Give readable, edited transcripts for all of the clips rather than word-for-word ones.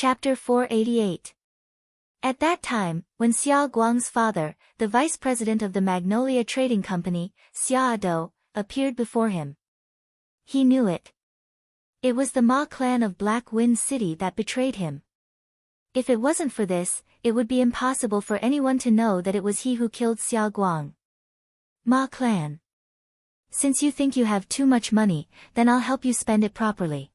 Chapter 488. At that time, when Xia Guang's father, the vice president of the Magnolia Trading Company, Xia Do, appeared before him, he knew it. It was the Ma clan of Black Wind City that betrayed him. If it wasn't for this, it would be impossible for anyone to know that it was he who killed Xia Guang. Ma clan. Since you think you have too much money, then I'll help you spend it properly.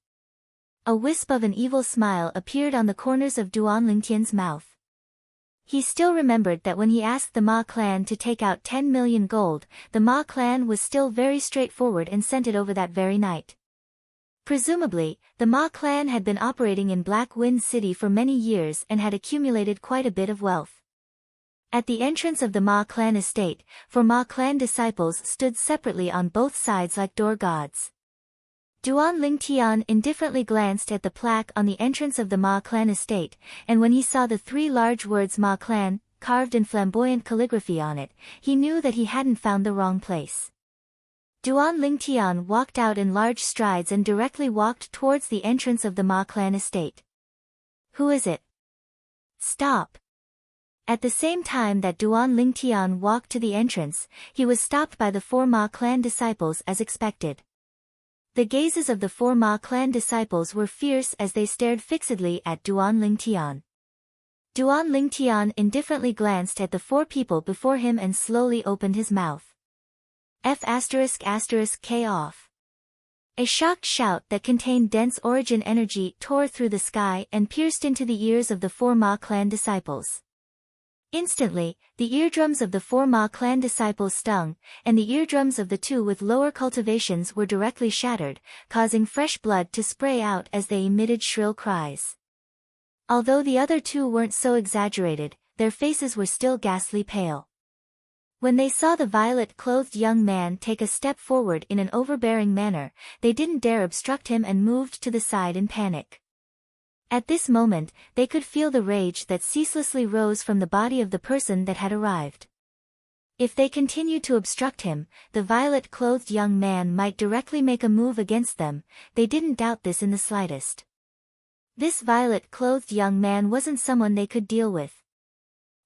A wisp of an evil smile appeared on the corners of Duan Lingtian's mouth. He still remembered that when he asked the Ma clan to take out 10 million gold, the Ma clan was still very straightforward and sent it over that very night. Presumably, the Ma clan had been operating in Black Wind City for many years and had accumulated quite a bit of wealth. At the entrance of the Ma clan estate, 4 Ma clan disciples stood separately on both sides like door gods. Duan Lingtian indifferently glanced at the plaque on the entrance of the Ma clan estate, and when he saw the 3 large words Ma clan, carved in flamboyant calligraphy on it, he knew that he hadn't found the wrong place. Duan Lingtian walked out in large strides and directly walked towards the entrance of the Ma clan estate. Who is it? Stop! At the same time that Duan Lingtian walked to the entrance, he was stopped by the 4 Ma clan disciples as expected. The gazes of the 4 Ma clan disciples were fierce as they stared fixedly at Duan Lingtian. Duan Lingtian indifferently glanced at the 4 people before him and slowly opened his mouth. F***K off. A shocked shout that contained dense origin energy tore through the sky and pierced into the ears of the 4 Ma clan disciples. Instantly, the eardrums of the 4 Ma clan disciples stung, and the eardrums of the 2 with lower cultivations were directly shattered, causing fresh blood to spray out as they emitted shrill cries. Although the other 2 weren't so exaggerated, their faces were still ghastly pale. When they saw the violet-clothed young man take a step forward in an overbearing manner, they didn't dare obstruct him and moved to the side in panic. At this moment, they could feel the rage that ceaselessly rose from the body of the person that had arrived. If they continued to obstruct him, the violet-clothed young man might directly make a move against them. They didn't doubt this in the slightest. This violet-clothed young man wasn't someone they could deal with.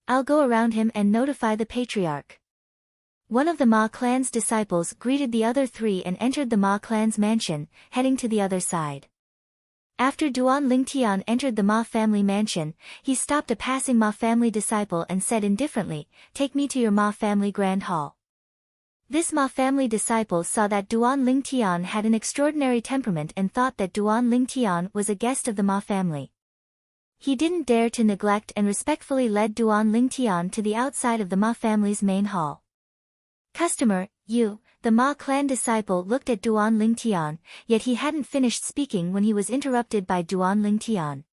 I'll go around him and notify the patriarch. One of the Ma clan's disciples greeted the other 3 and entered the Ma clan's mansion, heading to the other side. After Duan Lingtian entered the Ma family mansion, he stopped a passing Ma family disciple and said indifferently, "Take me to your Ma family grand hall." This Ma family disciple saw that Duan Lingtian had an extraordinary temperament and thought that Duan Lingtian was a guest of the Ma family. He didn't dare to neglect and respectfully led Duan Lingtian to the outside of the Ma family's main hall. "Customer, you," the Ma clan disciple looked at Duan Lingtian, yet he hadn't finished speaking when he was interrupted by Duan Lingtian.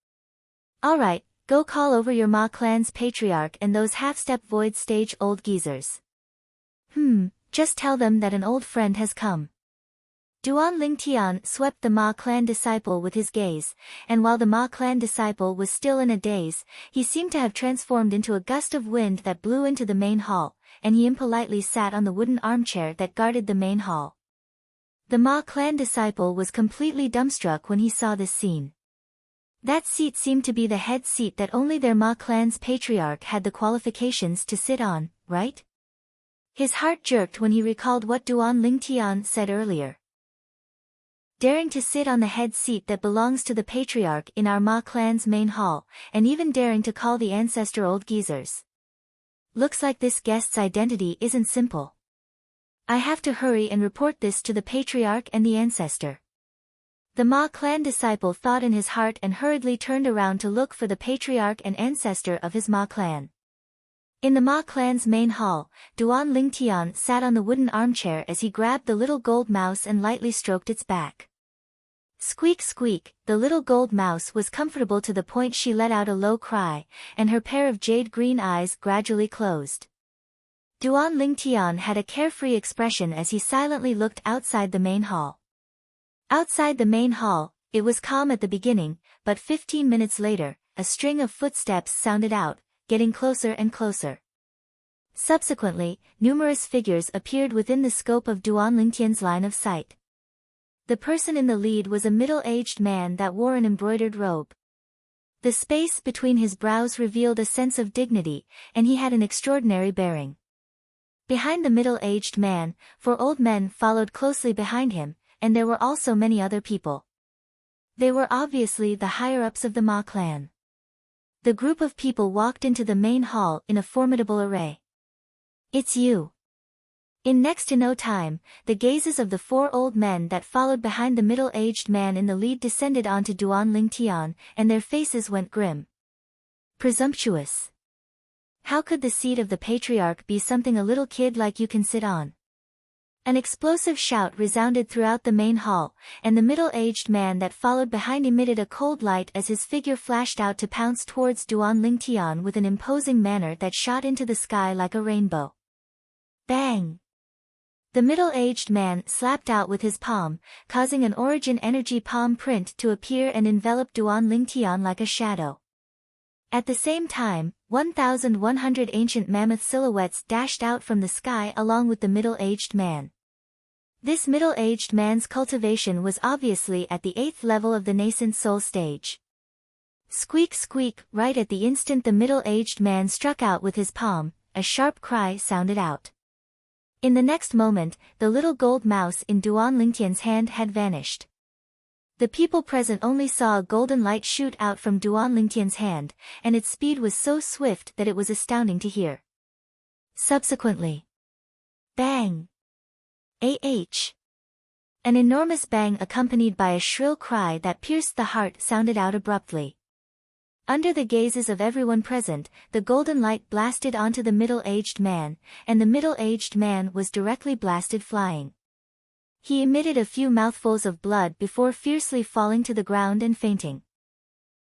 "All right, go call over your Ma clan's patriarch and those half-step void stage old geezers. Just tell them that an old friend has come." Duan Lingtian swept the Ma clan disciple with his gaze, and while the Ma clan disciple was still in a daze, he seemed to have transformed into a gust of wind that blew into the main hall, and he impolitely sat on the wooden armchair that guarded the main hall. The Ma clan disciple was completely dumbstruck when he saw this scene. That seat seemed to be the head seat that only their Ma clan's patriarch had the qualifications to sit on, right? His heart jerked when he recalled what Duan Lingtian said earlier. Daring to sit on the head seat that belongs to the patriarch in our Ma clan's main hall, and even daring to call the ancestor old geezers. Looks like this guest's identity isn't simple. I have to hurry and report this to the patriarch and the ancestor. The Ma clan disciple thought in his heart and hurriedly turned around to look for the patriarch and ancestor of his Ma clan. In the Ma clan's main hall, Duan Lingtian sat on the wooden armchair as he grabbed the little gold mouse and lightly stroked its back. Squeak squeak, the little gold mouse was comfortable to the point she let out a low cry, and her pair of jade green eyes gradually closed. Duan Lingtian had a carefree expression as he silently looked outside the main hall. Outside the main hall, it was calm at the beginning, but 15 minutes later, a string of footsteps sounded out, getting closer and closer. Subsequently, numerous figures appeared within the scope of Duan Lingtian's line of sight. The person in the lead was a middle-aged man that wore an embroidered robe. The space between his brows revealed a sense of dignity, and he had an extraordinary bearing. Behind the middle-aged man, 4 old men followed closely behind him, and there were also many other people. They were obviously the higher-ups of the Ma clan. The group of people walked into the main hall in a formidable array. "It's you." In next to no time, the gazes of the 4 old men that followed behind the middle-aged man in the lead descended onto Duan Lingtian, and their faces went grim. Presumptuous. How could the seat of the patriarch be something a little kid like you can sit on? An explosive shout resounded throughout the main hall, and the middle-aged man that followed behind emitted a cold light as his figure flashed out to pounce towards Duan Lingtian with an imposing manner that shot into the sky like a rainbow. Bang! The middle-aged man slapped out with his palm, causing an origin energy palm print to appear and envelop Duan Lingtian like a shadow. At the same time, 1,100 ancient mammoth silhouettes dashed out from the sky along with the middle-aged man. This middle-aged man's cultivation was obviously at the 8th level of the nascent soul stage. Squeak squeak, right at the instant the middle-aged man struck out with his palm, a sharp cry sounded out. In the next moment, the little gold mouse in Duan Lingtian's hand had vanished. The people present only saw a golden light shoot out from Duan Lingtian's hand, and its speed was so swift that it was astounding to hear. Subsequently, bang! An enormous bang accompanied by a shrill cry that pierced the heart sounded out abruptly. Under the gazes of everyone present, the golden light blasted onto the middle-aged man, and the middle-aged man was directly blasted flying. He emitted a few mouthfuls of blood before fiercely falling to the ground and fainting.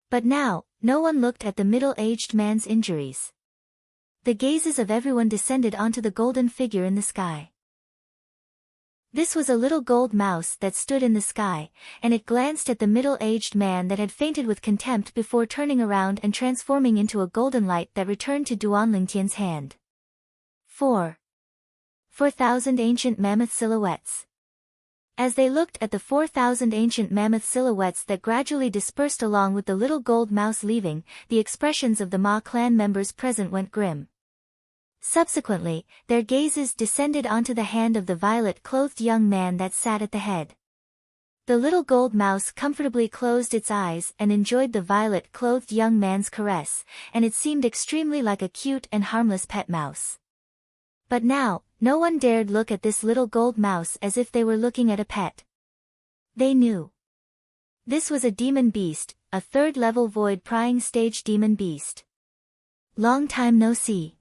But now, no one looked at the middle-aged man's injuries. The gazes of everyone descended onto the golden figure in the sky. This was a little gold mouse that stood in the sky, and it glanced at the middle-aged man that had fainted with contempt before turning around and transforming into a golden light that returned to Duan Lingtian's hand. 4,000 ancient mammoth silhouettes. As they looked at the 4,000 ancient mammoth silhouettes that gradually dispersed along with the little gold mouse leaving, the expressions of the Ma clan members present went grim. Subsequently, their gazes descended onto the hand of the violet-clothed young man that sat at the head. The little gold mouse comfortably closed its eyes and enjoyed the violet-clothed young man's caress, and it seemed extremely like a cute and harmless pet mouse. But now, no one dared look at this little gold mouse as if they were looking at a pet. They knew. This was a demon beast, a 3rd-level void prying stage demon beast. Long time no see.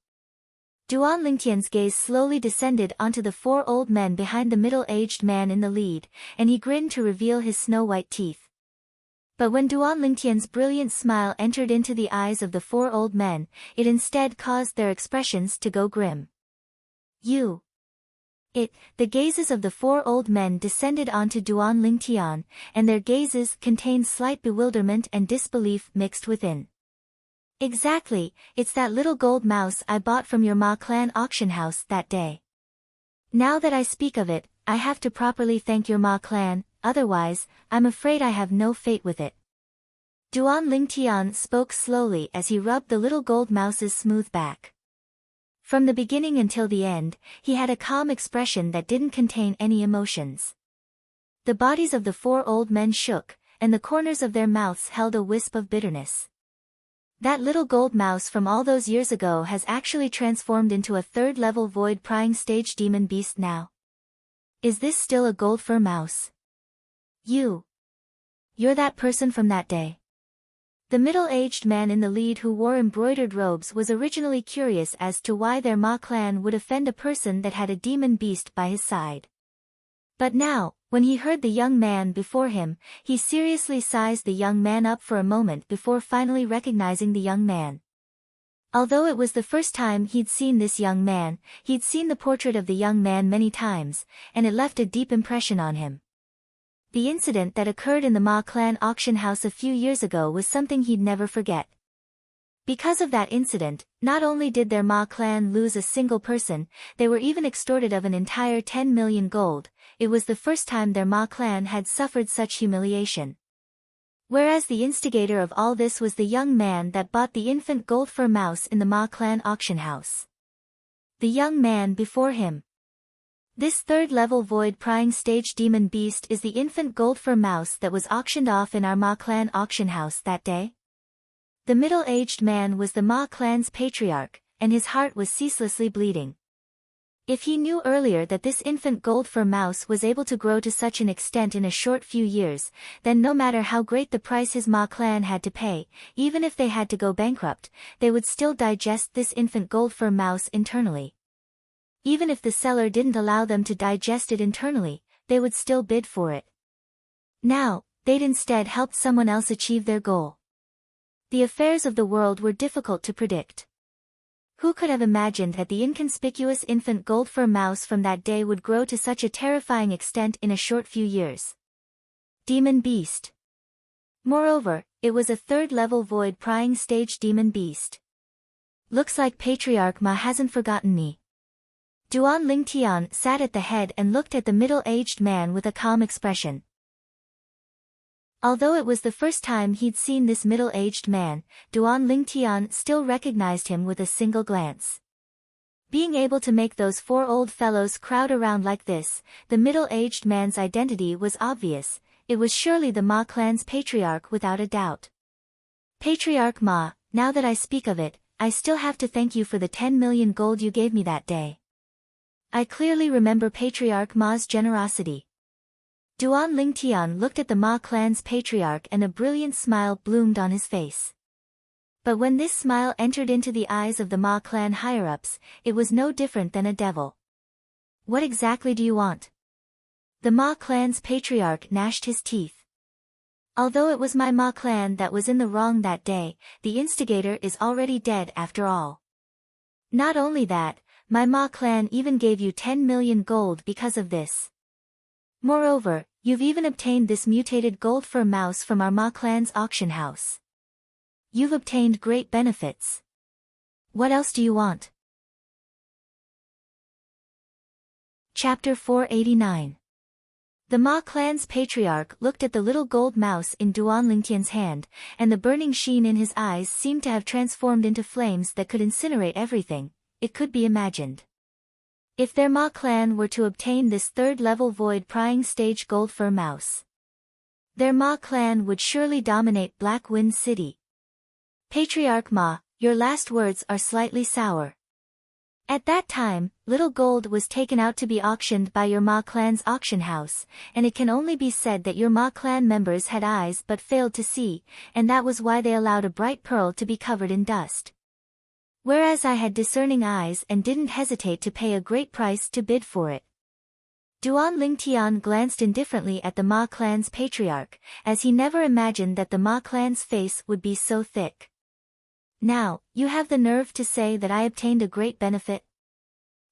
Duan Lingtian's gaze slowly descended onto the 4 old men behind the middle-aged man in the lead, and he grinned to reveal his snow-white teeth. But when Duan Lingtian's brilliant smile entered into the eyes of the 4 old men, it instead caused their expressions to go grim. The gazes of the 4 old men descended onto Duan Lingtian, and their gazes contained slight bewilderment and disbelief mixed within. Exactly, it's that little gold mouse I bought from your Ma clan auction house that day. Now that I speak of it, I have to properly thank your Ma clan, otherwise, I'm afraid I have no fate with it. Duan Lingtian spoke slowly as he rubbed the little gold mouse's smooth back. From the beginning until the end, he had a calm expression that didn't contain any emotions. The bodies of the 4 old men shook, and the corners of their mouths held a wisp of bitterness. That little gold mouse from all those years ago has actually transformed into a 3rd-level void prying stage demon beast now. Is this still a gold fur mouse? You're that person from that day. The middle-aged man in the lead who wore embroidered robes was originally curious as to why their Ma clan would offend a person that had a demon beast by his side. But now, when he heard the young man before him, he seriously sized the young man up for a moment before finally recognizing the young man. Although it was the first time he'd seen this young man, he'd seen the portrait of the young man many times, and it left a deep impression on him. The incident that occurred in the Ma clan auction house a few years ago was something he'd never forget. Because of that incident, not only did their Ma clan lose a single person, they were even extorted of an entire 10 million gold. It was the first time their Ma clan had suffered such humiliation. Whereas the instigator of all this was the young man that bought the infant gold fur mouse in the Ma Clan auction house. The young man before him. This third-level void-prying stage demon beast is the infant gold fur mouse that was auctioned off in our Ma Clan auction house that day. The middle-aged man was the Ma Clan's patriarch, and his heart was ceaselessly bleeding. If he knew earlier that this infant gold fur mouse was able to grow to such an extent in a short few years, then no matter how great the price his Ma Clan had to pay, even if they had to go bankrupt, they would still digest this infant gold fur mouse internally. Even if the seller didn't allow them to digest it internally, they would still bid for it. Now, they'd instead helped someone else achieve their goal. The affairs of the world were difficult to predict. Who could have imagined that the inconspicuous infant gold fur mouse from that day would grow to such a terrifying extent in a short few years? Demon Beast. Moreover, it was a third-level void-prying stage demon beast. Looks like Patriarch Ma hasn't forgotten me. Duan Lingtian sat at the head and looked at the middle-aged man with a calm expression. Although it was the first time he'd seen this middle-aged man, Duan Lingtian still recognized him with a single glance. Being able to make those four old fellows crowd around like this, the middle-aged man's identity was obvious. It was surely the Ma Clan's patriarch without a doubt. Patriarch Ma, now that I speak of it, I still have to thank you for the 10 million gold you gave me that day. I clearly remember Patriarch Ma's generosity. Duan Lingtian looked at the Ma Clan's patriarch and a brilliant smile bloomed on his face. But when this smile entered into the eyes of the Ma Clan higher-ups, it was no different than a devil. What exactly do you want? The Ma Clan's patriarch gnashed his teeth. Although it was my Ma Clan that was in the wrong that day, the instigator is already dead after all. Not only that, my Ma Clan even gave you 10 million gold because of this. Moreover, you've even obtained this mutated gold fur mouse from our Ma Clan's auction house. You've obtained great benefits. What else do you want? Chapter 489. The Ma Clan's patriarch looked at the little gold mouse in Duan Lingtian's hand, and the burning sheen in his eyes seemed to have transformed into flames that could incinerate everything. It could be imagined. If their Ma Clan were to obtain this third-level void-prying stage gold fur mouse, their Ma Clan would surely dominate Black Wind City. Patriarch Ma, your last words are slightly sour. At that time, little gold was taken out to be auctioned by your Ma Clan's auction house, and it can only be said that your Ma Clan members had eyes but failed to see, and that was why they allowed a bright pearl to be covered in dust. Whereas I had discerning eyes and didn't hesitate to pay a great price to bid for it. Duan Lingtian glanced indifferently at the Ma Clan's patriarch, as he never imagined that the Ma Clan's face would be so thick. Now, you have the nerve to say that I obtained a great benefit?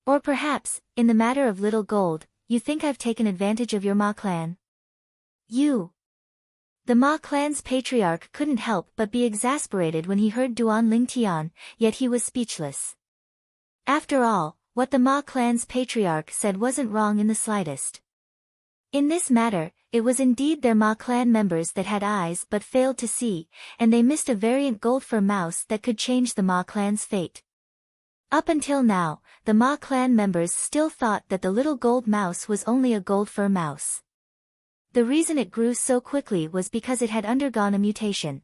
Or perhaps, in the matter of little gold, you think I've taken advantage of your Ma Clan? You. The Ma Clan's patriarch couldn't help but be exasperated when he heard Duan Lingtian, yet he was speechless. After all, what the Ma Clan's patriarch said wasn't wrong in the slightest. In this matter, it was indeed their Ma Clan members that had eyes but failed to see, and they missed a variant gold fur mouse that could change the Ma Clan's fate. Up until now, the Ma Clan members still thought that the little gold mouse was only a gold fur mouse. The reason it grew so quickly was because it had undergone a mutation.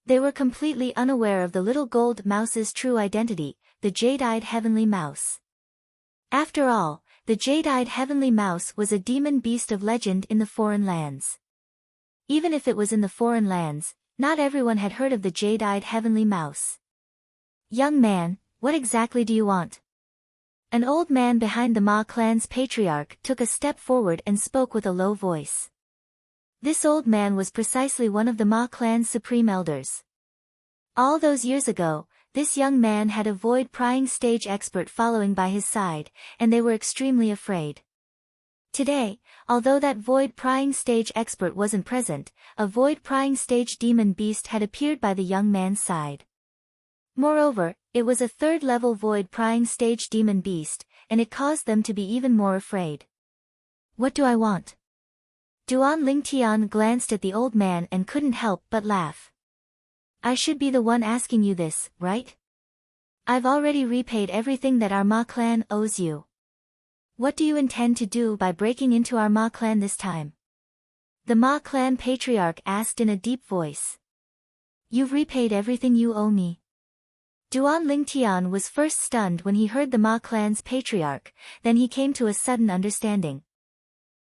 They were completely unaware of the little gold mouse's true identity, the jade-eyed heavenly mouse. After all, the jade-eyed heavenly mouse was a demon beast of legend in the foreign lands. Even if it was in the foreign lands, not everyone had heard of the jade-eyed heavenly mouse. Young man, what exactly do you want? An old man behind the Ma Clan's patriarch took a step forward and spoke with a low voice. This old man was precisely one of the Ma Clan's supreme elders. All those years ago, this young man had a void-prying stage expert following by his side, and they were extremely afraid. Today, although that void-prying stage expert wasn't present, a void-prying stage demon beast had appeared by the young man's side. Moreover, it was a third-level void-prying stage demon beast, and it caused them to be even more afraid. What do I want? Duan Lingtian glanced at the old man and couldn't help but laugh. I should be the one asking you this, right? I've already repaid everything that our Ma clan owes you. What do you intend to do by breaking into our Ma clan this time? The Ma clan patriarch asked in a deep voice. You've repaid everything you owe me. Duan Lingtian was first stunned when he heard the Ma clan's patriarch, then he came to a sudden understanding.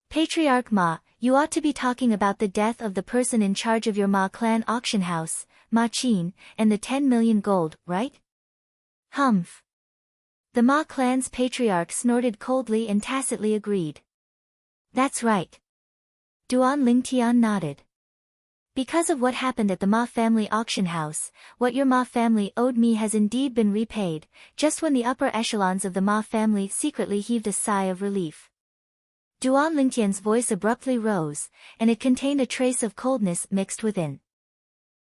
Patriarch Ma, you ought to be talking about the death of the person in charge of your Ma clan auction house, Ma Qin, and the 10 million gold, right? Humph. The Ma clan's patriarch snorted coldly and tacitly agreed. That's right. Duan Lingtian nodded. Because of what happened at the Ma family auction house, what your Ma family owed me has indeed been repaid, just when the upper echelons of the Ma family secretly heaved a sigh of relief. Duan Lingtian's voice abruptly rose, and it contained a trace of coldness mixed within.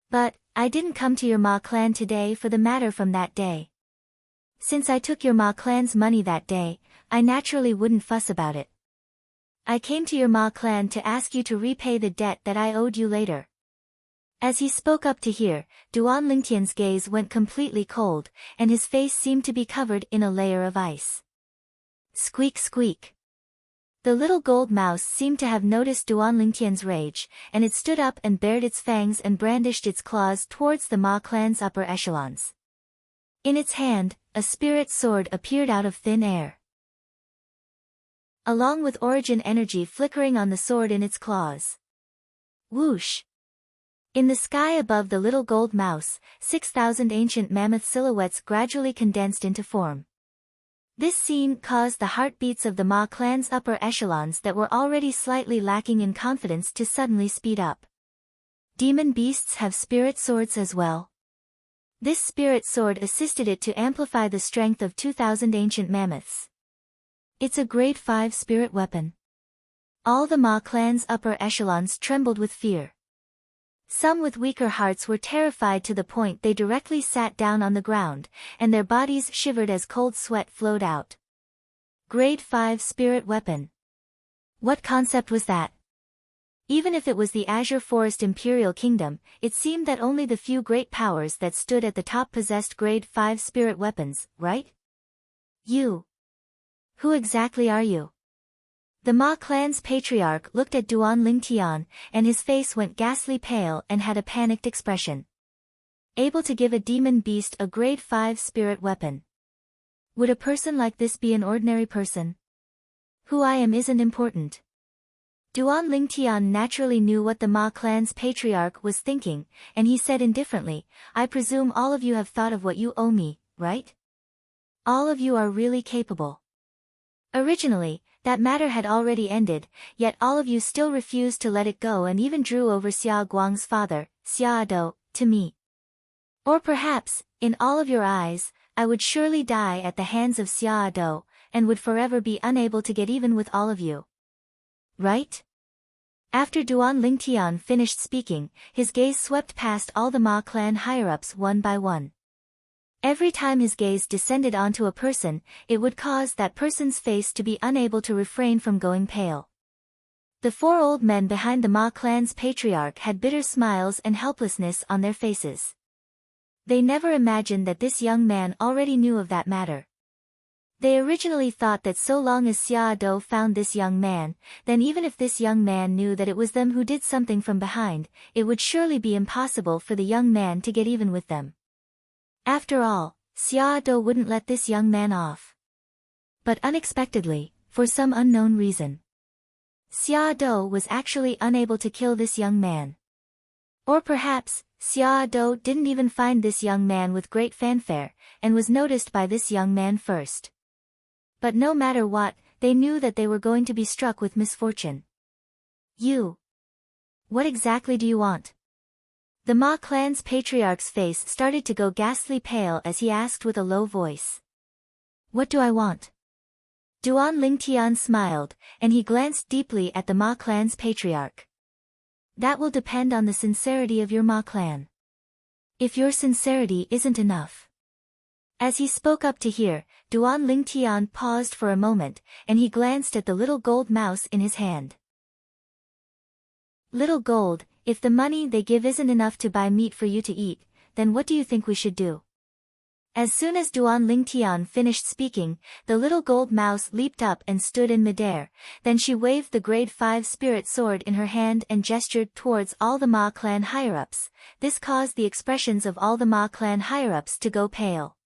But, I didn't come to your Ma clan today for the matter from that day. Since I took your Ma clan's money that day, I naturally wouldn't fuss about it. I came to your Ma clan to ask you to repay the debt that I owed you later. As he spoke up to here, Duan Lingtian's gaze went completely cold, and his face seemed to be covered in a layer of ice. Squeak squeak. The little gold mouse seemed to have noticed Duan Lingtian's rage, and it stood up and bared its fangs and brandished its claws towards the Ma clan's upper echelons. In its hand, a spirit sword appeared out of thin air, along with origin energy flickering on the sword in its claws. Whoosh! In the sky above the little gold mouse, 6,000 ancient mammoth silhouettes gradually condensed into form. This scene caused the heartbeats of the Ma clan's upper echelons that were already slightly lacking in confidence to suddenly speed up. Demon beasts have spirit swords as well. This spirit sword assisted it to amplify the strength of 2,000 ancient mammoths. It's a grade 5 spirit weapon. All the Ma clan's upper echelons trembled with fear. Some with weaker hearts were terrified to the point they directly sat down on the ground, and their bodies shivered as cold sweat flowed out. Grade 5 spirit weapon. What concept was that? Even if it was the Azure Forest Imperial Kingdom, it seemed that only the few great powers that stood at the top possessed grade 5 spirit weapons, right? You. Who exactly are you? The Ma clan's patriarch looked at Duan Lingtian, and his face went ghastly pale and had a panicked expression. Able to give a demon beast a grade 5 spirit weapon. Would a person like this be an ordinary person? Who I am isn't important. Duan Lingtian naturally knew what the Ma clan's patriarch was thinking, and he said indifferently, I presume all of you have thought of what you owe me, right? All of you are really capable. Originally, that matter had already ended, yet all of you still refused to let it go and even drew over Xia Guang's father, Xia Do, to me. Or perhaps, in all of your eyes, I would surely die at the hands of Xia Do, and would forever be unable to get even with all of you. Right? After Duan Lingtian finished speaking, his gaze swept past all the Ma clan higher-ups one by one. Every time his gaze descended onto a person, it would cause that person's face to be unable to refrain from going pale. The four old men behind the Ma clan's patriarch had bitter smiles and helplessness on their faces. They never imagined that this young man already knew of that matter. They originally thought that so long as Xia Do found this young man, then even if this young man knew that it was them who did something from behind, it would surely be impossible for the young man to get even with them. After all, Xia Do wouldn't let this young man off. But unexpectedly, for some unknown reason, Xia Do was actually unable to kill this young man. Or perhaps, Xia Do didn't even find this young man with great fanfare, and was noticed by this young man first. But no matter what, they knew that they were going to be struck with misfortune. You. What exactly do you want? The Ma clan's patriarch's face started to go ghastly pale as he asked with a low voice. What do I want? Duan Lingtian smiled, and he glanced deeply at the Ma clan's patriarch. That will depend on the sincerity of your Ma clan. If your sincerity isn't enough. As he spoke up to hear, Duan Lingtian paused for a moment, and he glanced at the little gold mouse in his hand. Little Gold, if the money they give isn't enough to buy meat for you to eat, then what do you think we should do? As soon as Duan Lingtian finished speaking, the little gold mouse leaped up and stood in midair. Then she waved the grade 5 spirit sword in her hand and gestured towards all the Ma clan higher-ups. This caused the expressions of all the Ma clan higher-ups to go pale.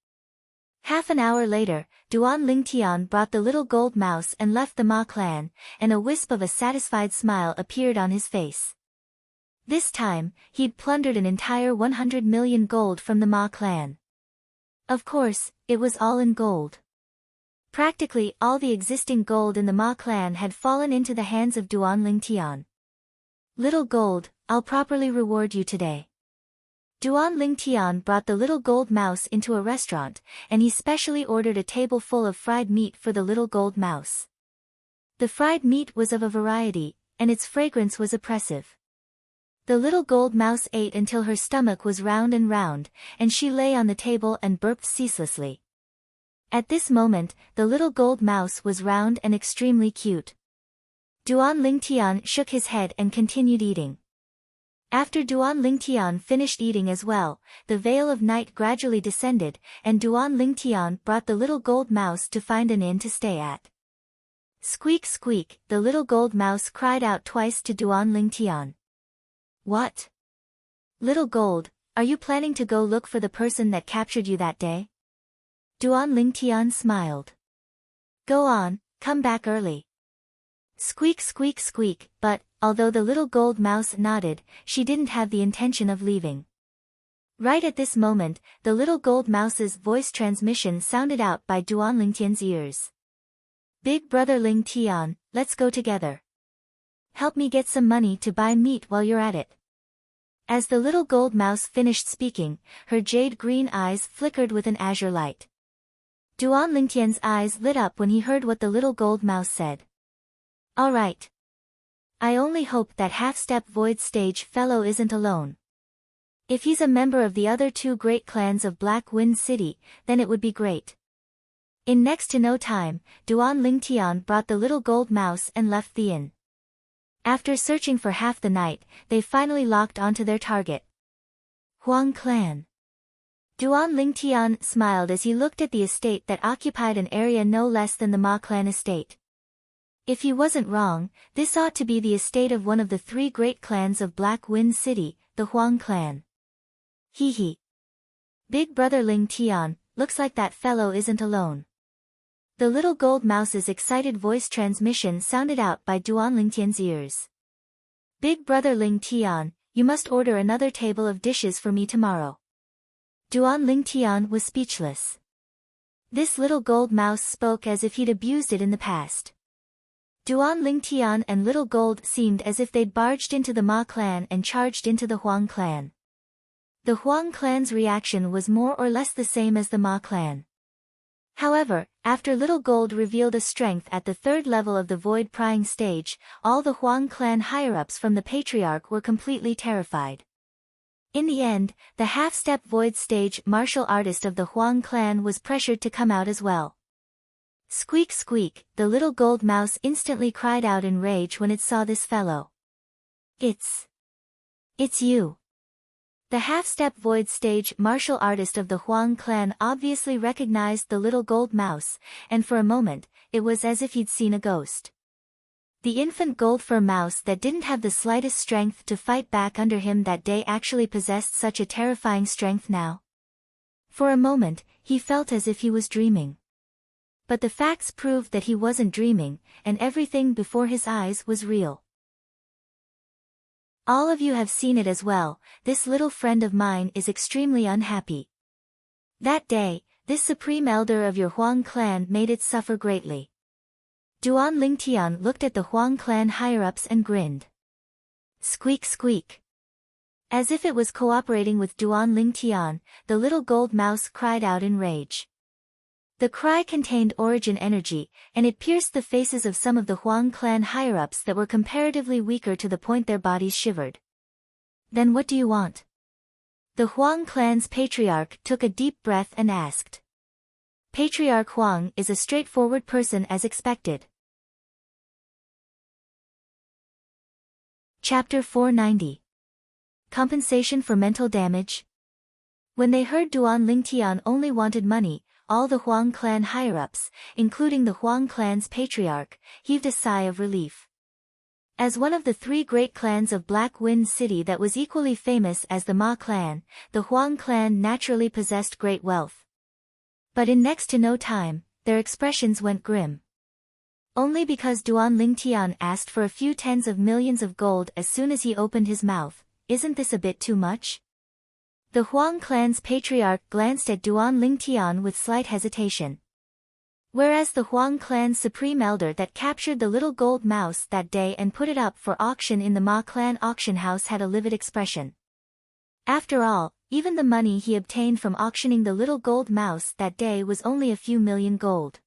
Half an hour later, Duan Lingtian brought the little gold mouse and left the Ma clan, and a wisp of a satisfied smile appeared on his face. This time, he'd plundered an entire 100 million gold from the Ma clan. Of course, it was all in gold. Practically all the existing gold in the Ma clan had fallen into the hands of Duan Lingtian. Little Gold, I'll properly reward you today. Duan Lingtian brought the little gold mouse into a restaurant, and he specially ordered a table full of fried meat for the little gold mouse. The fried meat was of a variety, and its fragrance was oppressive. The little gold mouse ate until her stomach was round, and she lay on the table and burped ceaselessly. At this moment, the little gold mouse was round and extremely cute. Duan Lingtian shook his head and continued eating. After Duan Lingtian finished eating as well, the veil of night gradually descended, and Duan Lingtian brought the little gold mouse to find an inn to stay at. Squeak squeak, the little gold mouse cried out twice to Duan Lingtian. What? Little Gold, are you planning to go look for the person that captured you that day? Duan Lingtian smiled. Go on, come back early. Squeak squeak squeak, but, although the little gold mouse nodded, she didn't have the intention of leaving. Right at this moment, the little gold mouse's voice transmission sounded out by Duan Lingtian's ears. Big brother Lingtian, let's go together. Help me get some money to buy meat while you're at it. As the little gold mouse finished speaking, her jade-green eyes flickered with an azure light. Duan Lingtian's eyes lit up when he heard what the little gold mouse said. All right. I only hope that half-step void stage fellow isn't alone. If he's a member of the other two great clans of Black Wind City, then it would be great. In next to no time, Duan Lingtian brought the little gold mouse and left the inn. After searching for half the night, they finally locked onto their target. Huang Clan. Duan Lingtian smiled as he looked at the estate that occupied an area no less than the Ma Clan estate. If he wasn't wrong, this ought to be the estate of one of the three great clans of Black Wind City, the Huang Clan. Hee hee. Big brother Lingtian, looks like that fellow isn't alone. The little gold mouse's excited voice transmission sounded out by Duan Lingtian's ears. Big brother Lingtian, you must order another table of dishes for me tomorrow. Duan Lingtian was speechless. This little gold mouse spoke as if he'd abused it in the past. Duan Lingtian and Little Gold seemed as if they'd barged into the Ma clan and charged into the Huang clan. The Huang clan's reaction was more or less the same as the Ma clan. However, after Little Gold revealed a strength at the third level of the void prying stage, all the Huang clan higher-ups from the Patriarch were completely terrified. In the end, the half-step void stage martial artist of the Huang clan was pressured to come out as well. Squeak squeak, the little gold mouse instantly cried out in rage when it saw this fellow. It's you. The half-step void stage martial artist of the Huang clan obviously recognized the little gold mouse, and for a moment, it was as if he'd seen a ghost. The infant gold fur mouse that didn't have the slightest strength to fight back under him that day actually possessed such a terrifying strength now. For a moment, he felt as if he was dreaming. But the facts proved that he wasn't dreaming, and everything before his eyes was real. All of you have seen it as well, this little friend of mine is extremely unhappy. That day, this supreme elder of your Huang clan made it suffer greatly. Duan Lingtian looked at the Huang clan higher-ups and grinned. Squeak squeak. As if it was cooperating with Duan Lingtian, the little gold mouse cried out in rage. The cry contained origin energy, and it pierced the faces of some of the Huang clan higher-ups that were comparatively weaker to the point their bodies shivered. Then what do you want? The Huang clan's patriarch took a deep breath and asked. Patriarch Huang is a straightforward person as expected. Chapter 490. Compensation for mental damage. When they heard Duan Lingtian only wanted money, all the Huang clan higher-ups, including the Huang clan's patriarch, heaved a sigh of relief. As one of the three great clans of Black Wind City that was equally famous as the Ma clan, the Huang clan naturally possessed great wealth. But in next to no time, their expressions went grim. Only because Duan Lingtian asked for a few tens of millions of gold as soon as he opened his mouth. Isn't this a bit too much? The Huang clan's patriarch glanced at Duan Lingtian with slight hesitation. Whereas the Huang clan's supreme elder that captured the little gold mouse that day and put it up for auction in the Ma clan auction house had a livid expression. After all, even the money he obtained from auctioning the little gold mouse that day was only a few million gold.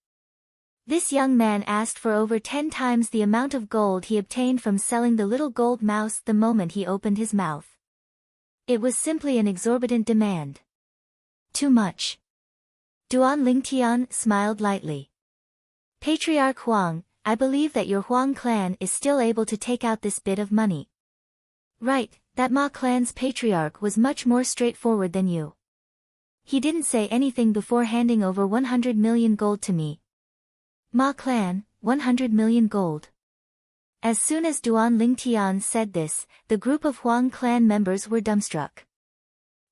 This young man asked for over 10 times the amount of gold he obtained from selling the little gold mouse the moment he opened his mouth. It was simply an exorbitant demand. Too much. Duan Lingtian smiled lightly. Patriarch Huang, I believe that your Huang clan is still able to take out this bit of money. Right, that Ma clan's patriarch was much more straightforward than you. He didn't say anything before handing over 100 million gold to me. Ma clan, 100 million gold. As soon as Duan Lingtian said this, the group of Huang clan members were dumbstruck.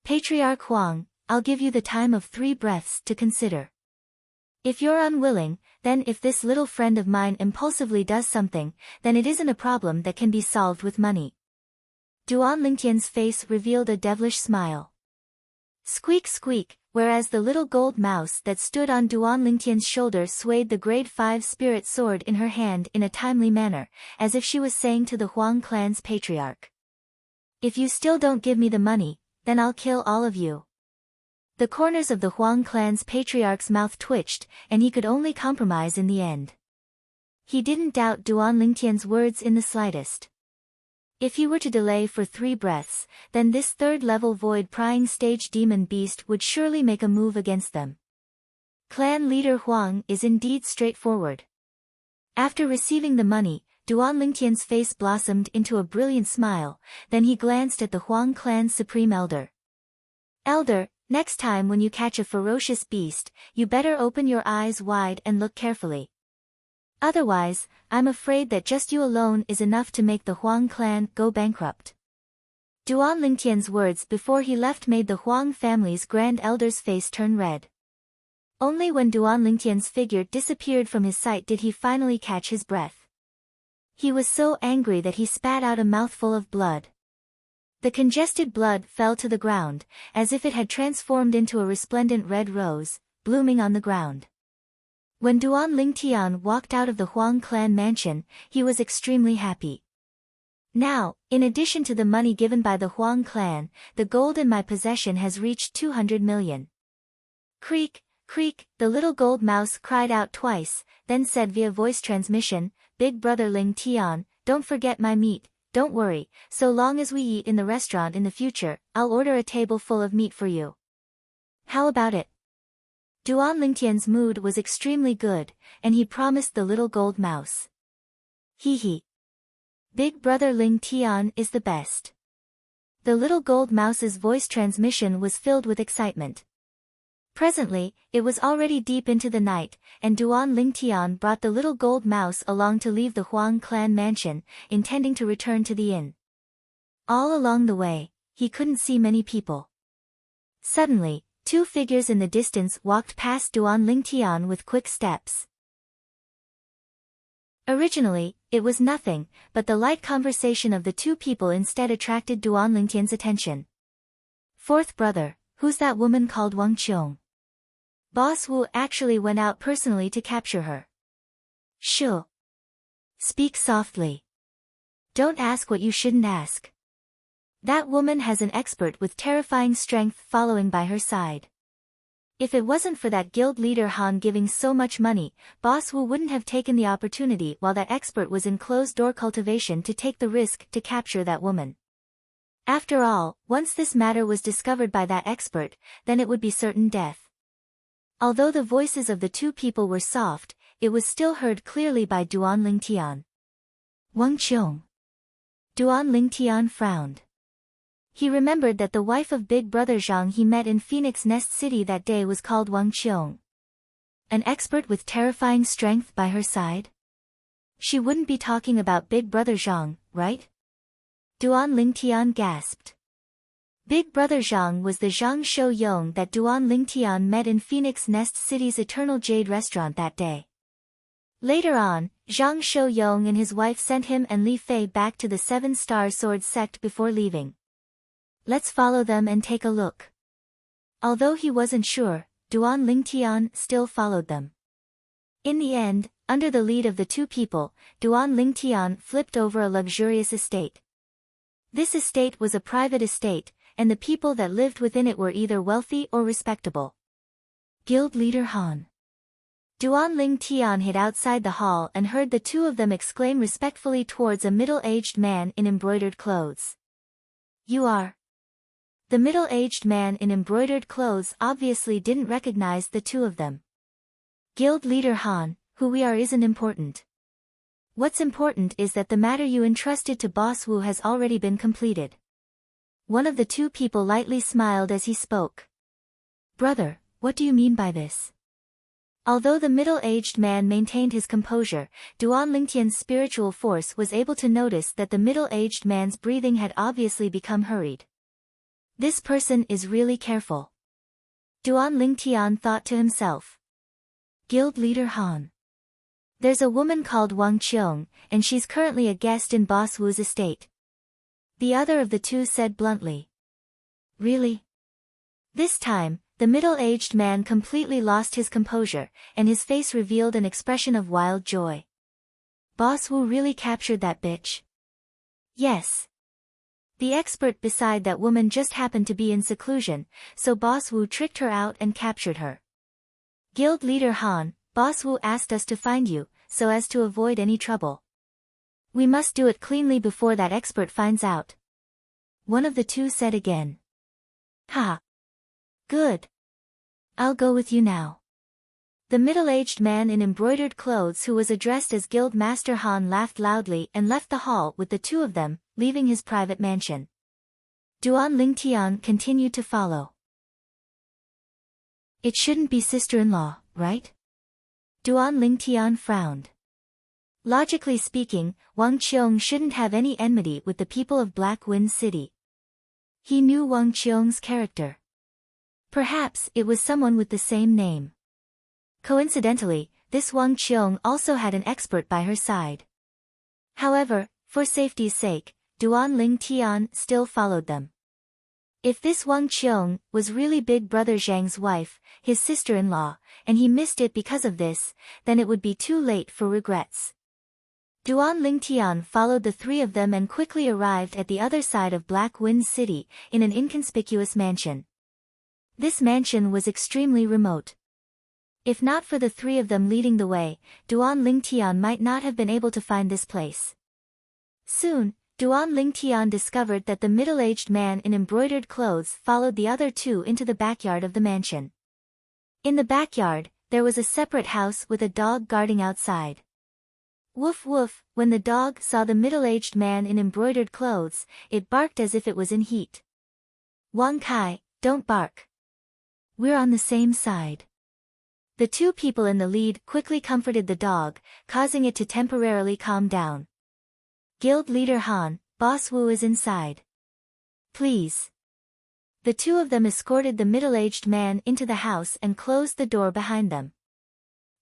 Patriarch Huang, I'll give you the time of 3 breaths to consider. If you're unwilling, then if this little friend of mine impulsively does something, then it isn't a problem that can be solved with money. Duan Lingtian's face revealed a devilish smile. Squeak squeak, whereas the little gold mouse that stood on Duan Lingtian's shoulder swayed the grade 5 spirit sword in her hand in a timely manner, as if she was saying to the Huang clan's patriarch. If you still don't give me the money, then I'll kill all of you. The corners of the Huang clan's patriarch's mouth twitched, and he could only compromise in the end. He didn't doubt Duan Lingtian's words in the slightest. If he were to delay for 3 breaths, then this 3rd-level void-prying stage demon beast would surely make a move against them. Clan leader Huang is indeed straightforward. After receiving the money, Duan Lingtian's face blossomed into a brilliant smile, then he glanced at the Huang clan's supreme elder. Elder, next time when you catch a ferocious beast, you better open your eyes wide and look carefully. Otherwise, I'm afraid that just you alone is enough to make the Huang clan go bankrupt. Duan Lingtian's words before he left made the Huang family's grand elder's face turn red. Only when Duan Lingtian's figure disappeared from his sight did he finally catch his breath. He was so angry that he spat out a mouthful of blood. The congested blood fell to the ground, as if it had transformed into a resplendent red rose, blooming on the ground. When Duan Lingtian walked out of the Huang clan mansion, he was extremely happy. Now, in addition to the money given by the Huang clan, the gold in my possession has reached 200 million. Creak, creak, the little gold mouse cried out twice, then said via voice transmission, Big brother Lingtian, don't forget my meat, don't worry, so long as we eat in the restaurant in the future, I'll order a table full of meat for you. How about it? Duan Lingtian's mood was extremely good, and he promised the little gold mouse. Hee hee. Big brother Lingtian is the best. The little gold mouse's voice transmission was filled with excitement. Presently, it was already deep into the night, and Duan Lingtian brought the little gold mouse along to leave the Huang clan mansion, intending to return to the inn. All along the way, he couldn't see many people. Suddenly, 2 figures in the distance walked past Duan Lingtian with quick steps. Originally, it was nothing, but the light conversation of the 2 people instead attracted Duan Lingtian's attention. 4th brother, who's that woman called Wang Qiong? Boss Wu actually went out personally to capture her. Shoo. Speak softly. Don't ask what you shouldn't ask. That woman has an expert with terrifying strength following by her side. If it wasn't for that guild leader Han giving so much money, Boss Wu wouldn't have taken the opportunity while that expert was in closed-door cultivation to take the risk to capture that woman. After all, once this matter was discovered by that expert, then it would be certain death. Although the voices of the 2 people were soft, it was still heard clearly by Duan Lingtian. Wang Qiong. Duan Lingtian frowned. He remembered that the wife of Big Brother Zhang he met in Phoenix Nest City that day was called Wang Qiong. An expert with terrifying strength by her side? She wouldn't be talking about Big Brother Zhang, right? Duan Lingtian gasped. Big Brother Zhang was the Zhang Shou Yong that Duan Lingtian met in Phoenix Nest City's Eternal Jade restaurant that day. Later on, Zhang Shou Yong and his wife sent him and Li Fei back to the Seven-Star Sword sect before leaving. Let's follow them and take a look. Although he wasn't sure, Duan Lingtian still followed them. In the end, under the lead of the two people, Duan Lingtian flipped over a luxurious estate. This estate was a private estate, and the people that lived within it were either wealthy or respectable. Guild leader Han. Duan Lingtian hid outside the hall and heard the two of them exclaim respectfully towards a middle-aged man in embroidered clothes. You are. The middle-aged man in embroidered clothes obviously didn't recognize the two of them. Guild leader Han, who we are isn't important. What's important is that the matter you entrusted to Boss Wu has already been completed. One of the two people lightly smiled as he spoke. Brother, what do you mean by this? Although the middle-aged man maintained his composure, Duan Lingtian's spiritual force was able to notice that the middle-aged man's breathing had obviously become hurried. This person is really careful. Duan Lingtian thought to himself. Guild leader Han. There's a woman called Wang Qiong, and she's currently a guest in Boss Wu's estate. The other of the two said bluntly. Really? This time, the middle-aged man completely lost his composure, and his face revealed an expression of wild joy. Boss Wu really captured that bitch? Yes. The expert beside that woman just happened to be in seclusion, so Boss Wu tricked her out and captured her. Guild leader Han, Boss Wu asked us to find you, so as to avoid any trouble. We must do it cleanly before that expert finds out. One of the two said again. Ha! Good. I'll go with you now. The middle-aged man in embroidered clothes who was addressed as Guild Master Han laughed loudly and left the hall with the two of them, leaving his private mansion. Duan Lingtian continued to follow. It shouldn't be sister-in-law, right? Duan Lingtian frowned. Logically speaking, Wang Qiong shouldn't have any enmity with the people of Black Wind City. He knew Wang Qiong's character. Perhaps it was someone with the same name. Coincidentally, this Wang Qiong also had an expert by her side. However, for safety's sake, Duan Lingtian still followed them. If this Wang Qiong was really Big Brother Zhang's wife, his sister-in-law, and he missed it because of this, then it would be too late for regrets. Duan Lingtian followed the three of them and quickly arrived at the other side of Black Wind City, in an inconspicuous mansion. This mansion was extremely remote. If not for the three of them leading the way, Duan Lingtian might not have been able to find this place. Soon, Duan Lingtian discovered that the middle-aged man in embroidered clothes followed the other two into the backyard of the mansion. In the backyard, there was a separate house with a dog guarding outside. Woof woof, when the dog saw the middle-aged man in embroidered clothes, it barked as if it was in heat. Wang Kai, don't bark. We're on the same side. The two people in the lead quickly comforted the dog, causing it to temporarily calm down. Guild leader Han, Boss Wu is inside. Please. The two of them escorted the middle-aged man into the house and closed the door behind them.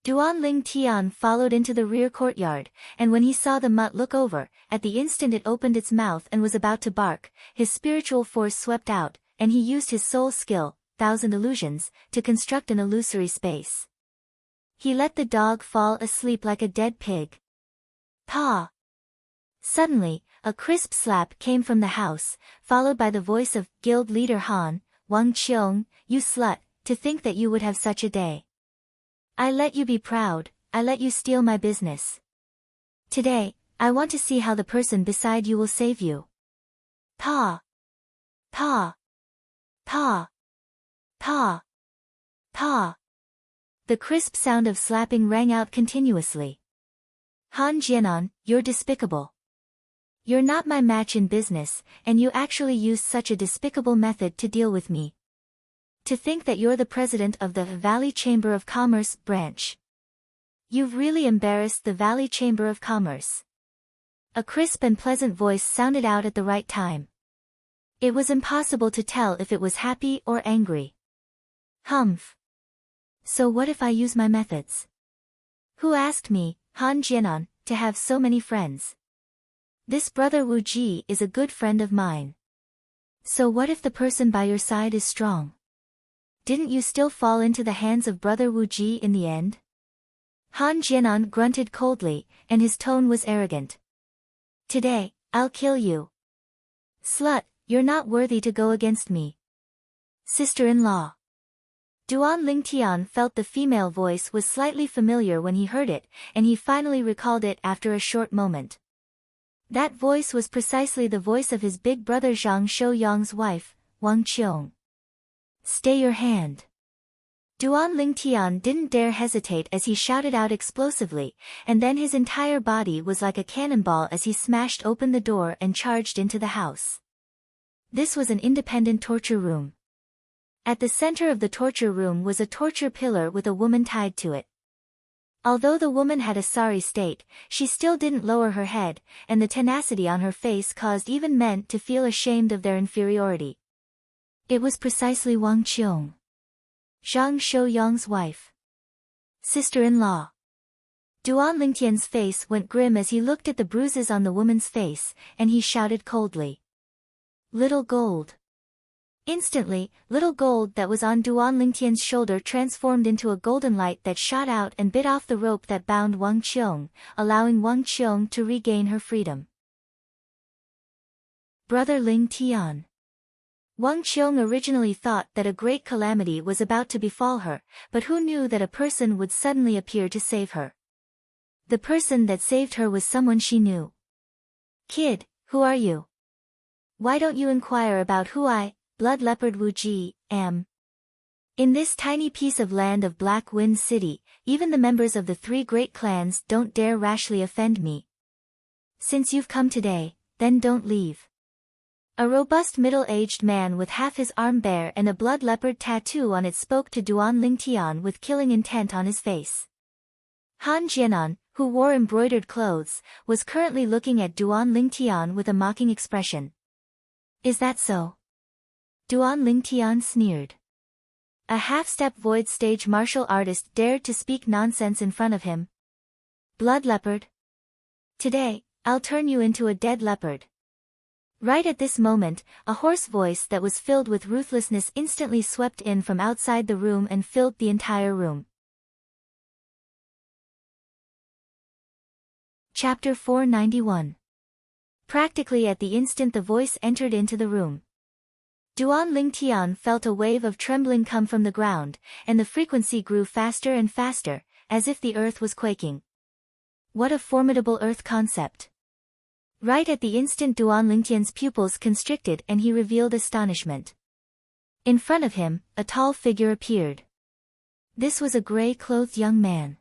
Duan Lingtian followed into the rear courtyard, and when he saw the mutt look over, at the instant it opened its mouth and was about to bark, his spiritual force swept out, and he used his soul skill, 1,000 illusions, to construct an illusory space. He let the dog fall asleep like a dead pig. Paw! Suddenly, a crisp slap came from the house, followed by the voice of Guild leader Han, Wang Qiong, you slut, to think that you would have such a day. I let you be proud, I let you steal my business. Today, I want to see how the person beside you will save you. Paw! Paw! Paw! Paw! Paw! The crisp sound of slapping rang out continuously. Han Jianan, you're despicable. You're not my match in business, and you actually used such a despicable method to deal with me. To think that you're the president of the Valley Chamber of Commerce branch. You've really embarrassed the Valley Chamber of Commerce. A crisp and pleasant voice sounded out at the right time. It was impossible to tell if it was happy or angry. Humph. So what if I use my methods? Who asked me, Han Jianan, to have so many friends? This brother Wu Ji is a good friend of mine. So what if the person by your side is strong? Didn't you still fall into the hands of brother Wu Ji in the end? Han Jianan grunted coldly, and his tone was arrogant. Today, I'll kill you. Slut, you're not worthy to go against me. Sister-in-law. Duan Lingtian felt the female voice was slightly familiar when he heard it, and he finally recalled it after a short moment. That voice was precisely the voice of his big brother Zhang Shouyang's wife, Wang Qiong. Stay your hand. Duan Lingtian didn't dare hesitate as he shouted out explosively, and then his entire body was like a cannonball as he smashed open the door and charged into the house. This was an independent torture room. At the center of the torture room was a torture pillar with a woman tied to it. Although the woman had a sorry state, she still didn't lower her head, and the tenacity on her face caused even men to feel ashamed of their inferiority. It was precisely Wang Qiong, Zhang Shouyang's wife. Sister-in-law. Duan Lingtian's face went grim as he looked at the bruises on the woman's face, and he shouted coldly. Little gold. Instantly, little gold that was on Duan Lingtian's shoulder transformed into a golden light that shot out and bit off the rope that bound Wang Qiong, allowing Wang Qiong to regain her freedom. Brother Ling Tian. Wang Qiong originally thought that a great calamity was about to befall her, but who knew that a person would suddenly appear to save her? The person that saved her was someone she knew. Kid, who are you? Why don't you inquire about who I, Blood Leopard Wu Ji, am? In this tiny piece of land of Black Wind City, even the members of the 3 great clans don't dare rashly offend me. Since you've come today, then don't leave. A robust middle-aged man with half his arm bare and a blood leopard tattoo on it spoke to Duan Lingtian with killing intent on his face. Han Jianan, who wore embroidered clothes, was currently looking at Duan Lingtian with a mocking expression. Is that so? Duan Lingtian sneered. A half-step void stage martial artist dared to speak nonsense in front of him. Blood leopard. Today, I'll turn you into a dead leopard. Right at this moment, a hoarse voice that was filled with ruthlessness instantly swept in from outside the room and filled the entire room. Chapter 491. Practically at the instant the voice entered into the room, Duan Lingtian felt a wave of trembling come from the ground, and the frequency grew faster and faster, as if the earth was quaking. What a formidable earth concept! Right at the instant Duan Lingtian's pupils constricted and he revealed astonishment. In front of him, a tall figure appeared. This was a gray-clothed young man.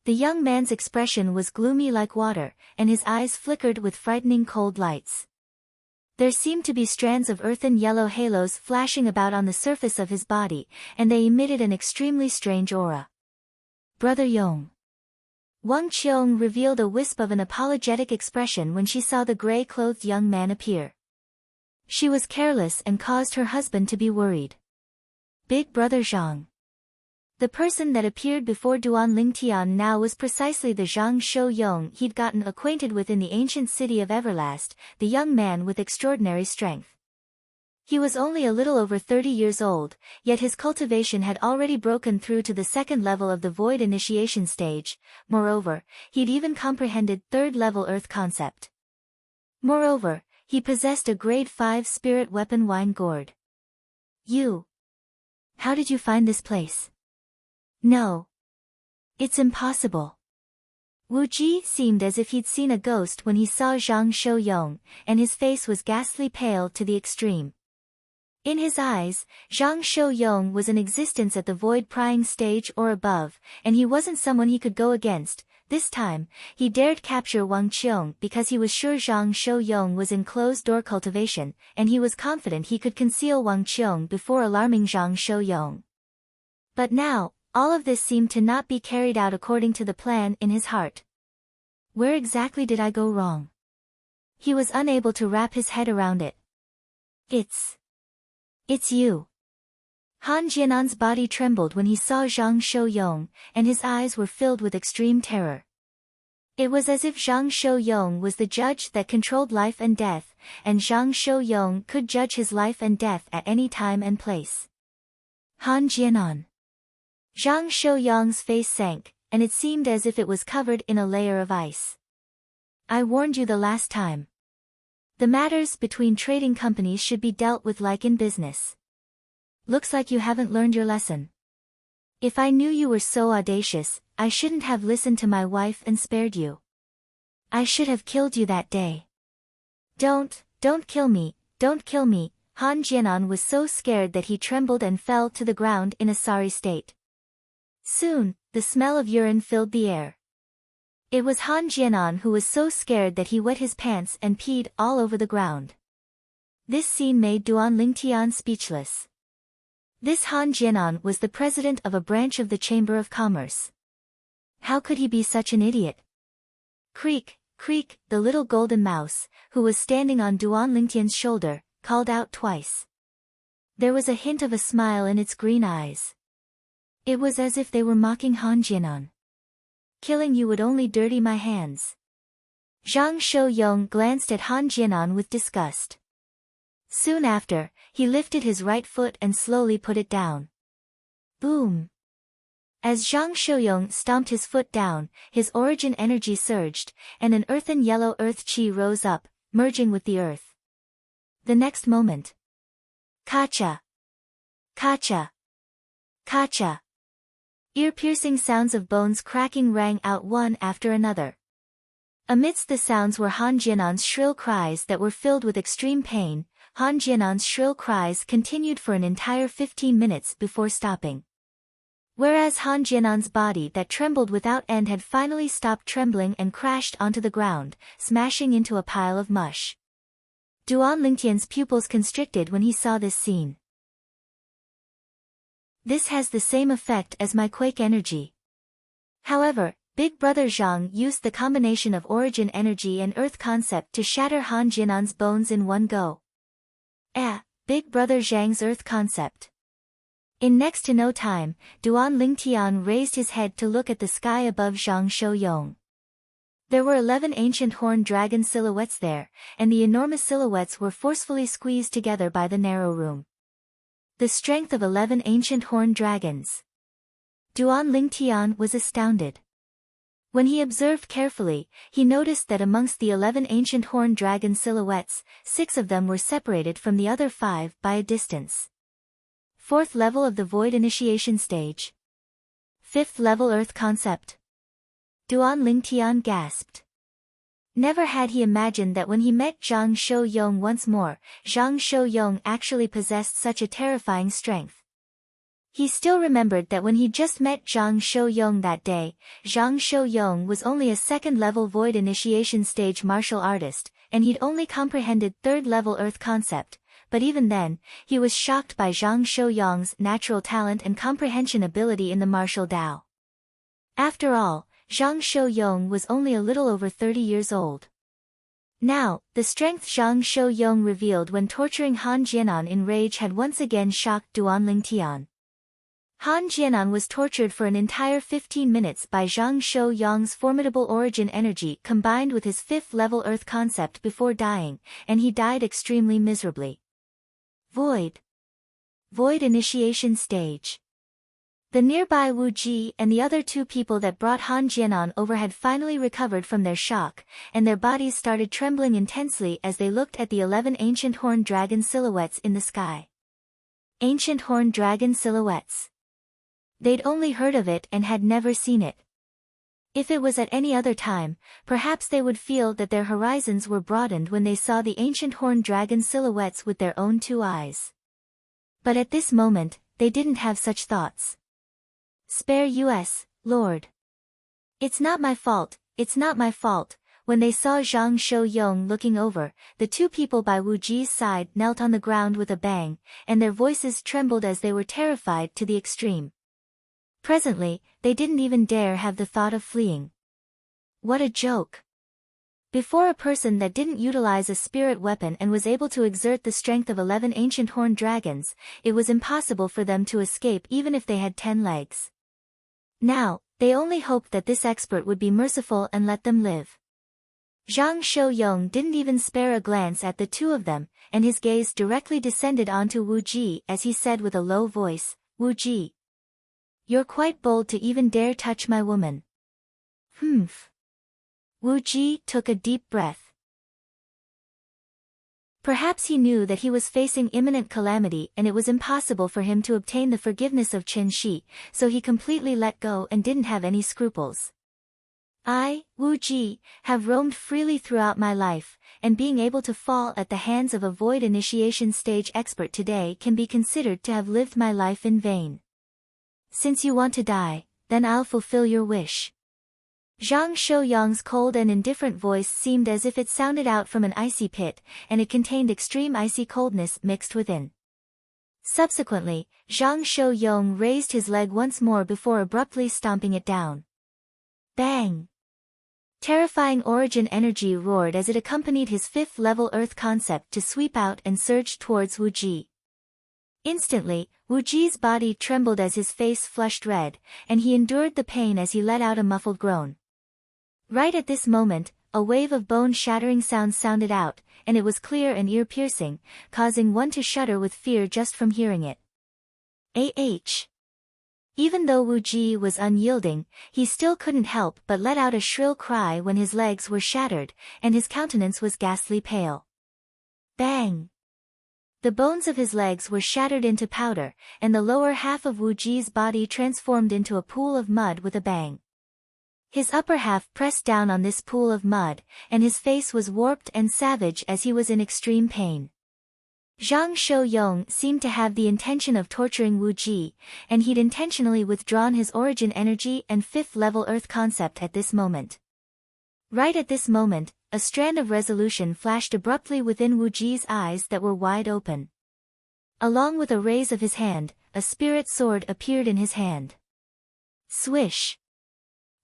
The young man's expression was gloomy like water, and his eyes flickered with frightening cold lights. There seemed to be strands of earthen yellow halos flashing about on the surface of his body, and they emitted an extremely strange aura. Brother Yong. Wang Qiong revealed a wisp of an apologetic expression when she saw the gray-clothed young man appear. She was careless and caused her husband to be worried. Big brother Zhang. The person that appeared before Duan Lingtian now was precisely the Zhang Shouyang he'd gotten acquainted with in the ancient city of Everlast, the young man with extraordinary strength. He was only a little over 30 years old, yet his cultivation had already broken through to the 2nd level of the Void initiation stage. Moreover, he'd even comprehended 3rd level Earth concept. Moreover, he possessed a grade 5 spirit weapon wine gourd. You. How did you find this place? No. It's impossible. Wu Ji seemed as if he'd seen a ghost when he saw Zhang Shouyang, and his face was ghastly pale to the extreme. In his eyes, Zhang Shouyang was an existence at the void prying stage or above, and he wasn't someone he could go against. This time, he dared capture Wang Qiong because he was sure Zhang Shouyong was in closed-door cultivation, and he was confident he could conceal Wang Qiong before alarming Zhang Shouyong. But now, all of this seemed to not be carried out according to the plan in his heart. Where exactly did I go wrong? He was unable to wrap his head around it. It's you. Han Jianan's body trembled when he saw Zhang Shouyong, and his eyes were filled with extreme terror. It was as if Zhang Shouyong was the judge that controlled life and death, and Zhang Shouyong could judge his life and death at any time and place. Han Jianan. Zhang Shouyong's face sank, and it seemed as if it was covered in a layer of ice. I warned you the last time. The matters between trading companies should be dealt with like in business. Looks like you haven't learned your lesson. If I knew you were so audacious, I shouldn't have listened to my wife and spared you. I should have killed you that day. Don't kill me, don't kill me. Han Jianan was so scared that he trembled and fell to the ground in a sorry state. Soon, the smell of urine filled the air. It was Han Jianan who was so scared that he wet his pants and peed all over the ground. This scene made Duan Lingtian speechless. This Han Jianan was the president of a branch of the Chamber of Commerce. How could he be such an idiot? Creak, creak, the little golden mouse, who was standing on Duan Lingtian's shoulder, called out twice. There was a hint of a smile in its green eyes. It was as if they were mocking Han Jianan. Killing you would only dirty my hands. Zhang Shouyong glanced at Han Jianan with disgust. Soon after, he lifted his right foot and slowly put it down. Boom! As Zhang Shouyong stomped his foot down, his origin energy surged, and an earthen yellow earth qi rose up, merging with the earth. The next moment. Kacha! Kacha! Kacha! Ear-piercing sounds of bones cracking rang out one after another. Amidst the sounds were Han Jianan's shrill cries that were filled with extreme pain. Han Jianan's shrill cries continued for an entire 15 minutes before stopping. Whereas Han Jianan's body that trembled without end had finally stopped trembling and crashed onto the ground, smashing into a pile of mush. Duan Lingtian's pupils constricted when he saw this scene. This has the same effect as my quake energy. However, Big Brother Zhang used the combination of origin energy and earth concept to shatter Han Jianan's bones in one go. Big Brother Zhang's earth concept. In next to no time, Duan Lingtian raised his head to look at the sky above Zhang Shouyong. There were 11 ancient horned dragon silhouettes there, and the enormous silhouettes were forcefully squeezed together by the narrow room. The strength of 11 ancient horned dragons. Duan Lingtian was astounded. When he observed carefully, he noticed that amongst the 11 ancient horned dragon silhouettes, 6 of them were separated from the other 5 by a distance. 4th level of the Void Initiation Stage. 5th level Earth Concept. Duan Lingtian gasped. Never had he imagined that when he met Zhang Shouyong once more, Zhang Shouyong actually possessed such a terrifying strength. He still remembered that when he just met Zhang Shouyong that day, Zhang Shouyong was only a 2nd-level Void Initiation Stage martial artist, and he'd only comprehended 3rd-level Earth concept, but even then, he was shocked by Zhang Shouyong's natural talent and comprehension ability in the martial Dao. After all, Zhang Shouyong was only a little over 30 years old. Now, the strength Zhang Shouyong revealed when torturing Han Jianan in rage had once again shocked Duan Lingtian. Han Jianan was tortured for an entire 15 minutes by Zhang Shouyong's formidable origin energy combined with his 5th-level Earth concept before dying, and he died extremely miserably. Void Initiation Stage. The nearby Wu Ji and the other 2 people that brought Han Jianan over had finally recovered from their shock, and their bodies started trembling intensely as they looked at the 11 ancient horned dragon silhouettes in the sky. Ancient horned dragon silhouettes. They'd only heard of it and had never seen it. If it was at any other time, perhaps they would feel that their horizons were broadened when they saw the ancient horned dragon silhouettes with their own 2 eyes. But at this moment, they didn't have such thoughts. Spare us, Lord. It's not my fault, it's not my fault. When they saw Zhang Shouyong looking over, the two people by Wu Ji's side knelt on the ground with a bang, and their voices trembled as they were terrified to the extreme. Presently, they didn't even dare have the thought of fleeing. What a joke! Before a person that didn't utilize a spirit weapon and was able to exert the strength of 11 ancient horned dragons, it was impossible for them to escape even if they had 10 legs. Now, they only hoped that this expert would be merciful and let them live. Zhang Shouyong didn't even spare a glance at the two of them, and his gaze directly descended onto Wu Ji as he said with a low voice, "Wu Ji. You're quite bold to even dare touch my woman." Humph. Wu Ji took a deep breath. Perhaps he knew that he was facing imminent calamity and it was impossible for him to obtain the forgiveness of Chen Shi, so he completely let go and didn't have any scruples. I, Wu Ji, have roamed freely throughout my life, and being able to fall at the hands of a void initiation stage expert today can be considered to have lived my life in vain. Since you want to die, then I'll fulfill your wish. Zhang Shouyong's cold and indifferent voice seemed as if it sounded out from an icy pit, and it contained extreme icy coldness mixed within. Subsequently, Zhang Shouyong raised his leg once more before abruptly stomping it down. Bang! Terrifying origin energy roared as it accompanied his 5th-level earth concept to sweep out and surge towards Wu Ji. Instantly, Wu Ji's body trembled as his face flushed red, and he endured the pain as he let out a muffled groan. Right at this moment, a wave of bone-shattering sounds sounded out, and it was clear and ear-piercing, causing one to shudder with fear just from hearing it. Even though Wu Ji was unyielding, he still couldn't help but let out a shrill cry when his legs were shattered, and his countenance was ghastly pale. Bang! The bones of his legs were shattered into powder, and the lower half of Wu Ji's body transformed into a pool of mud with a bang. His upper half pressed down on this pool of mud, and his face was warped and savage as he was in extreme pain. Zhang Shouyong seemed to have the intention of torturing Wu Ji, and he'd intentionally withdrawn his origin energy and 5th-level earth concept at this moment. Right at this moment, a strand of resolution flashed abruptly within Wu Ji's eyes that were wide open. Along with a raise of his hand, a spirit sword appeared in his hand. Swish!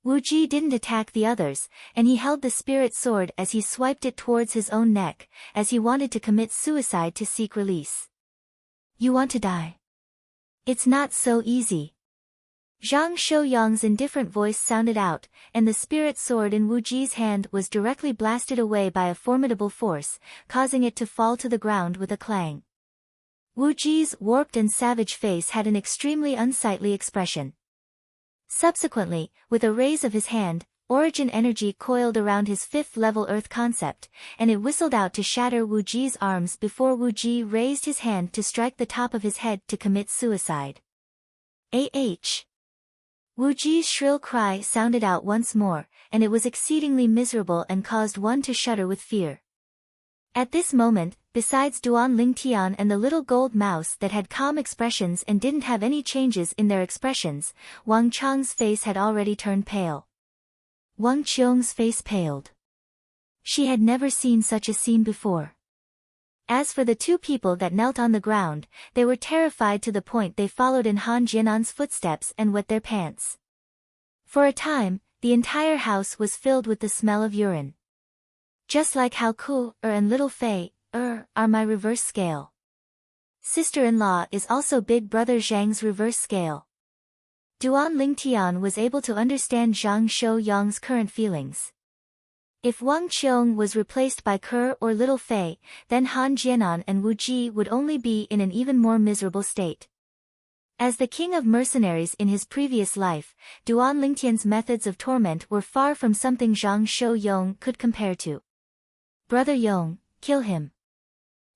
Wu Ji didn't attack the others, and he held the spirit sword as he swiped it towards his own neck, as he wanted to commit suicide to seek release. You want to die? It's not so easy. Zhang Shouyong's indifferent voice sounded out, and the spirit sword in Wu Ji's hand was directly blasted away by a formidable force, causing it to fall to the ground with a clang. Wu Ji's warped and savage face had an extremely unsightly expression. Subsequently, with a raise of his hand, origin energy coiled around his 5th-level earth concept, and it whistled out to shatter Wu Ji's arms before Wu Ji raised his hand to strike the top of his head to commit suicide. Wu Ji's shrill cry sounded out once more, and it was exceedingly miserable and caused one to shudder with fear. At this moment, besides Duan Lingtian and the little gold mouse that had calm expressions and didn't have any changes in their expressions, Wang Chang's face had already turned pale. Wang Qiong's face paled. She had never seen such a scene before. As for the two people that knelt on the ground, they were terrified to the point they followed in Han Jianan's footsteps and wet their pants. For a time, the entire house was filled with the smell of urine. Just like how Ku and little Fei are my reverse scale. Sister-in-law is also big brother Zhang's reverse scale. Duan Lingtian was able to understand Zhang Shouyong's current feelings. If Wang Qiong was replaced by Ke or little Fei, then Han Jianan and Wu Ji would only be in an even more miserable state. As the king of mercenaries in his previous life, Duan Lingtian's methods of torment were far from something Zhang Shouyong could compare to. Brother Yong, kill him.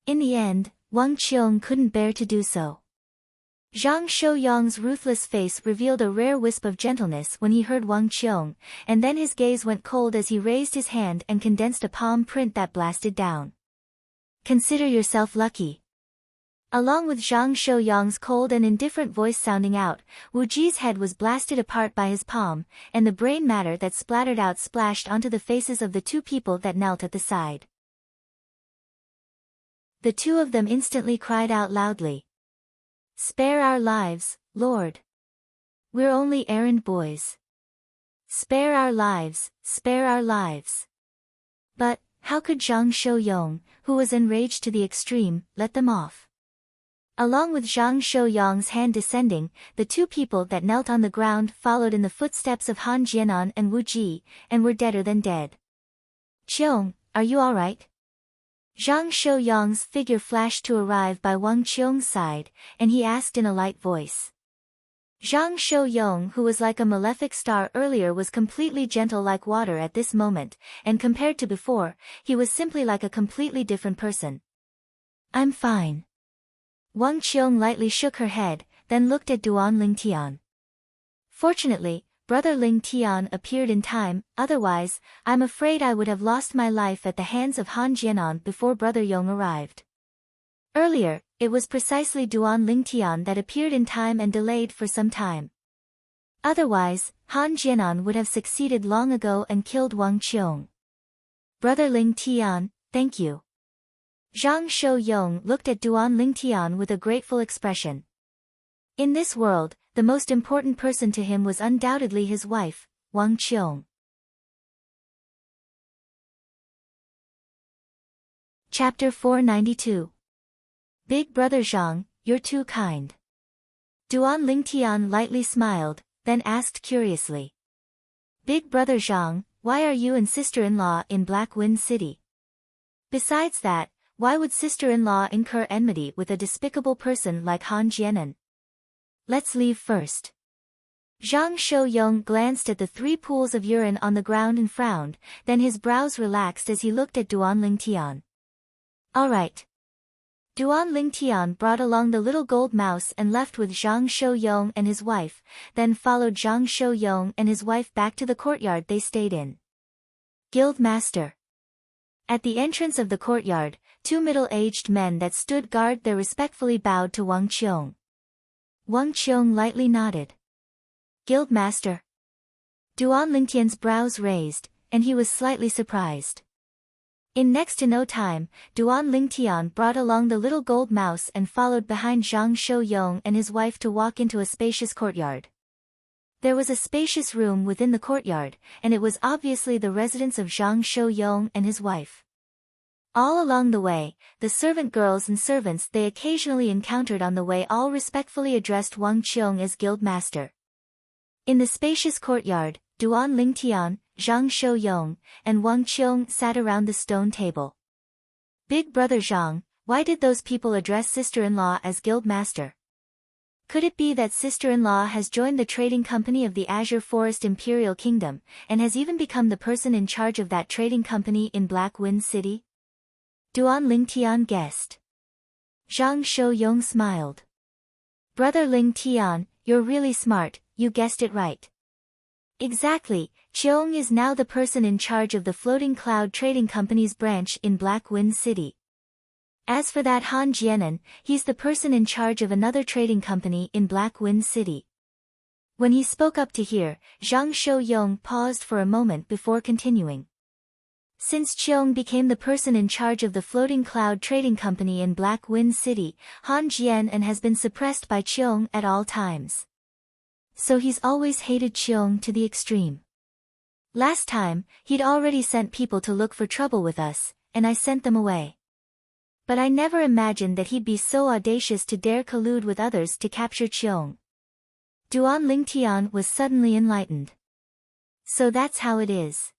In the end, Wang Qiong couldn't bear to do so. Zhang Shouyong's ruthless face revealed a rare wisp of gentleness when he heard Wang Qiong, and then his gaze went cold as he raised his hand and condensed a palm print that blasted down. Consider yourself lucky. Along with Zhang Shouyang's cold and indifferent voice sounding out, Wu Ji's head was blasted apart by his palm, and the brain matter that splattered out splashed onto the faces of the two people that knelt at the side. The two of them instantly cried out loudly. "Spare our lives, Lord. We're only errand boys. Spare our lives, spare our lives." But, how could Zhang Shouyang, who was enraged to the extreme, let them off? Along with Zhang Shouyang's hand descending, the two people that knelt on the ground followed in the footsteps of Han Jianan and Wu Ji, and were deader than dead. "Qiong, are you all right?" Zhang Shouyang's figure flashed to arrive by Wang Qiong's side, and he asked in a light voice. Zhang Shouyang, who was like a malefic star earlier, was completely gentle like water at this moment, and compared to before, he was simply like a completely different person. "I'm fine." Wang Qiong lightly shook her head, then looked at Duan Lingtian. "Fortunately, Brother Lingtian appeared in time, otherwise, I'm afraid I would have lost my life at the hands of Han Jianan before Brother Yong arrived." Earlier, it was precisely Duan Lingtian that appeared in time and delayed for some time. Otherwise, Han Jianan would have succeeded long ago and killed Wang Qiong. "Brother Lingtian, thank you." Zhang Shouyang looked at Duan Lingtian with a grateful expression. In this world, the most important person to him was undoubtedly his wife, Wang Qiong. Chapter 492. Big Brother Zhang, you're too kind. Duan Lingtian lightly smiled, then asked curiously. "Big Brother Zhang, why are you and sister-in-law in Black Wind City? Besides that, why would sister-in-law incur enmity with a despicable person like Han Jianan? Let's leave first." Zhang Shouyang glanced at the 3 pools of urine on the ground and frowned, then his brows relaxed as he looked at Duan Lingtian. "All right." Duan Lingtian brought along the little gold mouse and left with Zhang Shouyang and his wife, then followed Zhang Shouyang and his wife back to the courtyard they stayed in. Guild Master. At the entrance of the courtyard, 2 middle-aged men that stood guard there respectfully bowed to Wang Qiong. Wang Qiong lightly nodded. "Guild Master." Duan Lingtian's brows raised, and he was slightly surprised. In next to no time, Duan Lingtian brought along the little gold mouse and followed behind Zhang Shouyang and his wife to walk into a spacious courtyard. There was a spacious room within the courtyard, and it was obviously the residence of Zhang Shouyang and his wife. All along the way, the servant girls and servants they occasionally encountered on the way all respectfully addressed Wang Qiong as Guild Master. In the spacious courtyard, Duan Lingtian, Zhang Shouyang, and Wang Qiong sat around the stone table. "Big Brother Zhang, why did those people address sister-in-law as Guild Master? Could it be that sister-in-law has joined the trading company of the Azure Forest Imperial Kingdom, and has even become the person in charge of that trading company in Black Wind City?" Duan Lingtian guessed. Zhang Shouyang smiled. "Brother Lingtian, you're really smart, you guessed it right. Exactly, Qiong is now the person in charge of the Floating Cloud Trading Company's branch in Black Wind City. As for that Han Jianan, he's the person in charge of another trading company in Black Wind City." When he spoke up to hear, Zhang Shouyang paused for a moment before continuing. "Since Qiong became the person in charge of the Floating Cloud Trading Company in Black Wind City, Han Jianan has been suppressed by Qiong at all times. So he's always hated Qiong to the extreme. Last time, he'd already sent people to look for trouble with us, and I sent them away. But I never imagined that he'd be so audacious to dare collude with others to capture Qiong." Duan Lingtian was suddenly enlightened. "So that's how it is.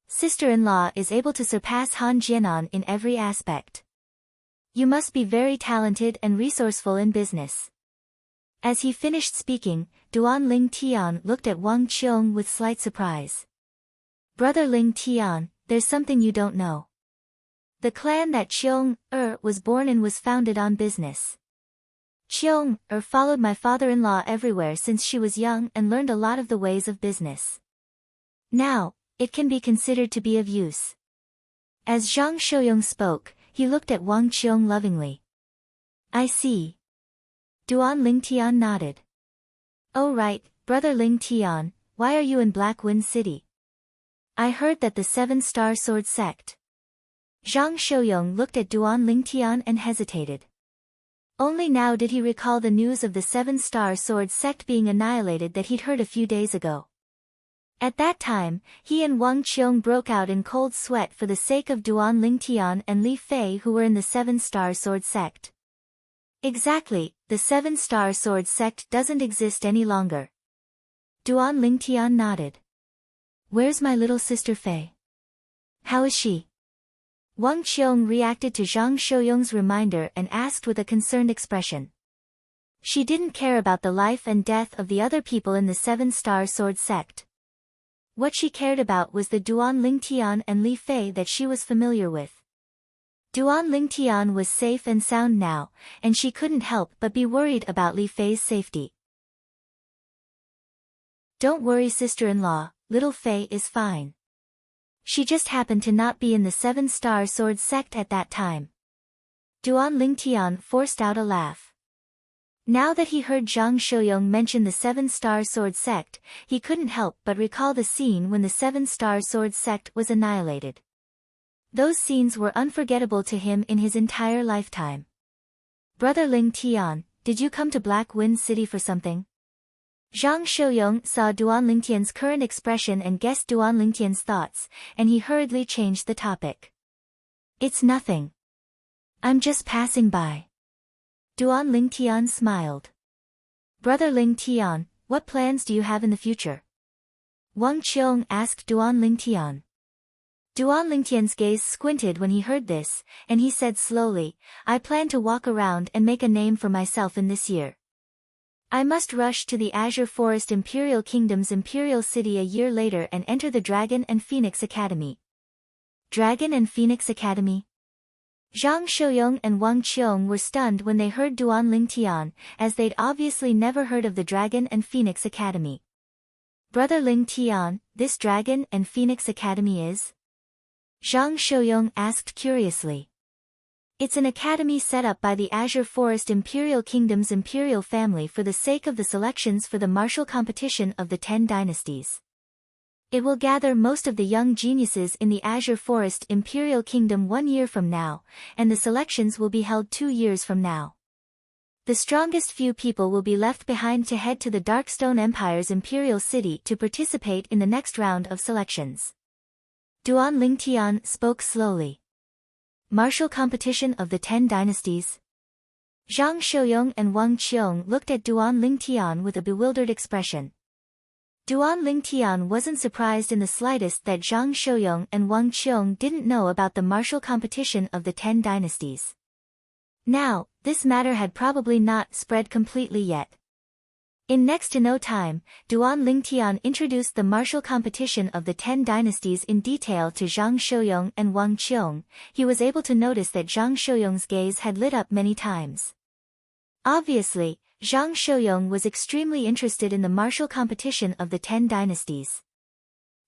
Sister-in-law is able to surpass Han Jianan in every aspect. You must be very talented and resourceful in business." As he finished speaking, Duan Lingtian looked at Wang Qiong with slight surprise. "Brother Lingtian, there's something you don't know. The clan that Qiong was born in was founded on business. Qiong followed my father-in-law everywhere since she was young and learned a lot of the ways of business. Now, it can be considered to be of use." As Zhang Shouyang spoke, he looked at Wang Qiong lovingly. I see. Duan Lingtian nodded. Oh right, brother Lingtian, why are you in Black Wind City? I heard that the Seven-Star Sword sect. Zhang Shouyong looked at Duan Lingtian and hesitated. Only now did he recall the news of the Seven-Star Sword sect being annihilated that he'd heard a few days ago. At that time, he and Wang Qiong broke out in cold sweat for the sake of Duan Lingtian and Li Fei, who were in the Seven-Star Sword sect. Exactly, the Seven-Star Sword sect doesn't exist any longer. Duan Lingtian nodded. Where's my little sister Fei? How is she? Wang Qiong reacted to Zhang Shouyong's reminder and asked with a concerned expression. She didn't care about the life and death of the other people in the Seven-Star Sword sect. What she cared about was the Duan Lingtian and Li Fei that she was familiar with. Duan Lingtian was safe and sound now, and she couldn't help but be worried about Li Fei's safety. Don't worry, sister-in-law, little Fei is fine. She just happened to not be in the Seven-Star Sword sect at that time. Duan Lingtian forced out a laugh. Now that he heard Zhang Shouyong mention the Seven-Star Sword sect, he couldn't help but recall the scene when the Seven-Star Sword sect was annihilated. Those scenes were unforgettable to him in his entire lifetime. Brother Lingtian, did you come to Black Wind City for something? Zhang Shouyong saw Duan Lingtian's current expression and guessed Duan Lingtian's thoughts, and he hurriedly changed the topic. It's nothing. I'm just passing by. Duan Lingtian smiled. Brother Lingtian, what plans do you have in the future? Wang Qiong asked Duan Lingtian. Duan Lingtian's gaze squinted when he heard this, and he said slowly, I plan to walk around and make a name for myself in this year. I must rush to the Azure Forest Imperial Kingdom's Imperial City a year later and enter the Dragon and Phoenix Academy. Dragon and Phoenix Academy? Zhang Shouyong and Wang Qiong were stunned when they heard Duan Lingtian, as they'd obviously never heard of the Dragon and Phoenix Academy. Brother Lingtian, this Dragon and Phoenix Academy is? Zhang Shouyong asked curiously. It's an academy set up by the Azure Forest Imperial Kingdom's imperial family for the sake of the selections for the martial competition of the 10 dynasties. It will gather most of the young geniuses in the Azure Forest Imperial Kingdom 1 year from now, and the selections will be held 2 years from now. The strongest few people will be left behind to head to the Darkstone Empire's Imperial City to participate in the next round of selections. Duan Lingtian spoke slowly. Martial competition of the 10 dynasties? Zhang Shouyong and Wang Qiong looked at Duan Lingtian with a bewildered expression. Duan Lingtian wasn't surprised in the slightest that Zhang Shouyong and Wang Qiong didn't know about the martial competition of the 10 dynasties. Now, this matter had probably not spread completely yet. In next to no time, Duan Lingtian introduced the martial competition of the 10 dynasties in detail to Zhang Shouyong and Wang Qiong. He was able to notice that Zhang Shouyong's gaze had lit up many times. Obviously, Zhang Shouyong was extremely interested in the martial competition of the 10 dynasties.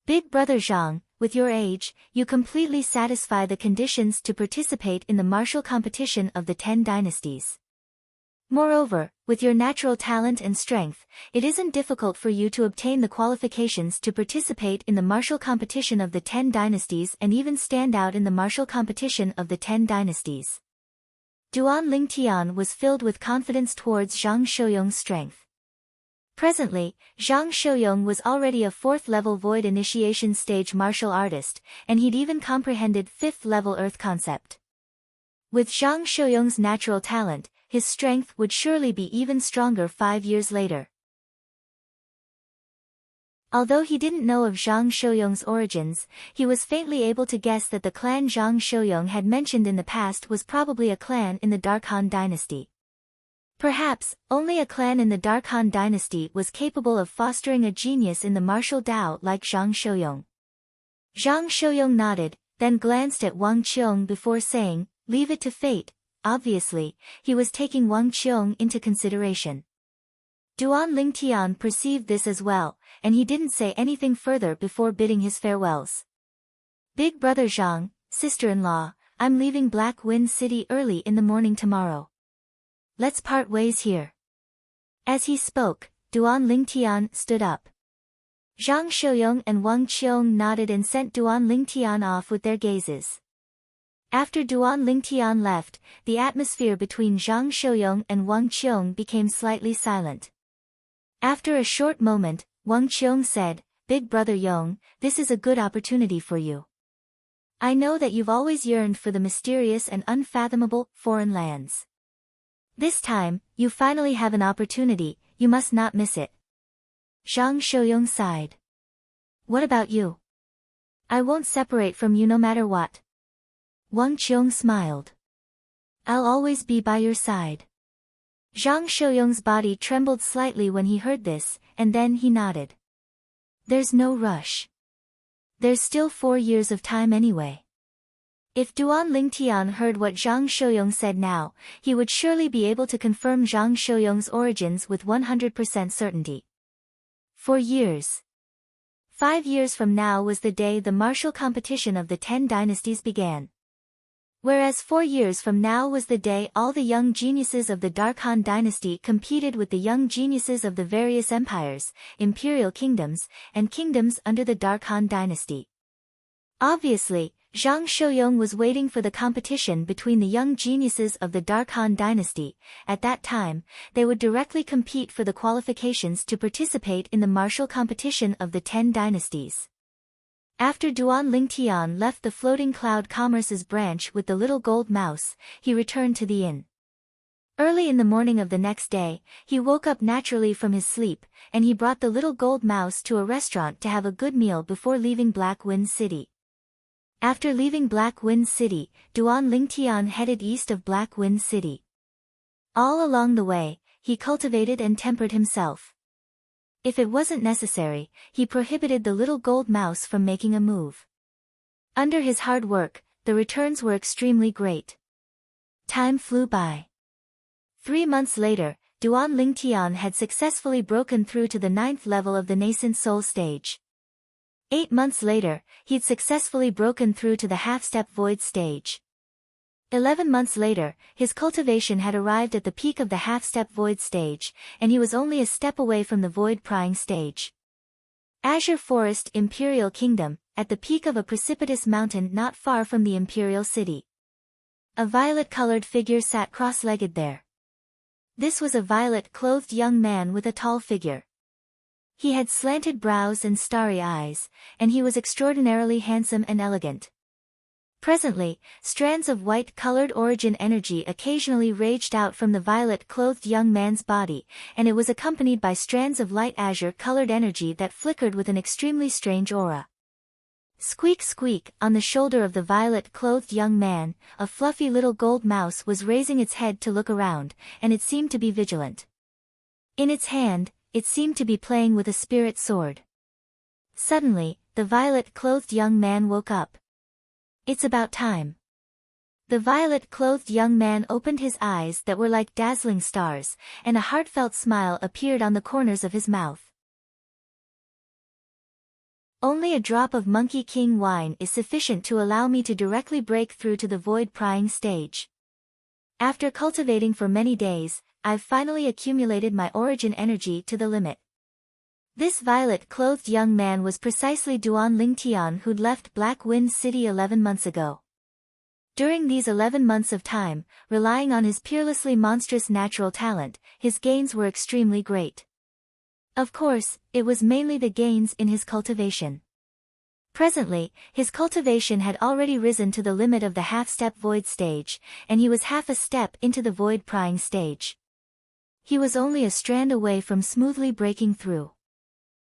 Big brother Zhang, with your age, you completely satisfy the conditions to participate in the martial competition of the 10 dynasties. Moreover, with your natural talent and strength, it isn't difficult for you to obtain the qualifications to participate in the martial competition of the 10 dynasties and even stand out in the martial competition of the 10 dynasties. Duan Lingtian was filled with confidence towards Zhang Shouyong's strength. Presently, Zhang Shouyong was already a 4th-level Void Initiation Stage martial artist, and he'd even comprehended 5th-level Earth concept. With Zhang Shouyong's natural talent, his strength would surely be even stronger 5 years later. Although he didn't know of Zhang Shouyong's origins, he was faintly able to guess that the clan Zhang Shouyong had mentioned in the past was probably a clan in the Dark Han dynasty. Perhaps, only a clan in the Dark Han dynasty was capable of fostering a genius in the martial Dao like Zhang Shouyong. Zhang Shouyong nodded, then glanced at Wang Qiong before saying, "Leave it to fate." Obviously, he was taking Wang Qiong into consideration. Duan Lingtian perceived this as well, and he didn't say anything further before bidding his farewells. Big brother Zhang, sister-in-law, I'm leaving Black Wind City early in the morning tomorrow. Let's part ways here. As he spoke, Duan Lingtian stood up. Zhang Shouyong and Wang Qiong nodded and sent Duan Lingtian off with their gazes. After Duan Lingtian left, the atmosphere between Zhang Shouyong and Wang Qiong became slightly silent. After a short moment, Wang Qiong said, "Big brother Yong, this is a good opportunity for you. I know that you've always yearned for the mysterious and unfathomable foreign lands. This time, you finally have an opportunity, you must not miss it." Zhang Shouyong sighed. "What about you? I won't separate from you no matter what." Wang Qiong smiled. "I'll always be by your side." Zhang Shouyong's body trembled slightly when he heard this, and then he nodded. "There's no rush. There's still 4 years of time anyway." If Duan Lingtian heard what Zhang Shouyong said now, he would surely be able to confirm Zhang Shouyong's origins with 100% certainty. 4 years. 5 years from now was the day the martial competition of the 10 dynasties began. Whereas 4 years from now was the day all the young geniuses of the Darkhan dynasty competed with the young geniuses of the various empires, imperial kingdoms, and kingdoms under the Darkhan dynasty. Obviously, Zhang Shouyong was waiting for the competition between the young geniuses of the Darkhan dynasty. At that time, they would directly compete for the qualifications to participate in the martial competition of the 10 dynasties. After Duan Lingtian left the Floating Cloud Commerce's branch with the little gold mouse, he returned to the inn. Early in the morning of the next day, he woke up naturally from his sleep, and he brought the little gold mouse to a restaurant to have a good meal before leaving Black Wind City. After leaving Black Wind City, Duan Lingtian headed east of Black Wind City. All along the way, he cultivated and tempered himself. If it wasn't necessary, he prohibited the little gold mouse from making a move. Under his hard work, the returns were extremely great. Time flew by. 3 months later, Duan Lingtian had successfully broken through to the 9th level of the nascent soul stage. 8 months later, he'd successfully broken through to the half-step void stage. 11 months later, his cultivation had arrived at the peak of the half-step void stage, and he was only a step away from the void prying stage. Azure Forest Imperial Kingdom, at the peak of a precipitous mountain not far from the Imperial City. A violet-colored figure sat cross-legged there. This was a violet-clothed young man with a tall figure. He had slanted brows and starry eyes, and he was extraordinarily handsome and elegant. Presently, strands of white-colored origin energy occasionally raged out from the violet-clothed young man's body, and it was accompanied by strands of light azure-colored energy that flickered with an extremely strange aura. Squeak squeak, on the shoulder of the violet-clothed young man, a fluffy little gold mouse was raising its head to look around, and it seemed to be vigilant. In its hand, it seemed to be playing with a spirit sword. Suddenly, the violet-clothed young man woke up. "It's about time." The violet-clothed young man opened his eyes that were like dazzling stars, and a heartfelt smile appeared on the corners of his mouth. "Only a drop of Monkey King wine is sufficient to allow me to directly break through to the void prying stage. After cultivating for many days, I've finally accumulated my origin energy to the limit." This violet-clothed young man was precisely Duan Lingtian who'd left Black Wind City 11 months ago. During these 11 months of time, relying on his peerlessly monstrous natural talent, his gains were extremely great. Of course, it was mainly the gains in his cultivation. Presently, his cultivation had already risen to the limit of the half-step void stage, and he was half a step into the void prying stage. He was only a strand away from smoothly breaking through.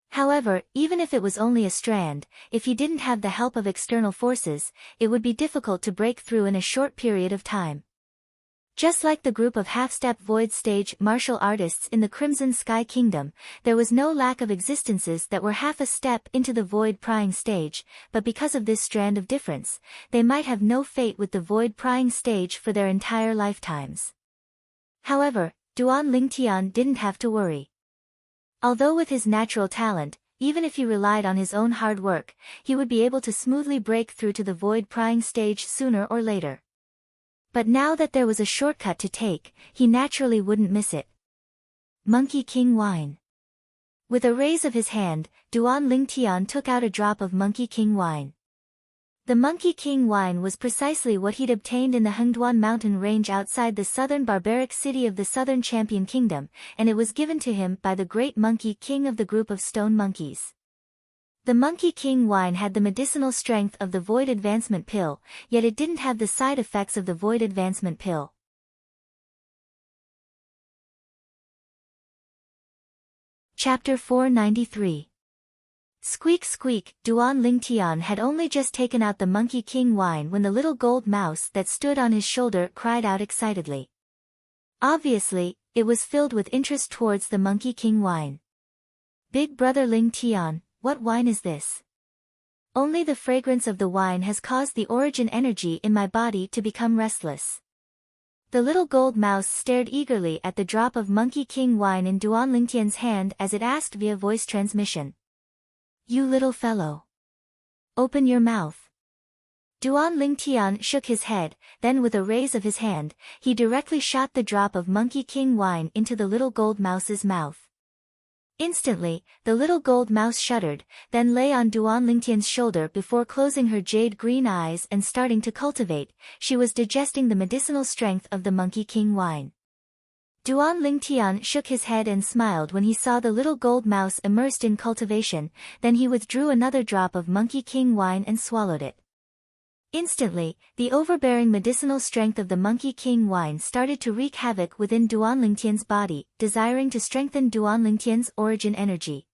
However, even if it was only a strand, if he didn't have the help of external forces, it would be difficult to break through in a short period of time. Just like the group of half-step void stage martial artists in the Crimson Sky Kingdom, there was no lack of existences that were half a step into the void prying stage, but because of this strand of difference, they might have no fate with the void prying stage for their entire lifetimes. However, Duan Lingtian didn't have to worry. Although with his natural talent, even if he relied on his own hard work, he would be able to smoothly break through to the void prying stage sooner or later. But now that there was a shortcut to take, he naturally wouldn't miss it. Monkey King Wine. With a raise of his hand, Duan Lingtian took out a drop of Monkey King Wine. The Monkey King Wine was precisely what he'd obtained in the Hengduan mountain range outside the southern barbaric city of the Southern Champion Kingdom, and it was given to him by the Great Monkey King of the group of stone monkeys. The Monkey King Wine had the medicinal strength of the Void Advancement Pill, yet it didn't have the side effects of the Void Advancement Pill. Chapter 493. Squeak squeak, Duan Lingtian had only just taken out the Monkey King Wine when the little gold mouse that stood on his shoulder cried out excitedly. Obviously, it was filled with interest towards the Monkey King Wine. Big brother Lingtian, what wine is this? Only the fragrance of the wine has caused the origin energy in my body to become restless. The little gold mouse stared eagerly at the drop of Monkey King Wine in Duan Lingtian's hand as it asked via voice transmission. You little fellow. Open your mouth. Duan Lingtian shook his head, then with a raise of his hand, he directly shot the drop of Monkey King Wine into the little gold mouse's mouth. Instantly, the little gold mouse shuddered, then lay on Duan Lingtian's shoulder before closing her jade-green eyes and starting to cultivate. She was digesting the medicinal strength of the Monkey King Wine. Duan Lingtian shook his head and smiled when he saw the little gold mouse immersed in cultivation, then he withdrew another drop of Monkey King Wine and swallowed it. Instantly, the overbearing medicinal strength of the Monkey King Wine started to wreak havoc within Duan Lingtian's body, desiring to strengthen Duan Lingtian's origin energy.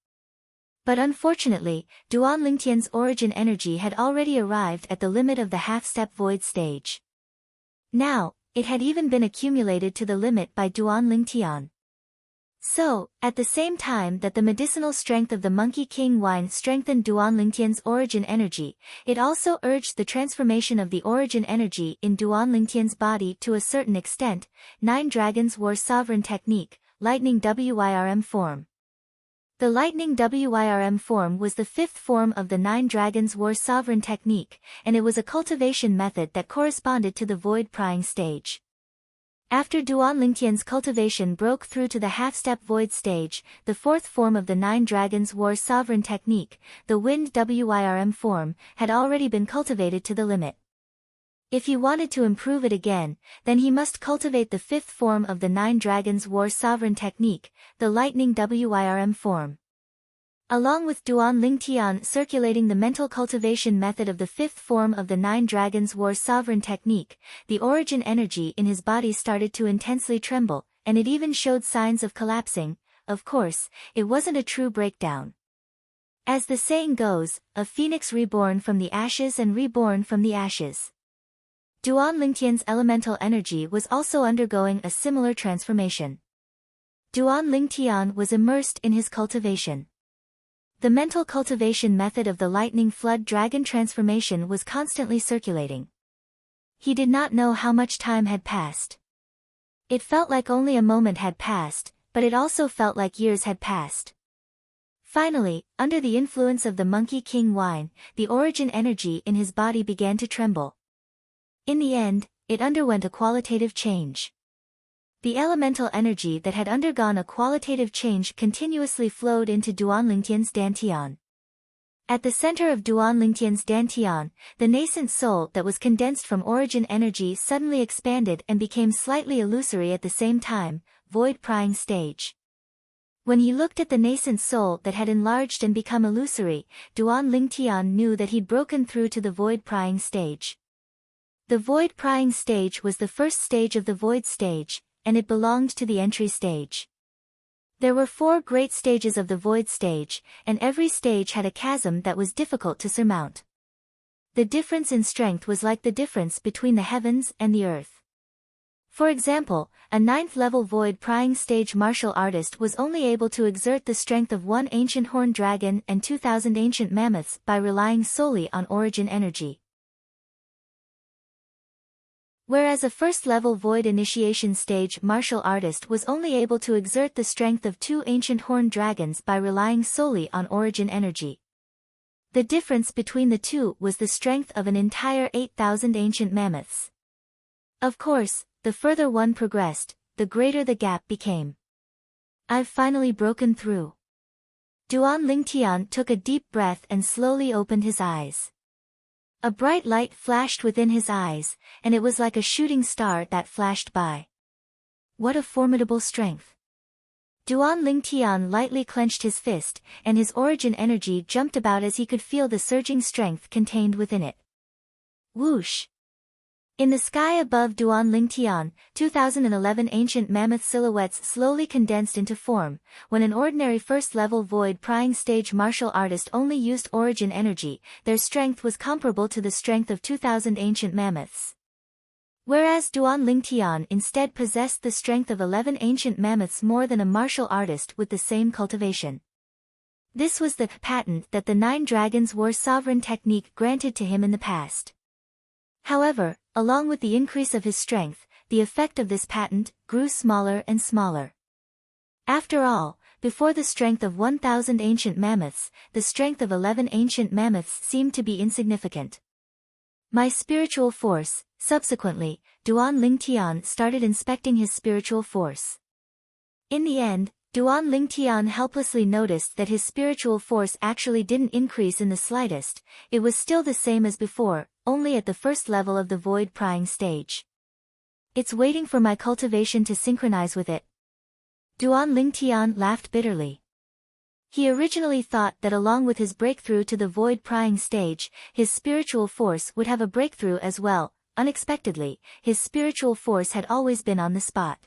But unfortunately, Duan Lingtian's origin energy had already arrived at the limit of the half-step void stage. Now, it had even been accumulated to the limit by Duan Lingtian. So, at the same time that the medicinal strength of the Monkey King Wine strengthened Duan Lingtian's origin energy, it also urged the transformation of the origin energy in Duan Lingtian's body to a certain extent. 9 Dragons War Sovereign Technique, Lightning WYRM Form. The Lightning WYRM form was the 5th form of the 9 Dragons War Sovereign Technique, and it was a cultivation method that corresponded to the Void Prying stage. After Duan Lingtian's cultivation broke through to the half-step void stage, the 4th form of the 9 Dragons War Sovereign Technique, the Wind WYRM form, had already been cultivated to the limit. If he wanted to improve it again, then he must cultivate the 5th form of the 9 Dragons War Sovereign Technique, the Lightning WYRM form. Along with Duan Lingtian circulating the mental cultivation method of the 5th form of the 9 Dragons War Sovereign Technique, the origin energy in his body started to intensely tremble, and it even showed signs of collapsing. Of course, it wasn't a true breakdown. As the saying goes, a phoenix reborn from the ashes and reborn from the ashes. Duan Lingtian's elemental energy was also undergoing a similar transformation. Duan Lingtian was immersed in his cultivation. The mental cultivation method of the Lightning Flood Dragon transformation was constantly circulating. He did not know how much time had passed. It felt like only a moment had passed, but it also felt like years had passed. Finally, under the influence of the Monkey King Wine, the origin energy in his body began to tremble. In the end, it underwent a qualitative change. The elemental energy that had undergone a qualitative change continuously flowed into Duan Lingtian's dantian. At the center of Duan Lingtian's dantian, the nascent soul that was condensed from origin energy suddenly expanded and became slightly illusory at the same time, void prying stage. When he looked at the nascent soul that had enlarged and become illusory, Duan Lingtian knew that he'd broken through to the void prying stage. The void prying stage was the first stage of the void stage, and it belonged to the entry stage. There were 4 great stages of the void stage, and every stage had a chasm that was difficult to surmount. The difference in strength was like the difference between the heavens and the earth. For example, a 9th-level void prying stage martial artist was only able to exert the strength of 1 ancient horned dragon and 2,000 ancient mammoths by relying solely on origin energy. Whereas a first-level void initiation stage martial artist was only able to exert the strength of 2 ancient horned dragons by relying solely on origin energy. The difference between the two was the strength of an entire 8,000 ancient mammoths. Of course, the further one progressed, the greater the gap became. I've finally broken through. Duan Lingtian took a deep breath and slowly opened his eyes. A bright light flashed within his eyes, and it was like a shooting star that flashed by. What a formidable strength! Duan Lingtian lightly clenched his fist, and his origin energy jumped about as he could feel the surging strength contained within it. Whoosh! In the sky above Duan Lingtian, 2011 ancient mammoth silhouettes slowly condensed into form. When an ordinary first-level void-prying stage martial artist only used origin energy, their strength was comparable to the strength of 2,000 ancient mammoths. Whereas Duan Lingtian instead possessed the strength of 11 ancient mammoths, more than a martial artist with the same cultivation. This was the patent that the 9 Dragons War sovereign technique granted to him in the past. However, along with the increase of his strength, the effect of this patent grew smaller and smaller. After all, before the strength of 1,000 ancient mammoths, the strength of 11 ancient mammoths seemed to be insignificant. My spiritual force. Subsequently, Duan Lingtian started inspecting his spiritual force. In the end, Duan Lingtian helplessly noticed that his spiritual force actually didn't increase in the slightest. It was still the same as before, only at the first level of the void-prying stage. It's waiting for my cultivation to synchronize with it. Duan Lingtian laughed bitterly. He originally thought that along with his breakthrough to the void-prying stage, his spiritual force would have a breakthrough as well. Unexpectedly, his spiritual force had always been on the spot.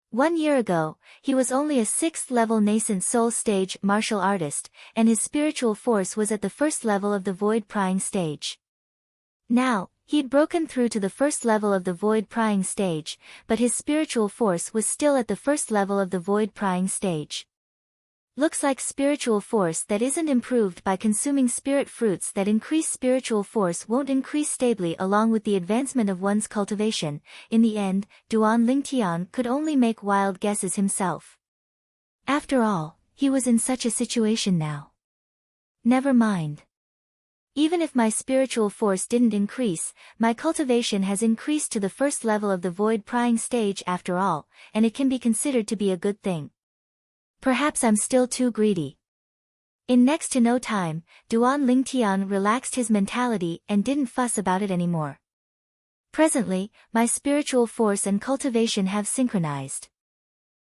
1 year ago, he was only a 6th-level nascent soul stage martial artist, and his spiritual force was at the first level of the void-prying stage. Now, he'd broken through to the first level of the void-prying stage, but his spiritual force was still at the first level of the void-prying stage. Looks like spiritual force that isn't improved by consuming spirit fruits that increase spiritual force won't increase stably along with the advancement of one's cultivation. In the end, Duan Lingtian could only make wild guesses himself. After all, he was in such a situation now. Never mind. Even if my spiritual force didn't increase, my cultivation has increased to the first level of the void-prying stage after all, and it can be considered to be a good thing. Perhaps I'm still too greedy. In next to no time, Duan Lingtian relaxed his mentality and didn't fuss about it anymore. Presently, my spiritual force and cultivation have synchronized.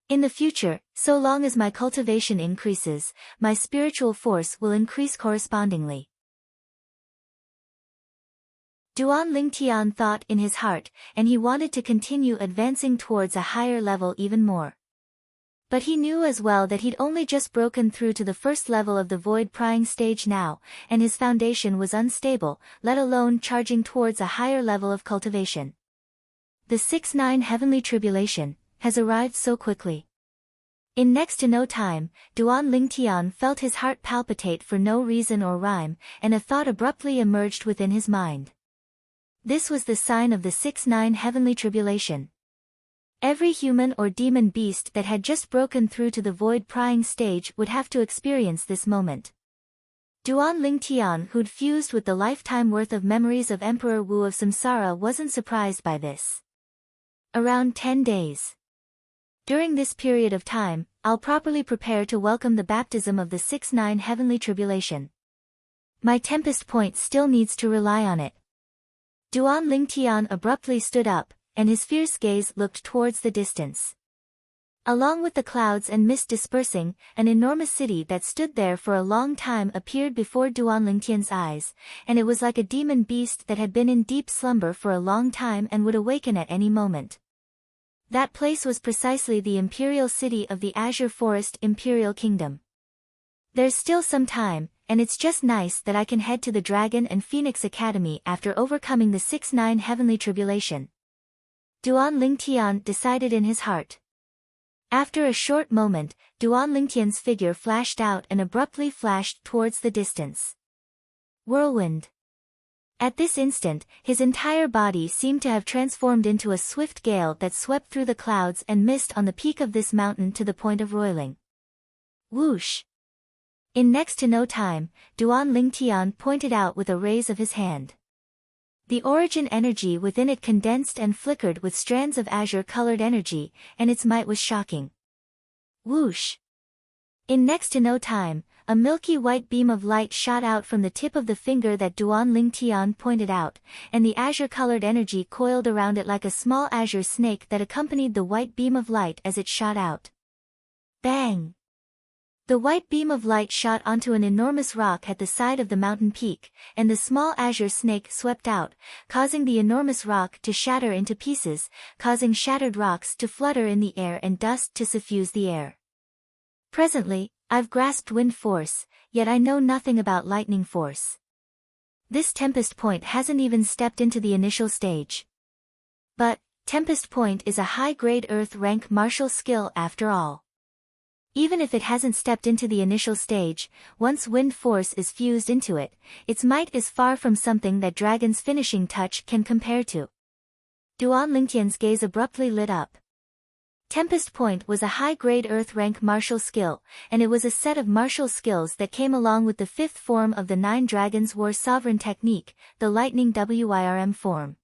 In the future, so long as my cultivation increases, my spiritual force will increase correspondingly. Duan Lingtian thought in his heart, and he wanted to continue advancing towards a higher level even more. But he knew as well that he'd only just broken through to the first level of the void-prying stage now, and his foundation was unstable, let alone charging towards a higher level of cultivation. The 6-9 heavenly tribulation has arrived so quickly. In next to no time, Duan Lingtian felt his heart palpitate for no reason or rhyme, and a thought abruptly emerged within his mind. This was the sign of the 6-9 heavenly tribulation. Every human or demon beast that had just broken through to the void-prying stage would have to experience this moment. Duan Lingtian, who'd fused with the lifetime worth of memories of Emperor Wu of Samsara, wasn't surprised by this. Around 10 days. During this period of time, I'll properly prepare to welcome the baptism of the 6-9 heavenly tribulation. My tempest point still needs to rely on it. Duan Lingtian abruptly stood up, and his fierce gaze looked towards the distance. Along with the clouds and mist dispersing, an enormous city that stood there for a long time appeared before Duan Lingtian's eyes, and it was like a demon beast that had been in deep slumber for a long time and would awaken at any moment. That place was precisely the imperial city of the Azure Forest Imperial Kingdom. There's still some time, and it's just nice that I can head to the Dragon and Phoenix Academy after overcoming the 6-9 heavenly tribulation. Duan Lingtian decided in his heart. After a short moment, Duan Lingtian's figure flashed out and abruptly flashed towards the distance. Whirlwind. At this instant, his entire body seemed to have transformed into a swift gale that swept through the clouds and mist on the peak of this mountain to the point of roiling. Whoosh! In next to no time, Duan Lingtian pointed out with a raise of his hand. The origin energy within it condensed and flickered with strands of azure-colored energy, and its might was shocking. Whoosh! In next to no time, a milky white beam of light shot out from the tip of the finger that Duan Ling Tian pointed out, and the azure-colored energy coiled around it like a small azure snake that accompanied the white beam of light as it shot out. Bang! The white beam of light shot onto an enormous rock at the side of the mountain peak, and the small azure snake swept out, causing the enormous rock to shatter into pieces, causing shattered rocks to flutter in the air and dust to suffuse the air. Presently, I've grasped wind force, yet I know nothing about lightning force. This Tempest Point hasn't even stepped into the initial stage. But, Tempest Point is a high-grade Earth rank martial skill after all. Even if it hasn't stepped into the initial stage, once wind force is fused into it, its might is far from something that Dragon's finishing touch can compare to. Duan Lingtian's gaze abruptly lit up. Tempest Point was a high-grade Earth rank martial skill, and it was a set of martial skills that came along with the fifth form of the Nine Dragons War Sovereign technique, the Lightning Wyrm form.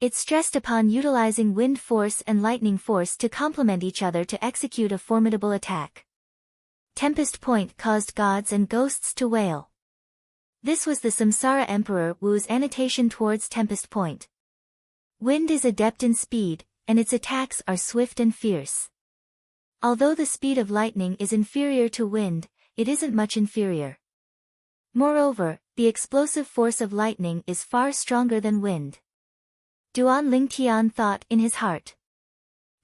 It stressed upon utilizing wind force and lightning force to complement each other to execute a formidable attack. Tempest Point caused gods and ghosts to wail. This was the Samsara Emperor Wu's annotation towards Tempest Point. Wind is adept in speed, and its attacks are swift and fierce. Although the speed of lightning is inferior to wind, it isn't much inferior. Moreover, the explosive force of lightning is far stronger than wind. Duan Lingtian thought in his heart.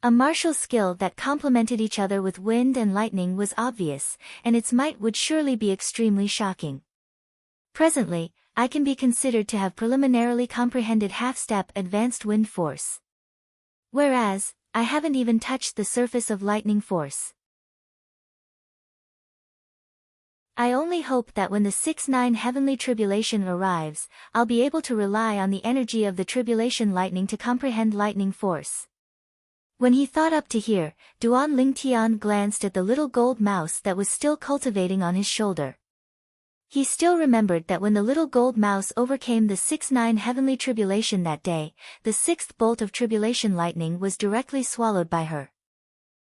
A martial skill that complemented each other with wind and lightning was obvious, and its might would surely be extremely shocking. Presently, I can be considered to have preliminarily comprehended half-step advanced wind force. Whereas, I haven't even touched the surface of lightning force. I only hope that when the 6-9 heavenly tribulation arrives, I'll be able to rely on the energy of the tribulation lightning to comprehend lightning force. When he thought up to here, Duan Lingtian glanced at the little gold mouse that was still cultivating on his shoulder. He still remembered that when the little gold mouse overcame the 6-9 heavenly tribulation that day, the sixth bolt of tribulation lightning was directly swallowed by her.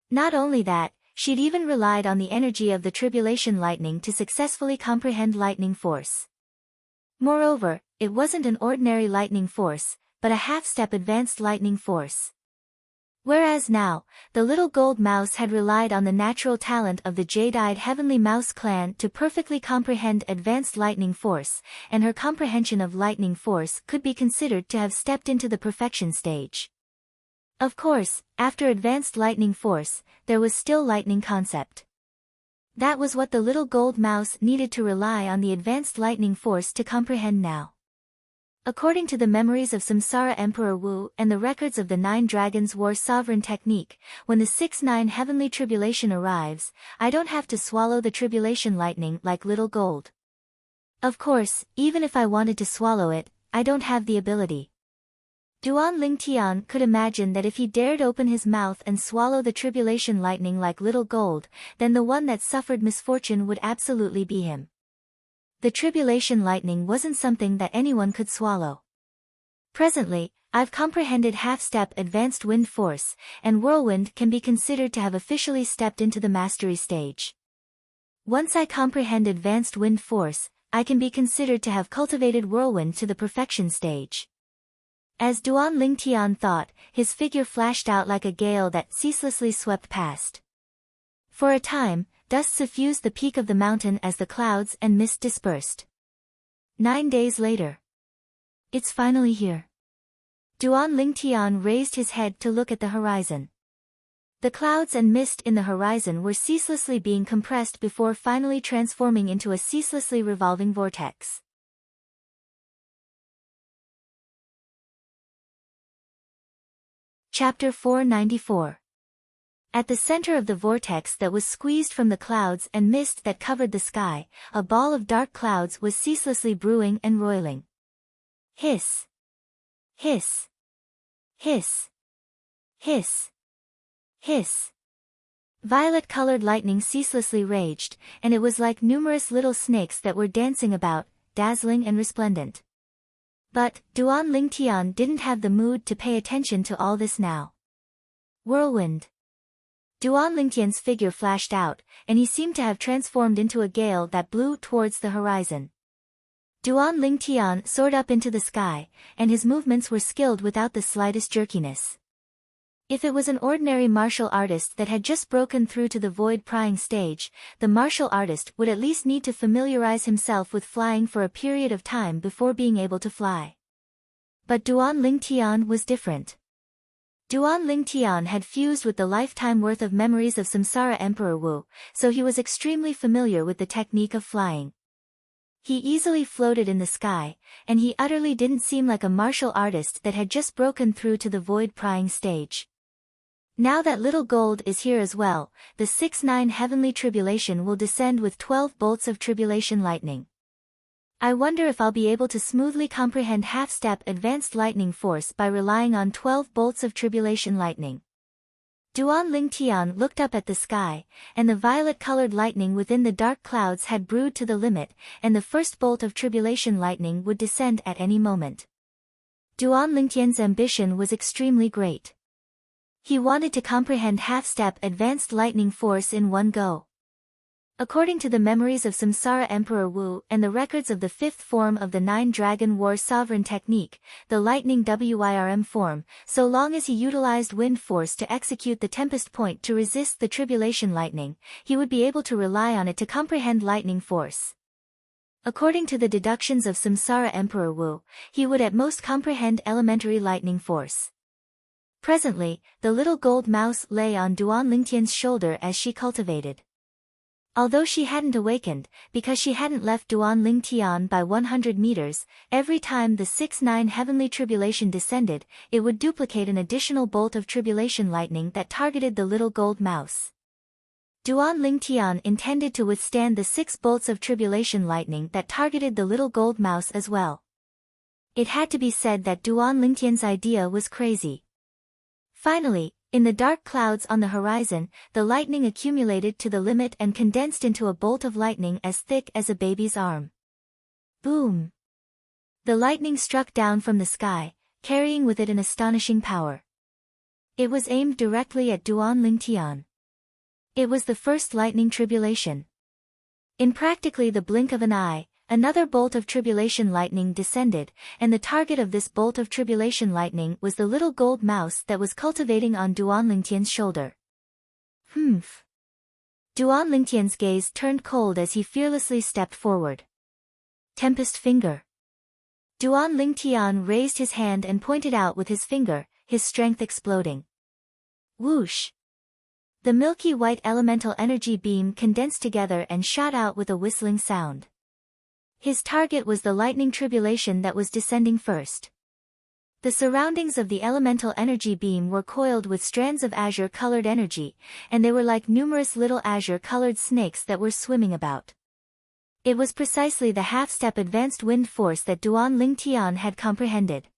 Not only that, she'd even relied on the energy of the tribulation lightning to successfully comprehend lightning force. Moreover, it wasn't an ordinary lightning force, but a half-step advanced lightning force. Whereas now, the little gold mouse had relied on the natural talent of the jade-eyed heavenly mouse clan to perfectly comprehend advanced lightning force, and her comprehension of lightning force could be considered to have stepped into the perfection stage. Of course, after advanced lightning force, there was still lightning concept. That was what the little gold mouse needed to rely on the advanced lightning force to comprehend now. According to the memories of Samsara Emperor Wu and the records of the Nine Dragons War Sovereign technique, when the 6-9 heavenly tribulation arrives, I don't have to swallow the tribulation lightning like little gold. Of course, even if I wanted to swallow it, I don't have the ability. Duan Lingtian could imagine that if he dared open his mouth and swallow the tribulation lightning like little gold, then the one that suffered misfortune would absolutely be him. The tribulation lightning wasn't something that anyone could swallow. Presently, I've comprehended half-step advanced wind force, and whirlwind can be considered to have officially stepped into the mastery stage. Once I comprehend advanced wind force, I can be considered to have cultivated whirlwind to the perfection stage. As Duan Lingtian thought, his figure flashed out like a gale that ceaselessly swept past. For a time, dust suffused the peak of the mountain as the clouds and mist dispersed. 9 days later. It's finally here. Duan Lingtian raised his head to look at the horizon. The clouds and mist in the horizon were ceaselessly being compressed before finally transforming into a ceaselessly revolving vortex. Chapter 494. At the center of the vortex that was squeezed from the clouds and mist that covered the sky, a ball of dark clouds was ceaselessly brewing and roiling. Hiss! Hiss! Hiss! Hiss! Hiss! Violet-colored lightning ceaselessly raged, and it was like numerous little snakes that were dancing about, dazzling and resplendent. But Duan Lingtian didn't have the mood to pay attention to all this now. Whirlwind. Duan Lingtian's figure flashed out, and he seemed to have transformed into a gale that blew towards the horizon. Duan Lingtian soared up into the sky, and his movements were skilled without the slightest jerkiness. If it was an ordinary martial artist that had just broken through to the void prying stage, the martial artist would at least need to familiarize himself with flying for a period of time before being able to fly. But Duan Lingtian was different. Duan Lingtian had fused with the lifetime worth of memories of Samsara Emperor Wu, so he was extremely familiar with the technique of flying. He easily floated in the sky, and he utterly didn't seem like a martial artist that had just broken through to the void prying stage. Now that little gold is here as well, the 6-9 heavenly tribulation will descend with 12 bolts of tribulation lightning. I wonder if I'll be able to smoothly comprehend half-step advanced lightning force by relying on 12 bolts of tribulation lightning. Duan Lingtian looked up at the sky, and the violet-colored lightning within the dark clouds had brewed to the limit, and the first bolt of tribulation lightning would descend at any moment. Duan Lingtian's ambition was extremely great. He wanted to comprehend half-step advanced lightning force in one go. According to the memories of Samsara Emperor Wu and the records of the fifth form of the Nine-Dragon War Sovereign technique, the Lightning Wirm form, so long as he utilized wind force to execute the Tempest Point to resist the Tribulation Lightning, he would be able to rely on it to comprehend lightning force. According to the deductions of Samsara Emperor Wu, he would at most comprehend elementary lightning force. Presently, the little gold mouse lay on Duan Lingtian's shoulder as she cultivated. Although she hadn't awakened, because she hadn't left Duan Lingtian by 100 meters, every time the 6-9 heavenly tribulation descended, it would duplicate an additional bolt of tribulation lightning that targeted the little gold mouse. Duan Lingtian intended to withstand the 6 bolts of tribulation lightning that targeted the little gold mouse as well. It had to be said that Duan Lingtian's idea was crazy. Finally, in the dark clouds on the horizon, the lightning accumulated to the limit and condensed into a bolt of lightning as thick as a baby's arm. Boom! The lightning struck down from the sky, carrying with it an astonishing power. It was aimed directly at Duan Lingtian. It was the first lightning tribulation. In practically the blink of an eye, another bolt of tribulation lightning descended, and the target of this bolt of tribulation lightning was the little gold mouse that was cultivating on Duan Lingtian's shoulder. Humph! Duan Lingtian's gaze turned cold as he fearlessly stepped forward. Tempest Finger. Duan Lingtian raised his hand and pointed out with his finger, his strength exploding. Whoosh! The milky white elemental energy beam condensed together and shot out with a whistling sound. His target was the lightning tribulation that was descending first. The surroundings of the elemental energy beam were coiled with strands of azure-colored energy, and they were like numerous little azure-colored snakes that were swimming about. It was precisely the half-step advanced wind force that Duan Lingtian had comprehended.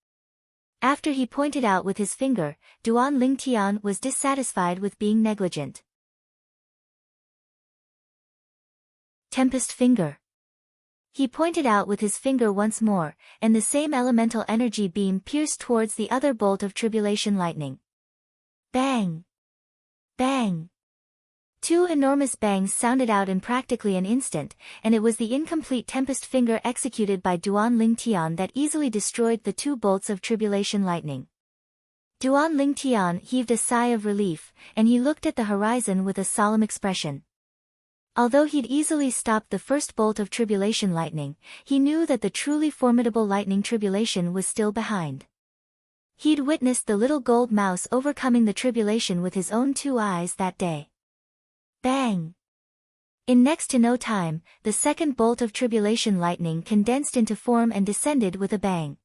After he pointed out with his finger, Duan Lingtian was dissatisfied with being negligent. Tempest Finger. He pointed out with his finger once more, and the same elemental energy beam pierced towards the other bolt of tribulation lightning. Bang! Bang! Two enormous bangs sounded out in practically an instant, and it was the incomplete Tempest Finger executed by Duan Lingtian that easily destroyed the two bolts of tribulation lightning. Duan Lingtian heaved a sigh of relief, and he looked at the horizon with a solemn expression. Although he'd easily stopped the first bolt of tribulation lightning, he knew that the truly formidable lightning tribulation was still behind. He'd witnessed the little gold mouse overcoming the tribulation with his own two eyes that day. Bang! In next to no time, the second bolt of tribulation lightning condensed into form and descended with a bang.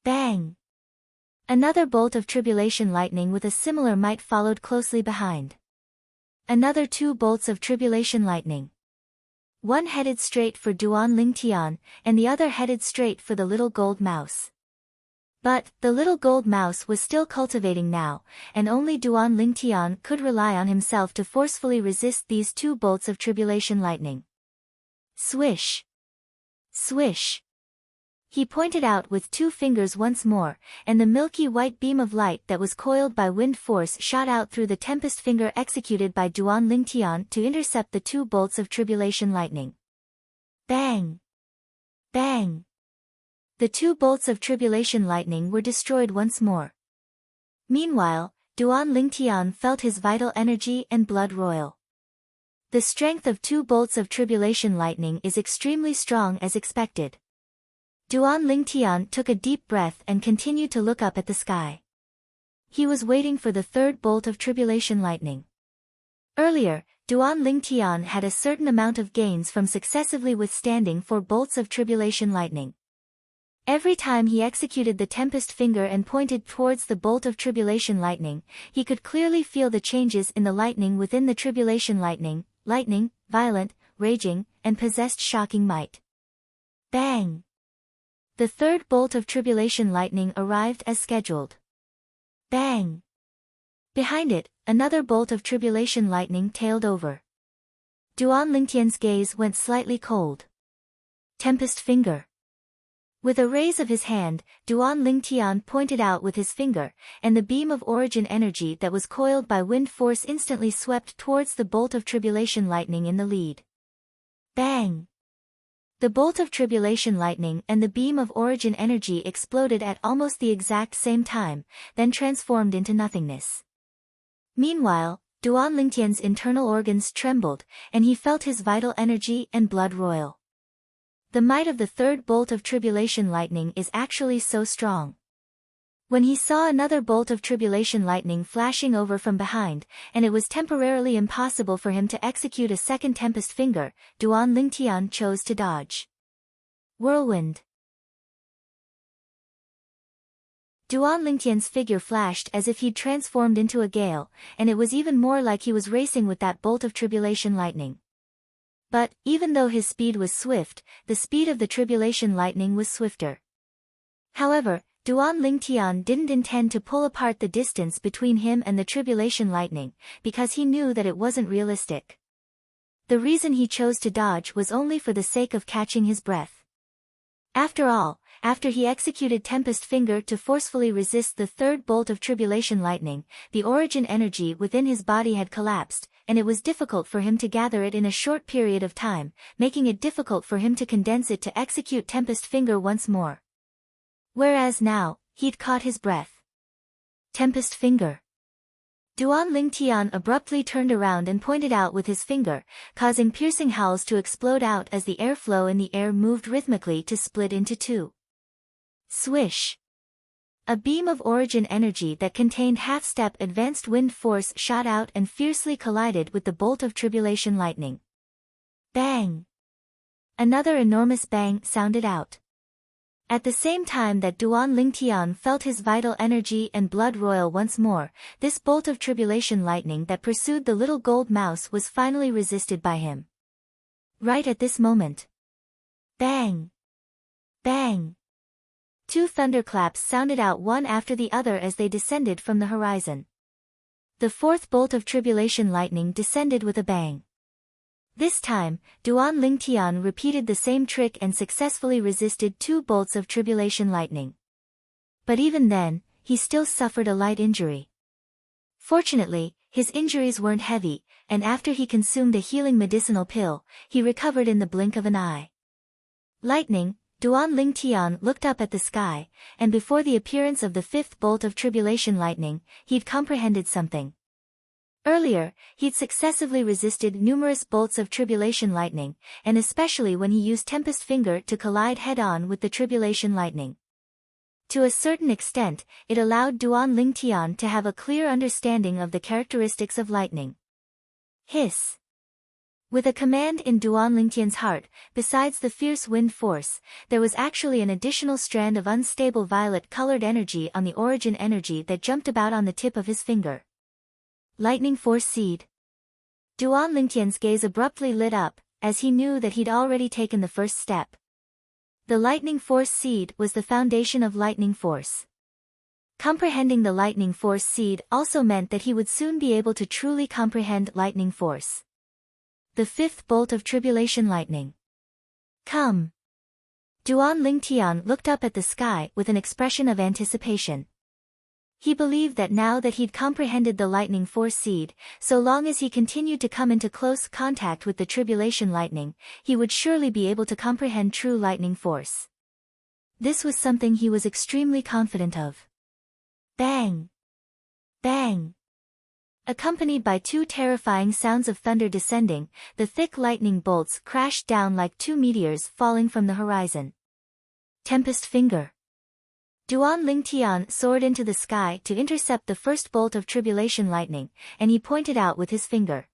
Bang! Another bolt of tribulation lightning with a similar might followed closely behind. Another two bolts of tribulation lightning. One headed straight for Duan Lingtian, and the other headed straight for the little gold mouse. But, the little gold mouse was still cultivating now, and only Duan Lingtian could rely on himself to forcefully resist these two bolts of tribulation lightning. Swish! Swish! He pointed out with 2 fingers once more, and the milky white beam of light that was coiled by wind force shot out through the tempest finger executed by Duan Lingtian to intercept the 2 bolts of tribulation lightning. Bang! Bang! The 2 bolts of tribulation lightning were destroyed once more. Meanwhile, Duan Lingtian felt his vital energy and blood roil. The strength of 2 bolts of tribulation lightning is extremely strong as expected. Duan Lingtian took a deep breath and continued to look up at the sky. He was waiting for the 3rd bolt of tribulation lightning. Earlier, Duan Lingtian had a certain amount of gains from successively withstanding 4 bolts of tribulation lightning. Every time he executed the tempest finger and pointed towards the bolt of tribulation lightning, he could clearly feel the changes in the lightning within the tribulation lightning, violent, raging, and possessed shocking might. Bang! The 3rd bolt of tribulation lightning arrived as scheduled. Bang! Behind it, another bolt of tribulation lightning tailed over. Duan Lingtian's gaze went slightly cold. Tempest finger. With a raise of his hand, Duan Lingtian pointed out with his finger, and the beam of origin energy that was coiled by wind force instantly swept towards the bolt of tribulation lightning in the lead. Bang! The bolt of tribulation lightning and the beam of origin energy exploded at almost the exact same time, then transformed into nothingness. Meanwhile, Duan Lingtian's internal organs trembled, and he felt his vital energy and blood roil. The might of the 3rd bolt of tribulation lightning is actually so strong. When he saw another bolt of tribulation lightning flashing over from behind, and it was temporarily impossible for him to execute a second tempest finger, Duan Lingtian chose to dodge. Whirlwind. Duan Lingtian's figure flashed as if he'd transformed into a gale, and it was even more like he was racing with that bolt of tribulation lightning. But, even though his speed was swift, the speed of the tribulation lightning was swifter. However, Duan Lingtian didn't intend to pull apart the distance between him and the tribulation lightning, because he knew that it wasn't realistic. The reason he chose to dodge was only for the sake of catching his breath. After all, after he executed Tempest Finger to forcefully resist the 3rd bolt of tribulation lightning, the origin energy within his body had collapsed, and it was difficult for him to gather it in a short period of time, making it difficult for him to condense it to execute Tempest Finger once more. Whereas now, he'd caught his breath. Tempest Finger. Duan Lingtian abruptly turned around and pointed out with his finger, causing piercing howls to explode out as the airflow in the air moved rhythmically to split into 2. Swish! A beam of origin energy that contained half-step advanced wind force shot out and fiercely collided with the bolt of tribulation lightning. Bang! Another enormous bang sounded out. At the same time that Duan Lingtian felt his vital energy and blood roil once more, this bolt of tribulation lightning that pursued the little gold mouse was finally resisted by him. Right at this moment. Bang! Bang! 2 thunderclaps sounded out one after the other as they descended from the horizon. The 4th bolt of tribulation lightning descended with a bang. This time, Duan Lingtian repeated the same trick and successfully resisted 2 bolts of tribulation lightning. But even then, he still suffered a light injury. Fortunately, his injuries weren't heavy, and after he consumed a healing medicinal pill, he recovered in the blink of an eye. Lightning, Duan Lingtian looked up at the sky, and before the appearance of the 5th bolt of tribulation lightning, he'd comprehended something. Earlier, he'd successively resisted numerous bolts of tribulation lightning, and especially when he used Tempest Finger to collide head-on with the tribulation lightning. To a certain extent, it allowed Duan Lingtian to have a clear understanding of the characteristics of lightning. Hiss! With a command in Duan Lingtian's heart, besides the fierce wind force, there was actually an additional strand of unstable violet-colored energy on the origin energy that jumped about on the tip of his finger. Lightning Force Seed. Duan Lingtian's gaze abruptly lit up, as he knew that he'd already taken the first step. The Lightning Force Seed was the foundation of Lightning Force. Comprehending the Lightning Force Seed also meant that he would soon be able to truly comprehend Lightning Force. The 5th bolt of tribulation lightning. Come! Duan Lingtian looked up at the sky with an expression of anticipation. He believed that now that he'd comprehended the lightning force seed, so long as he continued to come into close contact with the tribulation lightning, he would surely be able to comprehend true lightning force. This was something he was extremely confident of. Bang! Bang! Accompanied by two terrifying sounds of thunder descending, the thick lightning bolts crashed down like two meteors falling from the horizon. Tempest Finger. Duan Lingtian soared into the sky to intercept the first bolt of tribulation lightning, and he pointed out with his finger.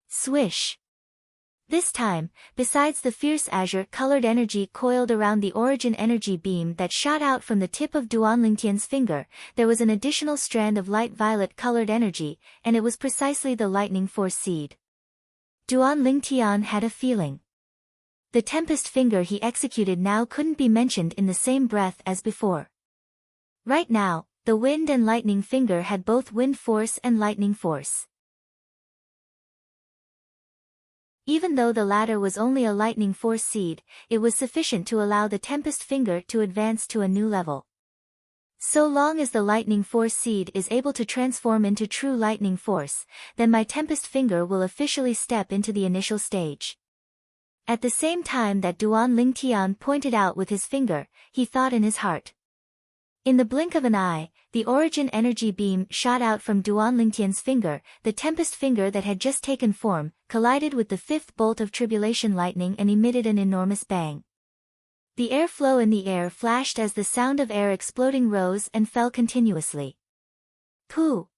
Swish! This time, besides the fierce azure-colored energy coiled around the origin energy beam that shot out from the tip of Duan Lingtian's finger, there was an additional strand of light violet-colored energy, and it was precisely the lightning force seed. Duan Lingtian had a feeling. The tempest finger he executed now couldn't be mentioned in the same breath as before. Right now, the wind and lightning finger had both wind force and lightning force. Even though the latter was only a lightning force seed, it was sufficient to allow the tempest finger to advance to a new level. So long as the lightning force seed is able to transform into true lightning force, then my tempest finger will officially step into the initial stage. At the same time that Duan Lingtian pointed out with his finger, he thought in his heart. In the blink of an eye, the origin energy beam shot out from Duan Lingtian's finger. The tempest finger that had just taken form, collided with the fifth bolt of tribulation lightning and emitted an enormous bang. The airflow in the air flashed as the sound of air exploding rose and fell continuously. Pooh!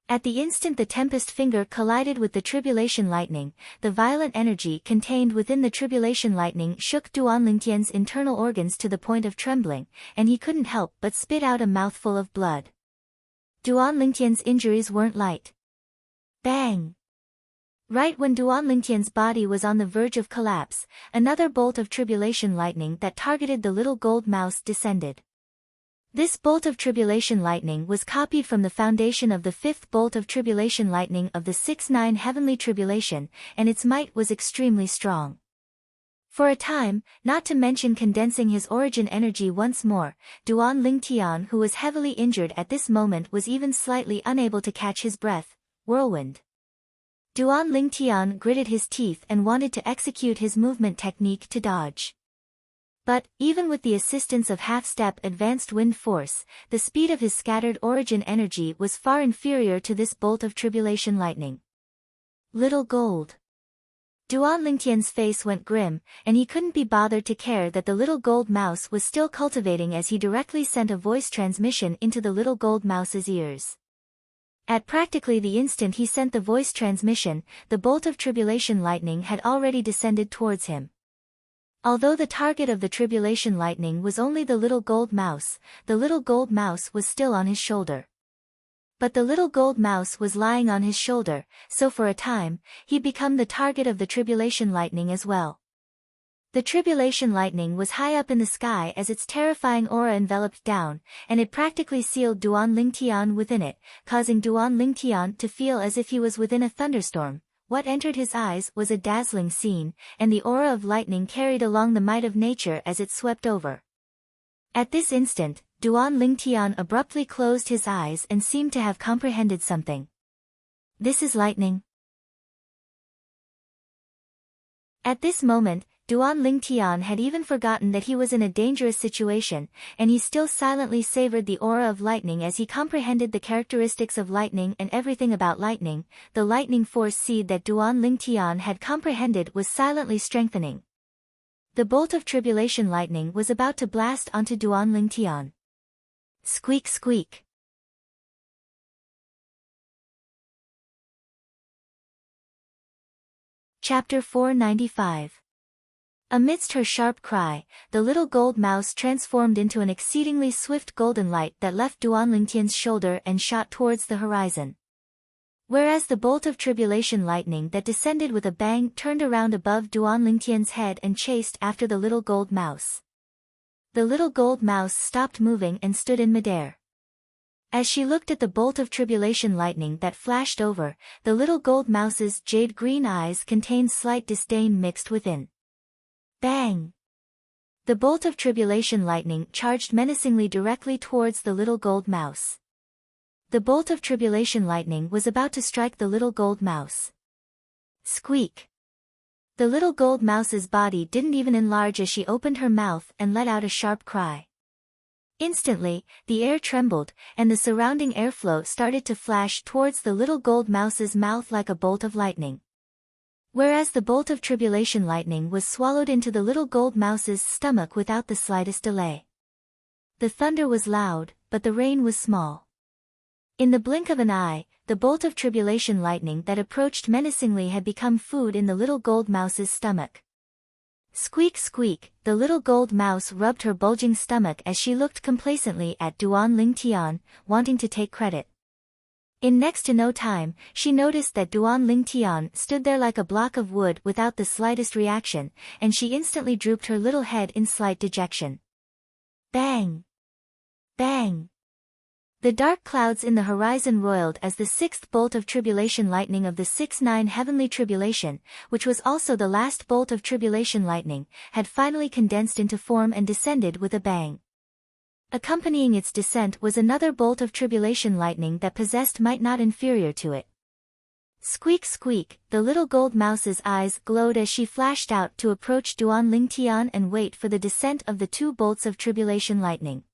At the instant the tempest finger collided with the tribulation lightning, the violent energy contained within the tribulation lightning shook Duan Lingtian's internal organs to the point of trembling, and he couldn't help but spit out a mouthful of blood. Duan Lingtian's injuries weren't light. Bang! Right when Duan Lingtian's body was on the verge of collapse, another bolt of tribulation lightning that targeted the little gold mouse descended. This bolt of tribulation lightning was copied from the foundation of the fifth bolt of tribulation lightning of the 6-9 heavenly tribulation, and its might was extremely strong. For a time, not to mention condensing his origin energy once more, Duan Lingtian, who was heavily injured at this moment, was even slightly unable to catch his breath. Whirlwind. Duan Lingtian gritted his teeth and wanted to execute his movement technique to dodge. But, even with the assistance of half-step advanced wind force, the speed of his scattered origin energy was far inferior to this bolt of tribulation lightning. Little gold. Duan Lingtian's face went grim, and he couldn't be bothered to care that the little gold mouse was still cultivating as he directly sent a voice transmission into the little gold mouse's ears. At practically the instant he sent the voice transmission, the bolt of tribulation lightning had already descended towards him. Although the target of the tribulation lightning was only the little gold mouse was still on his shoulder. But the little gold mouse was lying on his shoulder, so for a time, he'd become the target of the tribulation lightning as well. The tribulation lightning was high up in the sky as its terrifying aura enveloped down, and it practically sealed Duan Lingtian within it, causing Duan Lingtian to feel as if he was within a thunderstorm. What entered his eyes was a dazzling scene, and the aura of lightning carried along the might of nature as it swept over. At this instant, Duan Lingtian abruptly closed his eyes and seemed to have comprehended something. This is lightning. At this moment, Duan Lingtian had even forgotten that he was in a dangerous situation, and he still silently savored the aura of lightning as he comprehended the characteristics of lightning and everything about lightning. The lightning force seed that Duan Lingtian had comprehended was silently strengthening. The bolt of tribulation lightning was about to blast onto Duan Lingtian. Squeak squeak. Chapter 495. Amidst her sharp cry, the little gold mouse transformed into an exceedingly swift golden light that left Duan Lingtian's shoulder and shot towards the horizon. Whereas the bolt of tribulation lightning that descended with a bang turned around above Duan Lingtian's head and chased after the little gold mouse. The little gold mouse stopped moving and stood in midair. As she looked at the bolt of tribulation lightning that flashed over, the little gold mouse's jade-green eyes contained slight disdain mixed within. Bang! The bolt of tribulation lightning charged menacingly directly towards the little gold mouse. The bolt of tribulation lightning was about to strike the little gold mouse. Squeak! The little gold mouse's body didn't even enlarge as she opened her mouth and let out a sharp cry. Instantly, the air trembled, and the surrounding airflow started to flash towards the little gold mouse's mouth like a bolt of lightning. Whereas the bolt of tribulation lightning was swallowed into the little gold mouse's stomach without the slightest delay. The thunder was loud, but the rain was small. In the blink of an eye, the bolt of tribulation lightning that approached menacingly had become food in the little gold mouse's stomach. Squeak squeak, the little gold mouse rubbed her bulging stomach as she looked complacently at Duan Ling Tian, wanting to take credit. In next to no time, she noticed that Duan Ling Tian stood there like a block of wood without the slightest reaction, and she instantly drooped her little head in slight dejection. Bang! Bang! The dark clouds in the horizon roiled as the sixth bolt of tribulation lightning of the 6-9 heavenly tribulation, which was also the last bolt of tribulation lightning, had finally condensed into form and descended with a bang. Accompanying its descent was another bolt of tribulation lightning that possessed might not inferior to it. Squeak squeak, the little gold mouse's eyes glowed as she flashed out to approach Duan Ling Tian and wait for the descent of the two bolts of tribulation lightning.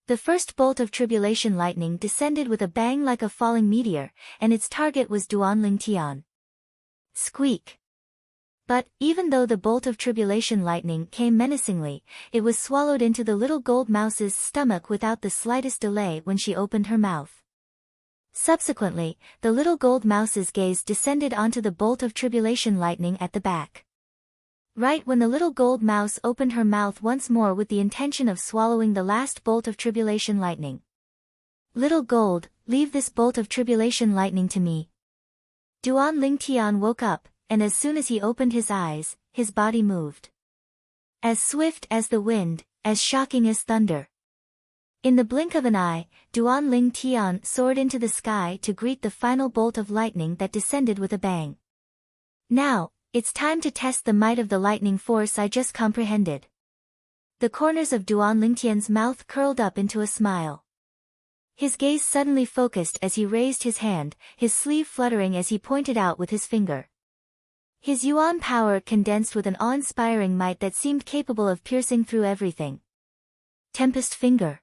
The first bolt of tribulation lightning descended with a bang like a falling meteor, and its target was Duan Ling Tian. Squeak! But, even though the bolt of tribulation lightning came menacingly, it was swallowed into the little gold mouse's stomach without the slightest delay when she opened her mouth. Subsequently, the little gold mouse's gaze descended onto the bolt of tribulation lightning at the back. Right when the little gold mouse opened her mouth once more with the intention of swallowing the last bolt of tribulation lightning. Little gold, leave this bolt of tribulation lightning to me. Duan Ling Tian woke up, and as soon as he opened his eyes, his body moved. As swift as the wind, as shocking as thunder. In the blink of an eye, Duan Ling Tian soared into the sky to greet the final bolt of lightning that descended with a bang. Now, it's time to test the might of the lightning force I just comprehended. The corners of Duan Ling Tian's mouth curled up into a smile. His gaze suddenly focused as he raised his hand, his sleeve fluttering as he pointed out with his finger. His yuan power condensed with an awe-inspiring might that seemed capable of piercing through everything. Tempest finger.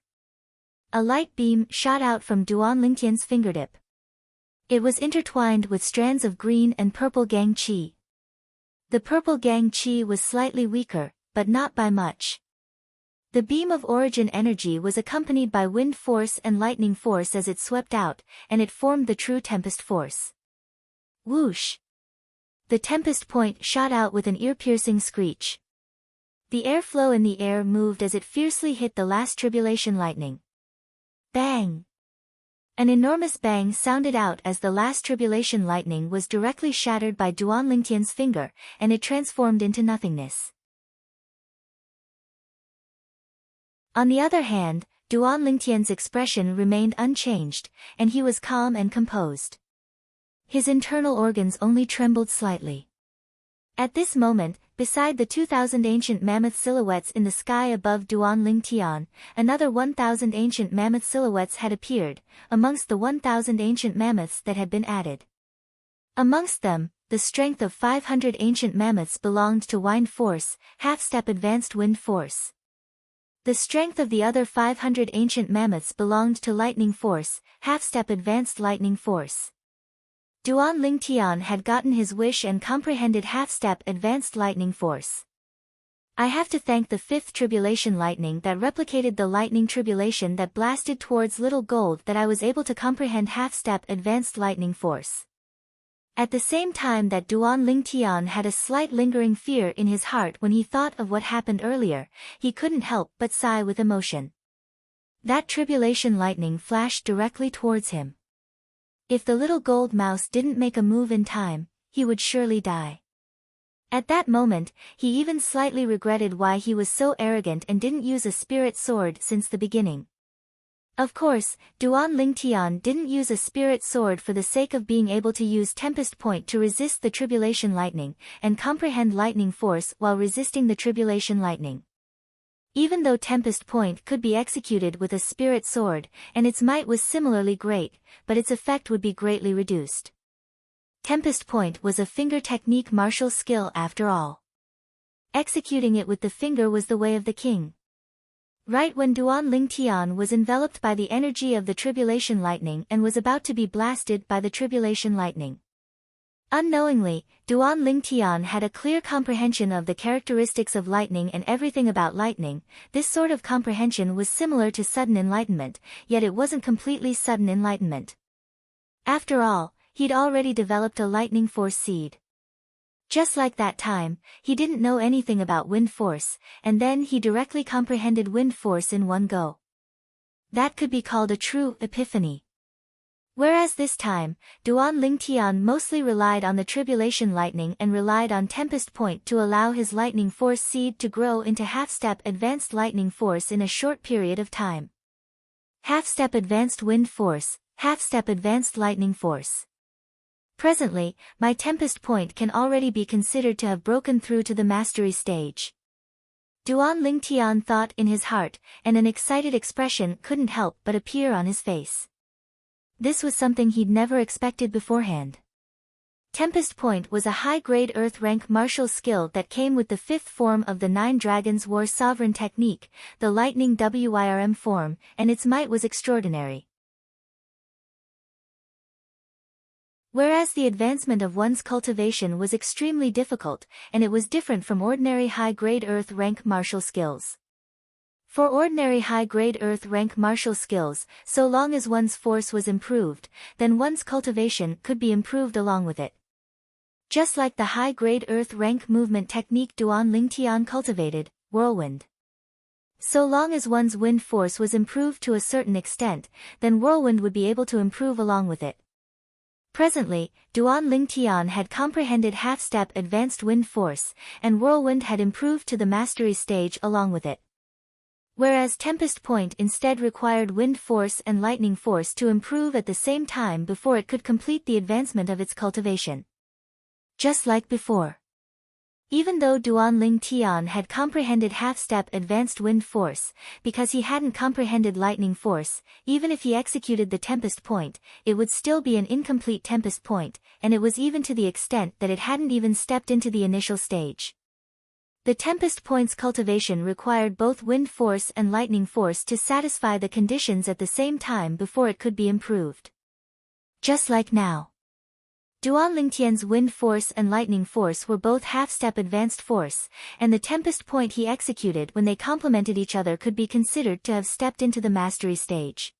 A light beam shot out from Duan Ling Tian's fingertip. It was intertwined with strands of green and purple gang qi. The purple gang qi was slightly weaker, but not by much. The beam of origin energy was accompanied by wind force and lightning force as it swept out, and it formed the true tempest force. Whoosh! The tempest point shot out with an ear-piercing screech. The airflow in the air moved as it fiercely hit the last tribulation lightning. Bang! An enormous bang sounded out as the last tribulation lightning was directly shattered by Duan Ling Tian's finger, and it transformed into nothingness. On the other hand, Duan Ling Tian's expression remained unchanged, and he was calm and composed. His internal organs only trembled slightly. At this moment, beside the 2,000 ancient mammoth silhouettes in the sky above Duan Ling Tian, another 1,000 ancient mammoth silhouettes had appeared, amongst the 1,000 ancient mammoths that had been added. Amongst them, the strength of 500 ancient mammoths belonged to wind force, half-step advanced wind force. The strength of the other 500 ancient mammoths belonged to lightning force, half-step advanced lightning force. Duan Ling Tian had gotten his wish and comprehended half-step advanced lightning force. I have to thank the fifth tribulation lightning that replicated the lightning tribulation that blasted towards Little Gold that I was able to comprehend half-step advanced lightning force. At the same time that Duan Ling Tian had a slight lingering fear in his heart when he thought of what happened earlier, he couldn't help but sigh with emotion. That tribulation lightning flashed directly towards him. If the little gold mouse didn't make a move in time, he would surely die. At that moment, he even slightly regretted why he was so arrogant and didn't use a spirit sword since the beginning. Of course, Duan Ling Tian didn't use a spirit sword for the sake of being able to use Tempest Point to resist the tribulation lightning, and comprehend lightning force while resisting the tribulation lightning. Even though Tempest Point could be executed with a spirit sword, and its might was similarly great, but its effect would be greatly reduced. Tempest Point was a finger technique martial skill after all. Executing it with the finger was the way of the king. Right when Duan Ling Tian was enveloped by the energy of the tribulation lightning and was about to be blasted by the tribulation lightning. Unknowingly, Duan Ling Tian had a clear comprehension of the characteristics of lightning and everything about lightning. This sort of comprehension was similar to sudden enlightenment, yet it wasn't completely sudden enlightenment. After all, he'd already developed a lightning force seed. Just like that time, he didn't know anything about wind force, and then he directly comprehended wind force in one go. That could be called a true epiphany. Whereas this time, Duan Ling Tian mostly relied on the tribulation lightning and relied on Tempest Point to allow his lightning force seed to grow into half-step advanced lightning force in a short period of time. Half-step advanced wind force, half-step advanced lightning force. Presently, my Tempest Point can already be considered to have broken through to the mastery stage. Duan Ling Tian thought in his heart, and an excited expression couldn't help but appear on his face. This was something he'd never expected beforehand. Tempest Point was a high-grade Earth rank martial skill that came with the fifth form of the Nine Dragons War Sovereign technique, the Lightning Wirm form, and its might was extraordinary. Whereas the advancement of one's cultivation was extremely difficult, and it was different from ordinary high-grade Earth rank martial skills. For ordinary high-grade Earth rank martial skills, so long as one's force was improved, then one's cultivation could be improved along with it. Just like the high-grade Earth rank movement technique Duan Ling Tian cultivated, Whirlwind. So long as one's wind force was improved to a certain extent, then Whirlwind would be able to improve along with it. Presently, Duan Ling Tian had comprehended half-step advanced wind force, and Whirlwind had improved to the mastery stage along with it. Whereas Tempest Point instead required wind force and lightning force to improve at the same time before it could complete the advancement of its cultivation. Just like before. Even though Duan Ling Tian had comprehended half-step advanced wind force, because he hadn't comprehended lightning force, even if he executed the Tempest Point, it would still be an incomplete Tempest Point, and it was even to the extent that it hadn't even stepped into the initial stage. The Tempest Point's cultivation required both wind force and lightning force to satisfy the conditions at the same time before it could be improved. Just like now. Duan Ling Tian's wind force and lightning force were both half-step advanced force, and the Tempest Point he executed when they complemented each other could be considered to have stepped into the mastery stage.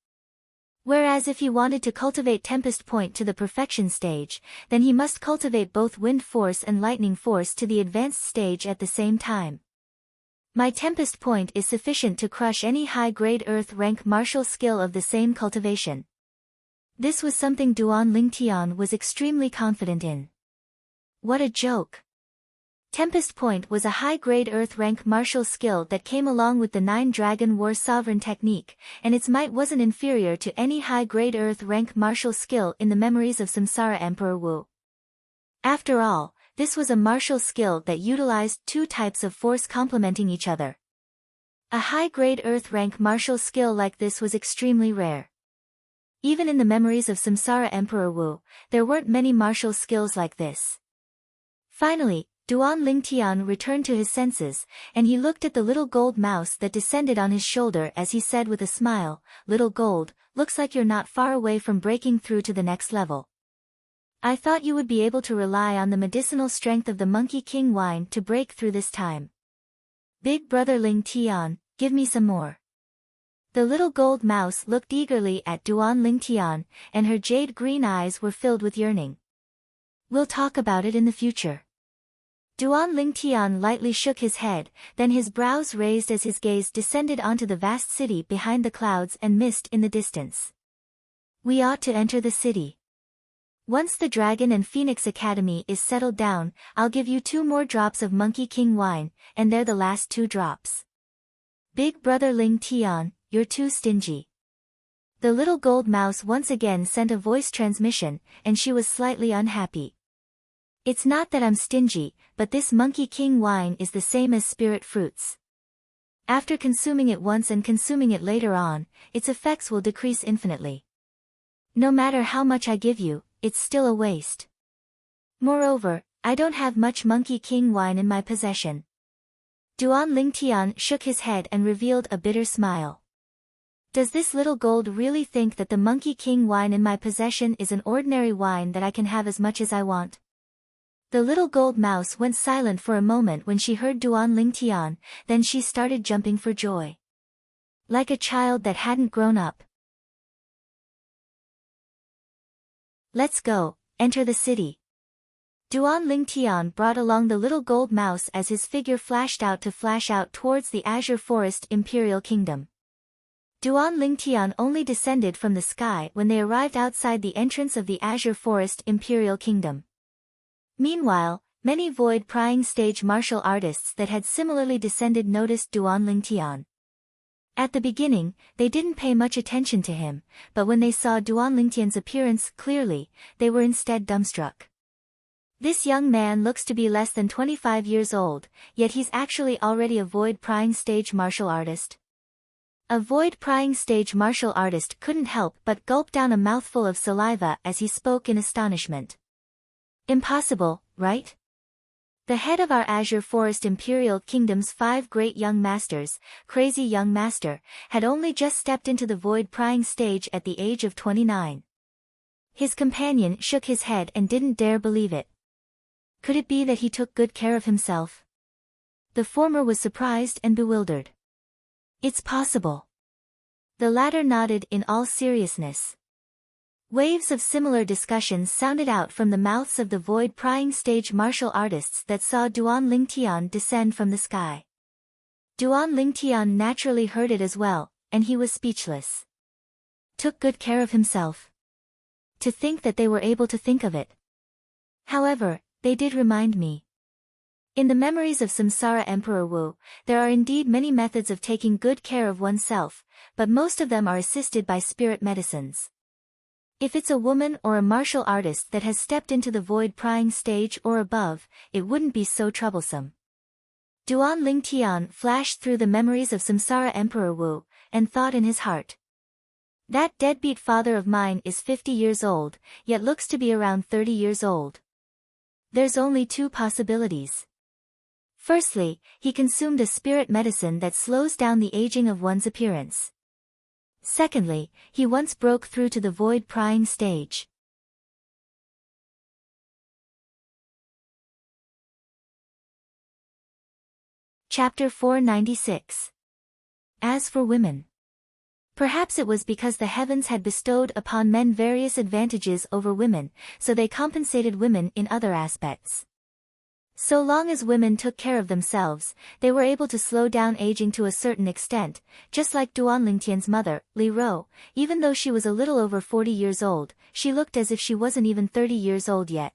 Whereas if he wanted to cultivate Tempest Point to the perfection stage, then he must cultivate both wind force and lightning force to the advanced stage at the same time. My Tempest Point is sufficient to crush any high-grade Earth rank martial skill of the same cultivation. This was something Duan Ling Tian was extremely confident in. What a joke! Tempest Point was a high-grade Earth rank martial skill that came along with the Nine Dragon War Sovereign technique, and its might wasn't inferior to any high-grade Earth rank martial skill in the memories of Samsara Emperor Wu. After all, this was a martial skill that utilized two types of force complementing each other. A high-grade Earth rank martial skill like this was extremely rare. Even in the memories of Samsara Emperor Wu, there weren't many martial skills like this. Finally, Duan Ling Tian returned to his senses, and he looked at the little gold mouse that descended on his shoulder as he said with a smile, "Little Gold, looks like you're not far away from breaking through to the next level. I thought you would be able to rely on the medicinal strength of the Monkey King wine to break through this time. Big brother Ling Tian, give me some more." The little gold mouse looked eagerly at Duan Ling Tian, and her jade green eyes were filled with yearning. "We'll talk about it in the future." Duan Ling Tian lightly shook his head, then his brows raised as his gaze descended onto the vast city behind the clouds and mist in the distance. "We ought to enter the city. Once the Dragon and Phoenix Academy is settled down, I'll give you 2 more drops of Monkey King wine, and they're the last 2 drops. Big brother Ling Tian, you're too stingy." The little gold mouse once again sent a voice transmission, and she was slightly unhappy. "It's not that I'm stingy, but this Monkey King wine is the same as spirit fruits. After consuming it once and consuming it later on, its effects will decrease infinitely. No matter how much I give you, it's still a waste. Moreover, I don't have much Monkey King wine in my possession. Duan Lingtian shook his head and revealed a bitter smile. Does this little gold really think that the Monkey King wine in my possession is an ordinary wine that I can have as much as I want? The little gold mouse went silent for a moment when she heard Duan Lingtian, then she started jumping for joy. Like a child that hadn't grown up. Let's go, enter the city. Duan Lingtian brought along the little gold mouse as his figure flashed out towards the Azure Forest Imperial Kingdom. Duan Lingtian only descended from the sky when they arrived outside the entrance of the Azure Forest Imperial Kingdom. Meanwhile, many void-prying stage martial artists that had similarly descended noticed Duan Lingtian. At the beginning, they didn't pay much attention to him, but when they saw Duan Lingtian's appearance clearly, they were instead dumbstruck. This young man looks to be less than 25 years old, yet he's actually already a void-prying stage martial artist. A void-prying stage martial artist couldn't help but gulp down a mouthful of saliva as he spoke in astonishment. Impossible, right? The head of our Azure Forest Imperial Kingdom's 5 great young masters, Crazy Young Master, had only just stepped into the void-prying stage at the age of 29. His companion shook his head and didn't dare believe it. Could it be that he took good care of himself? The former was surprised and bewildered. It's possible. The latter nodded in all seriousness. Waves of similar discussions sounded out from the mouths of the void-prying stage martial artists that saw Duan Lingtian descend from the sky. Duan Lingtian naturally heard it as well, and he was speechless. Took good care of himself. To think that they were able to think of it. However, they did remind me. In the memories of Samsara Emperor Wu, there are indeed many methods of taking good care of oneself, but most of them are assisted by spirit medicines. If it's a woman or a martial artist that has stepped into the void-prying stage or above, it wouldn't be so troublesome. Duan Lingtian flashed through the memories of Samsara Emperor Wu, and thought in his heart. That deadbeat father of mine is 50 years old, yet looks to be around 30 years old. There's only 2 possibilities. Firstly, he consumed a spirit medicine that slows down the aging of one's appearance. Secondly, he once broke through to the void-prying stage. Chapter 496. As for women. Perhaps it was because the heavens had bestowed upon men various advantages over women, so they compensated women in other aspects. So long as women took care of themselves, they were able to slow down aging to a certain extent, just like Duan Lingtian's mother, Li Ro. Even though she was a little over 40 years old, she looked as if she wasn't even 30 years old yet.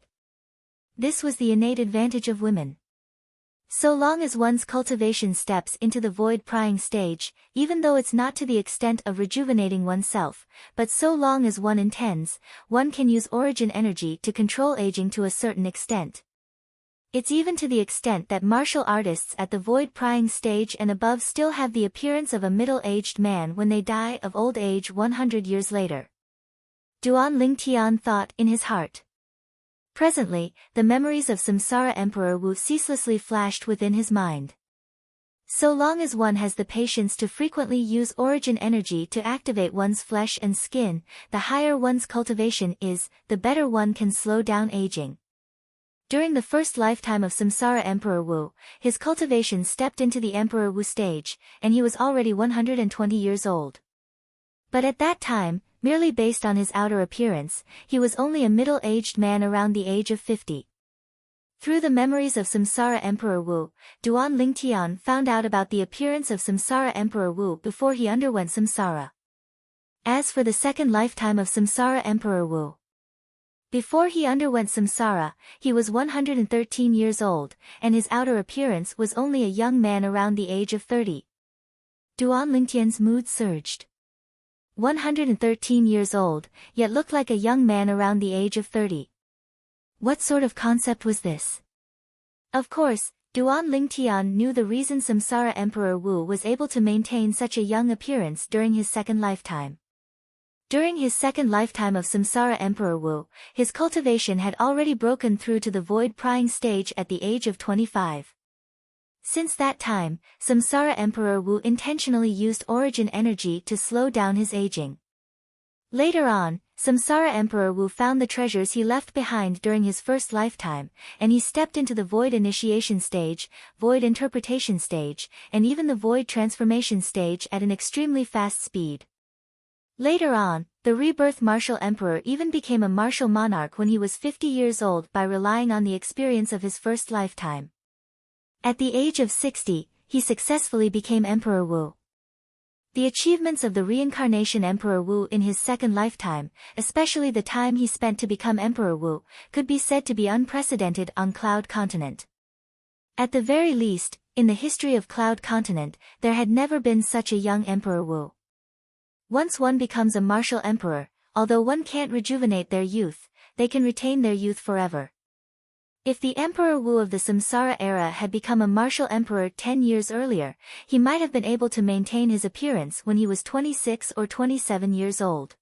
This was the innate advantage of women. So long as one's cultivation steps into the void-prying stage, even though it's not to the extent of rejuvenating oneself, but so long as one intends, one can use origin energy to control aging to a certain extent. It's even to the extent that martial artists at the void-prying stage and above still have the appearance of a middle-aged man when they die of old age 100 years later. Duan Lingtian thought in his heart. Presently, the memories of Samsara Emperor Wu ceaselessly flashed within his mind. So long as one has the patience to frequently use origin energy to activate one's flesh and skin, the higher one's cultivation is, the better one can slow down aging. During the first lifetime of Samsara Emperor Wu, his cultivation stepped into the Emperor Wu stage, and he was already 120 years old. But at that time, merely based on his outer appearance, he was only a middle-aged man around the age of 50. Through the memories of Samsara Emperor Wu, Duan Lingtian found out about the appearance of Samsara Emperor Wu before he underwent samsara. As for the second lifetime of Samsara Emperor Wu, before he underwent samsara, he was 113 years old, and his outer appearance was only a young man around the age of 30. Duan Lingtian's mood surged. 113 years old, yet looked like a young man around the age of 30. What sort of concept was this? Of course, Duan Lingtian knew the reason Samsara Emperor Wu was able to maintain such a young appearance during his second lifetime. During his second lifetime of Samsara Emperor Wu, his cultivation had already broken through to the void prying stage at the age of 25. Since that time, Samsara Emperor Wu intentionally used origin energy to slow down his aging. Later on, Samsara Emperor Wu found the treasures he left behind during his first lifetime, and he stepped into the void initiation stage, void interpretation stage, and even the void transformation stage at an extremely fast speed. Later on, the rebirth martial emperor even became a martial monarch when he was 50 years old by relying on the experience of his first lifetime. At the age of 60, he successfully became Emperor Wu. The achievements of the reincarnation Emperor Wu in his second lifetime, especially the time he spent to become Emperor Wu, could be said to be unprecedented on Cloud Continent. At the very least, in the history of Cloud Continent, there had never been such a young Emperor Wu. Once one becomes a martial emperor, although one can't rejuvenate their youth, they can retain their youth forever. If the Emperor Wu of the Samsara era had become a martial emperor 10 years earlier, he might have been able to maintain his appearance when he was 26 or 27 years old.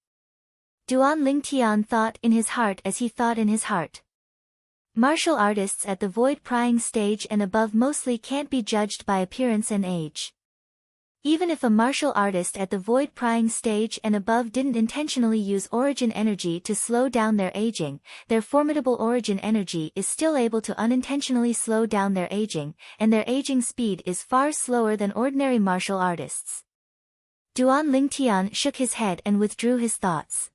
Duan Lingtian thought in his heart as he thought in his heart. Martial artists at the void prying stage and above mostly can't be judged by appearance and age. Even if a martial artist at the void prying stage and above didn't intentionally use origin energy to slow down their aging, their formidable origin energy is still able to unintentionally slow down their aging, and their aging speed is far slower than ordinary martial artists. Duan Lingtian shook his head and withdrew his thoughts.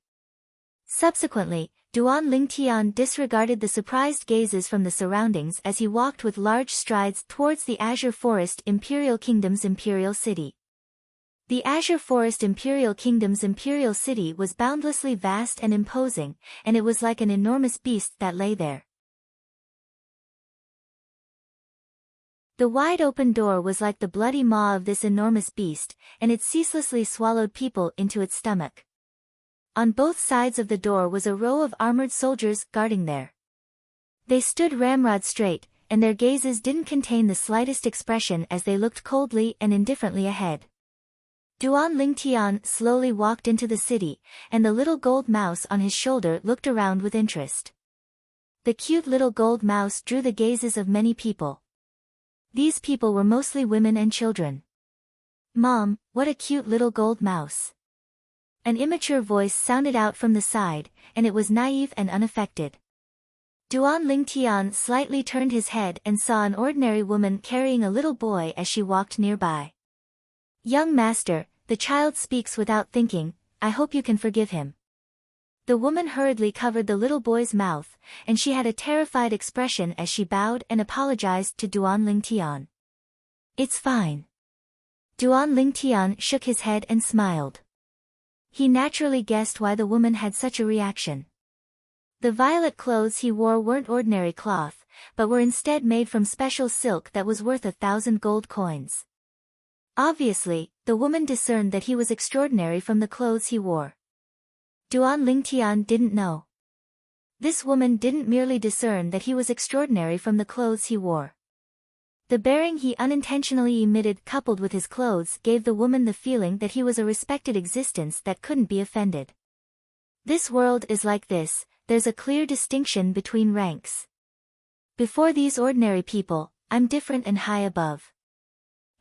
Subsequently, Duan Lingtian disregarded the surprised gazes from the surroundings as he walked with large strides towards the Azure Forest Imperial Kingdom's imperial city. The Azure Forest Imperial Kingdom's imperial city was boundlessly vast and imposing, and it was like an enormous beast that lay there. The wide-open door was like the bloody maw of this enormous beast, and it ceaselessly swallowed people into its stomach. On both sides of the door was a row of armored soldiers guarding there. They stood ramrod straight, and their gazes didn't contain the slightest expression as they looked coldly and indifferently ahead. Duan Lingtian slowly walked into the city, and the little gold mouse on his shoulder looked around with interest. The cute little gold mouse drew the gazes of many people. These people were mostly women and children. "Mom, what a cute little gold mouse." An immature voice sounded out from the side, and it was naive and unaffected. Duan Lingtian slightly turned his head and saw an ordinary woman carrying a little boy as she walked nearby. "Young master, the child speaks without thinking, I hope you can forgive him." The woman hurriedly covered the little boy's mouth, and she had a terrified expression as she bowed and apologized to Duan Lingtian. "It's fine." Duan Lingtian shook his head and smiled. He naturally guessed why the woman had such a reaction. The violet clothes he wore weren't ordinary cloth, but were instead made from special silk that was worth 1,000 gold coins. Obviously, the woman discerned that he was extraordinary from the clothes he wore. Duan Lingtian didn't know. This woman didn't merely discern that he was extraordinary from the clothes he wore. The bearing he unintentionally emitted coupled with his clothes gave the woman the feeling that he was a respected existence that couldn't be offended. This world is like this, there's a clear distinction between ranks. Before these ordinary people, I'm different and high above.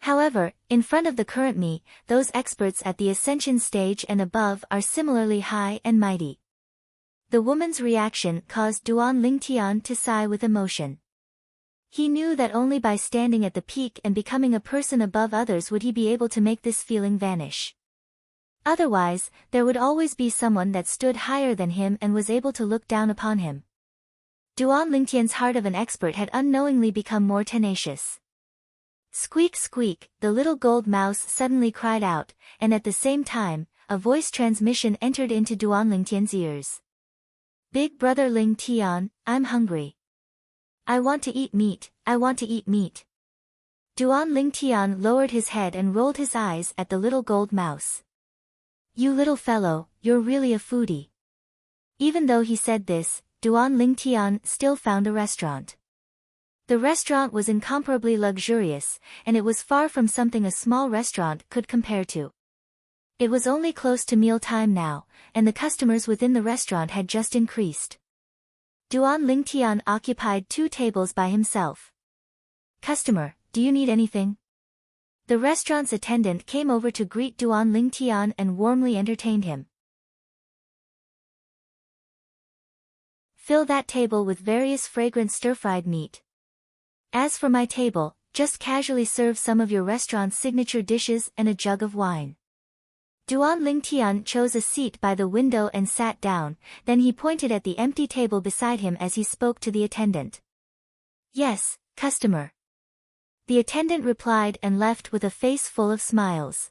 However, in front of the current me, those experts at the ascension stage and above are similarly high and mighty. The woman's reaction caused Duan Lingtian to sigh with emotion. He knew that only by standing at the peak and becoming a person above others would he be able to make this feeling vanish. Otherwise, there would always be someone that stood higher than him and was able to look down upon him. Duan Lingtian's heart of an expert had unknowingly become more tenacious. Squeak squeak, the little gold mouse suddenly cried out, and at the same time, a voice transmission entered into Duan Lingtian's ears. "Big brother Lingtian, I'm hungry. I want to eat meat, I want to eat meat." Duan Lingtian lowered his head and rolled his eyes at the little gold mouse. "You little fellow, you're really a foodie." Even though he said this, Duan Lingtian still found a restaurant. The restaurant was incomparably luxurious, and it was far from something a small restaurant could compare to. It was only close to mealtime now, and the customers within the restaurant had just increased. Duan Lingtian occupied 2 tables by himself. "Customer, do you need anything?" The restaurant's attendant came over to greet Duan Lingtian and warmly entertained him. "Fill that table with various fragrant stir-fried meat. As for my table, just casually serve some of your restaurant's signature dishes and a jug of wine." Duan Lingtian chose a seat by the window and sat down, then he pointed at the empty table beside him as he spoke to the attendant. "Yes, customer." The attendant replied and left with a face full of smiles.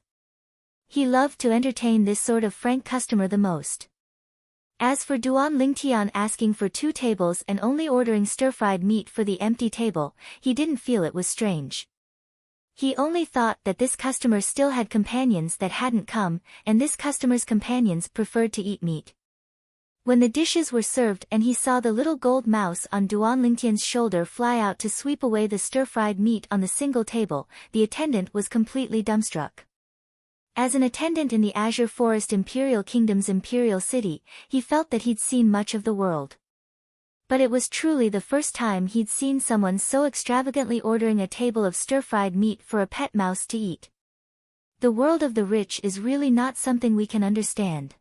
He loved to entertain this sort of frank customer the most. As for Duan Lingtian asking for 2 tables and only ordering stir-fried meat for the empty table, he didn't feel it was strange. He only thought that this customer still had companions that hadn't come, and this customer's companions preferred to eat meat. When the dishes were served and he saw the little gold mouse on Duan Lingtian's shoulder fly out to sweep away the stir-fried meat on the single table, the attendant was completely dumbstruck. As an attendant in the Azure Forest Imperial Kingdom's Imperial City, he felt that he'd seen much of the world. But it was truly the first time he'd seen someone so extravagantly ordering a table of stir-fried meat for a pet mouse to eat. The world of the rich is really not something we can understand.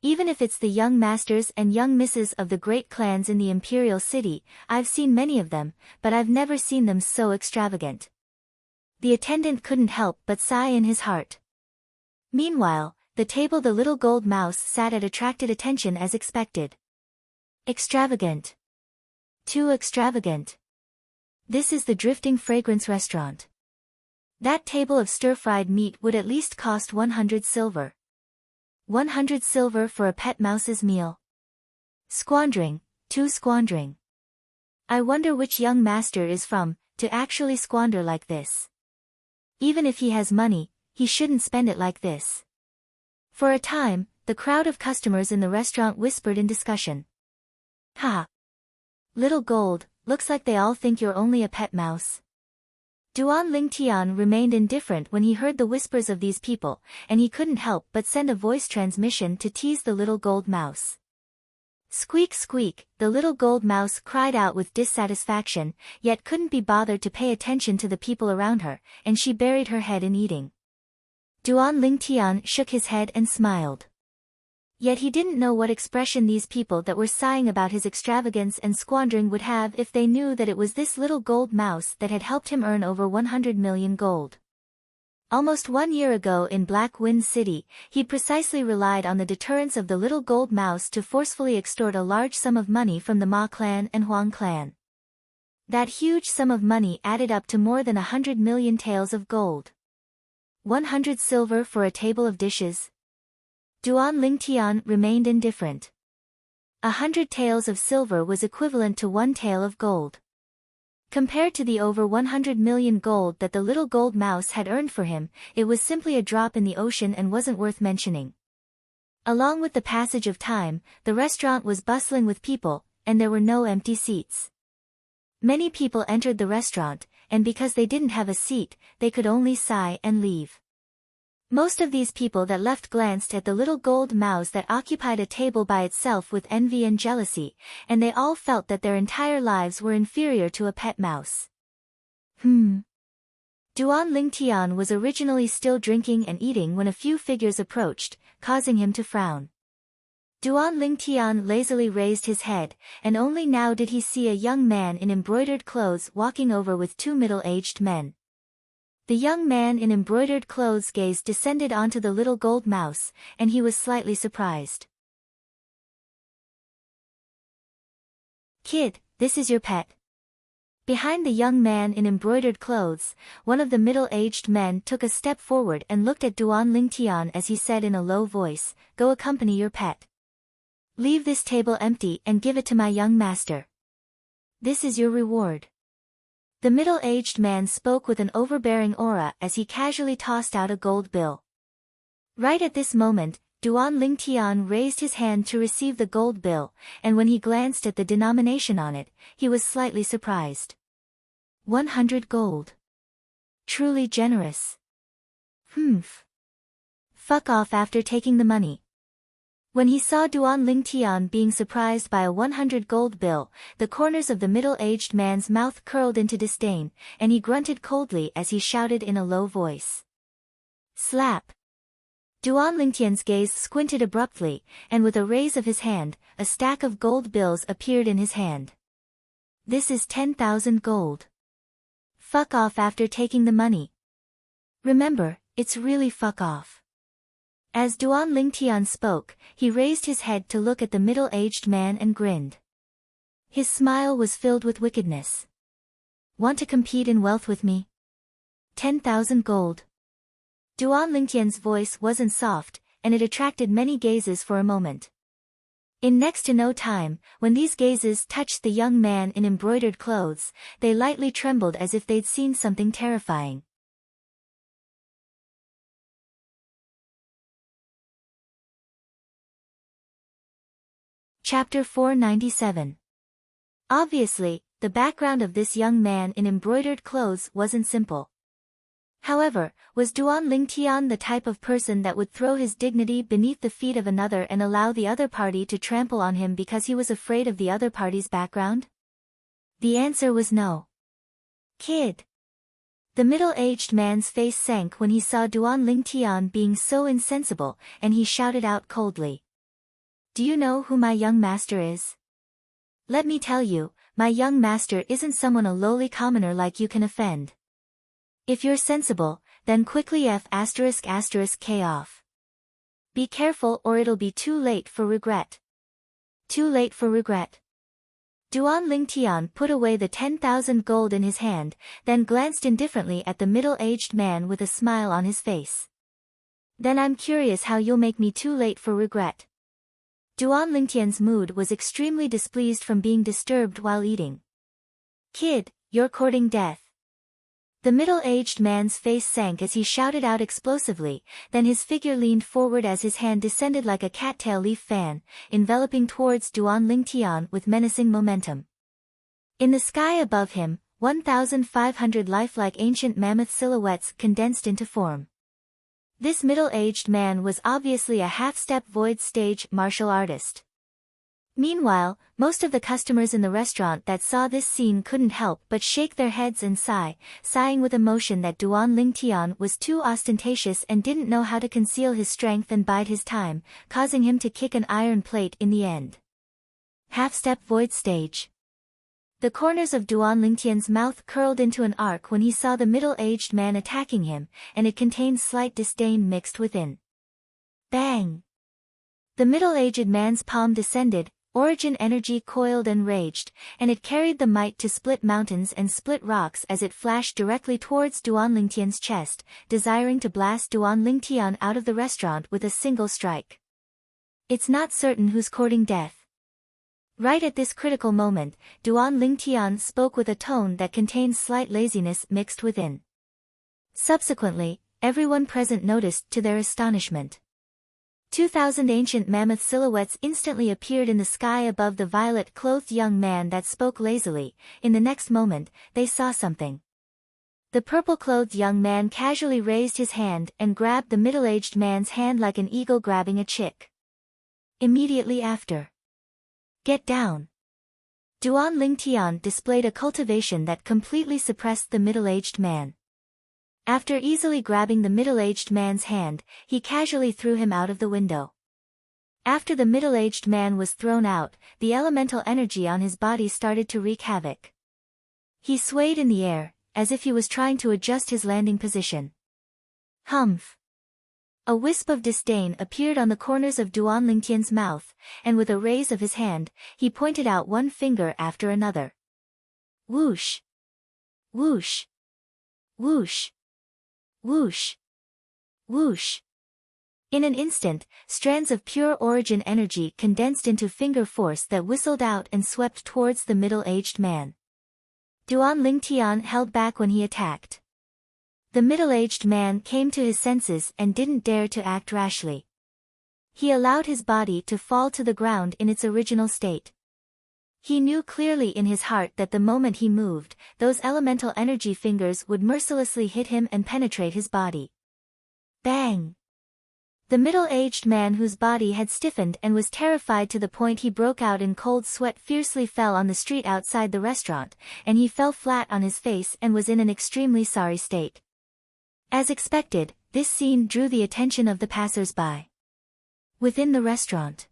Even if it's the young masters and young misses of the great clans in the Imperial City, I've seen many of them, but I've never seen them so extravagant. The attendant couldn't help but sigh in his heart. Meanwhile, the table the little gold mouse sat at attracted attention as expected. Extravagant. Too extravagant. This is the Drifting Fragrance Restaurant. That table of stir-fried meat would at least cost 100 silver. 100 silver for a pet mouse's meal. Squandering, too squandering. I wonder which young master is from, to actually squander like this. Even if he has money, he shouldn't spend it like this. For a time, the crowd of customers in the restaurant whispered in discussion. "Ha! Little Gold, looks like they all think you're only a pet mouse." Duan Lingtian remained indifferent when he heard the whispers of these people, and he couldn't help but send a voice transmission to tease the little gold mouse. Squeak squeak, the little gold mouse cried out with dissatisfaction, yet couldn't be bothered to pay attention to the people around her, and she buried her head in eating. Duan Lingtian shook his head and smiled. Yet he didn't know what expression these people that were sighing about his extravagance and squandering would have if they knew that it was this little gold mouse that had helped him earn over 100 million gold. Almost 1 year ago in Black Wind City, he'd precisely relied on the deterrence of the little gold mouse to forcefully extort a large sum of money from the Ma clan and Huang clan. That huge sum of money added up to more than 100 million taels of gold. 100 silver for a table of dishes. Duan Lingtian remained indifferent. 100 taels of silver was equivalent to 1 tael of gold. Compared to the over 100 million gold that the little gold mouse had earned for him, it was simply a drop in the ocean and wasn't worth mentioning. Along with the passage of time, the restaurant was bustling with people, and there were no empty seats. Many people entered the restaurant, and because they didn't have a seat, they could only sigh and leave. Most of these people that left glanced at the little gold mouse that occupied a table by itself with envy and jealousy, and they all felt that their entire lives were inferior to a pet mouse. Duan Lingtian was originally still drinking and eating when a few figures approached, causing him to frown. Duan Lingtian lazily raised his head, and only now did he see a young man in embroidered clothes walking over with 2 middle-aged men. The young man in embroidered clothes' gaze descended onto the little gold mouse, and he was slightly surprised. "Kid, this is your pet." Behind the young man in embroidered clothes, one of the middle-aged men took a step forward and looked at Duan Lingtian as he said in a low voice, "Go accompany your pet. Leave this table empty and give it to my young master. This is your reward." The middle-aged man spoke with an overbearing aura as he casually tossed out a gold bill. Right at this moment, Duan Lingtian raised his hand to receive the gold bill, and when he glanced at the denomination on it, he was slightly surprised. 100 gold. Truly generous. Humph. Fuck off after taking the money. When he saw Duan Lingtian being surprised by a 100 gold bill, the corners of the middle-aged man's mouth curled into disdain, and he grunted coldly as he shouted in a low voice. Slap. Duan Lingtian's gaze squinted abruptly, and with a raise of his hand, a stack of gold bills appeared in his hand. This is 10,000 gold. Fuck off after taking the money. Remember, it's really fuck off. As Duan Lingtian spoke, he raised his head to look at the middle-aged man and grinned. His smile was filled with wickedness. Want to compete in wealth with me? 10,000 gold. Duan Lingtian's voice wasn't soft, and it attracted many gazes for a moment. In next to no time, when these gazes touched the young man in embroidered clothes, they lightly trembled as if they'd seen something terrifying. Chapter 497. Obviously, the background of this young man in embroidered clothes wasn't simple. However, was Duan Lingtian the type of person that would throw his dignity beneath the feet of another and allow the other party to trample on him because he was afraid of the other party's background? The answer was no. Kid. The middle-aged man's face sank when he saw Duan Lingtian being so insensible, and he shouted out coldly. Do you know who my young master is? Let me tell you, my young master isn't someone a lowly commoner like you can offend. If you're sensible, then quickly K off. Be careful or it'll be too late for regret. Too late for regret. Duan Lingtian put away the 10,000 gold in his hand, then glanced indifferently at the middle-aged man with a smile on his face. Then I'm curious how you'll make me too late for regret. Duan Lingtian's mood was extremely displeased from being disturbed while eating. Kid, you're courting death. The middle-aged man's face sank as he shouted out explosively, then his figure leaned forward as his hand descended like a cattail leaf fan, enveloping towards Duan Lingtian with menacing momentum. In the sky above him, 1,500 lifelike ancient mammoth silhouettes condensed into form. This middle-aged man was obviously a half-step void stage martial artist. Meanwhile, most of the customers in the restaurant that saw this scene couldn't help but shake their heads and sighing with emotion that Duan Lingtian was too ostentatious and didn't know how to conceal his strength and bide his time, causing him to kick an iron plate in the end. Half-step void stage. The corners of Duan Lingtian's mouth curled into an arc when he saw the middle-aged man attacking him, and it contained slight disdain mixed within. Bang! The middle-aged man's palm descended, origin energy coiled and raged, and it carried the might to split mountains and split rocks as it flashed directly towards Duan Lingtian's chest, desiring to blast Duan Lingtian out of the restaurant with a single strike. It's not certain who's courting death. Right at this critical moment, Duan Lingtian spoke with a tone that contained slight laziness mixed within. Subsequently, everyone present noticed to their astonishment. 2,000 ancient mammoth silhouettes instantly appeared in the sky above the violet-clothed young man that spoke lazily. In the next moment, they saw something. The purple-clothed young man casually raised his hand and grabbed the middle-aged man's hand like an eagle grabbing a chick. Immediately after. Get down. Duan Lingtian displayed a cultivation that completely suppressed the middle-aged man. After easily grabbing the middle-aged man's hand, he casually threw him out of the window. After the middle-aged man was thrown out, the elemental energy on his body started to wreak havoc. He swayed in the air, as if he was trying to adjust his landing position. Humph! A wisp of disdain appeared on the corners of Duan Lingtian's mouth, and with a raise of his hand, he pointed out one finger after another. Whoosh! Whoosh! Whoosh! Whoosh! Whoosh! In an instant, strands of pure origin energy condensed into finger force that whistled out and swept towards the middle-aged man. Duan Lingtian held back when he attacked. The middle-aged man came to his senses and didn't dare to act rashly. He allowed his body to fall to the ground in its original state. He knew clearly in his heart that the moment he moved, those elemental energy fingers would mercilessly hit him and penetrate his body. Bang! The middle-aged man whose body had stiffened and was terrified to the point he broke out in cold sweat fiercely fell on the street outside the restaurant, and he fell flat on his face and was in an extremely sorry state. As expected, this scene drew the attention of the passers-by. Within the restaurant.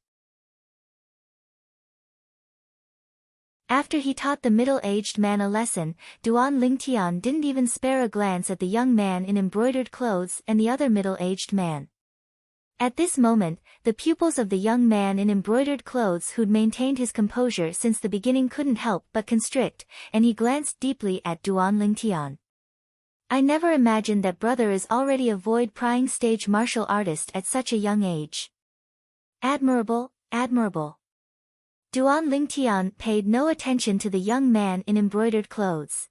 After he taught the middle-aged man a lesson, Duan Lingtian didn't even spare a glance at the young man in embroidered clothes and the other middle-aged man. At this moment, the pupils of the young man in embroidered clothes who'd maintained his composure since the beginning couldn't help but constrict, and he glanced deeply at Duan Lingtian. I never imagined that brother is already a void-prying stage martial artist at such a young age. Admirable, admirable. Duan Lingtian paid no attention to the young man in embroidered clothes.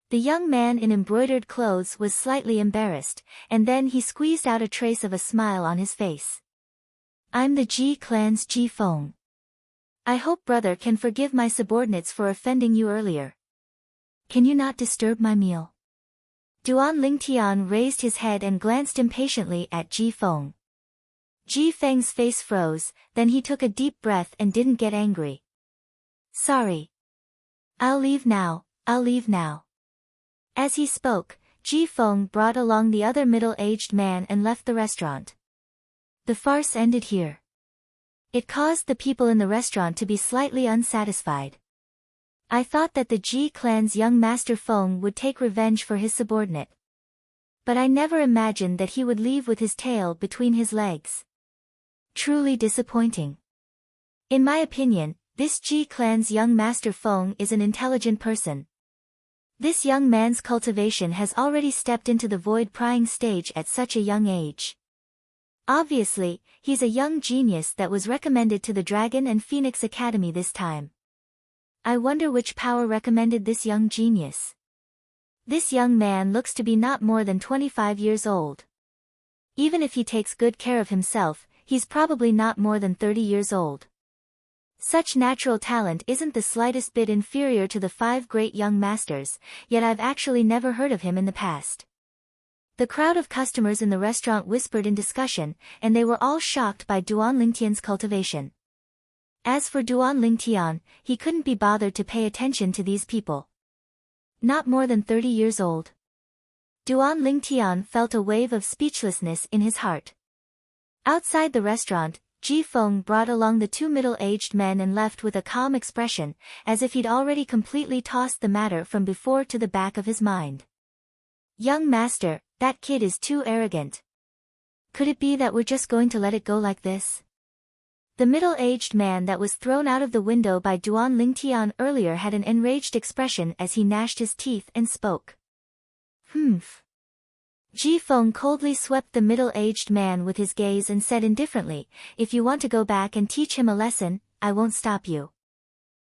The young man in embroidered clothes was slightly embarrassed, and then he squeezed out a trace of a smile on his face. I'm the Ji clan's Ji Feng. I hope brother can forgive my subordinates for offending you earlier. Can you not disturb my meal? Duan Lingtian raised his head and glanced impatiently at Ji Feng. Ji Feng's face froze, then he took a deep breath and didn't get angry. Sorry. I'll leave now, I'll leave now. As he spoke, Ji Feng brought along the other middle-aged man and left the restaurant. The farce ended here. It caused the people in the restaurant to be slightly unsatisfied. I thought that the Ji clan's young master Feng would take revenge for his subordinate. But I never imagined that he would leave with his tail between his legs. Truly disappointing. In my opinion, this Ji clan's young master Feng is an intelligent person. This young man's cultivation has already stepped into the void-prying stage at such a young age. Obviously, he's a young genius that was recommended to the Dragon and Phoenix Academy this time. I wonder which power recommended this young genius. This young man looks to be not more than 25 years old. Even if he takes good care of himself, he's probably not more than 30 years old. Such natural talent isn't the slightest bit inferior to the 5 great young masters, yet I've actually never heard of him in the past. The crowd of customers in the restaurant whispered in discussion, and they were all shocked by Duan Lingtian's cultivation. As for Duan Lingtian, he couldn't be bothered to pay attention to these people. Not more than 30 years old. Duan Lingtian felt a wave of speechlessness in his heart. Outside the restaurant, Ji Feng brought along the 2 middle-aged men and left with a calm expression, as if he'd already completely tossed the matter from before to the back of his mind. Young master, that kid is too arrogant. Could it be that we're just going to let it go like this? The middle-aged man that was thrown out of the window by Duan Lingtian earlier had an enraged expression as he gnashed his teeth and spoke. Humph. Ji Feng coldly swept the middle-aged man with his gaze and said indifferently, if you want to go back and teach him a lesson, I won't stop you.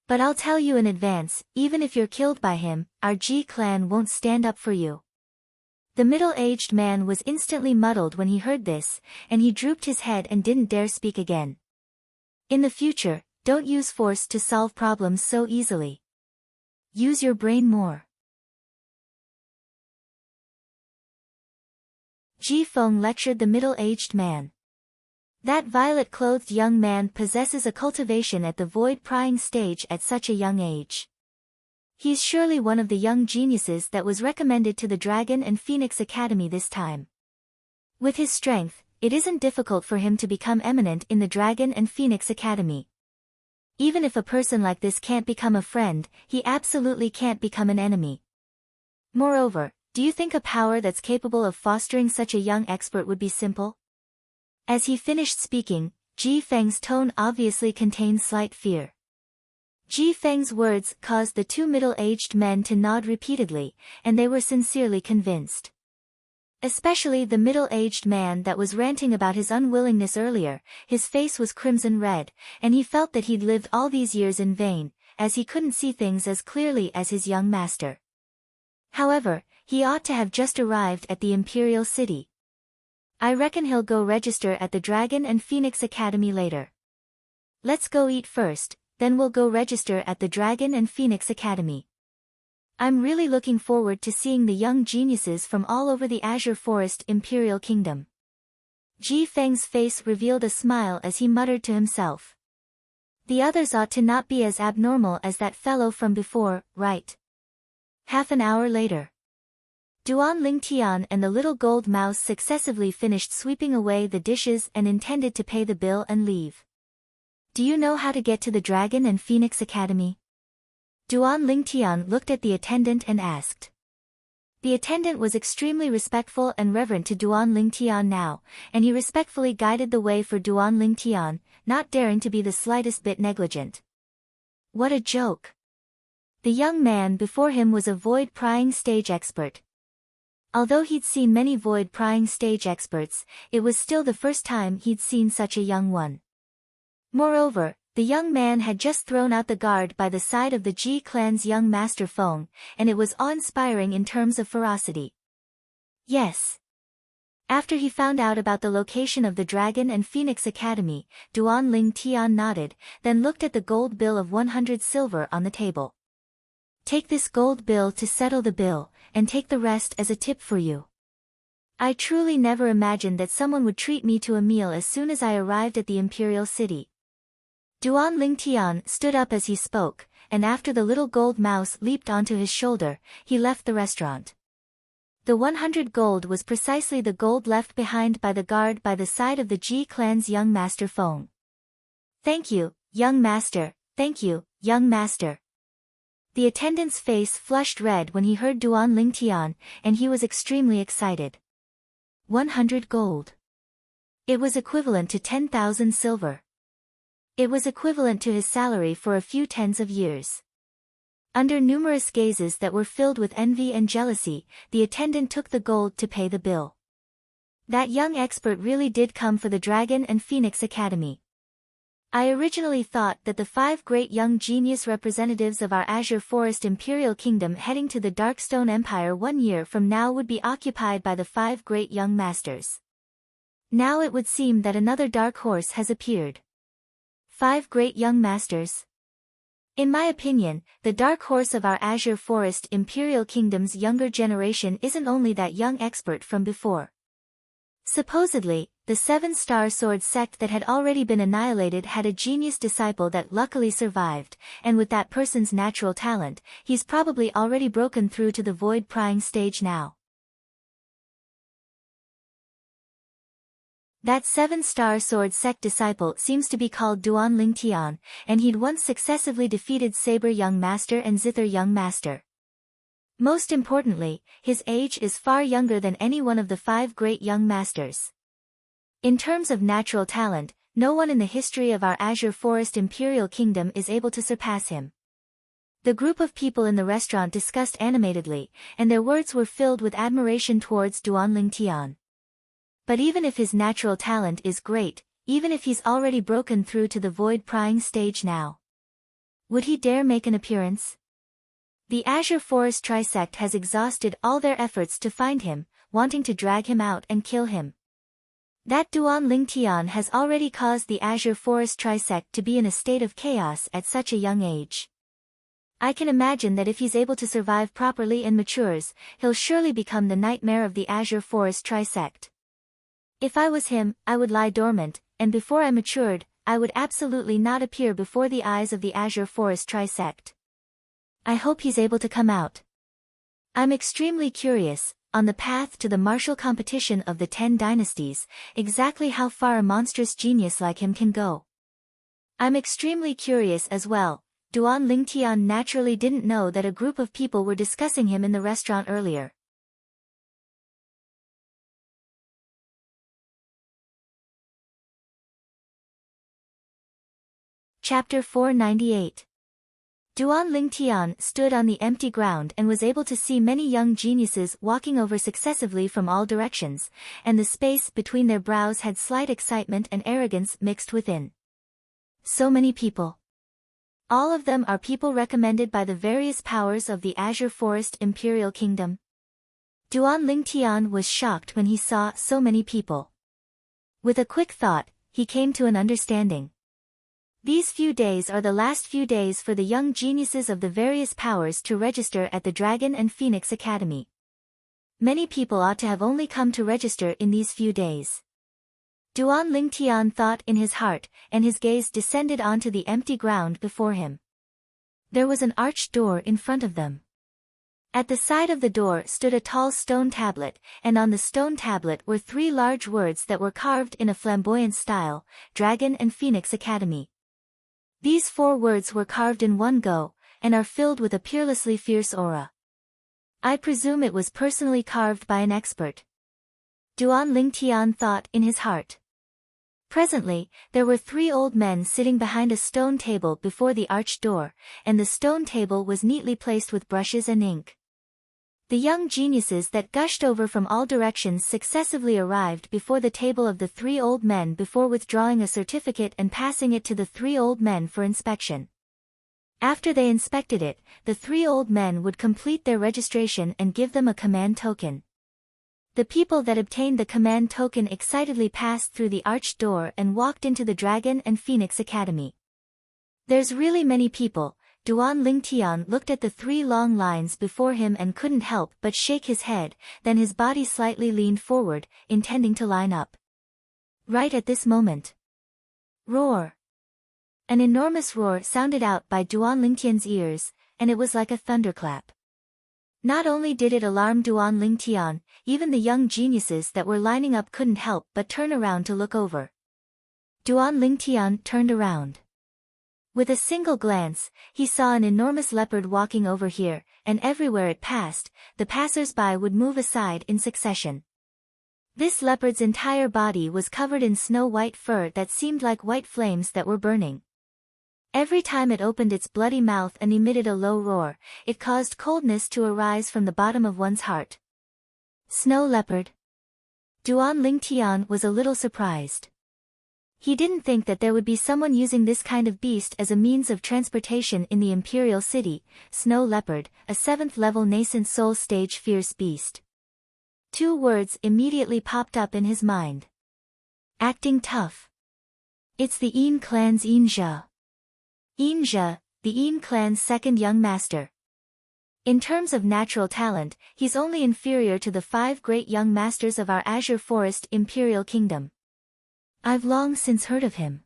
But I'll tell you in advance, even if you're killed by him, our Ji clan won't stand up for you. The middle-aged man was instantly muddled when he heard this, and he drooped his head and didn't dare speak again. In the future, don't use force to solve problems so easily. Use your brain more. Ji Feng lectured the middle-aged man. That violet-clothed young man possesses a cultivation at the void-prying stage at such a young age. He's surely one of the young geniuses that was recommended to the Dragon and Phoenix Academy this time. With his strength, it isn't difficult for him to become eminent in the Dragon and Phoenix Academy. Even if a person like this can't become a friend, he absolutely can't become an enemy. Moreover, do you think a power that's capable of fostering such a young expert would be simple? As he finished speaking, Ji Feng's tone obviously contained slight fear. Ji Feng's words caused the 2 middle-aged men to nod repeatedly, and they were sincerely convinced. Especially the middle-aged man that was ranting about his unwillingness earlier, his face was crimson red, and he felt that he'd lived all these years in vain, as he couldn't see things as clearly as his young master. However, he ought to have just arrived at the Imperial City. I reckon he'll go register at the Dragon and Phoenix Academy later. Let's go eat first, then we'll go register at the Dragon and Phoenix Academy. I'm really looking forward to seeing the young geniuses from all over the Azure Forest Imperial Kingdom. Ji Feng's face revealed a smile as he muttered to himself. The others ought to not be as abnormal as that fellow from before, right? Half an hour later. Duan Lingtian and the little gold mouse successively finished sweeping away the dishes and intended to pay the bill and leave. Do you know how to get to the Dragon and Phoenix Academy? Duan Lingtian looked at the attendant and asked. The attendant was extremely respectful and reverent to Duan Lingtian now, and he respectfully guided the way for Duan Lingtian, not daring to be the slightest bit negligent. What a joke! The young man before him was a void-prying stage expert. Although he'd seen many void-prying stage experts, it was still the first time he'd seen such a young one. Moreover, the young man had just thrown out the guard by the side of the Ji clan's young master Feng, and it was awe-inspiring in terms of ferocity. Yes. After he found out about the location of the Dragon and Phoenix Academy, Duan Lingtian nodded, then looked at the gold bill of 100 silver on the table. Take this gold bill to settle the bill, and take the rest as a tip for you. I truly never imagined that someone would treat me to a meal as soon as I arrived at the Imperial City. Duan Lingtian stood up as he spoke, and after the little gold mouse leaped onto his shoulder, he left the restaurant. The 100 gold was precisely the gold left behind by the guard by the side of the Ji clan's young master Feng. Thank you, young master, thank you, young master. The attendant's face flushed red when he heard Duan Lingtian, and he was extremely excited. 100 gold. It was equivalent to 10,000 silver. It was equivalent to his salary for a few tens of years. Under numerous gazes that were filled with envy and jealousy, the attendant took the gold to pay the bill. That young expert really did come for the Dragon and Phoenix Academy. I originally thought that the 5 great young genius representatives of our Azure Forest Imperial Kingdom heading to the Darkstone Empire 1 year from now would be occupied by the 5 great young masters. Now it would seem that another dark horse has appeared. 5 great young masters. In my opinion, the dark horse of our Azure Forest Imperial Kingdom's younger generation isn't only that young expert from before. Supposedly, the 7-star sword sect that had already been annihilated had a genius disciple that luckily survived, and with that person's natural talent, he's probably already broken through to the void-prying stage now. That 7-star sword sect disciple seems to be called Duan Lingtian, and he'd once successively defeated Saber Young Master and Zither Young Master. Most importantly, his age is far younger than any one of the 5 great young masters. In terms of natural talent, no one in the history of our Azure Forest Imperial Kingdom is able to surpass him. The group of people in the restaurant discussed animatedly, and their words were filled with admiration towards Duan Lingtian. But even if his natural talent is great, even if he's already broken through to the void-prying stage now, would he dare make an appearance? The Azure Forest Trisect has exhausted all their efforts to find him, wanting to drag him out and kill him. That Duan Lingtian has already caused the Azure Forest Trisect to be in a state of chaos at such a young age. I can imagine that if he's able to survive properly and matures, he'll surely become the nightmare of the Azure Forest Trisect. If I was him, I would lie dormant, and before I matured, I would absolutely not appear before the eyes of the Azure Forest Trisect. I hope he's able to come out. I'm extremely curious, on the path to the martial competition of the 10 dynasties, exactly how far a monstrous genius like him can go. I'm extremely curious as well. Duan Lingtian naturally didn't know that a group of people were discussing him in the restaurant earlier. Chapter 498. Duan Lingtian stood on the empty ground and was able to see many young geniuses walking over successively from all directions, and the space between their brows had slight excitement and arrogance mixed within. So many people. All of them are people recommended by the various powers of the Azure Forest Imperial Kingdom. Duan Lingtian was shocked when he saw so many people. With a quick thought, he came to an understanding. These few days are the last few days for the young geniuses of the various powers to register at the Dragon and Phoenix Academy. Many people ought to have only come to register in these few days. Duan Lingtian thought in his heart, and his gaze descended onto the empty ground before him. There was an arched door in front of them. At the side of the door stood a tall stone tablet, and on the stone tablet were 3 large words that were carved in a flamboyant style, Dragon and Phoenix Academy. These 4 words were carved in one go, and are filled with a peerlessly fierce aura. I presume it was personally carved by an expert. Duan Lingtian thought in his heart. Presently, there were 3 old men sitting behind a stone table before the arched door, and the stone table was neatly placed with brushes and ink. The young geniuses that gushed over from all directions successively arrived before the table of the 3 old men before withdrawing a certificate and passing it to the 3 old men for inspection. After they inspected it, the 3 old men would complete their registration and give them a command token. The people that obtained the command token excitedly passed through the arched door and walked into the Dragon and Phoenix Academy. There's really many people. Duan Lingtian looked at the 3 long lines before him and couldn't help but shake his head, then his body slightly leaned forward, intending to line up. Right at this moment. Roar! An enormous roar sounded out by Duan Lingtian's ears, and it was like a thunderclap. Not only did it alarm Duan Lingtian, even the young geniuses that were lining up couldn't help but turn around to look over. Duan Lingtian turned around. With a single glance, he saw an enormous leopard walking over here, and everywhere it passed, the passers-by would move aside in succession. This leopard's entire body was covered in snow-white fur that seemed like white flames that were burning. Every time it opened its bloody mouth and emitted a low roar, it caused coldness to arise from the bottom of one's heart. Snow leopard. Duan Lingtian was a little surprised. He didn't think that there would be someone using this kind of beast as a means of transportation in the Imperial City. Snow leopard, a 7th-level nascent soul stage fierce beast. 2 words immediately popped up in his mind. Acting tough. It's the Yin clan's Yinja. Yinja, the Yin clan's 2nd young master. In terms of natural talent, he's only inferior to the 5 great young masters of our Azure Forest Imperial Kingdom. I've long since heard of him.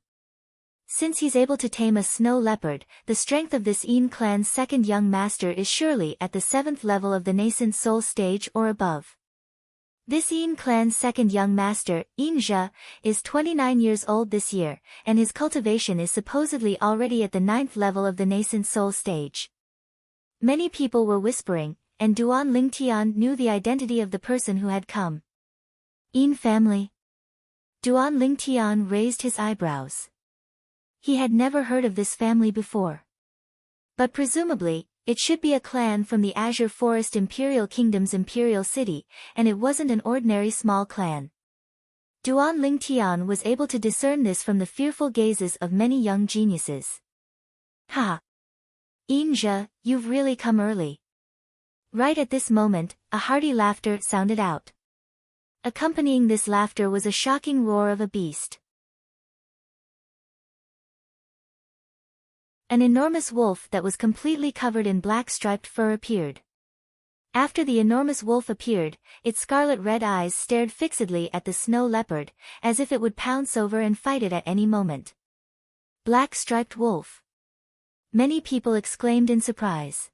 Since he's able to tame a snow leopard, the strength of this Yin clan's 2nd young master is surely at the 7th level of the nascent soul stage or above. This Yin clan's 2nd young master, Yinja, is 29 years old this year, and his cultivation is supposedly already at the 9th level of the nascent soul stage. Many people were whispering, and Duan Lingtian knew the identity of the person who had come. Yin family. Duan Lingtian raised his eyebrows. He had never heard of this family before. But presumably, it should be a clan from the Azure Forest Imperial Kingdom's Imperial City, and it wasn't an ordinary small clan. Duan Lingtian was able to discern this from the fearful gazes of many young geniuses. Ha! Yinja, you've really come early. Right at this moment, a hearty laughter sounded out. Accompanying this laughter was a shocking roar of a beast. An enormous wolf that was completely covered in black striped fur appeared. After the enormous wolf appeared, its scarlet-red eyes stared fixedly at the snow leopard, as if it would pounce over and fight it at any moment. Black striped wolf. Many people exclaimed in surprise.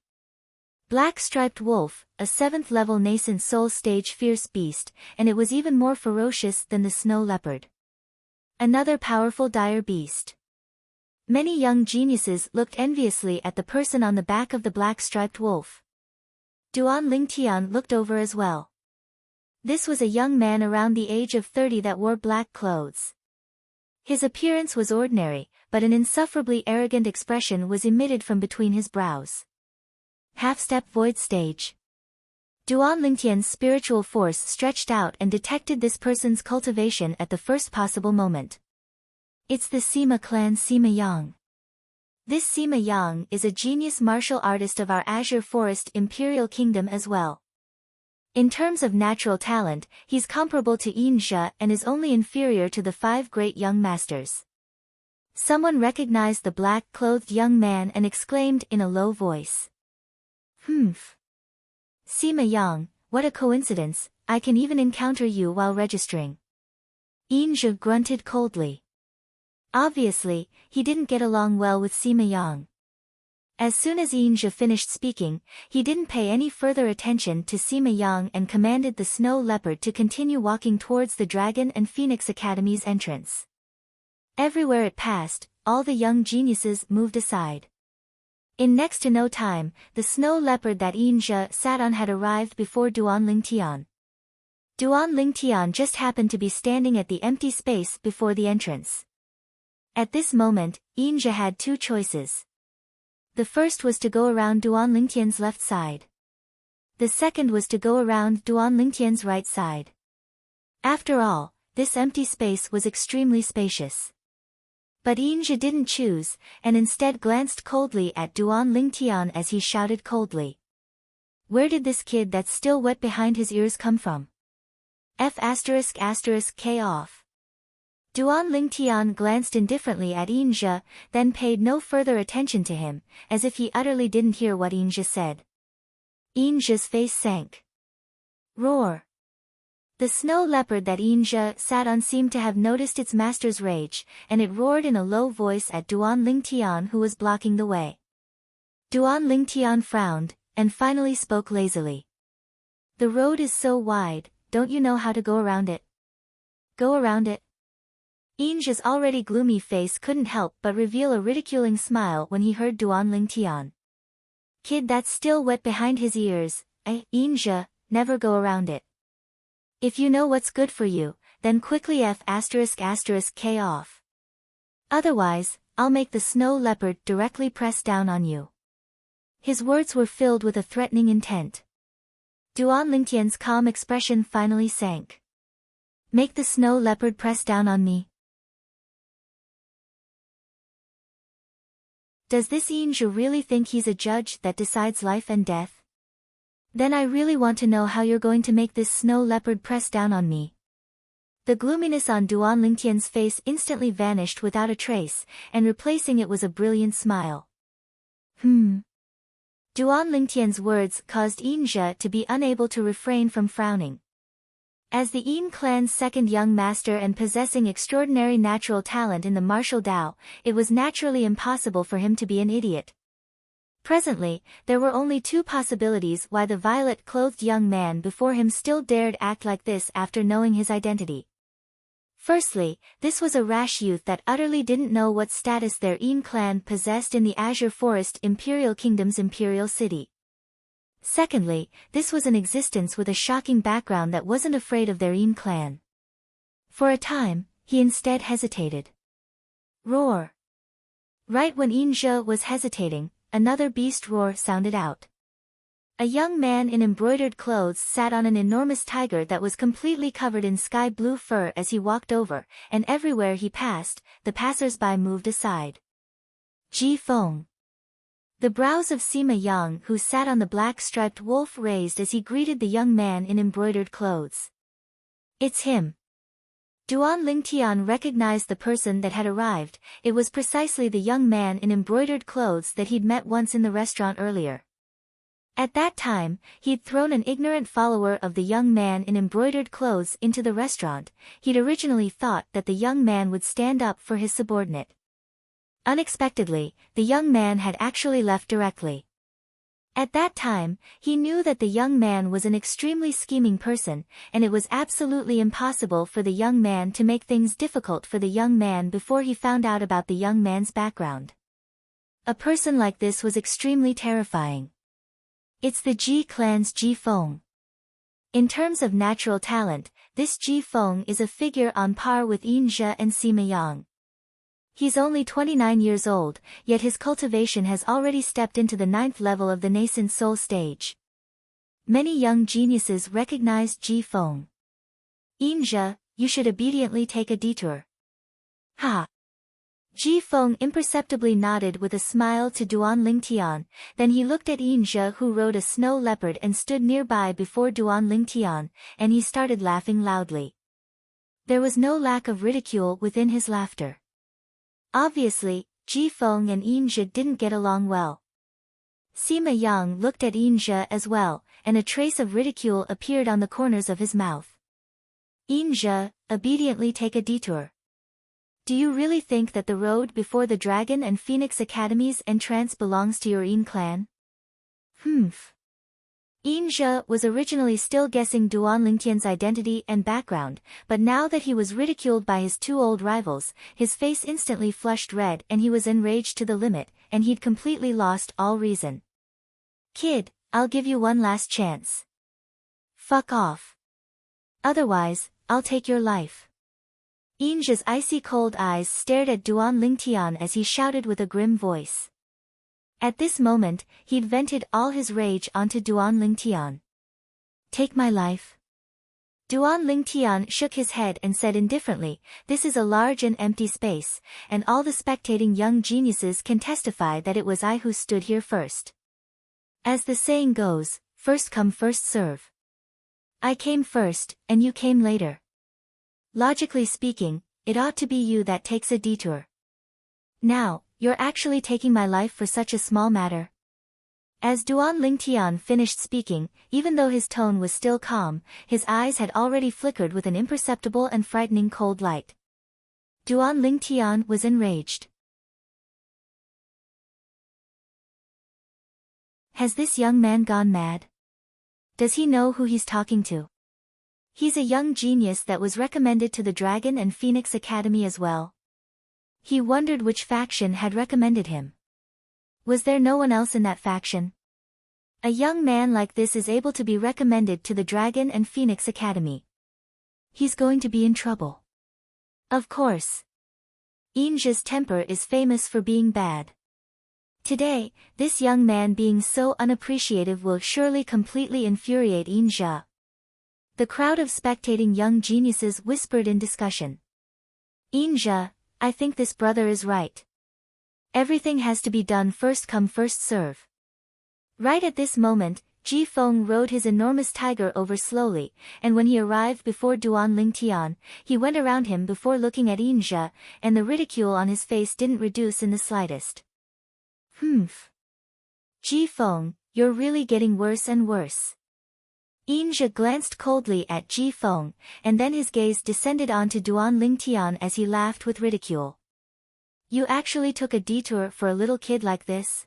Black striped wolf, a 7th-level nascent soul stage fierce beast, and it was even more ferocious than the snow leopard. Another powerful dire beast. Many young geniuses looked enviously at the person on the back of the black striped wolf. Duan Lingtian looked over as well. This was a young man around the age of 30 that wore black clothes. His appearance was ordinary, but an insufferably arrogant expression was emitted from between his brows. Half-step void stage. Duan Lingtian's spiritual force stretched out and detected this person's cultivation at the first possible moment. It's the Sima clan Sima Yang. This Sima Yang is a genius martial artist of our Azure Forest Imperial Kingdom as well. In terms of natural talent, he's comparable to Yinja and is only inferior to the 5 great young masters. Someone recognized the black-clothed young man and exclaimed in a low voice. Humph. Sima Yang, what a coincidence, I can even encounter you while registering. Inge grunted coldly. Obviously, he didn't get along well with Sima Yang. As soon as Inge finished speaking, he didn't pay any further attention to Sima Yang and commanded the snow leopard to continue walking towards the Dragon and Phoenix Academy's entrance. Everywhere it passed, all the young geniuses moved aside. In next to no time, the snow leopard that Inge sat on had arrived before Duan Lingtian. Duan Lingtian just happened to be standing at the empty space before the entrance. At this moment, Inge had two choices. The first was to go around Duan Lingtian's left side. The second was to go around Duan Lingtian's right side. After all, this empty space was extremely spacious. But Inge didn't choose, and instead glanced coldly at Duan Lingtian as he shouted coldly. Where did this kid that's still wet behind his ears come from? F***K off. Duan Lingtian glanced indifferently at Inge, then paid no further attention to him, as if he utterly didn't hear what Inge said. Inge's face sank. Roar. The snow leopard that Inge sat on seemed to have noticed its master's rage, and it roared in a low voice at Duan Lingtian who was blocking the way. Duan Lingtian frowned, and finally spoke lazily. The road is so wide, don't you know how to go around it? Go around it? Inge's already gloomy face couldn't help but reveal a ridiculing smile when he heard Duan Lingtian. Kid that's still wet behind his ears, Inge, never go around it. If you know what's good for you, then quickly F***K off. Otherwise, I'll make the snow leopard directly press down on you. His words were filled with a threatening intent. Duan Lingtian's calm expression finally sank. Make the snow leopard press down on me. Does this Inge really think he's a judge that decides life and death? Then I really want to know how you're going to make this snow leopard press down on me. The gloominess on Duan Lingtian's face instantly vanished without a trace, and replacing it was a brilliant smile. Duan Lingtian's words caused Inge to be unable to refrain from frowning. As the Yin clan's second young master and possessing extraordinary natural talent in the martial Dao, it was naturally impossible for him to be an idiot. Presently, there were only two possibilities why the violet-clothed young man before him still dared act like this after knowing his identity. Firstly, this was a rash youth that utterly didn't know what status their Yin clan possessed in the Azure Forest Imperial Kingdom's imperial city. Secondly, this was an existence with a shocking background that wasn't afraid of their Yin clan. For a time, he instead hesitated. Roar. Right when Inge was hesitating, another beast roar sounded out. A young man in embroidered clothes sat on an enormous tiger that was completely covered in sky-blue fur as he walked over, and everywhere he passed, the passers-by moved aside. Ji Feng. The brows of Sima Yang who sat on the black-striped wolf raised as he greeted the young man in embroidered clothes. It's him. Duan Lingtian recognized the person that had arrived. It was precisely the young man in embroidered clothes that he'd met once in the restaurant earlier. At that time, he'd thrown an ignorant follower of the young man in embroidered clothes into the restaurant. He'd originally thought that the young man would stand up for his subordinate. Unexpectedly, the young man had actually left directly. At that time, he knew that the young man was an extremely scheming person, and it was absolutely impossible for the young man to make things difficult for the young man before he found out about the young man's background. A person like this was extremely terrifying. It's the Ji clan's Ji Feng. In terms of natural talent, this Ji Feng is a figure on par with Inge and Sima Yang. He's only 29 years old, yet his cultivation has already stepped into the 9th level of the nascent soul stage. Many young geniuses recognized Ji Feng. Inge, you should obediently take a detour. Ha! Ji Feng imperceptibly nodded with a smile to Duan Lingtian, then he looked at Inge who rode a snow leopard and stood nearby before Duan Lingtian, and he started laughing loudly. There was no lack of ridicule within his laughter. Obviously, Ji Feng and Yinzhe didn't get along well. Sima Yang looked at Yinzhe as well, and a trace of ridicule appeared on the corners of his mouth. Yinzhe, obediently take a detour. Do you really think that the road before the Dragon and Phoenix Academy's entrance belongs to your Yin clan? Humph. Yinzhe was originally still guessing Duan Lingtian's identity and background, but now that he was ridiculed by his two old rivals, his face instantly flushed red and he was enraged to the limit, and he'd completely lost all reason. Kid, I'll give you one last chance. Fuck off. Otherwise, I'll take your life. Yinzhe's icy cold eyes stared at Duan Lingtian as he shouted with a grim voice. At this moment, he'd vented all his rage onto Duan Lingtian. Take my life. Duan Lingtian shook his head and said indifferently, this is a large and empty space, and all the spectating young geniuses can testify that it was I who stood here first. As the saying goes, first come first serve. I came first, and you came later. Logically speaking, it ought to be you that takes a detour. Now, you're actually taking my life for such a small matter. As Duan Lingtian finished speaking, even though his tone was still calm, his eyes had already flickered with an imperceptible and frightening cold light. Duan Lingtian was enraged. Has this young man gone mad? Does he know who he's talking to? He's a young genius that was recommended to the Dragon and Phoenix Academy as well. He wondered which faction had recommended him. Was there no one else in that faction? A young man like this is able to be recommended to the Dragon and Phoenix Academy. He's going to be in trouble. Of course. Yinzhe's temper is famous for being bad. Today, this young man being so unappreciative will surely completely infuriate Yinzhe. The crowd of spectating young geniuses whispered in discussion. Yinzhe, I think this brother is right. Everything has to be done first come first serve. Right at this moment, Ji Feng rode his enormous tiger over slowly, and when he arrived before Duan Lingtian, he went around him before looking at Yinzhe, and the ridicule on his face didn't reduce in the slightest. Humph. Ji Feng, you're really getting worse and worse. Yinzhe glanced coldly at Ji Feng, and then his gaze descended onto Duan Lingtian as he laughed with ridicule. You actually took a detour for a little kid like this?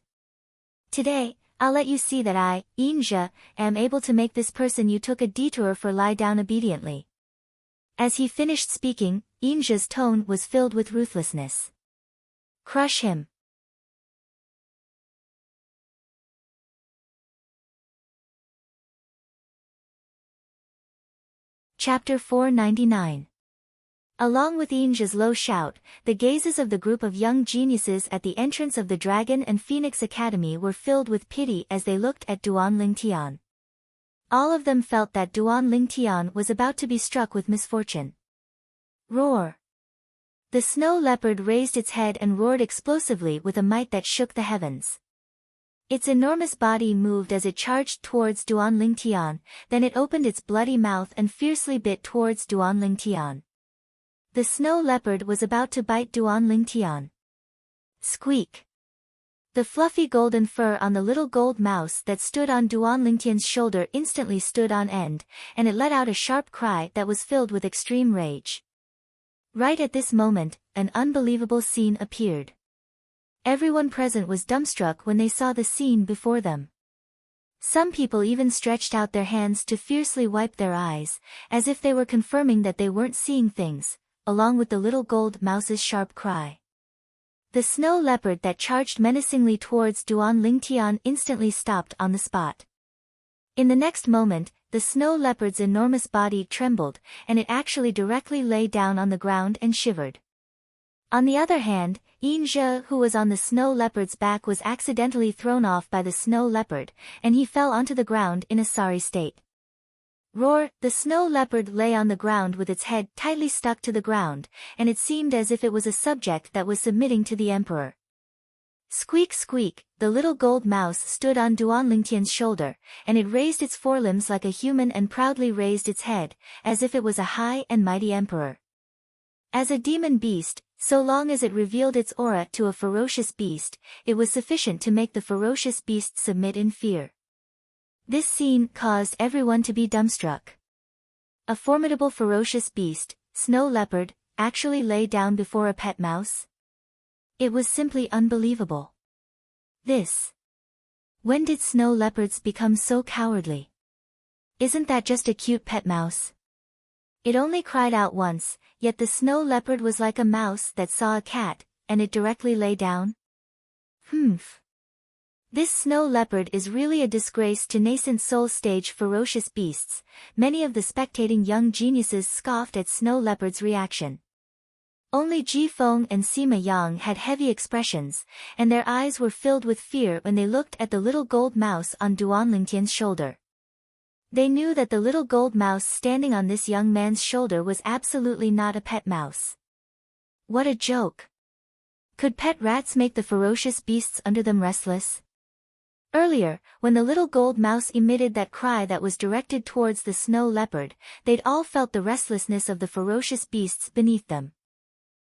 Today, I'll let you see that I, Yinzhe, am able to make this person you took a detour for lie down obediently. As he finished speaking, Yinzhe's tone was filled with ruthlessness. Crush him. Chapter 499. Along with Yinzhe's low shout, the gazes of the group of young geniuses at the entrance of the Dragon and Phoenix Academy were filled with pity as they looked at Duan Lingtian. All of them felt that Duan Lingtian was about to be struck with misfortune. Roar! The snow leopard raised its head and roared explosively with a might that shook the heavens. Its enormous body moved as it charged towards Duan Lingtian, then it opened its bloody mouth and fiercely bit towards Duan Lingtian. The snow leopard was about to bite Duan Lingtian. Squeak! The fluffy golden fur on the little gold mouse that stood on Duan Lingtian's shoulder instantly stood on end, and it let out a sharp cry that was filled with extreme rage. Right at this moment, an unbelievable scene appeared. Everyone present was dumbstruck when they saw the scene before them. Some people even stretched out their hands to fiercely wipe their eyes, as if they were confirming that they weren't seeing things, along with the little gold mouse's sharp cry. The snow leopard that charged menacingly towards Duan Lingtian instantly stopped on the spot. In the next moment, the snow leopard's enormous body trembled, and it actually directly lay down on the ground and shivered. On the other hand, Yinzhe, who was on the snow leopard's back, was accidentally thrown off by the snow leopard, and he fell onto the ground in a sorry state. Roar! The snow leopard lay on the ground with its head tightly stuck to the ground, and it seemed as if it was a subject that was submitting to the emperor. Squeak squeak! The little gold mouse stood on Duan Lingtian's shoulder, and it raised its forelimbs like a human and proudly raised its head, as if it was a high and mighty emperor. As a demon beast, So long as it revealed its aura to a ferocious beast, it was sufficient to make the ferocious beast submit in fear. This scene caused everyone to be dumbstruck. A formidable ferocious beast, snow leopard, actually lay down before a pet mouse? It was simply unbelievable. When did snow leopards become so cowardly? Isn't that just a cute pet mouse? It only cried out once, yet the snow leopard was like a mouse that saw a cat, and it directly lay down? Humph. This snow leopard is really a disgrace to nascent soul stage ferocious beasts. Many of the spectating young geniuses scoffed at snow leopard's reaction. Only Ji Feng and Sima Yang had heavy expressions, and their eyes were filled with fear when they looked at the little gold mouse on Duan Lingtian's shoulder. They knew that the little gold mouse standing on this young man's shoulder was absolutely not a pet mouse. What a joke! Could pet rats make the ferocious beasts under them restless? Earlier, when the little gold mouse emitted that cry that was directed towards the snow leopard, they'd all felt the restlessness of the ferocious beasts beneath them.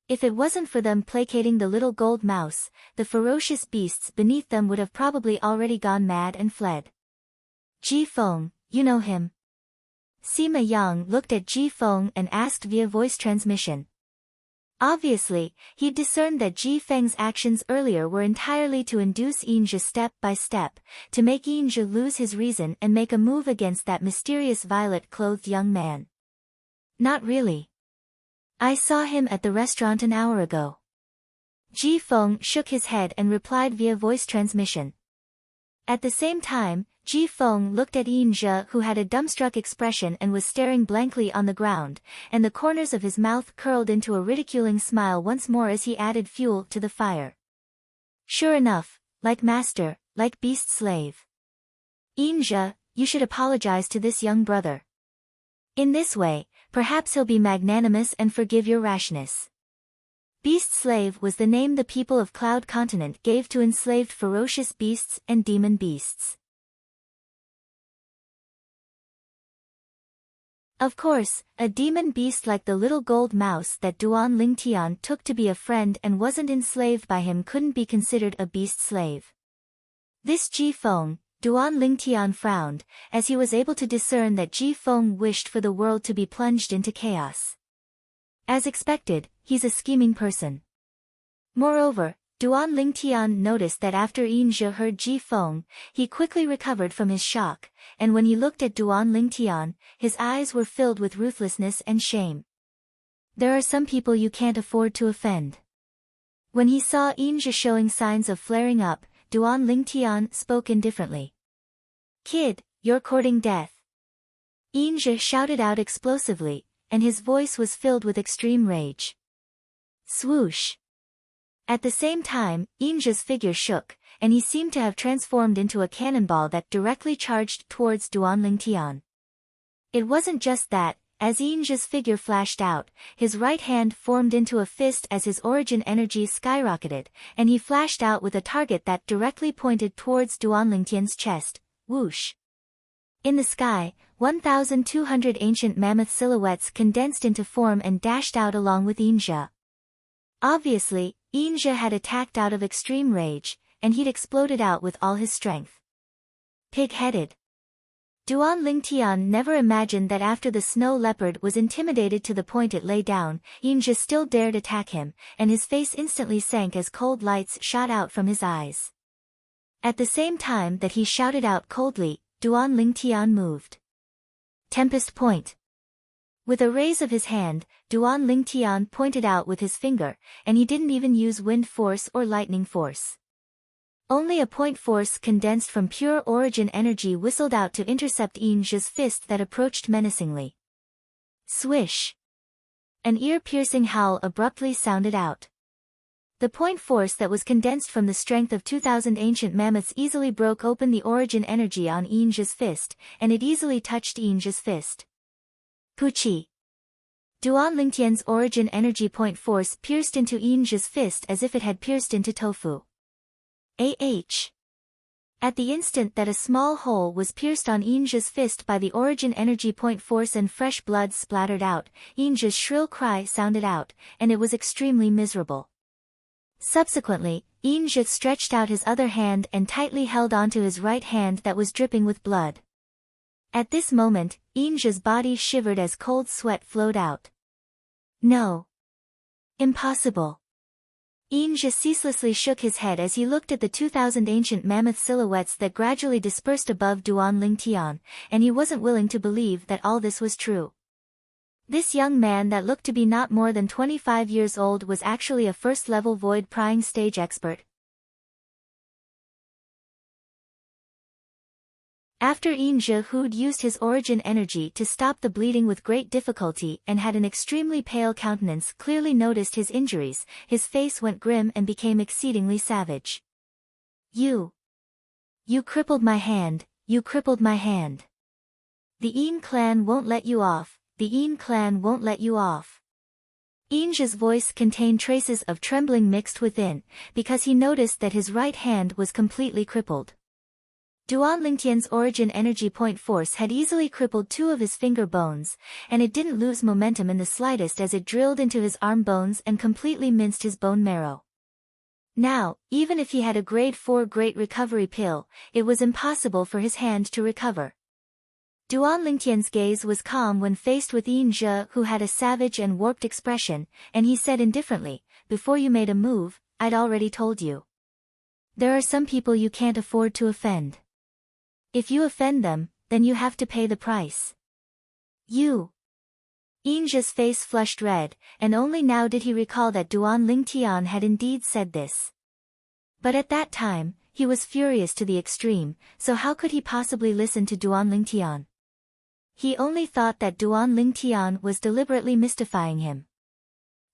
If it wasn't for them placating the little gold mouse, the ferocious beasts beneath them would have probably already gone mad and fled. Ji Feng, you know him? Sima Yang looked at Ji Feng and asked via voice transmission. Obviously, he'd discerned that Ji Feng's actions earlier were entirely to induce Yinzhi step by step, to make Yinzhi lose his reason and make a move against that mysterious violet-clothed young man. Not really. I saw him at the restaurant an hour ago. Ji Feng shook his head and replied via voice transmission. At the same time, Ji Feng looked at Yinzhi, who had a dumbstruck expression and was staring blankly on the ground, and the corners of his mouth curled into a ridiculing smile once more as he added fuel to the fire. Sure enough, like master, like beast slave. Yinzhi, you should apologize to this young brother. In this way, perhaps he'll be magnanimous and forgive your rashness. Beast slave was the name the people of Cloud Continent gave to enslaved ferocious beasts and demon beasts. Of course, a demon beast like the little gold mouse that Duan Lingtian took to be a friend and wasn't enslaved by him couldn't be considered a beast slave. This Ji Feng, Duan Lingtian frowned, as he was able to discern that Ji Feng wished for the world to be plunged into chaos. As expected, he's a scheming person. Moreover, Duan Lingtian noticed that after Yinzhi heard Ji Feng, he quickly recovered from his shock, and when he looked at Duan Lingtian, his eyes were filled with ruthlessness and shame. There are some people you can't afford to offend. When he saw Yinzhi showing signs of flaring up, Duan Lingtian spoke indifferently. Kid, you're courting death. Yinzhi shouted out explosively, and his voice was filled with extreme rage. Swoosh! At the same time, Yinzhi's figure shook, and he seemed to have transformed into a cannonball that directly charged towards Duan Lingtian. It wasn't just that, as Yinzhi's figure flashed out, his right hand formed into a fist as his origin energy skyrocketed, and he flashed out with a target that directly pointed towards Duan Lingtian's chest. Whoosh! In the sky, 1,200 ancient mammoth silhouettes condensed into form and dashed out along with Yinzhi. Obviously, Yinzhi had attacked out of extreme rage, and he'd exploded out with all his strength. Pig-headed. Duan Lingtian never imagined that after the snow leopard was intimidated to the point it lay down, Yinzhi still dared attack him, and his face instantly sank as cold lights shot out from his eyes. At the same time that he shouted out coldly, Duan Lingtian moved. Tempest Point. With a raise of his hand, Duan Lingtian pointed out with his finger, and he didn't even use wind force or lightning force. Only a point force condensed from pure origin energy whistled out to intercept Yinzhi's fist that approached menacingly. Swish! An ear-piercing howl abruptly sounded out. The point force that was condensed from the strength of 2,000 ancient mammoths easily broke open the origin energy on Yinzhi's fist, and it easily touched Yinzhi's fist. Puchi! Duan Lingtian's origin energy point force pierced into Yinzhi's fist as if it had pierced into tofu. At the instant that a small hole was pierced on Inja's fist by the origin energy point force and fresh blood splattered out, Inja's shrill cry sounded out, and it was extremely miserable. Subsequently, Inja stretched out his other hand and tightly held onto his right hand that was dripping with blood. At this moment, Inja's body shivered as cold sweat flowed out. No. Impossible. Inja ceaselessly shook his head as he looked at the 2,000 ancient mammoth silhouettes that gradually dispersed above Duan Lingtian, and he wasn't willing to believe that all this was true. This young man that looked to be not more than 25 years old was actually a first-level void prying stage expert. After Inja who'd used his origin energy to stop the bleeding with great difficulty and had an extremely pale countenance clearly noticed his injuries, his face went grim and became exceedingly savage. You crippled my hand, you crippled my hand. The Yin clan won't let you off, the Yin clan won't let you off. Inja's voice contained traces of trembling mixed within, because he noticed that his right hand was completely crippled. Duan Lingtian's origin energy point force had easily crippled 2 of his finger bones, and it didn't lose momentum in the slightest as it drilled into his arm bones and completely minced his bone marrow. Now, even if he had a grade 4 great recovery pill, it was impossible for his hand to recover. Duan Lingtian's gaze was calm when faced with Inja who had a savage and warped expression, and he said indifferently, "Before you made a move, I'd already told you. There are some people you can't afford to offend. If you offend them, then you have to pay the price." Inja's face flushed red, and only now did he recall that Duan Lingtian had indeed said this. But at that time, he was furious to the extreme, so how could he possibly listen to Duan Lingtian? He only thought that Duan Lingtian was deliberately mystifying him.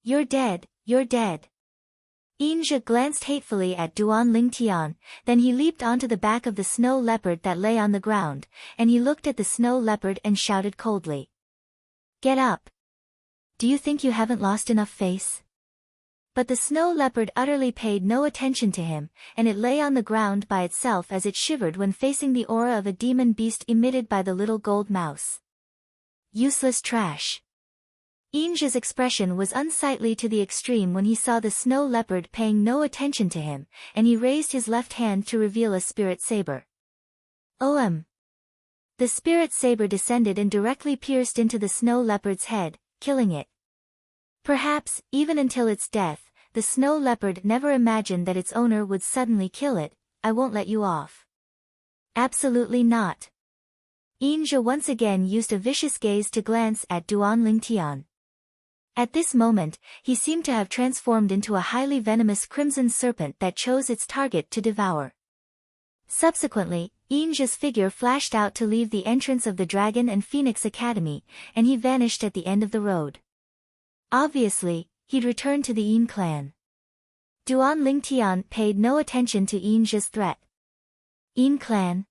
"You're dead, you're dead." Inja glanced hatefully at Duan Lingtian, then he leaped onto the back of the snow leopard that lay on the ground, and he looked at the snow leopard and shouted coldly. "Get up! Do you think you haven't lost enough face?" But the snow leopard utterly paid no attention to him, and it lay on the ground by itself as it shivered when facing the aura of a demon beast emitted by the little gold mouse. Useless trash. Inja's expression was unsightly to the extreme when he saw the snow leopard paying no attention to him, and he raised his left hand to reveal a spirit saber. "OM!" The spirit saber descended and directly pierced into the snow leopard's head, killing it. Perhaps, even until its death, the snow leopard never imagined that its owner would suddenly kill it. "I won't let you off." "Absolutely not." Inja once again used a vicious gaze to glance at Duan Lingtian. At this moment, he seemed to have transformed into a highly venomous crimson serpent that chose its target to devour. Subsequently, Inja's figure flashed out to leave the entrance of the Dragon and Phoenix Academy, and he vanished at the end of the road. Obviously, he'd returned to the Yin clan. Duan Lingtian paid no attention to Inja's threat. Yin clan.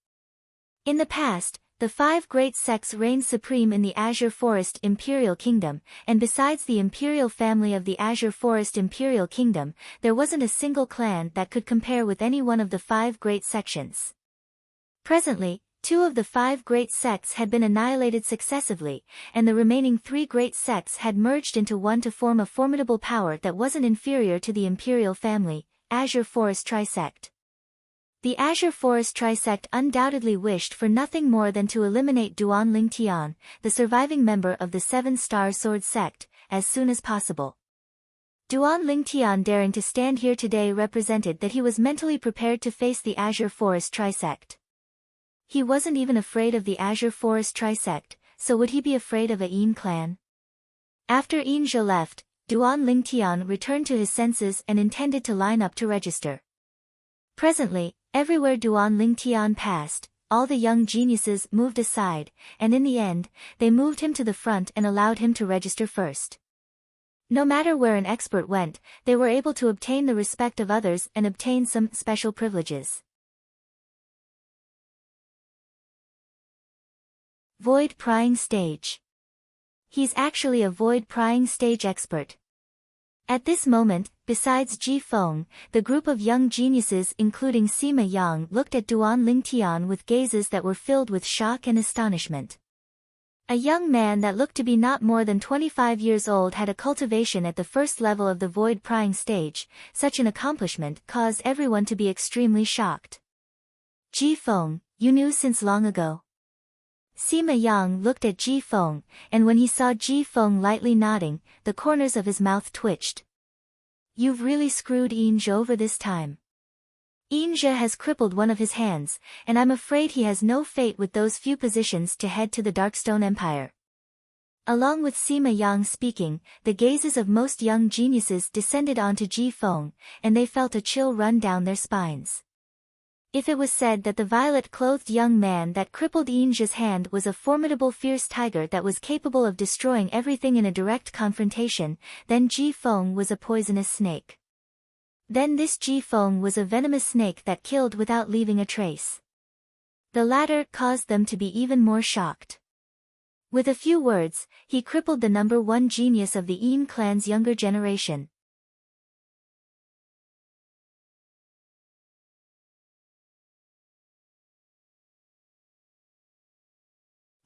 In the past, the 5 great sects reigned supreme in the Azure Forest Imperial Kingdom, and besides the imperial family of the Azure Forest Imperial Kingdom, there wasn't a single clan that could compare with any one of the 5 great sections. Presently, 2 of the 5 great sects had been annihilated successively, and the remaining 3 great sects had merged into one to form a formidable power that wasn't inferior to the imperial family, Azure Forest Trisect. The Azure Forest Trisect undoubtedly wished for nothing more than to eliminate Duan Lingtian, the surviving member of the 7-Star Sword Sect, as soon as possible. Duan Lingtian daring to stand here today represented that he was mentally prepared to face the Azure Forest Trisect. He wasn't even afraid of the Azure Forest Trisect, so would he be afraid of a Yin clan? After Inja left, Duan Lingtian returned to his senses and intended to line up to register. Presently, everywhere Duan Lingtian passed, all the young geniuses moved aside, and in the end, they moved him to the front and allowed him to register first. No matter where an expert went, they were able to obtain the respect of others and obtain some special privileges. Void prying stage. He's actually a void prying stage expert. At this moment, Besides Ji Feng, the group of young geniuses including Sima Yang looked at Duan Lingtian with gazes that were filled with shock and astonishment. A young man that looked to be not more than 25 years old had a cultivation at the first level of the void prying stage. Such an accomplishment caused everyone to be extremely shocked. Ji Feng, you knew since long ago. Sima Yang looked at Ji Feng, and when he saw Ji Feng lightly nodding, the corners of his mouth twitched. You've really screwed Yinzhe over this time. Yinzhe has crippled one of his hands, and I'm afraid he has no fate with those few positions to head to the Darkstone Empire. Along with Sima Yang speaking, the gazes of most young geniuses descended onto Ji Feng, and they felt a chill run down their spines. If it was said that the violet-clothed young man that crippled Yinzhe's hand was a formidable fierce tiger that was capable of destroying everything in a direct confrontation, then Ji Feng was a poisonous snake. Then this Ji Feng was a venomous snake that killed without leaving a trace. The latter caused them to be even more shocked. With a few words, he crippled the number one genius of the Yin clan's younger generation.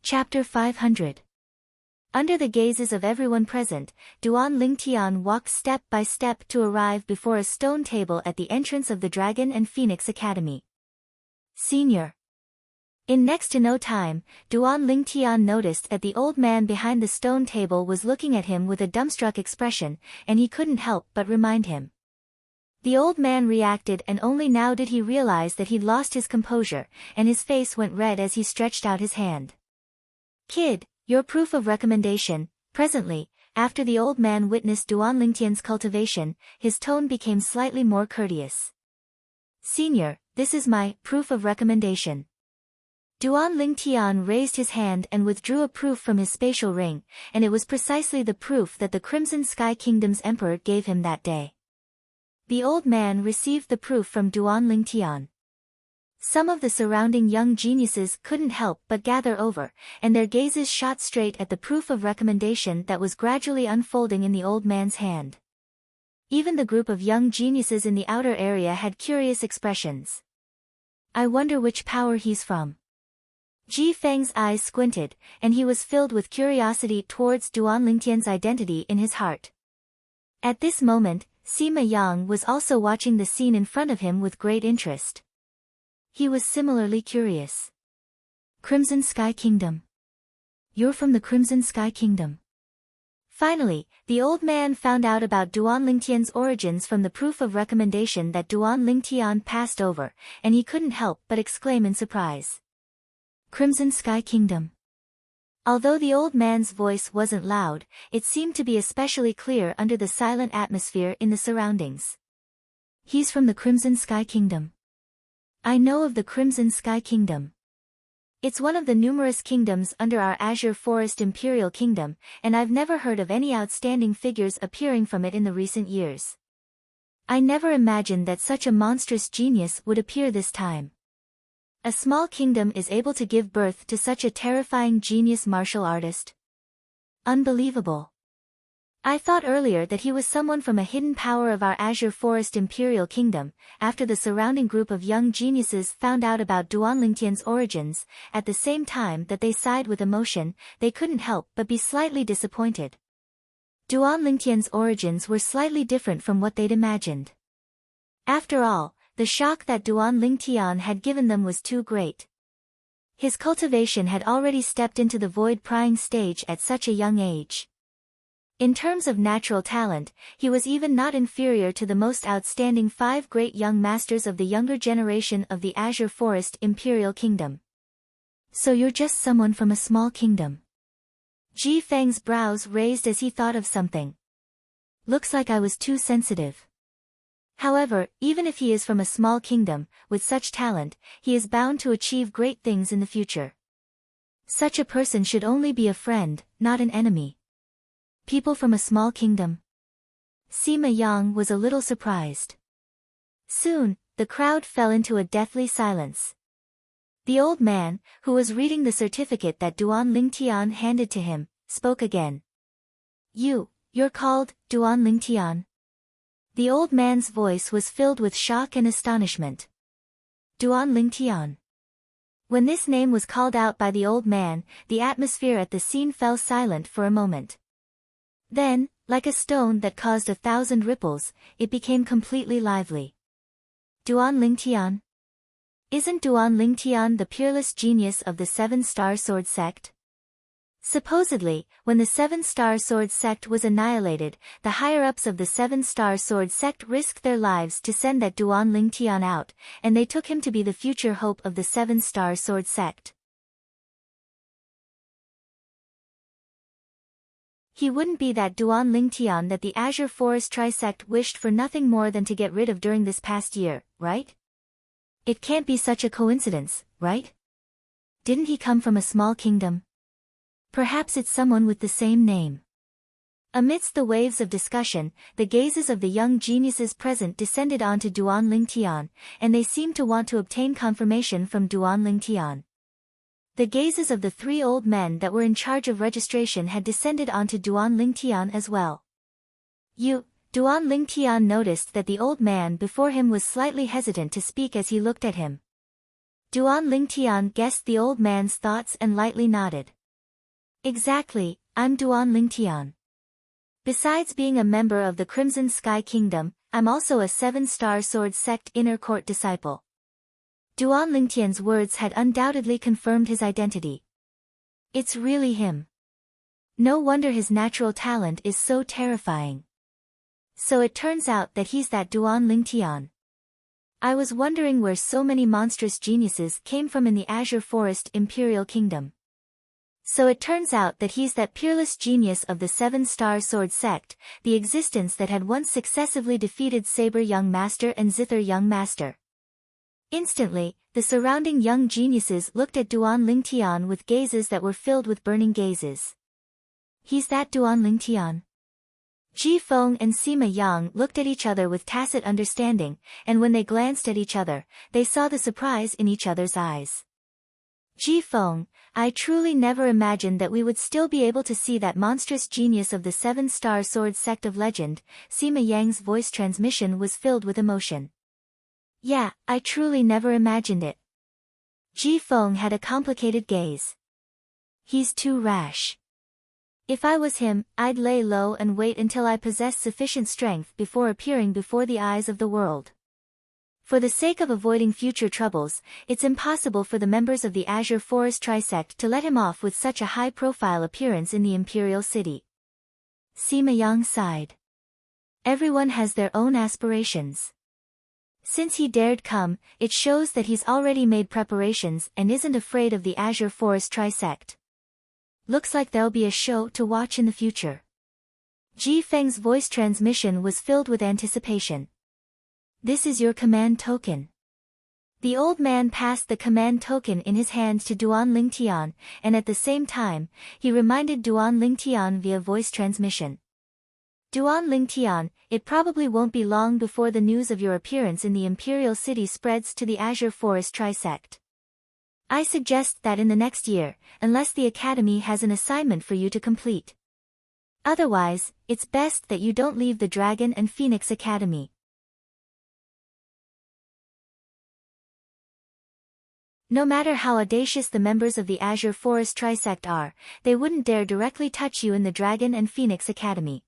Chapter 500. Under the gazes of everyone present, Duan Lingtian walked step by step to arrive before a stone table at the entrance of the Dragon and Phoenix Academy. Senior. In next to no time, Duan Lingtian noticed that the old man behind the stone table was looking at him with a dumbstruck expression, and he couldn't help but remind him. The old man reacted, and only now did he realize that he'd lost his composure, and his face went red as he stretched out his hand. Kid, your proof of recommendation. Presently, after the old man witnessed Duan Lingtian's cultivation, his tone became slightly more courteous. Senior, this is my proof of recommendation. Duan Lingtian raised his hand and withdrew a proof from his spatial ring, and it was precisely the proof that the Crimson Sky Kingdom's emperor gave him that day. The old man received the proof from Duan Lingtian. Some of the surrounding young geniuses couldn't help but gather over, and their gazes shot straight at the proof of recommendation that was gradually unfolding in the old man's hand. Even the group of young geniuses in the outer area had curious expressions. I wonder which power he's from. Ji Feng's eyes squinted, and he was filled with curiosity towards Duan Lingtian's identity in his heart. At this moment, Sima Yang was also watching the scene in front of him with great interest. He was similarly curious. Crimson Sky Kingdom. You're from the Crimson Sky Kingdom. Finally, the old man found out about Duan Lingtian's origins from the proof of recommendation that Duan Lingtian passed over, and he couldn't help but exclaim in surprise. Crimson Sky Kingdom. Although the old man's voice wasn't loud, it seemed to be especially clear under the silent atmosphere in the surroundings. He's from the Crimson Sky Kingdom. I know of the Crimson Sky Kingdom. It's one of the numerous kingdoms under our Azure Forest Imperial Kingdom, and I've never heard of any outstanding figures appearing from it in the recent years. I never imagined that such a monstrous genius would appear this time. A small kingdom is able to give birth to such a terrifying genius martial artist. Unbelievable. I thought earlier that he was someone from a hidden power of our Azure Forest Imperial Kingdom. After the surrounding group of young geniuses found out about Duan Lingtian's origins, at the same time that they sighed with emotion, they couldn't help but be slightly disappointed. Duan Lingtian's origins were slightly different from what they'd imagined. After all, the shock that Duan Lingtian had given them was too great. His cultivation had already stepped into the void prying stage at such a young age. In terms of natural talent, he was even not inferior to the most outstanding 5 great young masters of the younger generation of the Azure Forest Imperial Kingdom. So you're just someone from a small kingdom. Ji Feng's brows raised as he thought of something. Looks like I was too sensitive. However, even if he is from a small kingdom, with such talent, he is bound to achieve great things in the future. Such a person should only be a friend, not an enemy. People from a small kingdom. Sima Yang was a little surprised. Soon, the crowd fell into a deathly silence. The old man, who was reading the certificate that Duan Lingtian handed to him, spoke again. You're called Duan Lingtian. The old man's voice was filled with shock and astonishment. Duan Lingtian. When this name was called out by the old man, the atmosphere at the scene fell silent for a moment. Then, like a stone that caused 1,000 ripples, it became completely lively. Duan Lingtian? Isn't Duan Lingtian the peerless genius of the Seven-Star Sword sect? Supposedly, when the Seven-Star Sword sect was annihilated, the higher-ups of the Seven-Star Sword sect risked their lives to send that Duan Lingtian out, and they took him to be the future hope of the Seven-Star Sword sect. He wouldn't be that Duan Lingtian that the Azure Forest Trisect wished for nothing more than to get rid of during this past year, right? It can't be such a coincidence, right? Didn't he come from a small kingdom? Perhaps it's someone with the same name. Amidst the waves of discussion, the gazes of the young geniuses present descended onto Duan Lingtian, and they seemed to want to obtain confirmation from Duan Lingtian. The gazes of the 3 old men that were in charge of registration had descended onto Duan Lingtian as well. Duan Lingtian noticed that the old man before him was slightly hesitant to speak as he looked at him. Duan Lingtian guessed the old man's thoughts and lightly nodded. Exactly, I'm Duan Lingtian. Besides being a member of the Crimson Sky Kingdom, I'm also a Seven-Star Sword sect inner court disciple. Duan Lingtian's words had undoubtedly confirmed his identity. It's really him. No wonder his natural talent is so terrifying. So it turns out that he's that Duan Lingtian. I was wondering where so many monstrous geniuses came from in the Azure Forest Imperial Kingdom. So it turns out that he's that peerless genius of the Seven-Star Sword sect, the existence that had once successively defeated Saber Young Master and Zither Young Master. Instantly, the surrounding young geniuses looked at Duan Lingtian with gazes that were filled with burning gazes. He's that Duan Lingtian. Ji Feng and Sima Yang looked at each other with tacit understanding, and when they glanced at each other, they saw the surprise in each other's eyes. Ji Feng, I truly never imagined that we would still be able to see that monstrous genius of the Seven-Star Sword sect of legend. Sima Yang's voice transmission was filled with emotion. Yeah, I truly never imagined it. Ji Feng had a complicated gaze. He's too rash. If I was him, I'd lay low and wait until I possessed sufficient strength before appearing before the eyes of the world. For the sake of avoiding future troubles, it's impossible for the members of the Azure Forest Trisect to let him off with such a high-profile appearance in the Imperial City. Sima Yang sighed. Everyone has their own aspirations. Since he dared come, it shows that he's already made preparations and isn't afraid of the Azure Forest Trisect. Looks like there'll be a show to watch in the future. Ji Feng's voice transmission was filled with anticipation. This is your command token. The old man passed the command token in his hand to Duan Lingtian, and at the same time, he reminded Duan Lingtian via voice transmission. Duan Lingtian, it probably won't be long before the news of your appearance in the Imperial City spreads to the Azure Forest Trisect. I suggest that in the next year, unless the Academy has an assignment for you to complete. Otherwise, it's best that you don't leave the Dragon and Phoenix Academy. No matter how audacious the members of the Azure Forest Trisect are, they wouldn't dare directly touch you in the Dragon and Phoenix Academy.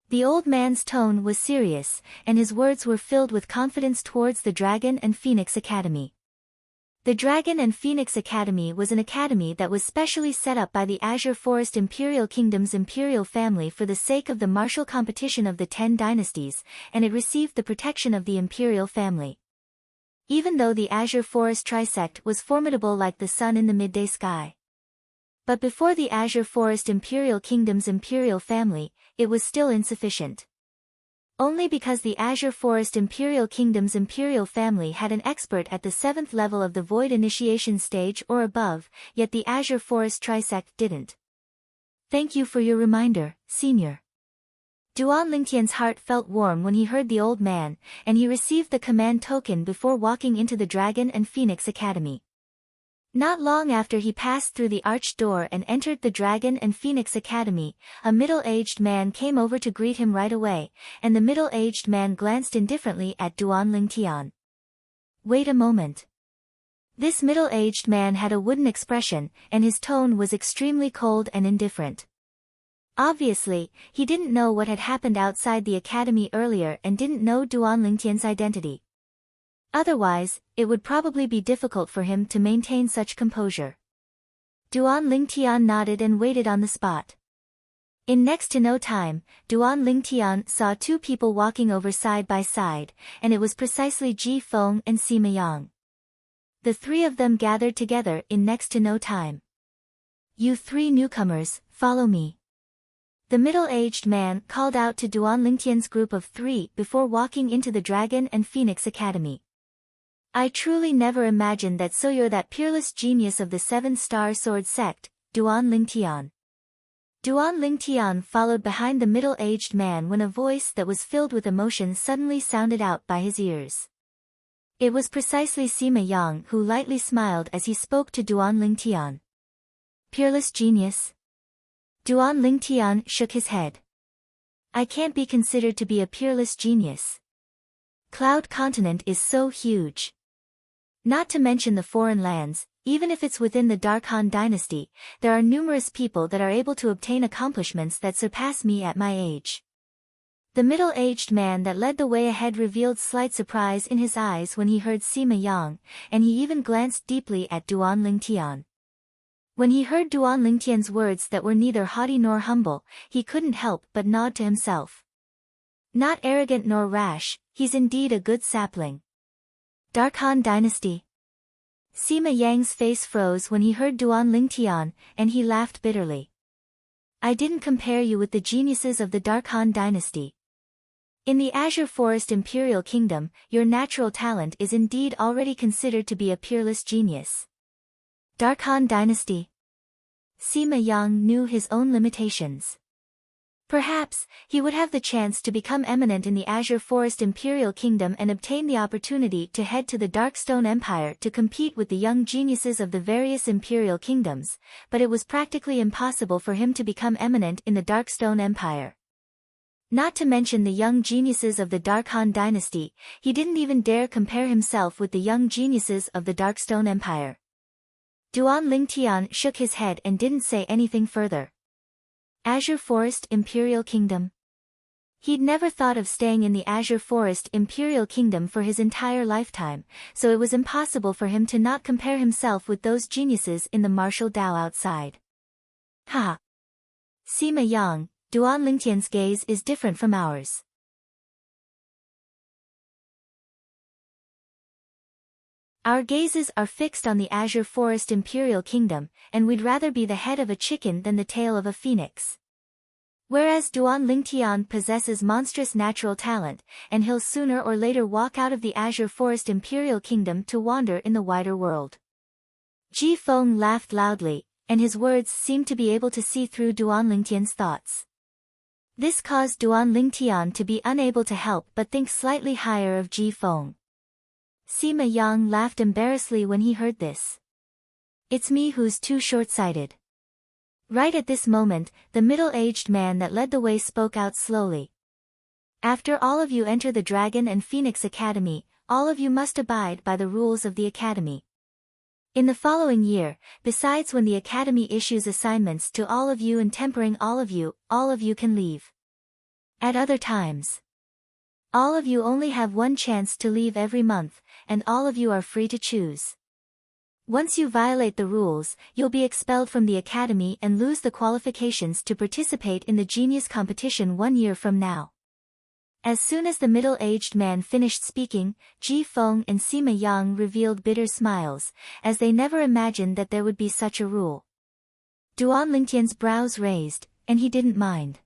The old man's tone was serious, and his words were filled with confidence towards the Dragon and Phoenix Academy. The Dragon and Phoenix Academy was an academy that was specially set up by the Azure Forest Imperial Kingdom's imperial family for the sake of the martial competition of the 10 dynasties, and it received the protection of the imperial family. Even though the Azure Forest Trisect was formidable like the sun in the midday sky. But before the Azure Forest Imperial Kingdom's imperial family, it was still insufficient. Only because the Azure Forest Imperial Kingdom's imperial family had an expert at the 7th level of the Void Initiation stage or above, yet the Azure Forest Trisect didn't. Thank you for your reminder, Senior. Duan Lingtian's heart felt warm when he heard the old man, and he received the command token before walking into the Dragon and Phoenix Academy. Not long after he passed through the arched door and entered the Dragon and Phoenix Academy, a middle-aged man came over to greet him right away, and the middle-aged man glanced indifferently at Duan Lingtian. Wait a moment. This middle-aged man had a wooden expression, and his tone was extremely cold and indifferent. Obviously, he didn't know what had happened outside the academy earlier and didn't know Duan Lingtian's identity. Otherwise, it would probably be difficult for him to maintain such composure. Duan Lingtian nodded and waited on the spot. In next to no time, Duan Lingtian saw two people walking over side by side, and it was precisely Ji Feng and Sima Yang. The three of them gathered together in next to no time. You three newcomers, follow me. The middle-aged man called out to Duan Lingtian's group of three before walking into the Dragon and Phoenix Academy. I truly never imagined that so you're that peerless genius of the Seven-Star Sword Sect, Duan Lingtian. Duan Lingtian followed behind the middle-aged man when a voice that was filled with emotion suddenly sounded out by his ears. It was precisely Sima Yang who lightly smiled as he spoke to Duan Lingtian. Peerless genius? Duan Lingtian shook his head. I can't be considered to be a peerless genius. Cloud Continent is so huge. Not to mention the foreign lands, even if it's within the Dark Han dynasty, there are numerous people that are able to obtain accomplishments that surpass me at my age. The middle-aged man that led the way ahead revealed slight surprise in his eyes when he heard Sima Yang, and he even glanced deeply at Duan Lingtian. When he heard Duan Lingtian's words that were neither haughty nor humble, he couldn't help but nod to himself. Not arrogant nor rash, he's indeed a good sapling. Dark Han Dynasty. Sima Yang's face froze when he heard Duan Lingtian, and he laughed bitterly. I didn't compare you with the geniuses of the Dark Han Dynasty. In the Azure Forest Imperial Kingdom, your natural talent is indeed already considered to be a peerless genius. Dark Han Dynasty. Sima Yang knew his own limitations. Perhaps, he would have the chance to become eminent in the Azure Forest Imperial Kingdom and obtain the opportunity to head to the Darkstone Empire to compete with the young geniuses of the various Imperial Kingdoms, but it was practically impossible for him to become eminent in the Darkstone Empire. Not to mention the young geniuses of the Dark Han Dynasty, he didn't even dare compare himself with the young geniuses of the Darkstone Empire. Duan Lingtian shook his head and didn't say anything further. Azure Forest Imperial Kingdom. He'd never thought of staying in the Azure Forest Imperial Kingdom for his entire lifetime, so it was impossible for him to not compare himself with those geniuses in the martial Dao outside. Ha! Sima Yang, Duan Lingtian's gaze is different from ours. Our gazes are fixed on the Azure Forest Imperial Kingdom, and we'd rather be the head of a chicken than the tail of a phoenix. Whereas Duan Lingtian possesses monstrous natural talent, and he'll sooner or later walk out of the Azure Forest Imperial Kingdom to wander in the wider world. Ji Feng laughed loudly, and his words seemed to be able to see through Duan Lingtian's thoughts. This caused Duan Lingtian to be unable to help but think slightly higher of Ji Feng. Sima Yang laughed embarrassedly when he heard this. It's me who's too short-sighted. Right at this moment, the middle-aged man that led the way spoke out slowly. After all of you enter the Dragon and Phoenix Academy, all of you must abide by the rules of the Academy. In the following year, besides when the Academy issues assignments to all of you and tempering all of you can leave. At other times, all of you only have one chance to leave every month, and all of you are free to choose. Once you violate the rules, you'll be expelled from the Academy and lose the qualifications to participate in the Genius competition 1 year from now. As soon as the middle-aged man finished speaking, Ji Feng and Sima Yang revealed bitter smiles, as they never imagined that there would be such a rule. Duan Lingtian's brows raised, and he didn't mind.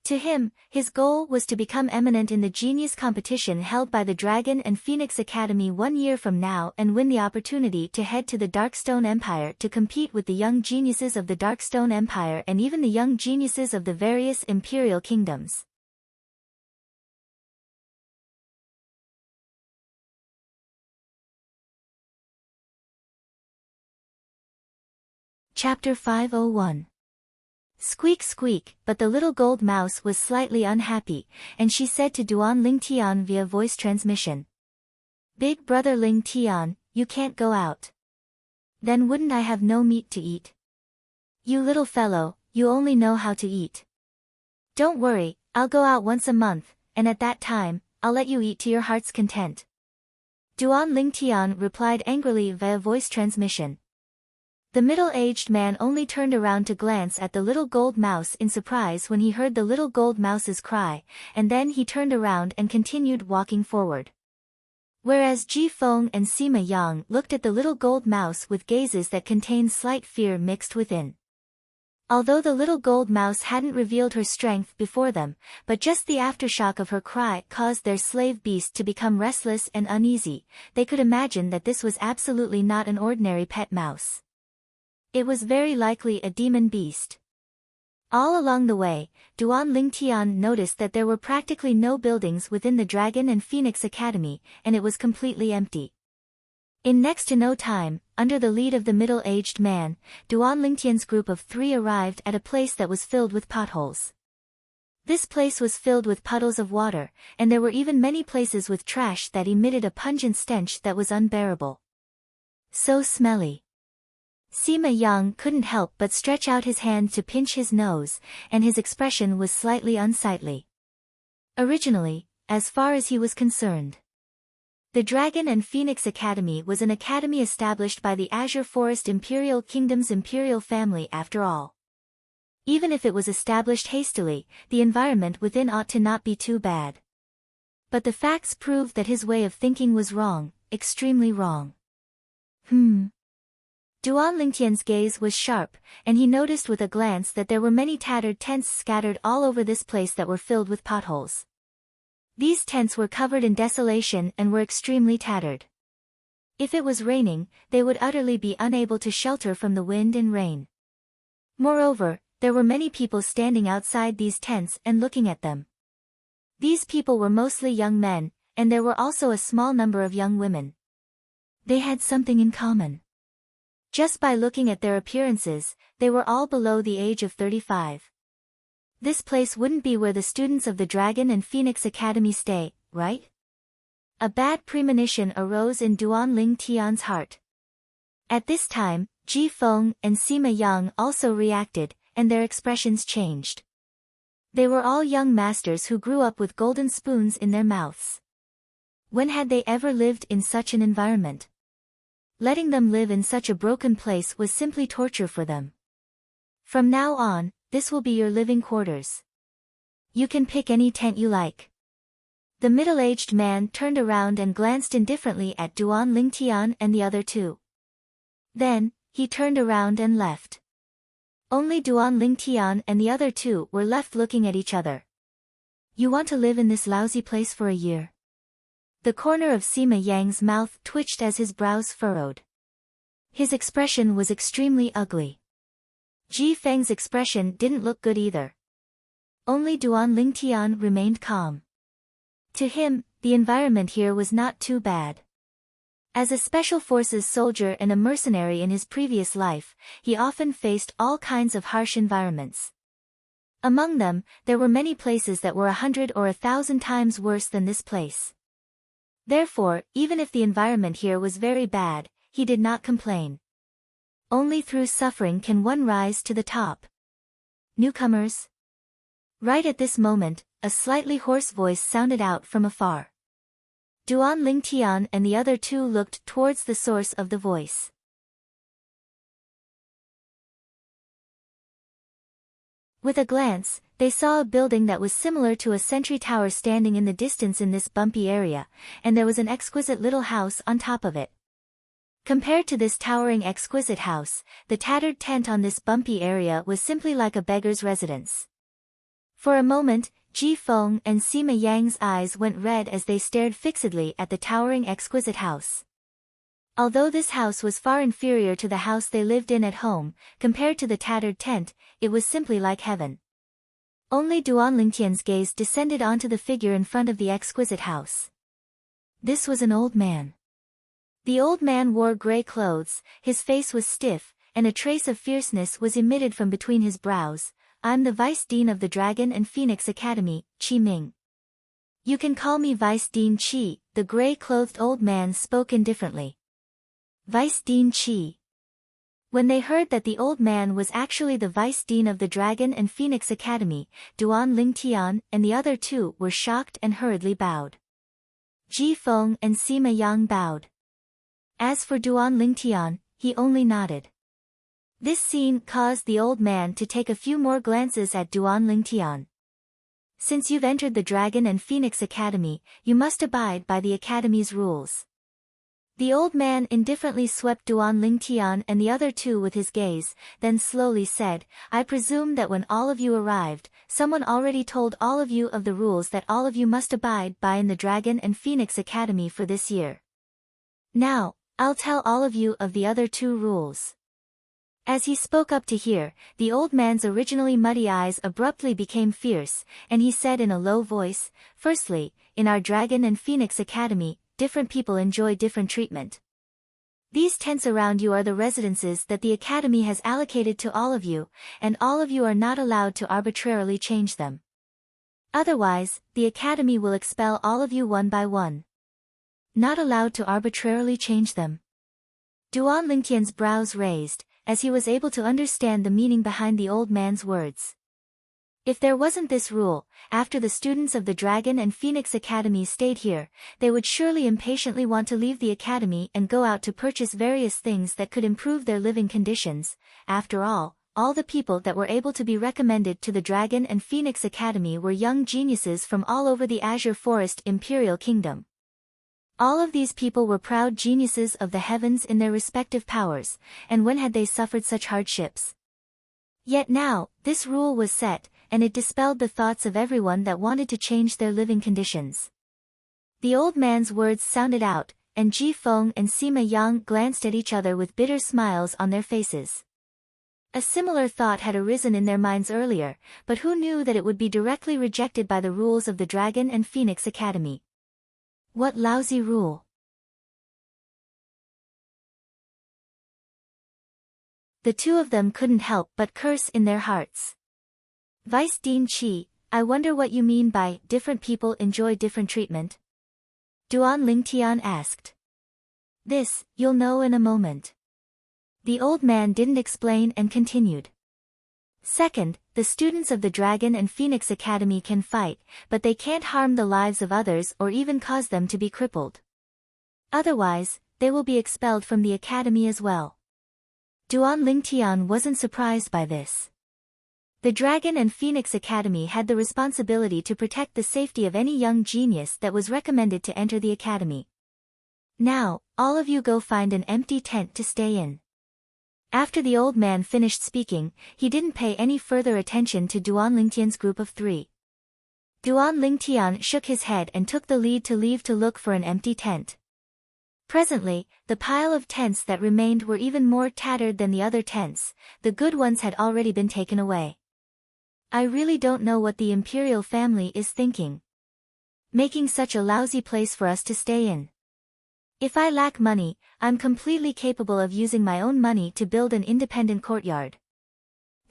To him, his goal was to become eminent in the Genius competition held by the Dragon and Phoenix Academy 1 year from now and win the opportunity to head to the Darkstone Empire to compete with the young geniuses of the Darkstone Empire and even the young geniuses of the various imperial kingdoms. Chapter 501. Squeak squeak, but the little gold mouse was slightly unhappy, and she said to Duan Ling Tian via voice transmission. Big brother Ling Tian, you can't go out. Then wouldn't I have no meat to eat? You little fellow, you only know how to eat. Don't worry, I'll go out once a month, and at that time, I'll let you eat to your heart's content. Duan Ling Tian replied angrily via voice transmission. The middle-aged man only turned around to glance at the little gold mouse in surprise when he heard the little gold mouse's cry, and then he turned around and continued walking forward. Whereas Ji Feng and Sima Yang looked at the little gold mouse with gazes that contained slight fear mixed within. Although the little gold mouse hadn't revealed her strength before them, but just the aftershock of her cry caused their slave beast to become restless and uneasy, they could imagine that this was absolutely not an ordinary pet mouse. It was very likely a demon beast. All along the way, Duan Ling Tian noticed that there were practically no buildings within the Dragon and Phoenix Academy, and it was completely empty. In next to no time, under the lead of the middle-aged man, Duan Ling Tian's group of 3 arrived at a place that was filled with potholes. This place was filled with puddles of water, and there were even many places with trash that emitted a pungent stench that was unbearable. So smelly. Sima Yang couldn't help but stretch out his hand to pinch his nose, and his expression was slightly unsightly. Originally, as far as he was concerned, the Dragon and Phoenix Academy was an academy established by the Azure Forest Imperial Kingdom's imperial family after all. Even if it was established hastily, the environment within ought to not be too bad. But the facts proved that his way of thinking was wrong, extremely wrong. Duan Lingtian's gaze was sharp, and he noticed with a glance that there were many tattered tents scattered all over this place that were filled with potholes. These tents were covered in desolation and were extremely tattered. If it was raining, they would utterly be unable to shelter from the wind and rain. Moreover, there were many people standing outside these tents and looking at them. These people were mostly young men, and there were also a small number of young women. They had something in common. Just by looking at their appearances, they were all below the age of 35. This place wouldn't be where the students of the Dragon and Phoenix Academy stay, right? A bad premonition arose in Duan Ling Tian's heart. At this time, Ji Feng and Sima Yang also reacted, and their expressions changed. They were all young masters who grew up with golden spoons in their mouths. When had they ever lived in such an environment? Letting them live in such a broken place was simply torture for them. From now on, this will be your living quarters. You can pick any tent you like. The middle-aged man turned around and glanced indifferently at Duan Ling Tian and the other 2. Then, he turned around and left. Only Duan Ling Tian and the other 2 were left looking at each other. You want to live in this lousy place for a year? The corner of Sima Yang's mouth twitched as his brows furrowed. His expression was extremely ugly. Ji Feng's expression didn't look good either. Only Duan Ling Tian remained calm. To him, the environment here was not too bad. As a special forces soldier and a mercenary in his previous life, he often faced all kinds of harsh environments. Among them, there were many places that were 100 or 1,000 times worse than this place. Therefore, even if the environment here was very bad, he did not complain. Only through suffering can one rise to the top. Newcomers? Right at this moment, a slightly hoarse voice sounded out from afar. Duan Ling Tian and the other 2 looked towards the source of the voice. With a glance, they saw a building that was similar to a sentry tower standing in the distance in this bumpy area, and there was an exquisite little house on top of it. Compared to this towering exquisite house, the tattered tent on this bumpy area was simply like a beggar's residence. For a moment, Ji Feng and Sima Yang's eyes went red as they stared fixedly at the towering exquisite house. Although this house was far inferior to the house they lived in at home, compared to the tattered tent, it was simply like heaven. Only Duan Lingtian's gaze descended onto the figure in front of the exquisite house. This was an old man. The old man wore gray clothes, his face was stiff, and a trace of fierceness was emitted from between his brows. "I'm the Vice Dean of the Dragon and Phoenix Academy, Qi Ming." "You can call me Vice Dean Qi," the gray-clothed old man spoke indifferently. Vice Dean Qi. When they heard that the old man was actually the Vice Dean of the Dragon and Phoenix Academy, Duan Lingtian and the other two were shocked and hurriedly bowed. Ji Feng and Sima Yang bowed. As for Duan Lingtian, he only nodded. This scene caused the old man to take a few more glances at Duan Lingtian. "Since you've entered the Dragon and Phoenix Academy, you must abide by the Academy's rules." The old man indifferently swept Duan Lingtian and the other two with his gaze, then slowly said, "I presume that when all of you arrived, someone already told all of you of the rules that all of you must abide by in the Dragon and Phoenix Academy for this year. Now, I'll tell all of you of the other two rules." As he spoke up to hear, the old man's originally muddy eyes abruptly became fierce, and he said in a low voice, "Firstly, in our Dragon and Phoenix Academy, different people enjoy different treatment. These tents around you are the residences that the Academy has allocated to all of you, and all of you are not allowed to arbitrarily change them. Otherwise, the Academy will expel all of you one by one." Not allowed to arbitrarily change them. Duan Lingtian's brows raised, as he was able to understand the meaning behind the old man's words. If there wasn't this rule, after the students of the Dragon and Phoenix Academy stayed here, they would surely impatiently want to leave the Academy and go out to purchase various things that could improve their living conditions. After all the people that were able to be recommended to the Dragon and Phoenix Academy were young geniuses from all over the Azure Forest Imperial Kingdom. All of these people were proud geniuses of the heavens in their respective powers, and when had they suffered such hardships? Yet now, this rule was set, and it dispelled the thoughts of everyone that wanted to change their living conditions. The old man's words sounded out, and Ji Feng and Sima Yang glanced at each other with bitter smiles on their faces. A similar thought had arisen in their minds earlier, but who knew that it would be directly rejected by the rules of the Dragon and Phoenix Academy? What lousy rule! The two of them couldn't help but curse in their hearts. "Vice Dean Qi, I wonder what you mean by different people enjoy different treatment?" Duan Lingtian asked. "This, you'll know in a moment." The old man didn't explain and continued. "Second, the students of the Dragon and Phoenix Academy can fight, but they can't harm the lives of others or even cause them to be crippled. Otherwise, they will be expelled from the Academy as well." Duan Lingtian wasn't surprised by this. The Dragon and Phoenix Academy had the responsibility to protect the safety of any young genius that was recommended to enter the Academy. "Now, all of you go find an empty tent to stay in." After the old man finished speaking, he didn't pay any further attention to Duan Lingtian's group of three. Duan Lingtian shook his head and took the lead to leave to look for an empty tent. Presently, the pile of tents that remained were even more tattered than the other tents. The good ones had already been taken away. "I really don't know what the imperial family is thinking. Making such a lousy place for us to stay in. If I lack money, I'm completely capable of using my own money to build an independent courtyard."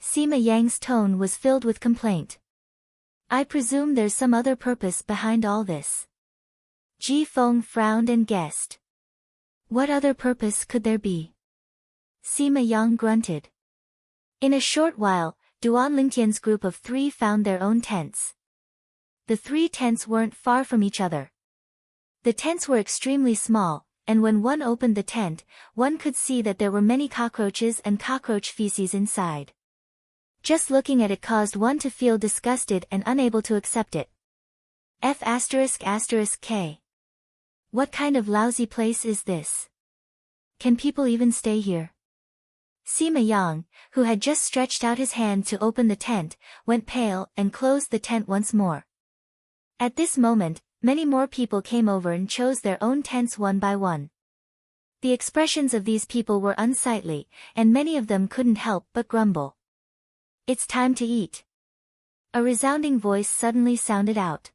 Sima Yang's tone was filled with complaint. "I presume there's some other purpose behind all this." Ji Feng frowned and guessed. "What other purpose could there be?" Sima Yang grunted. In a short while, Duan Lingtian's group of three found their own tents. The three tents weren't far from each other. The tents were extremely small, and when one opened the tent, one could see that there were many cockroaches and cockroach feces inside. Just looking at it caused one to feel disgusted and unable to accept it. F***K. What kind of lousy place is this? Can people even stay here? Sima Yang, who had just stretched out his hand to open the tent, went pale and closed the tent once more. At this moment, many more people came over and chose their own tents one by one. The expressions of these people were unsightly, and many of them couldn't help but grumble. "It's time to eat." A resounding voice suddenly sounded out.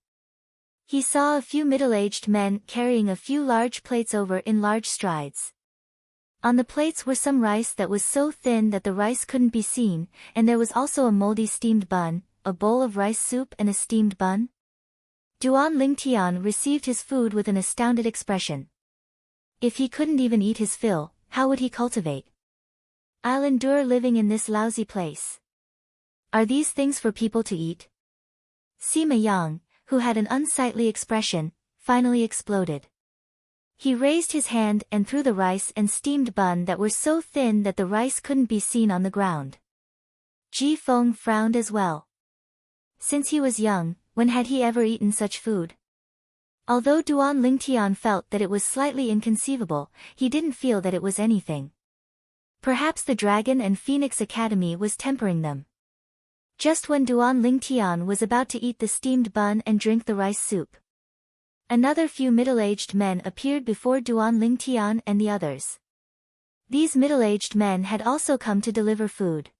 He saw a few middle-aged men carrying a few large plates over in large strides. On the plates were some rice that was so thin that the rice couldn't be seen, and there was also a moldy steamed bun, a bowl of rice soup and a steamed bun. Duan Lingtian received his food with an astounded expression. If he couldn't even eat his fill, how would he cultivate? I'll endure living in this lousy place. Are these things for people to eat? Sima Yang, who had an unsightly expression, finally exploded. He raised his hand and threw the rice and steamed bun that were so thin that the rice couldn't be seen on the ground. Ji Feng frowned as well. Since he was young, when had he ever eaten such food? Although Duan Lingtian felt that it was slightly inconceivable, he didn't feel that it was anything. Perhaps the Dragon and Phoenix Academy was tempering them. Just when Duan Lingtian was about to eat the steamed bun and drink the rice soup, another few middle-aged men appeared before Duan Lingtian and the others. These middle-aged men had also come to deliver food.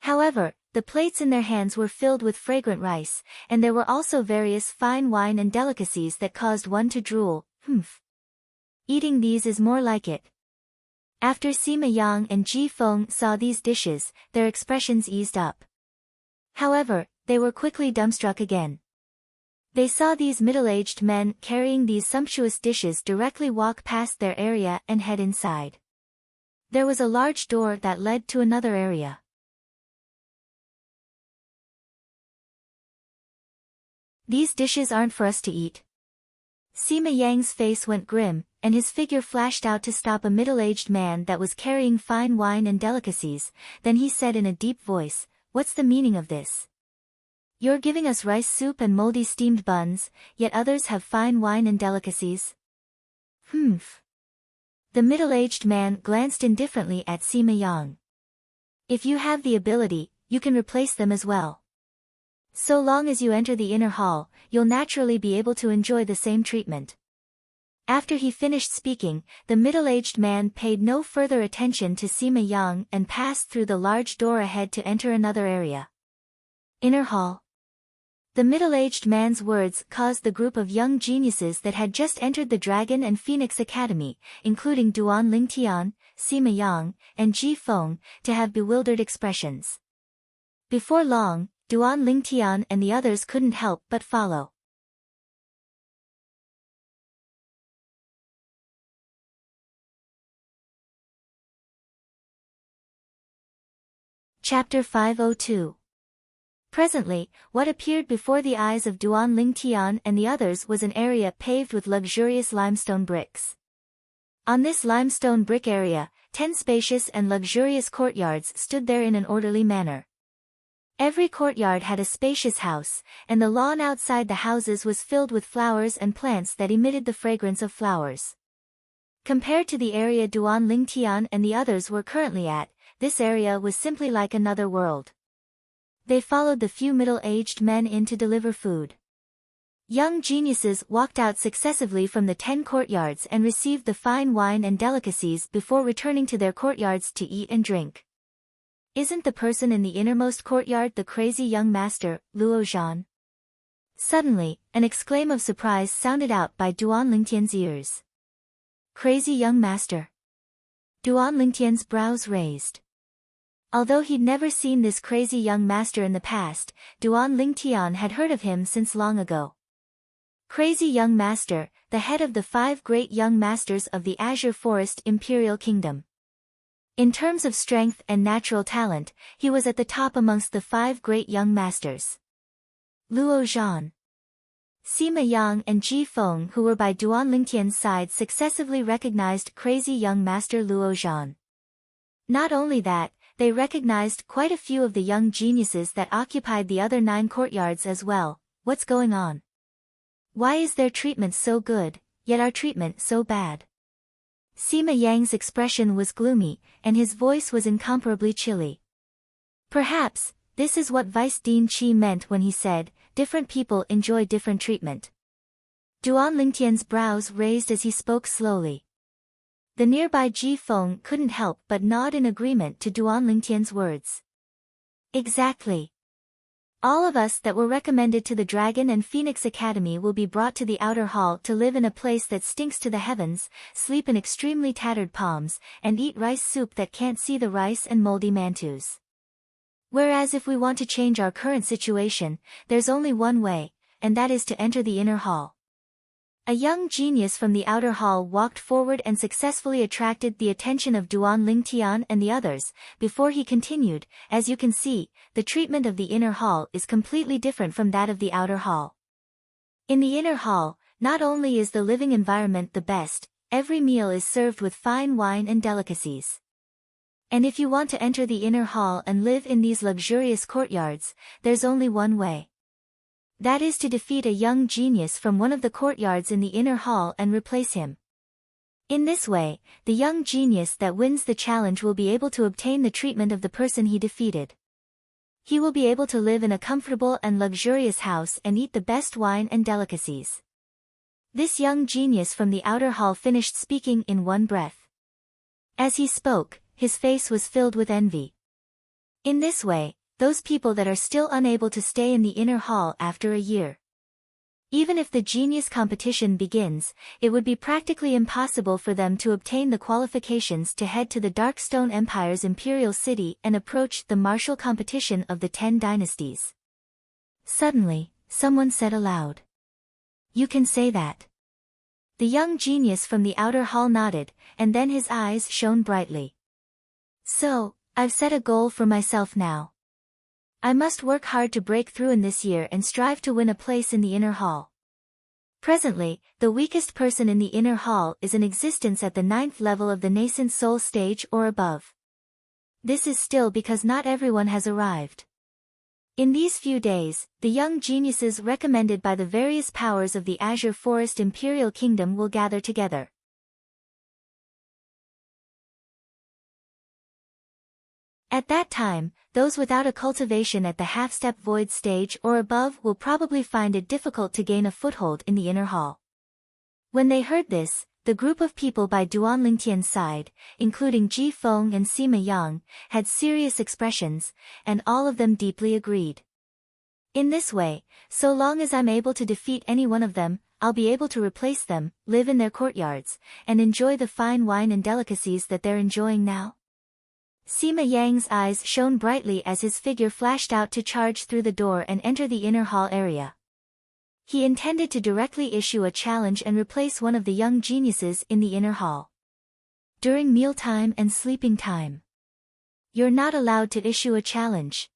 However, the plates in their hands were filled with fragrant rice, and there were also various fine wine and delicacies that caused one to drool. Eating these is more like it. After Sima Yang and Ji Feng saw these dishes, their expressions eased up. However, they were quickly dumbstruck again. They saw these middle-aged men carrying these sumptuous dishes directly walk past their area and head inside. There was a large door that led to another area. These dishes aren't for us to eat. Sima Yang's face went grim, and his figure flashed out to stop a middle-aged man that was carrying fine wine and delicacies. Then he said in a deep voice, "What's the meaning of this? You're giving us rice soup and moldy steamed buns, yet others have fine wine and delicacies." The middle-aged man glanced indifferently at Sima Yang. "If you have the ability, you can replace them as well. So long as you enter the inner hall, you'll naturally be able to enjoy the same treatment." After he finished speaking, the middle-aged man paid no further attention to Sima Yang and passed through the large door ahead to enter another area. Inner hall. The middle-aged man's words caused the group of young geniuses that had just entered the Dragon and Phoenix Academy, including Duan Lingtian, Sima Yang, and Ji Feng, to have bewildered expressions. Before long, Duan Lingtian and the others couldn't help but follow. Chapter 502. Presently, what appeared before the eyes of Duan Lingtian and the others was an area paved with luxurious limestone bricks. On this limestone brick area, 10 spacious and luxurious courtyards stood there in an orderly manner. Every courtyard had a spacious house, and the lawn outside the houses was filled with flowers and plants that emitted the fragrance of flowers. Compared to the area Duan Lingtian and the others were currently at, this area was simply like another world. They followed the few middle-aged men in to deliver food. Young geniuses walked out successively from the 10 courtyards and received the fine wine and delicacies before returning to their courtyards to eat and drink. "Isn't the person in the innermost courtyard the crazy young master, Luo Zhan?" Suddenly, an exclaim of surprise sounded out by Duan Lingtian's ears. "Crazy young master?" Duan Lingtian's brows raised. Although he'd never seen this crazy young master in the past, Duan Lingtian had heard of him since long ago. Crazy young master, the head of the 5 great young masters of the Azure Forest Imperial Kingdom. In terms of strength and natural talent, he was at the top amongst the 5 great young masters. Luo Zhan. Sima Yang and Ji Feng, who were by Duan Lingtian's side, successively recognized crazy young master Luo Zhan. Not only that, they recognized quite a few of the young geniuses that occupied the other 9 courtyards as well. "What's going on? Why is their treatment so good, yet our treatment so bad?" Sima Yang's expression was gloomy, and his voice was incomparably chilly. Perhaps, this is what Vice Dean Qi meant when he said, "Different people enjoy different treatment." Duan Lingtian's brows raised as he spoke slowly. The nearby Ji Feng couldn't help but nod in agreement to Duan Lingtian's words. Exactly. All of us that were recommended to the Dragon and Phoenix Academy will be brought to the outer hall to live in a place that stinks to the heavens, sleep in extremely tattered palms, and eat rice soup that can't see the rice and moldy mantus. Whereas if we want to change our current situation, there's only one way, and that is to enter the inner hall. A young genius from the outer hall walked forward and successfully attracted the attention of Duan Lingtian and the others, before he continued, as you can see, the treatment of the inner hall is completely different from that of the outer hall. In the inner hall, not only is the living environment the best, every meal is served with fine wine and delicacies. And if you want to enter the inner hall and live in these luxurious courtyards, there's only one way. That is to defeat a young genius from one of the courtyards in the inner hall and replace him. In this way, the young genius that wins the challenge will be able to obtain the treatment of the person he defeated. He will be able to live in a comfortable and luxurious house and eat the best wine and delicacies. This young genius from the outer hall finished speaking in one breath. As he spoke, his face was filled with envy. In this way, those people that are still unable to stay in the inner hall after a year. Even if the genius competition begins, it would be practically impossible for them to obtain the qualifications to head to the Darkstone Empire's imperial city and approach the martial competition of the 10 dynasties. Suddenly, someone said aloud, "You can say that." The young genius from the outer hall nodded, and then his eyes shone brightly. "So, I've set a goal for myself now. I must work hard to break through in this year and strive to win a place in the inner hall." Presently, the weakest person in the inner hall is in existence at the 9th level of the nascent soul stage or above. This is still because not everyone has arrived. In these few days, the young geniuses recommended by the various powers of the Azure Forest Imperial Kingdom will gather together. At that time, those without a cultivation at the half-step void stage or above will probably find it difficult to gain a foothold in the inner hall. When they heard this, the group of people by Duan Lingtian's side, including Ji Feng and Sima Yang, had serious expressions, and all of them deeply agreed. In this way, so long as I'm able to defeat any one of them, I'll be able to replace them, live in their courtyards, and enjoy the fine wine and delicacies that they're enjoying now. Sima Yang's eyes shone brightly as his figure flashed out to charge through the door and enter the inner hall area. He intended to directly issue a challenge and replace one of the young geniuses in the inner hall. During mealtime and sleeping time, you're not allowed to issue a challenge.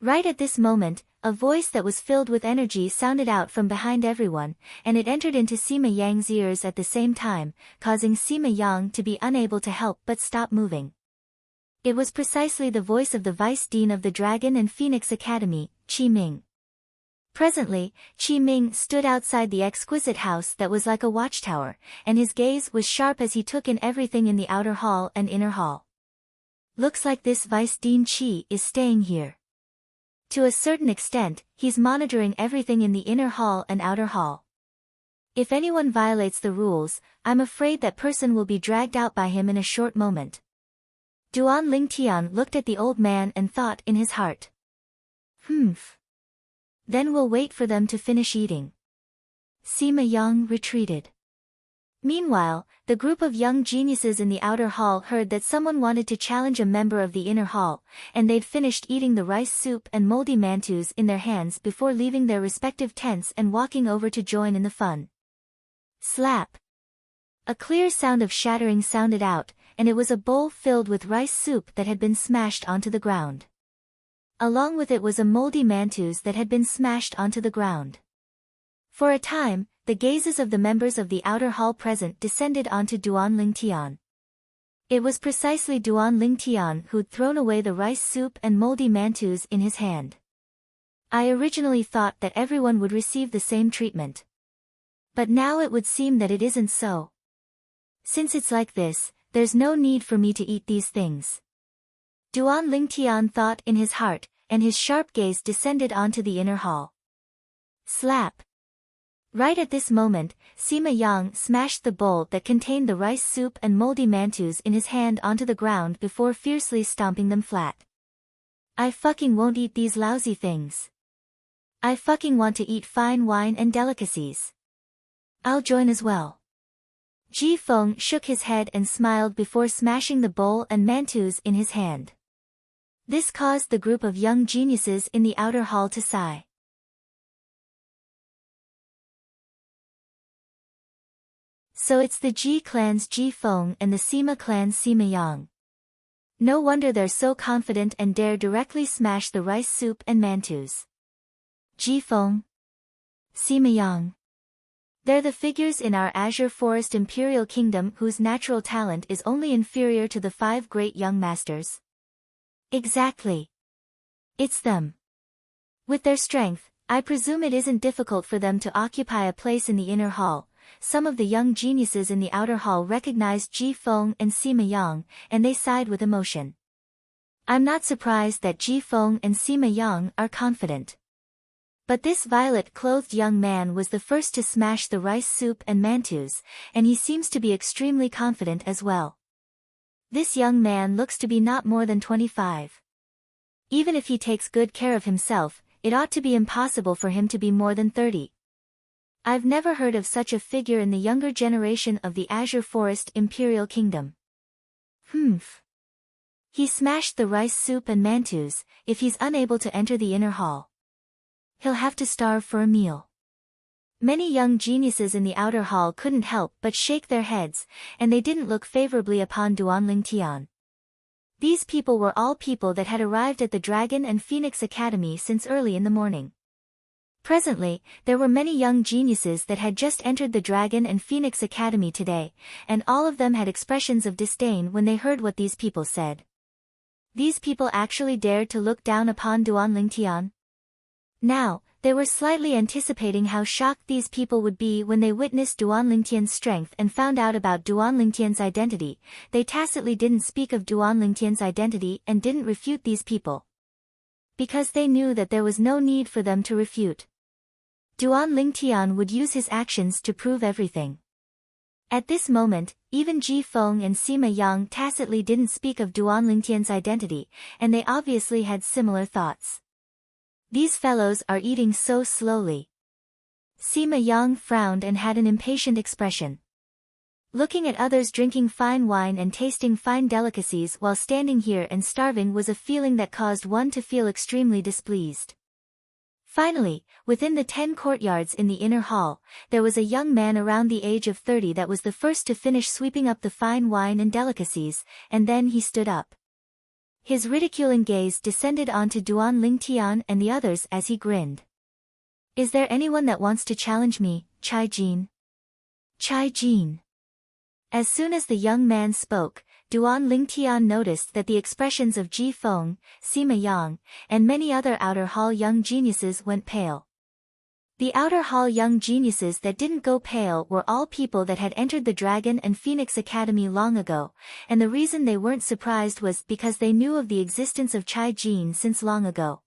Right at this moment, a voice that was filled with energy sounded out from behind everyone, and it entered into Sima Yang's ears at the same time, causing Sima Yang to be unable to help but stop moving. It was precisely the voice of the Vice Dean of the Dragon and Phoenix Academy, Qi Ming. Presently, Qi Ming stood outside the exquisite house that was like a watchtower, and his gaze was sharp as he took in everything in the outer hall and inner hall. Looks like this Vice Dean Qi is staying here. To a certain extent, he's monitoring everything in the inner hall and outer hall. If anyone violates the rules, I'm afraid that person will be dragged out by him in a short moment. Duan Lingtian looked at the old man and thought in his heart. Then we'll wait for them to finish eating. Sima Yang retreated. Meanwhile, the group of young geniuses in the outer hall heard that someone wanted to challenge a member of the inner hall, and they'd finished eating the rice soup and moldy mantus in their hands before leaving their respective tents and walking over to join in the fun. Slap! A clear sound of shattering sounded out, and it was a bowl filled with rice soup that had been smashed onto the ground. Along with it was a moldy mantus that had been smashed onto the ground. For a time, the gazes of the members of the outer hall present descended onto Duan Lingtian. It was precisely Duan Lingtian who'd thrown away the rice soup and moldy mantus in his hand. I originally thought that everyone would receive the same treatment. But now it would seem that it isn't so. Since it's like this, there's no need for me to eat these things. Duan Lingtian thought in his heart, and his sharp gaze descended onto the inner hall. Slap! Right at this moment, Sima Yang smashed the bowl that contained the rice soup and moldy mantus in his hand onto the ground before fiercely stomping them flat. I fucking won't eat these lousy things. I fucking want to eat fine wine and delicacies. I'll join as well. Ji Feng shook his head and smiled before smashing the bowl and mantus in his hand. This caused the group of young geniuses in the outer hall to sigh. So it's the Ji clan's Ji Feng and the Sima clan's Sima Yang. No wonder they're so confident and dare directly smash the rice soup and mantus. Ji Feng, Sima Yang. They're the figures in our Azure Forest Imperial Kingdom whose natural talent is only inferior to the 5 great young masters. Exactly. It's them. With their strength, I presume it isn't difficult for them to occupy a place in the inner hall. Some of the young geniuses in the outer hall recognized Ji Feng and Sima Yang, and they sighed with emotion. I'm not surprised that Ji Feng and Sima Yang are confident. But this violet-clothed young man was the first to smash the rice soup and mantus, and he seems to be extremely confident as well. This young man looks to be not more than 25. Even if he takes good care of himself, it ought to be impossible for him to be more than 30. I've never heard of such a figure in the younger generation of the Azure Forest Imperial Kingdom. Humph. He smashed the rice soup and mantus. If he's unable to enter the inner hall, he'll have to starve for a meal. Many young geniuses in the outer hall couldn't help but shake their heads, and they didn't look favorably upon Duanling Tian. These people were all people that had arrived at the Dragon and Phoenix Academy since early in the morning. Presently, there were many young geniuses that had just entered the Dragon and Phoenix Academy today, and all of them had expressions of disdain when they heard what these people said. These people actually dared to look down upon Duanling Tian? Now, they were slightly anticipating how shocked these people would be when they witnessed Duanling Tian's strength and found out about Duanling Tian's identity. They tacitly didn't speak of Duanling Tian's identity and didn't refute these people, because they knew that there was no need for them to refute. Duanling Tian would use his actions to prove everything. At this moment, even Ji Feng and Sima Yang tacitly didn't speak of Duanling Tian's identity, and they obviously had similar thoughts. These fellows are eating so slowly. Sima Yang frowned and had an impatient expression. Looking at others drinking fine wine and tasting fine delicacies while standing here and starving was a feeling that caused one to feel extremely displeased. Finally, within the 10 courtyards in the inner hall, there was a young man around the age of 30 that was the first to finish sweeping up the fine wine and delicacies, and then he stood up. His ridiculing gaze descended onto Duanling Tian and the others as he grinned. Is there anyone that wants to challenge me, Chai Jin? Chai Jin. As soon as the young man spoke, Duanling Tian noticed that the expressions of Ji Feng, Sima Yang, and many other outer hall young geniuses went pale. The outer hall young geniuses that didn't go pale were all people that had entered the Dragon and Phoenix Academy long ago, and the reason they weren't surprised was because they knew of the existence of Chai Jin since long ago.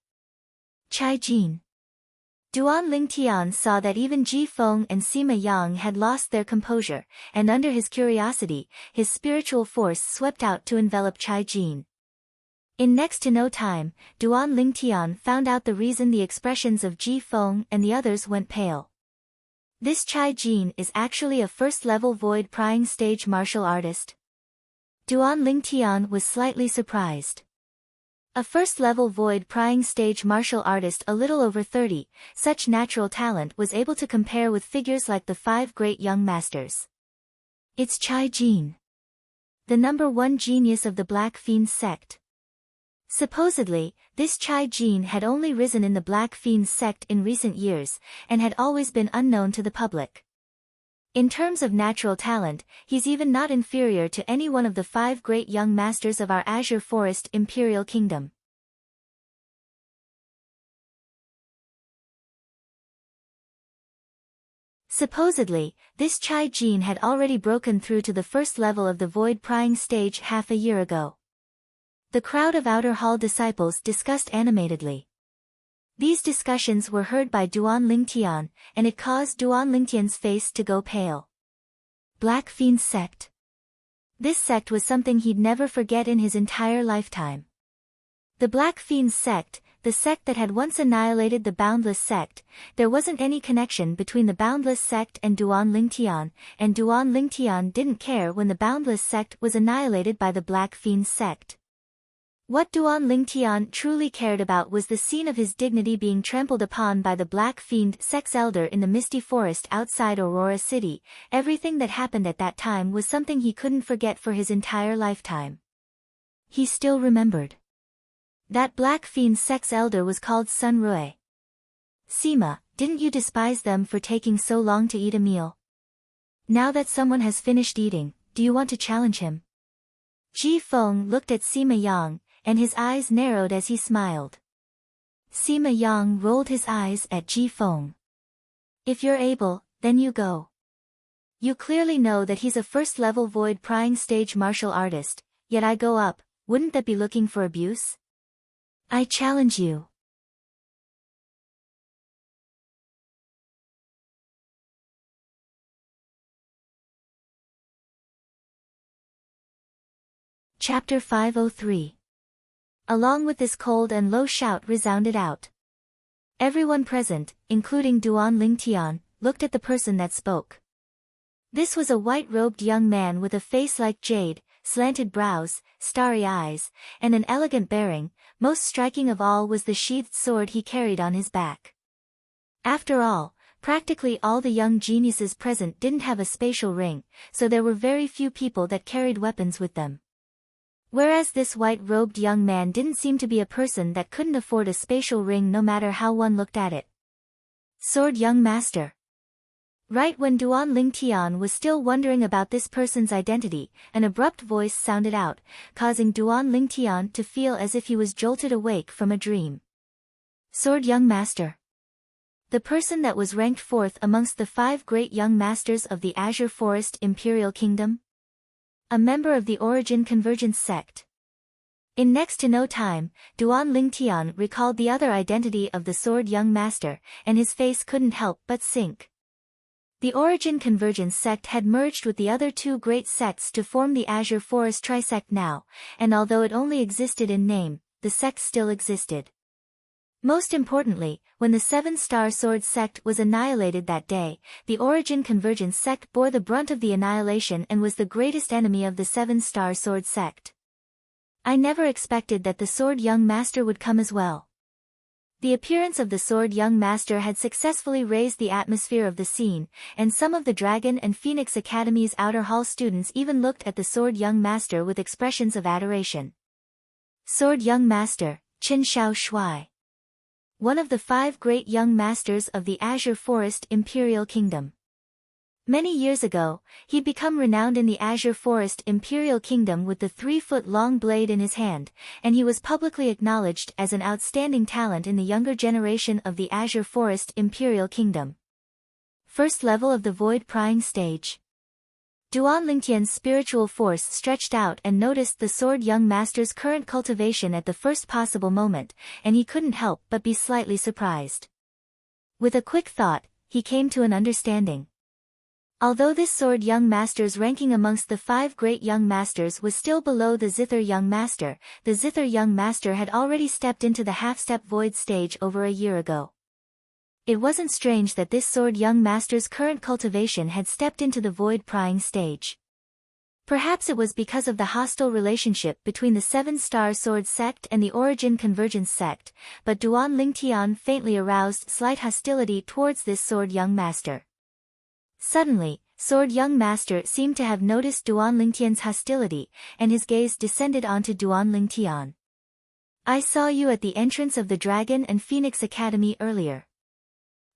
Chai Jin. Duanling Tian saw that even Ji Feng and Sima Yang had lost their composure, and under his curiosity, his spiritual force swept out to envelop Chai Jin. In next to no time, Duanling Tian found out the reason the expressions of Ji Feng and the others went pale. This Chai Jin is actually a first-level void prying stage martial artist. Duanling Tian was slightly surprised. A first-level void prying stage martial artist a little over 30, such natural talent was able to compare with figures like the 5 great young masters. It's Chai Jin, the #1 genius of the Black Fiends sect. Supposedly, this Chai Jin had only risen in the Black Fiends sect in recent years, and had always been unknown to the public. In terms of natural talent, he's even not inferior to any one of the 5 great young masters of our Azure Forest Imperial Kingdom. Supposedly, this Chai Jin had already broken through to the first level of the void prying stage half a year ago. The crowd of outer hall disciples discussed animatedly. These discussions were heard by Duanling Tian, and it caused Duanling Tian's face to go pale. Black Fiend sect. This sect was something he'd never forget in his entire lifetime. The Black Fiends sect, the sect that had once annihilated the Boundless sect. There wasn't any connection between the Boundless sect and Duan Lingtian, and Duan Lingtian didn't care when the Boundless sect was annihilated by the Black Fiends sect. What Duan Lingtian truly cared about was the scene of his dignity being trampled upon by the Black Fiend sect's elder in the misty forest outside Aurora City. Everything that happened at that time was something he couldn't forget for his entire lifetime. He still remembered. That Black Fiend sect's elder was called Sun Rui. Sima, didn't you despise them for taking so long to eat a meal? Now that someone has finished eating, do you want to challenge him? Ji Feng looked at Sima Yang, and his eyes narrowed as he smiled. Sima Yang rolled his eyes at Ji Feng. If you're able, then you go. You clearly know that he's a first-level void prying stage martial artist, yet I go up, wouldn't that be looking for abuse? I challenge you. Chapter 503. Along with this cold and low shout resounded out. Everyone present, including Duan Lingtian, looked at the person that spoke. This was a white-robed young man with a face like jade, slanted brows, starry eyes, and an elegant bearing. Most striking of all was the sheathed sword he carried on his back. After all, practically all the young geniuses present didn't have a spatial ring, so there were very few people that carried weapons with them. Whereas this white-robed young man didn't seem to be a person that couldn't afford a spatial ring no matter how one looked at it. Sword Young Master. Right when Duan Lingtian was still wondering about this person's identity, an abrupt voice sounded out, causing Duan Lingtian to feel as if he was jolted awake from a dream. Sword Young Master. The person that was ranked fourth amongst the 5 great young masters of the Azure Forest Imperial Kingdom? A member of the Origin Convergence sect. In next to no time, Duan Lingtian recalled the other identity of the Sword Young Master, and his face couldn't help but sink. The Origin Convergence sect had merged with the other 2 great sects to form the Azure Forest Trisect now, and although it only existed in name, the sect still existed. Most importantly, when the 7-star sword sect was annihilated that day, the Origin Convergence sect bore the brunt of the annihilation and was the greatest enemy of the 7-star sword sect. I never expected that the Sword Young Master would come as well. The appearance of the Sword Young Master had successfully raised the atmosphere of the scene, and some of the Dragon and Phoenix Academy's outer hall students even looked at the Sword Young Master with expressions of adoration. Sword Young Master, Qin Shao Shui. One of the 5 great young masters of the Azure Forest Imperial Kingdom. Many years ago, he'd become renowned in the Azure Forest Imperial Kingdom with the 3-foot-long blade in his hand, and he was publicly acknowledged as an outstanding talent in the younger generation of the Azure Forest Imperial Kingdom. First level of the Void Prying stage. Duan Lingtian's spiritual force stretched out and noticed the Sword Young Master's current cultivation at the first possible moment, and he couldn't help but be slightly surprised. With a quick thought, he came to an understanding. Although this Sword Young Master's ranking amongst the 5 great young masters was still below the Zither Young Master, the Zither Young Master had already stepped into the half-step void stage over a year ago. It wasn't strange that this Sword Young Master's current cultivation had stepped into the void prying stage. Perhaps it was because of the hostile relationship between the 7-star sword sect and the Origin Convergence sect, but Duan Lingtian faintly aroused slight hostility towards this Sword Young Master. Suddenly, Sword Young Master seemed to have noticed Duan Lingtian's hostility, and his gaze descended onto Duan Lingtian. I saw you at the entrance of the Dragon and Phoenix Academy earlier.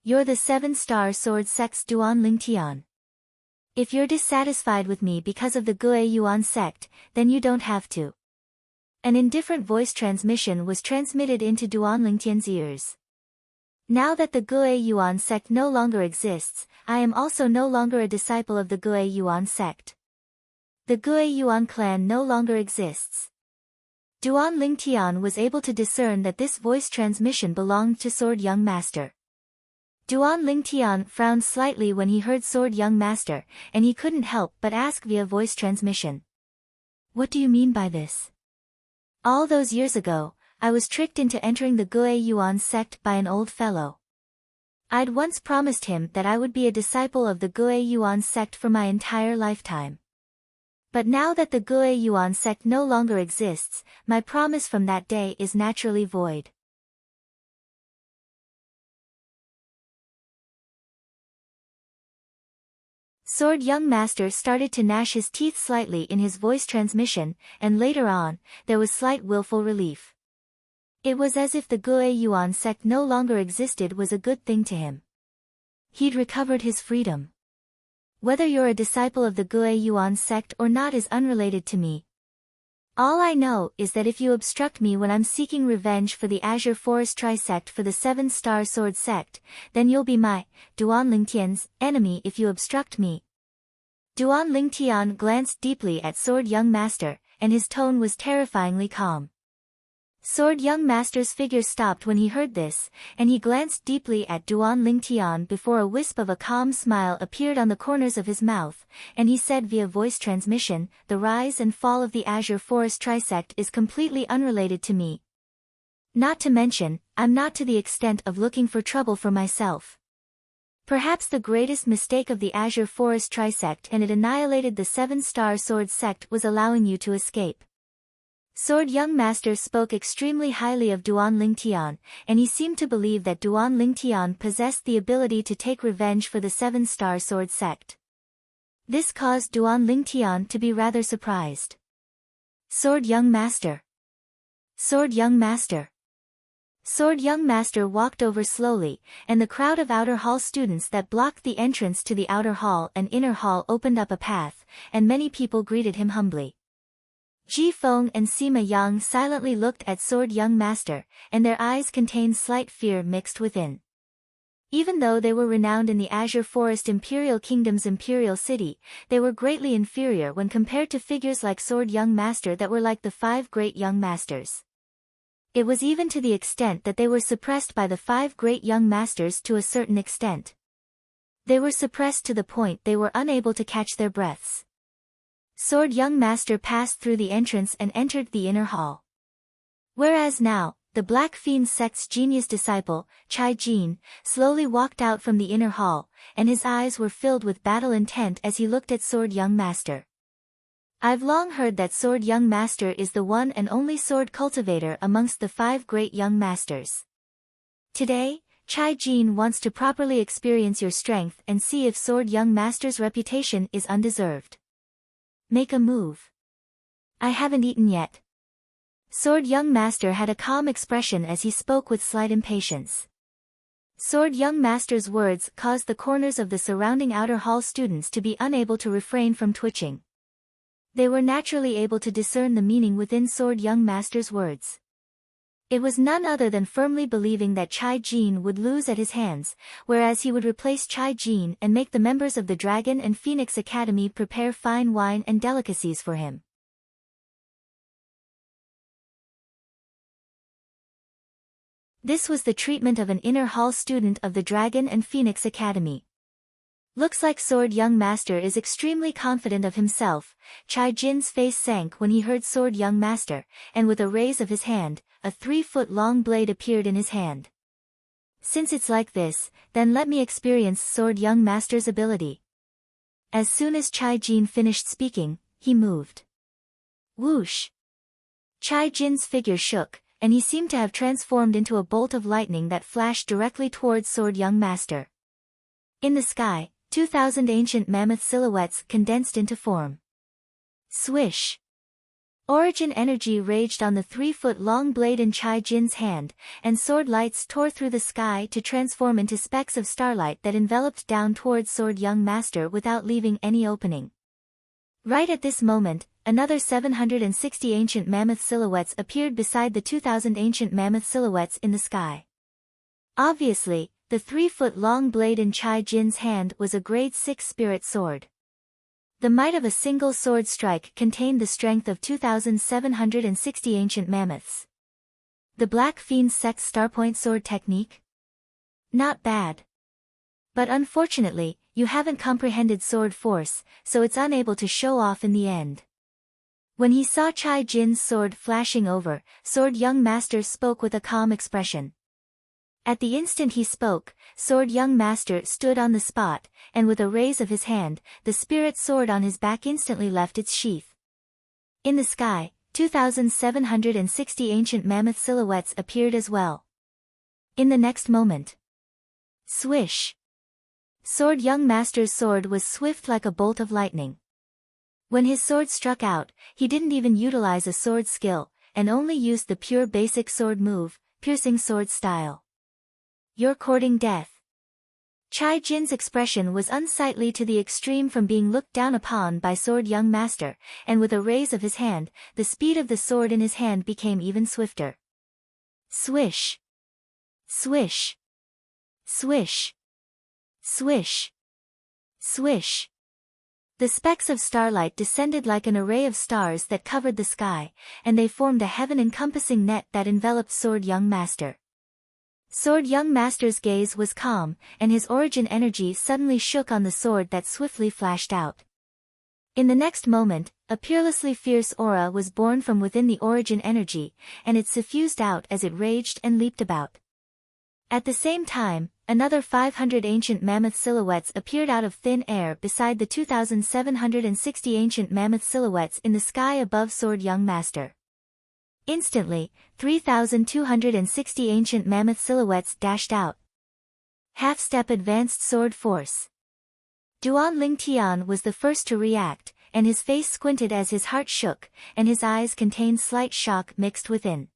You're the 7-star sword sect's Duan Lingtian. If you're dissatisfied with me because of the Gue Yuan sect, then you don't have to. An indifferent voice transmission was transmitted into Duan Lingtian's ears. Now that the Gue Yuan sect no longer exists, I am also no longer a disciple of the Gue Yuan sect. The Gue Yuan clan no longer exists. Duan Lingtian was able to discern that this voice transmission belonged to Sword Young Master. Duan Lingtian frowned slightly when he heard Sword Young Master, and he couldn't help but ask via voice transmission. What do you mean by this? All those years ago, I was tricked into entering the Gue Yuan sect by an old fellow. I'd once promised him that I would be a disciple of the Gue Yuan sect for my entire lifetime. But now that the Gue Yuan sect no longer exists, my promise from that day is naturally void. Sword Young Master started to gnash his teeth slightly in his voice transmission, and later on, there was slight willful relief. It was as if the Gue Yuan sect no longer existed was a good thing to him. He'd recovered his freedom. Whether you're a disciple of the Gue Yuan sect or not is unrelated to me. All I know is that if you obstruct me when I'm seeking revenge for the Azure Forest Trisect for the 7-star sword sect, then you'll be my, Duan Lingtian's, enemy if you obstruct me. Duan Lingtian glanced deeply at Sword Young Master, and his tone was terrifyingly calm. Sword Young Master's figure stopped when he heard this, and he glanced deeply at Duan Lingtian before a wisp of a calm smile appeared on the corners of his mouth, and he said via voice transmission, "The rise and fall of the Azure Forest Trisect is completely unrelated to me. Not to mention, I'm not to the extent of looking for trouble for myself. Perhaps the greatest mistake of the Azure Forest Trisect and it annihilated the 7-star sword sect was allowing you to escape." Sword Young Master spoke extremely highly of Duan Lingtian, and he seemed to believe that Duan Lingtian possessed the ability to take revenge for the 7-star sword sect. This caused Duan Lingtian to be rather surprised. Sword Young Master. Sword Young Master. Sword Young Master walked over slowly, and the crowd of outer hall students that blocked the entrance to the outer hall and inner hall opened up a path, and many people greeted him humbly. Ji Feng and Sima Yang silently looked at Sword Young Master, and their eyes contained slight fear mixed within. Even though they were renowned in the Azure Forest Imperial Kingdom's imperial city, they were greatly inferior when compared to figures like Sword Young Master that were like the 5 great young masters. It was even to the extent that they were suppressed by the 5 great young masters to a certain extent. They were suppressed to the point they were unable to catch their breaths. Sword Young Master passed through the entrance and entered the inner hall. Whereas now, the Black Fiend sect's genius disciple, Chai Jin, slowly walked out from the inner hall, and his eyes were filled with battle intent as he looked at Sword Young Master. I've long heard that Sword Young Master is the one and only sword cultivator amongst the 5 great young masters. Today, Chai Jin wants to properly experience your strength and see if Sword Young Master's reputation is undeserved. Make a move. I haven't eaten yet. Sword Young Master had a calm expression as he spoke with slight impatience. Sword Young Master's words caused the corners of the surrounding outer hall students to be unable to refrain from twitching. They were naturally able to discern the meaning within Sword Young Master's words. It was none other than firmly believing that Chai Jin would lose at his hands, whereas he would replace Chai Jin and make the members of the Dragon and Phoenix Academy prepare fine wine and delicacies for him. This was the treatment of an inner hall student of the Dragon and Phoenix Academy. Looks like Sword Young Master is extremely confident of himself. Chai Jin's face sank when he heard Sword Young Master, and with a raise of his hand, a 3-foot-long blade appeared in his hand. Since it's like this, then let me experience Sword Young Master's ability. As soon as Chai Jin finished speaking, he moved. Whoosh! Chai Jin's figure shook, and he seemed to have transformed into a bolt of lightning that flashed directly towards Sword Young Master. In the sky, 2,000 ancient mammoth silhouettes condensed into form. Swish! Origin energy raged on the 3-foot-long blade in Chai Jin's hand, and sword lights tore through the sky to transform into specks of starlight that enveloped down towards Sword Young Master without leaving any opening. Right at this moment, another 760 ancient mammoth silhouettes appeared beside the 2,000 ancient mammoth silhouettes in the sky. Obviously, the 3-foot-long blade in Chai Jin's hand was a grade 6 spirit sword. The might of a single sword strike contained the strength of 2,760 ancient mammoths. The Black Fiend sect's Starpoint sword technique? Not bad. But unfortunately, you haven't comprehended sword force, so it's unable to show off in the end. When he saw Chai Jin's sword flashing over, Sword Young Master spoke with a calm expression. At the instant he spoke, Sword Young Master stood on the spot, and with a raise of his hand, the spirit sword on his back instantly left its sheath. In the sky, 2,760 ancient mammoth silhouettes appeared as well. In the next moment. Swish! Sword Young Master's sword was swift like a bolt of lightning. When his sword struck out, he didn't even utilize a sword skill, and only used the pure basic sword move, piercing sword style. You're courting death. Chai Jin's expression was unsightly to the extreme from being looked down upon by Sword Young Master, and with a raise of his hand, the speed of the sword in his hand became even swifter. Swish! Swish! Swish! Swish! Swish! The specks of starlight descended like an array of stars that covered the sky, and they formed a heaven-encompassing net that enveloped Sword Young Master. Sword Young Master's gaze was calm, and his origin energy suddenly shook on the sword that swiftly flashed out. In the next moment, a peerlessly fierce aura was born from within the origin energy, and it suffused out as it raged and leaped about. At the same time, another 500 ancient mammoth silhouettes appeared out of thin air beside the 2,760 ancient mammoth silhouettes in the sky above Sword Young Master. Instantly, 3,260 ancient mammoth silhouettes dashed out. Half-step advanced sword force. Duan Ling Tian was the first to react, and his face squinted as his heart shook, and his eyes contained slight shock mixed within.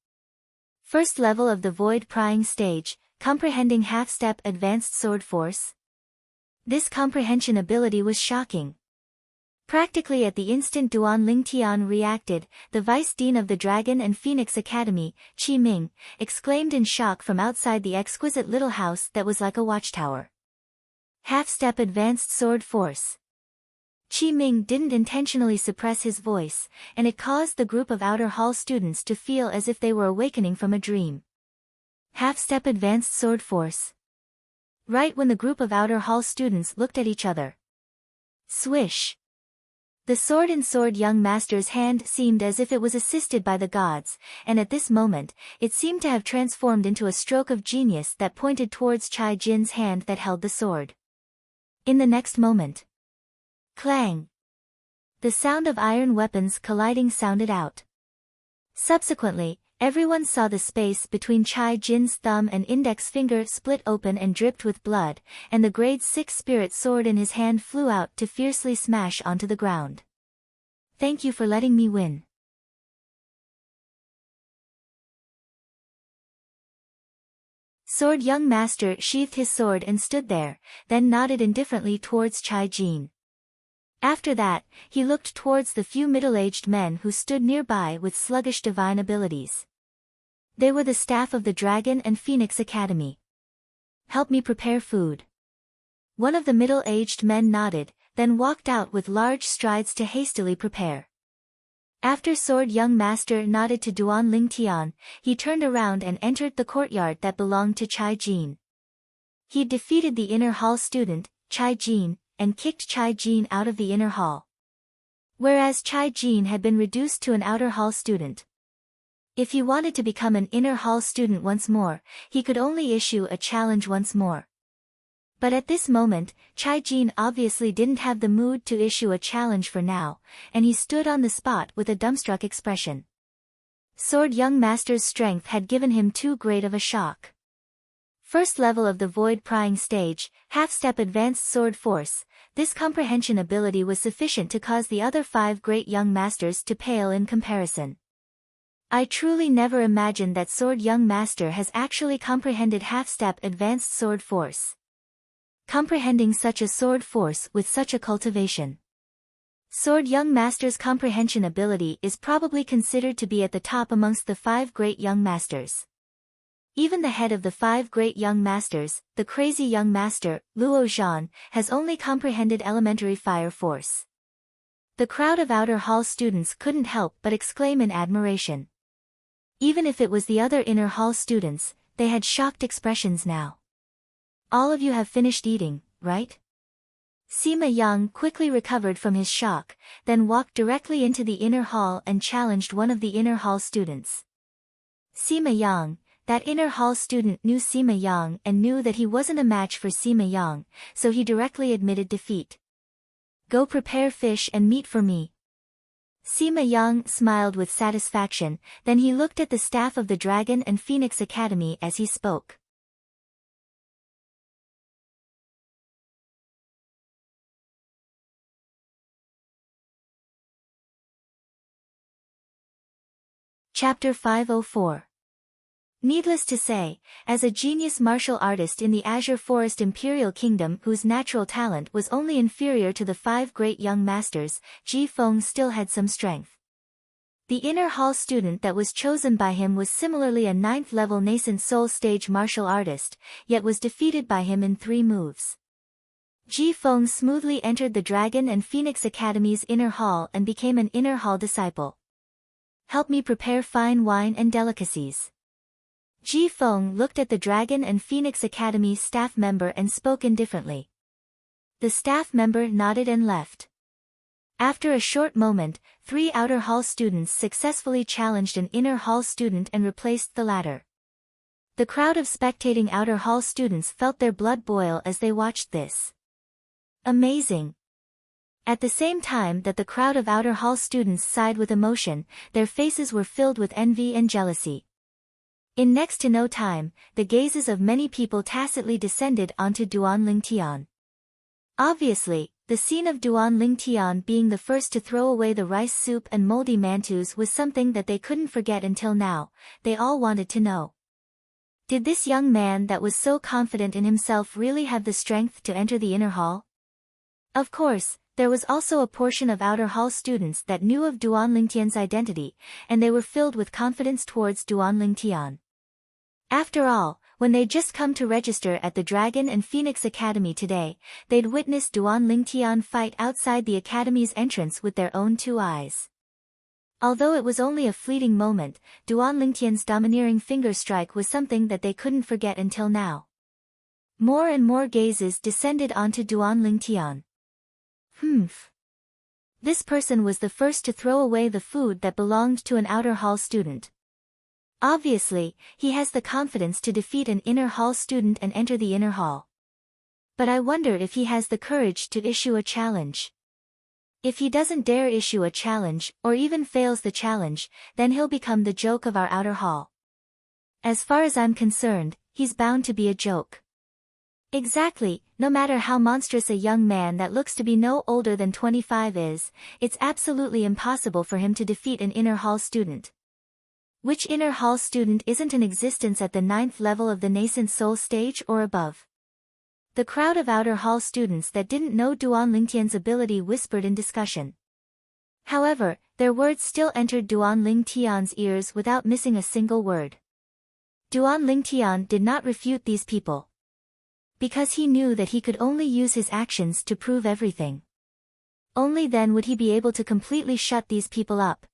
First level of the void prying stage, comprehending half-step advanced sword force. This comprehension ability was shocking. Practically at the instant Duan Ling Tian reacted, the Vice Dean of the Dragon and Phoenix Academy, Qi Ming, exclaimed in shock from outside the exquisite little house that was like a watchtower. Half-step advanced sword force. Qi Ming didn't intentionally suppress his voice, and it caused the group of outer hall students to feel as if they were awakening from a dream. Half-step advanced sword force. Right when the group of outer hall students looked at each other. Swish! The sword in Sword Young Master's hand seemed as if it was assisted by the gods, and at this moment, it seemed to have transformed into a stroke of genius that pointed towards Chai Jin's hand that held the sword. In the next moment. Clang! The sound of iron weapons colliding sounded out. Subsequently, everyone saw the space between Chai Jin's thumb and index finger split open and dripped with blood, and the grade 6 spirit sword in his hand flew out to fiercely smash onto the ground. Thank you for letting me win. Sword Young Master sheathed his sword and stood there, then nodded indifferently towards Chai Jin. After that, he looked towards the few middle-aged men who stood nearby with sluggish divine abilities. They were the staff of the Dragon and Phoenix Academy. Help me prepare food. One of the middle-aged men nodded, then walked out with large strides to hastily prepare. After Sword Young Master nodded to Duan Ling Tian, he turned around and entered the courtyard that belonged to Chai Jin. He defeated the inner hall student, Chai Jin, and kicked Chai Jin out of the inner hall. Whereas Chai Jin had been reduced to an outer hall student. If he wanted to become an inner hall student once more, he could only issue a challenge once more. But at this moment, Chai Jin obviously didn't have the mood to issue a challenge for now, and he stood on the spot with a dumbstruck expression. Sword Young Master's strength had given him too great of a shock. First level of the void prying stage, half-step advanced sword force, this comprehension ability was sufficient to cause the other 5 great young masters to pale in comparison. I truly never imagined that Sword Young Master has actually comprehended half-step advanced sword force. Comprehending such a sword force with such a cultivation. Sword Young Master's comprehension ability is probably considered to be at the top amongst the 5 great young masters. Even the head of the 5 great young masters, the crazy young master, Luo Zhan, has only comprehended elementary fire force. The crowd of outer hall students couldn't help but exclaim in admiration. Even if it was the other inner hall students, they had shocked expressions now. All of you have finished eating, right? Sima Yang quickly recovered from his shock, then walked directly into the inner hall and challenged one of the inner hall students. Sima Yang, that inner hall student knew Sima Yang and knew that he wasn't a match for Sima Yang, so he directly admitted defeat. Go prepare fish and meat for me. Sima Yang smiled with satisfaction, then he looked at the staff of the Dragon and Phoenix Academy as he spoke. Chapter 504. Needless to say, as a genius martial artist in the Azure Forest Imperial Kingdom whose natural talent was only inferior to the 5 great young masters, Ji Feng still had some strength. The inner hall student that was chosen by him was similarly a 9th-level nascent soul stage martial artist, yet was defeated by him in 3 moves. Ji Feng smoothly entered the Dragon and Phoenix Academy's inner hall and became an inner hall disciple. Help me prepare fine wine and delicacies. Ji Feng looked at the Dragon and Phoenix Academy staff member and spoke indifferently. The staff member nodded and left. After a short moment, 3 outer hall students successfully challenged an inner hall student and replaced the latter. The crowd of spectating outer hall students felt their blood boil as they watched this. Amazing! At the same time that the crowd of outer hall students sighed with emotion, their faces were filled with envy and jealousy. In next to no time, the gazes of many people tacitly descended onto Duan Lingtian. Obviously, the scene of Duan Lingtian being the first to throw away the rice soup and moldy mantus was something that they couldn't forget until now. They all wanted to know. Did this young man that was so confident in himself really have the strength to enter the inner hall? Of course, there was also a portion of outer hall students that knew of Duan Lingtian's identity, and they were filled with confidence towards Duan Lingtian. After all, when they'd just come to register at the Dragon and Phoenix Academy today, they'd witnessed Duan Lingtian fight outside the academy's entrance with their own 2 eyes. Although it was only a fleeting moment, Duan Lingtian's domineering finger strike was something that they couldn't forget until now. More and more gazes descended onto Duan Lingtian. This person was the first to throw away the food that belonged to an outer hall student. Obviously, he has the confidence to defeat an inner hall student and enter the inner hall. But I wonder if he has the courage to issue a challenge. If he doesn't dare issue a challenge, or even fails the challenge, then he'll become the joke of our outer hall. As far as I'm concerned, he's bound to be a joke. Exactly, no matter how monstrous a young man that looks to be no older than 25 is, it's absolutely impossible for him to defeat an inner hall student. Which inner hall student isn't in existence at the 9th level of the nascent soul stage or above? The crowd of outer hall students that didn't know Duan Lingtian's ability whispered in discussion. However, their words still entered Duan Lingtian's ears without missing a single word. Duan Lingtian did not refute these people. Because he knew that he could only use his actions to prove everything. Only then would he be able to completely shut these people up.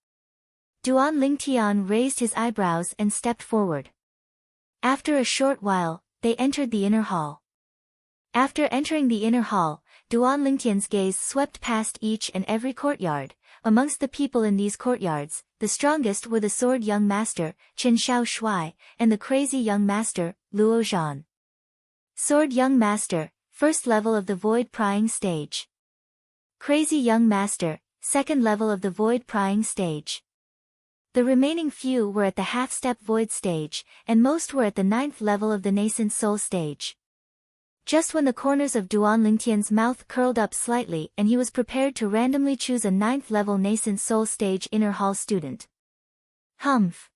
Duan Lingtian raised his eyebrows and stepped forward. After a short while, they entered the inner hall. After entering the inner hall, Duan Lingtian's gaze swept past each and every courtyard. Amongst the people in these courtyards, the strongest were the sword young master, Qin Xiao Shuai, and the crazy young master, Luo Zhan. Sword young master, first level of the void prying stage. Crazy young master, second level of the void prying stage. The remaining few were at the half-step void stage, and most were at the 9th level of the nascent soul stage. Just when the corners of Duan Lingtian's mouth curled up slightly and he was prepared to randomly choose a 9th level nascent soul stage inner hall student. Humph!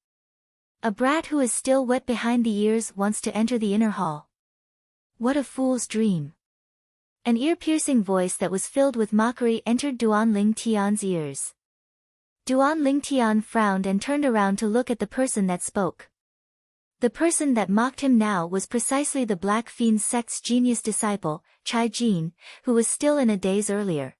A brat who is still wet behind the ears wants to enter the inner hall. What a fool's dream! An ear-piercing voice that was filled with mockery entered Duan Lingtian's ears. Duan Lingtian frowned and turned around to look at the person that spoke. The person that mocked him now was precisely the Black Fiend sect's genius disciple, Chai Jin, who was still in a daze earlier.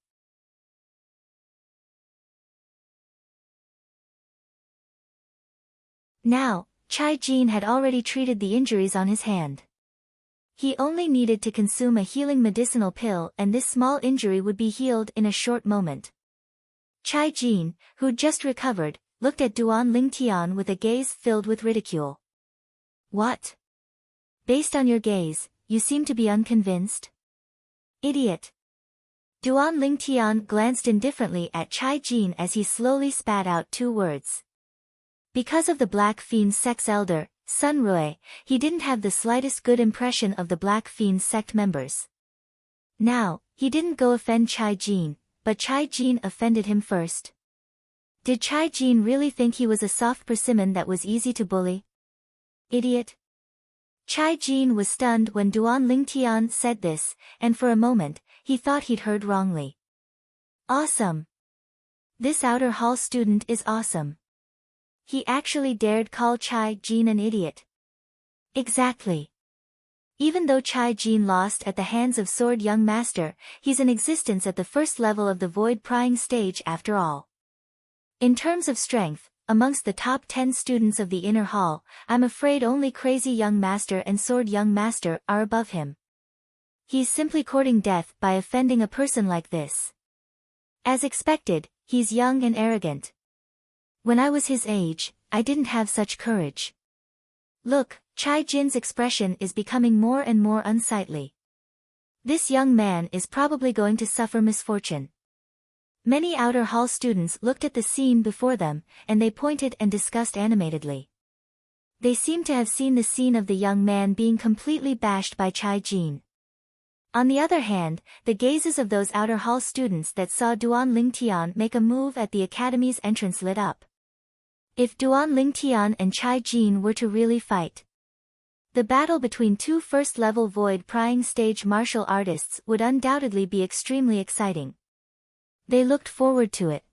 Now, Chai Jin had already treated the injuries on his hand. He only needed to consume a healing medicinal pill and this small injury would be healed in a short moment. Chai Jin, who'd just recovered, looked at Duan Lingtian with a gaze filled with ridicule. What? Based on your gaze, you seem to be unconvinced? Idiot. Duan Lingtian glanced indifferently at Chai Jin as he slowly spat out 2 words. Because of the Black Fiend's sex elder, Sun Rui, he didn't have the slightest good impression of the Black Fiend's sect members. Now, he didn't go offend Chai Jin, but Chai Jin offended him first. Did Chai Jin really think he was a soft persimmon that was easy to bully? Idiot. Chai Jin was stunned when Duan Lingtian said this, and for a moment, he thought he'd heard wrongly. Awesome. This outer hall student is awesome. He actually dared call Chai Jin an idiot. Exactly. Even though Chai Jin lost at the hands of Sword Young Master, he's in existence at the first level of the Void Prying stage after all. In terms of strength, amongst the top 10 students of the Inner Hall, I'm afraid only Crazy Young Master and Sword Young Master are above him. He's simply courting death by offending a person like this. As expected, he's young and arrogant. When I was his age, I didn't have such courage. Look, Chai Jin's expression is becoming more and more unsightly. This young man is probably going to suffer misfortune. Many outer hall students looked at the scene before them, and they pointed and discussed animatedly. They seemed to have seen the scene of the young man being completely bashed by Chai Jin. On the other hand, the gazes of those outer hall students that saw Duan Lingtian make a move at the academy's entrance lit up. If Duan Lingtian and Chai Jin were to really fight, the battle between 2 first-level Void Prying stage martial artists would undoubtedly be extremely exciting. They looked forward to it.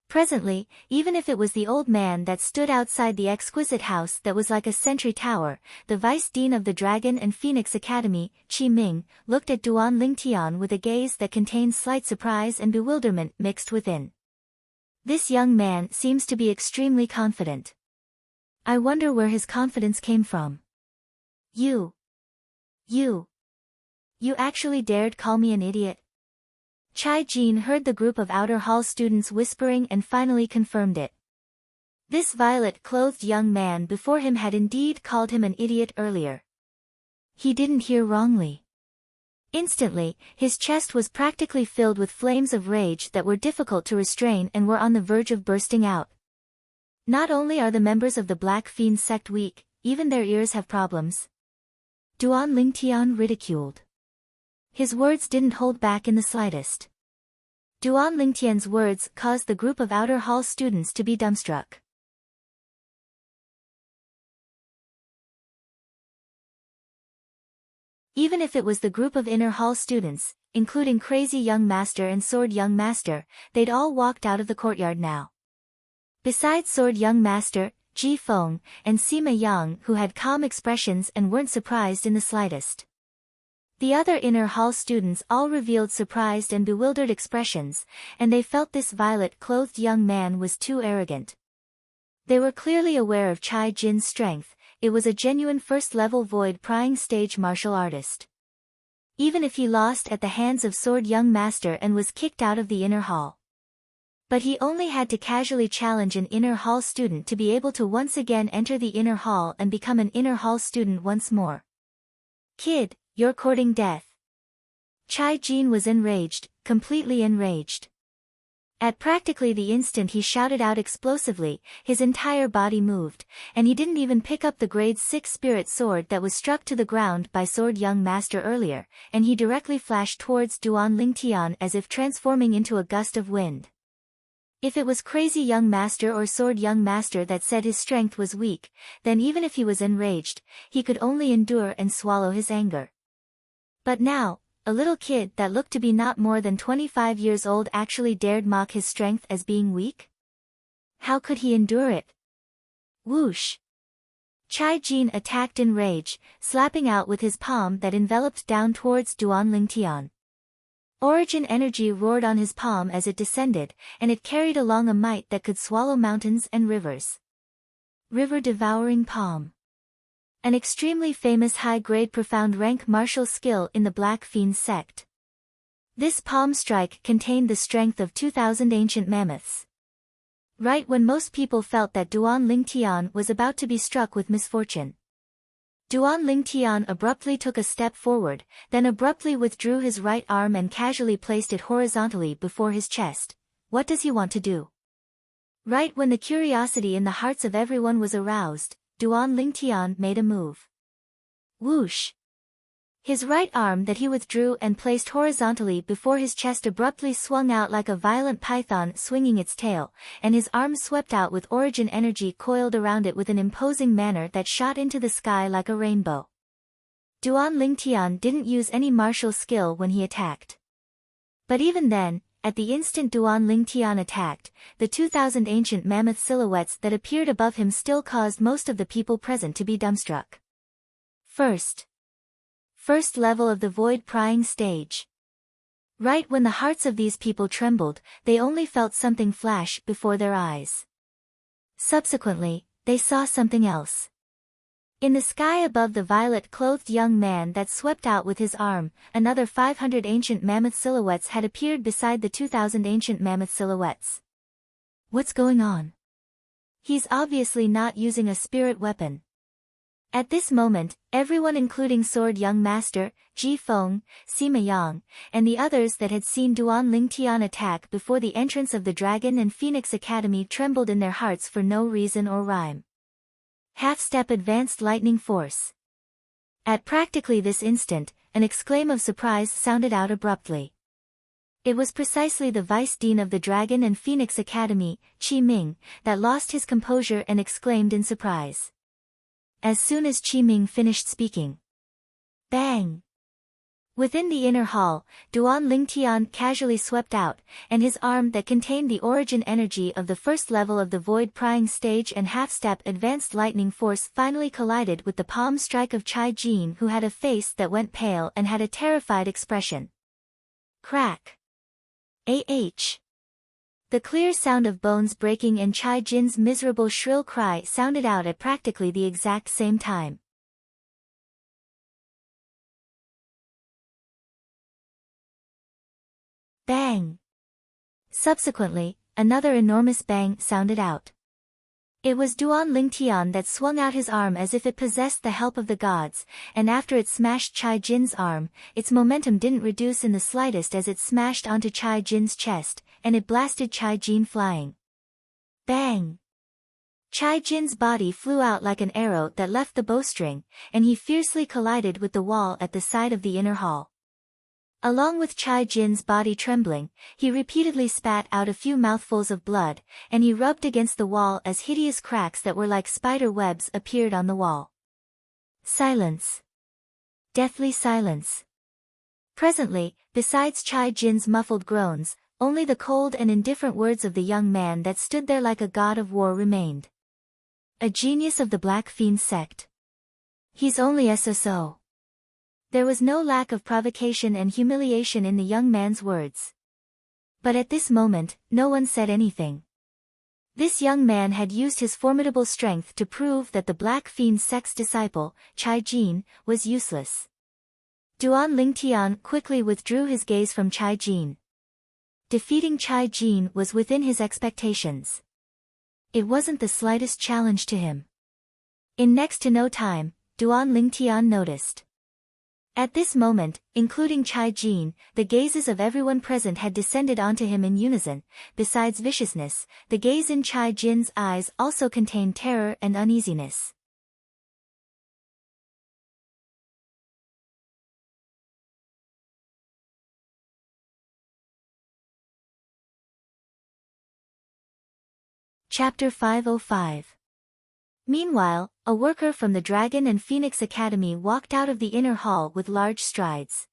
Presently, even if it was the old man that stood outside the exquisite house that was like a sentry tower, the Vice Dean of the Dragon and Phoenix Academy, Qi Ming, looked at Duan Lingtian with a gaze that contained slight surprise and bewilderment mixed within. This young man seems to be extremely confident. I wonder where his confidence came from. You actually dared call me an idiot? Chai Jin heard the group of outer hall students whispering and finally confirmed it. This violet-clothed young man before him had indeed called him an idiot earlier. He didn't hear wrongly. Instantly, his chest was practically filled with flames of rage that were difficult to restrain and were on the verge of bursting out. Not only are the members of the Black Fiend sect weak, even their ears have problems. Duan Lingtian ridiculed. His words didn't hold back in the slightest. Duan Lingtian's words caused the group of outer hall students to be dumbstruck. Even if it was the group of inner hall students, including Crazy Young Master and Sword Young Master, they'd all walked out of the courtyard now. Besides Sword Young Master, Ji Feng, and Sima Yang who had calm expressions and weren't surprised in the slightest. The other inner hall students all revealed surprised and bewildered expressions, and they felt this violet-clothed young man was too arrogant. They were clearly aware of Chai Jin's strength. It was a genuine first-level Void Prying stage martial artist. Even if he lost at the hands of Sword Young Master and was kicked out of the inner hall. But he only had to casually challenge an inner hall student to be able to once again enter the inner hall and become an inner hall student once more. Kid, you're courting death. Chai Jin was enraged, completely enraged. At practically the instant he shouted out explosively, his entire body moved, and he didn't even pick up the grade 6 spirit sword that was struck to the ground by Sword Young Master earlier, and he directly flashed towards Duan Lingtian as if transforming into a gust of wind. If it was Crazy Young Master or Sword Young Master that said his strength was weak, then even if he was enraged, he could only endure and swallow his anger. But now, a little kid that looked to be not more than 25 years old actually dared mock his strength as being weak? How could he endure it? Whoosh! Chai Jin attacked in rage, slapping out with his palm that enveloped down towards Duan Lingtian. Origin energy roared on his palm as it descended, and it carried along a might that could swallow mountains and rivers. River-devouring palm. An extremely famous high-grade profound rank martial skill in the Black Fiend sect. This palm strike contained the strength of 2,000 ancient mammoths. Right when most people felt that Duan Lingtian was about to be struck with misfortune, Duan Lingtian abruptly took a step forward, then abruptly withdrew his right arm and casually placed it horizontally before his chest. What does he want to do? Right when the curiosity in the hearts of everyone was aroused, Duan Lingtian made a move. Whoosh! His right arm that he withdrew and placed horizontally before his chest abruptly swung out like a violent python swinging its tail, and his arm swept out with origin energy coiled around it with an imposing manner that shot into the sky like a rainbow. Duan Lingtian didn't use any martial skill when he attacked. But even then, at the instant Duan Lingtian attacked, the 2,000 ancient mammoth silhouettes that appeared above him still caused most of the people present to be dumbstruck. First level of the void prying stage. Right when the hearts of these people trembled, they only felt something flash before their eyes. Subsequently, they saw something else. In the sky above the violet-clothed young man that swept out with his arm, another 500 ancient mammoth silhouettes had appeared beside the 2,000 ancient mammoth silhouettes. What's going on? He's obviously not using a spirit weapon. At this moment, everyone including Sword Young Master, Ji Feng, Sima Yang, and the others that had seen Duan Lingtian attack before the entrance of the Dragon and Phoenix Academy trembled in their hearts for no reason or rhyme. Half-step advanced lightning force. At practically this instant, an exclaim of surprise sounded out abruptly. It was precisely the Vice Dean of the Dragon and Phoenix Academy, Qi Ming, that lost his composure and exclaimed in surprise. As soon as Qi Ming finished speaking. Bang! Within the inner hall, Duan Lingtian casually swept out, and his arm that contained the origin energy of the first level of the void prying stage and half-step advanced lightning force finally collided with the palm strike of Chai Jin, who had a face that went pale and had a terrified expression. Crack! The clear sound of bones breaking and Chai Jin's miserable shrill cry sounded out at practically the exact same time. Bang! Subsequently, another enormous bang sounded out. It was Duan Lingtian that swung out his arm as if it possessed the help of the gods, and after it smashed Chai Jin's arm, its momentum didn't reduce in the slightest as it smashed onto Chai Jin's chest, and it blasted Chai Jin flying. Bang! Chai Jin's body flew out like an arrow that left the bowstring, and he fiercely collided with the wall at the side of the inner hall. Along with Chai Jin's body trembling, he repeatedly spat out a few mouthfuls of blood, and he rubbed against the wall as hideous cracks that were like spider webs appeared on the wall. Silence. Deathly silence. Presently, besides Chai Jin's muffled groans, only the cold and indifferent words of the young man that stood there like a god of war remained. A genius of the Black Fiend sect. He's only SSO. There was no lack of provocation and humiliation in the young man's words. But at this moment, no one said anything. This young man had used his formidable strength to prove that the Black Fiend sect's disciple, Chai Jin, was useless. Duan Lingtian quickly withdrew his gaze from Chai Jin. Defeating Chai Jin was within his expectations. It wasn't the slightest challenge to him. In next to no time, Duan Lingtian noticed. At this moment, including Chai Jin, the gazes of everyone present had descended onto him in unison. Besides viciousness, the gaze in Chai Jin's eyes also contained terror and uneasiness. Chapter 505. Meanwhile, a worker from the Dragon and Phoenix Academy walked out of the inner hall with large strides.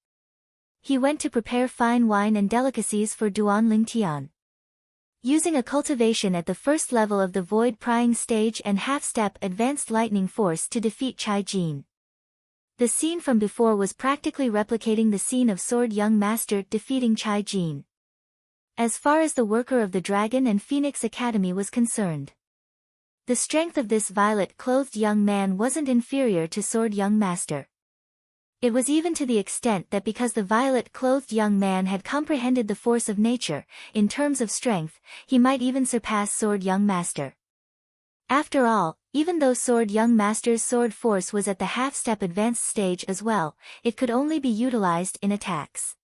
He went to prepare fine wine and delicacies for Duan Lingtian. Using a cultivation at the first level of the void prying stage and half-step advanced lightning force to defeat Chai Jin. The scene from before was practically replicating the scene of Sword Young Master defeating Chai Jin. As far as the worker of the Dragon and Phoenix Academy was concerned, The strength of this violet-clothed young man wasn't inferior to Sword Young Master. It was even to the extent that because the violet-clothed young man had comprehended the force of nature, in terms of strength, he might even surpass Sword Young Master. After all, even though Sword Young Master's sword force was at the half-step advanced stage as well, it could only be utilized in attacks.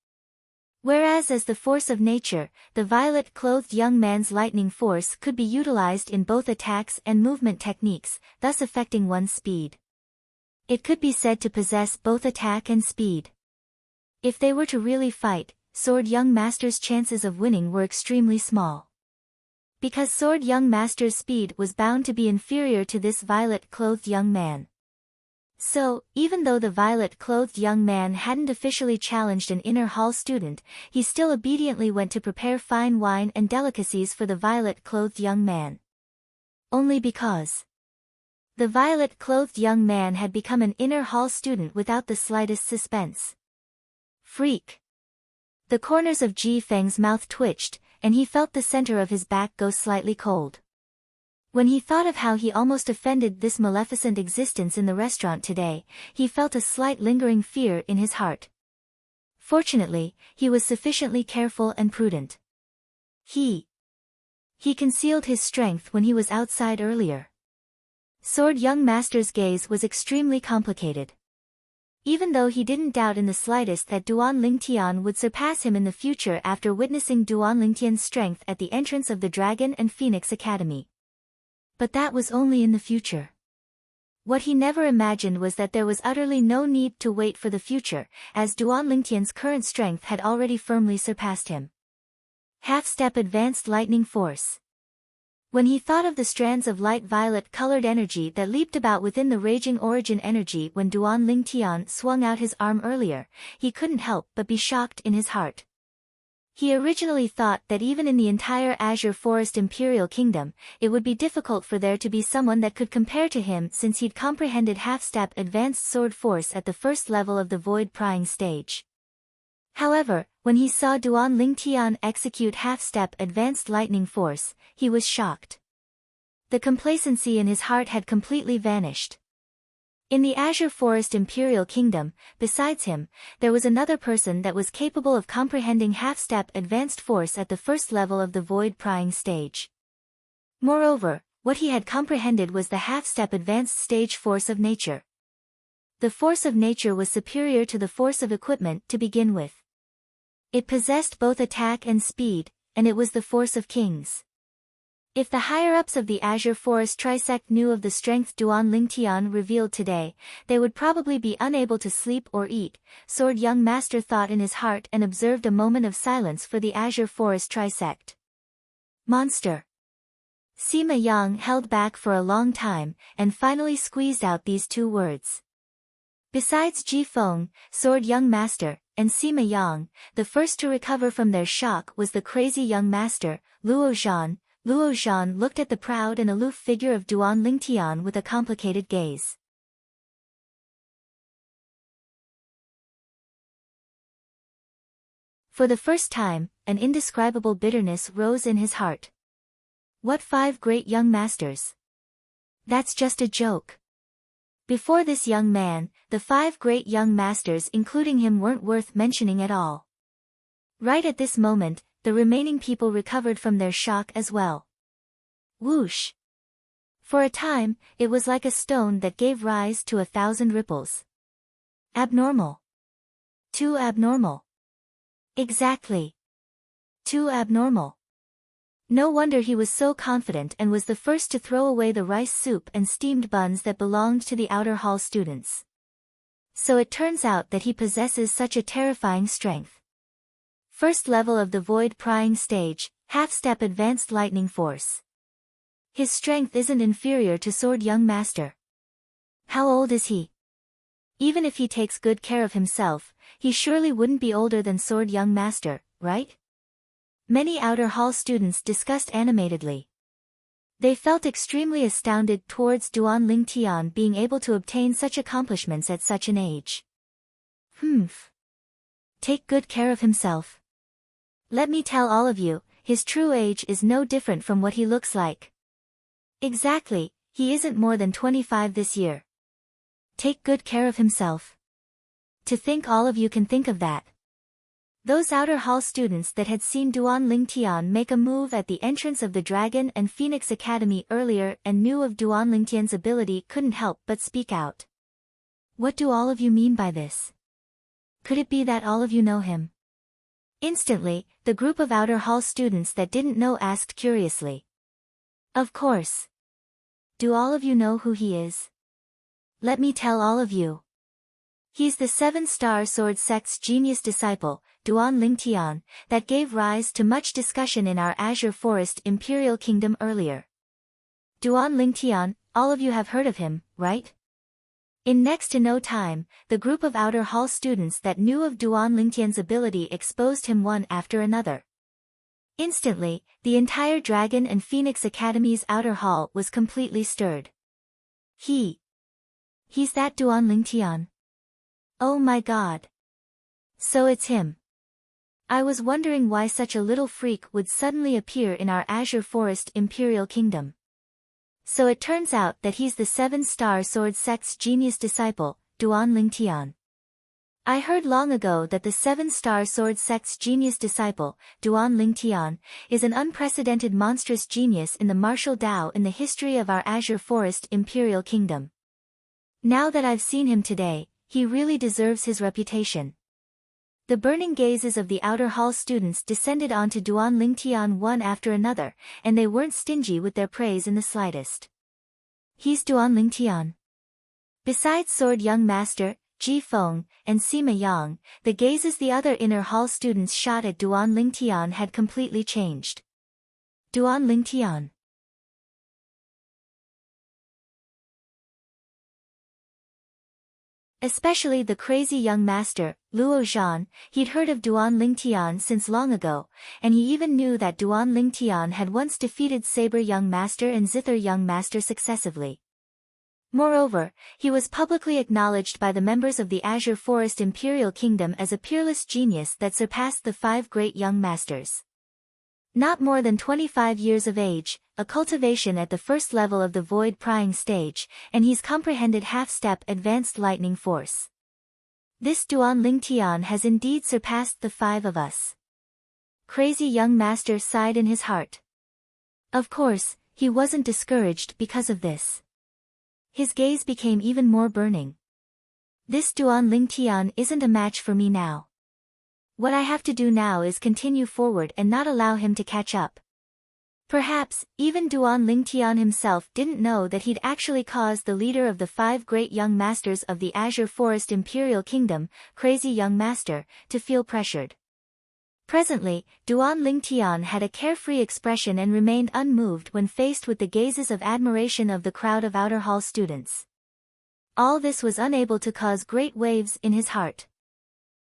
Whereas as the force of nature, the violet-clothed young man's lightning force could be utilized in both attacks and movement techniques, thus affecting one's speed. It could be said to possess both attack and speed. If they were to really fight, Sword Young Master's chances of winning were extremely small. Because Sword Young Master's speed was bound to be inferior to this violet-clothed young man. So, even though the violet-clothed young man hadn't officially challenged an inner hall student, he still obediently went to prepare fine wine and delicacies for the violet-clothed young man. Only because the violet-clothed young man had become an inner hall student without the slightest suspense. Freak! The corners of Ji Feng's mouth twitched, and he felt the center of his back go slightly cold. When he thought of how he almost offended this maleficent existence in the restaurant today, he felt a slight lingering fear in his heart. Fortunately, he was sufficiently careful and prudent. He concealed his strength when he was outside earlier. Sword Young Master's gaze was extremely complicated. Even though he didn't doubt in the slightest that Duan Lingtian would surpass him in the future after witnessing Duan Lingtian's strength at the entrance of the Dragon and Phoenix Academy. But that was only in the future. What he never imagined was that there was utterly no need to wait for the future, as Duan Lingtian's current strength had already firmly surpassed him. Half-step advanced lightning force. When he thought of the strands of light violet-colored energy that leaped about within the raging origin energy when Duan Lingtian swung out his arm earlier, he couldn't help but be shocked in his heart. He originally thought that even in the entire Azure Forest Imperial Kingdom, it would be difficult for there to be someone that could compare to him since he'd comprehended half-step advanced sword force at the first level of the void prying stage. However, when he saw Duan Lingtian execute half-step advanced lightning force, he was shocked. The complacency in his heart had completely vanished. In the Azure Forest Imperial Kingdom, besides him, there was another person that was capable of comprehending half-step advanced force at the first level of the void prying stage. Moreover, what he had comprehended was the half-step advanced stage force of nature. The force of nature was superior to the force of equipment to begin with. It possessed both attack and speed, and it was the force of kings. If the higher-ups of the Azure Forest Trisect knew of the strength Duan Lingtian revealed today, they would probably be unable to sleep or eat, Sword Young Master thought in his heart and observed a moment of silence for the Azure Forest Trisect. Monster. Sima Yang held back for a long time, and finally squeezed out these two words. Besides Ji Feng, Sword Young Master, and Sima Yang, the first to recover from their shock was the crazy young master, Luo Zhan. Luo Zhan looked at the proud and aloof figure of Duan Lingtian with a complicated gaze. For the first time, an indescribable bitterness rose in his heart. What 5 great young masters? That's just a joke. Before this young man, the 5 great young masters including him weren't worth mentioning at all. Right at this moment, the remaining people recovered from their shock as well. Whoosh! For a time, it was like a stone that gave rise to 1,000 ripples. Abnormal. Too abnormal. Exactly. Too abnormal. No wonder he was so confident and was the first to throw away the rice soup and steamed buns that belonged to the outer hall students. So it turns out that he possesses such a terrifying strength. First level of the void prying stage, half-step advanced lightning force. His strength isn't inferior to Sword Young Master. How old is he? Even if he takes good care of himself, he surely wouldn't be older than Sword Young Master, right? Many outer hall students discussed animatedly. They felt extremely astounded towards Duan Lingtian being able to obtain such accomplishments at such an age. Take good care of himself. Let me tell all of you, his true age is no different from what he looks like. Exactly, he isn't more than 25 this year. Take good care of himself. To think all of you can think of that. Those outer hall students that had seen Duan Lingtian make a move at the entrance of the Dragon and Phoenix Academy earlier and knew of Duan Lingtian's ability couldn't help but speak out. What do all of you mean by this? Could it be that all of you know him? Instantly, the group of outer hall students that didn't know asked curiously. Of course. Do all of you know who he is? Let me tell all of you. He's the 7-star sword sect's genius disciple, Duan Lingtian, that gave rise to much discussion in our Azure Forest Imperial Kingdom earlier. Duan Lingtian, all of you have heard of him, right? In next to no time, the group of outer hall students that knew of Duan Lingtian's ability exposed him one after another. Instantly, the entire Dragon and Phoenix Academy's outer hall was completely stirred. He's that Duan Lingtian. Oh my god. So it's him. I was wondering why such a little freak would suddenly appear in our Azure Forest Imperial Kingdom. So it turns out that he's the 7-star sword sect's genius disciple, Duan Lingtian. I heard long ago that the 7-star sword sect's genius disciple, Duan Lingtian, is an unprecedented monstrous genius in the martial Dao in the history of our Azure Forest Imperial Kingdom. Now that I've seen him today, he really deserves his reputation. The burning gazes of the outer hall students descended onto Duan Lingtian one after another, and they weren't stingy with their praise in the slightest. He's Duan Lingtian. Besides Sword Young Master, Ji Feng, and Sima Yang, the gazes the other inner hall students shot at Duan Lingtian had completely changed. Duan Lingtian. Especially the crazy young master, Luo Zhan, he'd heard of Duan Lingtian since long ago, and he even knew that Duan Lingtian had once defeated Saber Young Master and Zither Young Master successively. Moreover, he was publicly acknowledged by the members of the Azure Forest Imperial Kingdom as a peerless genius that surpassed the 5 great young masters. Not more than 25 years of age, a cultivation at the first level of the void prying stage, and he's comprehended half-step advanced lightning force. This Duan Lingtian has indeed surpassed the 5 of us. Crazy young master sighed in his heart. Of course, he wasn't discouraged because of this. His gaze became even more burning. This Duan Lingtian isn't a match for me now. What I have to do now is continue forward and not allow him to catch up. Perhaps, even Duan Lingtian himself didn't know that he'd actually caused the leader of the 5 great young masters of the Azure Forest Imperial Kingdom, Crazy Young Master, to feel pressured. Presently, Duan Lingtian had a carefree expression and remained unmoved when faced with the gazes of admiration of the crowd of outer hall students. All this was unable to cause great waves in his heart.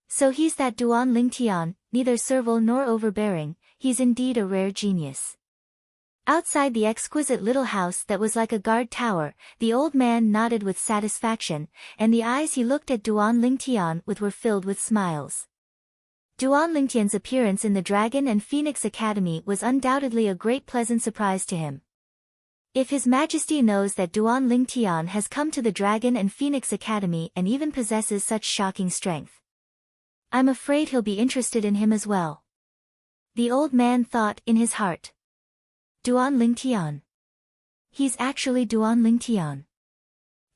So he's that Duan Lingtian, neither servile nor overbearing, he's indeed a rare genius. Outside the exquisite little house that was like a guard tower, the old man nodded with satisfaction, and the eyes he looked at Duan Lingtian with were filled with smiles. Duan Lingtian's appearance in the Dragon and Phoenix Academy was undoubtedly a great pleasant surprise to him. If His Majesty knows that Duan Lingtian has come to the Dragon and Phoenix Academy and even possesses such shocking strength, I'm afraid he'll be interested in him as well. The old man thought in his heart. Duan Lingtian. He's actually Duan Lingtian.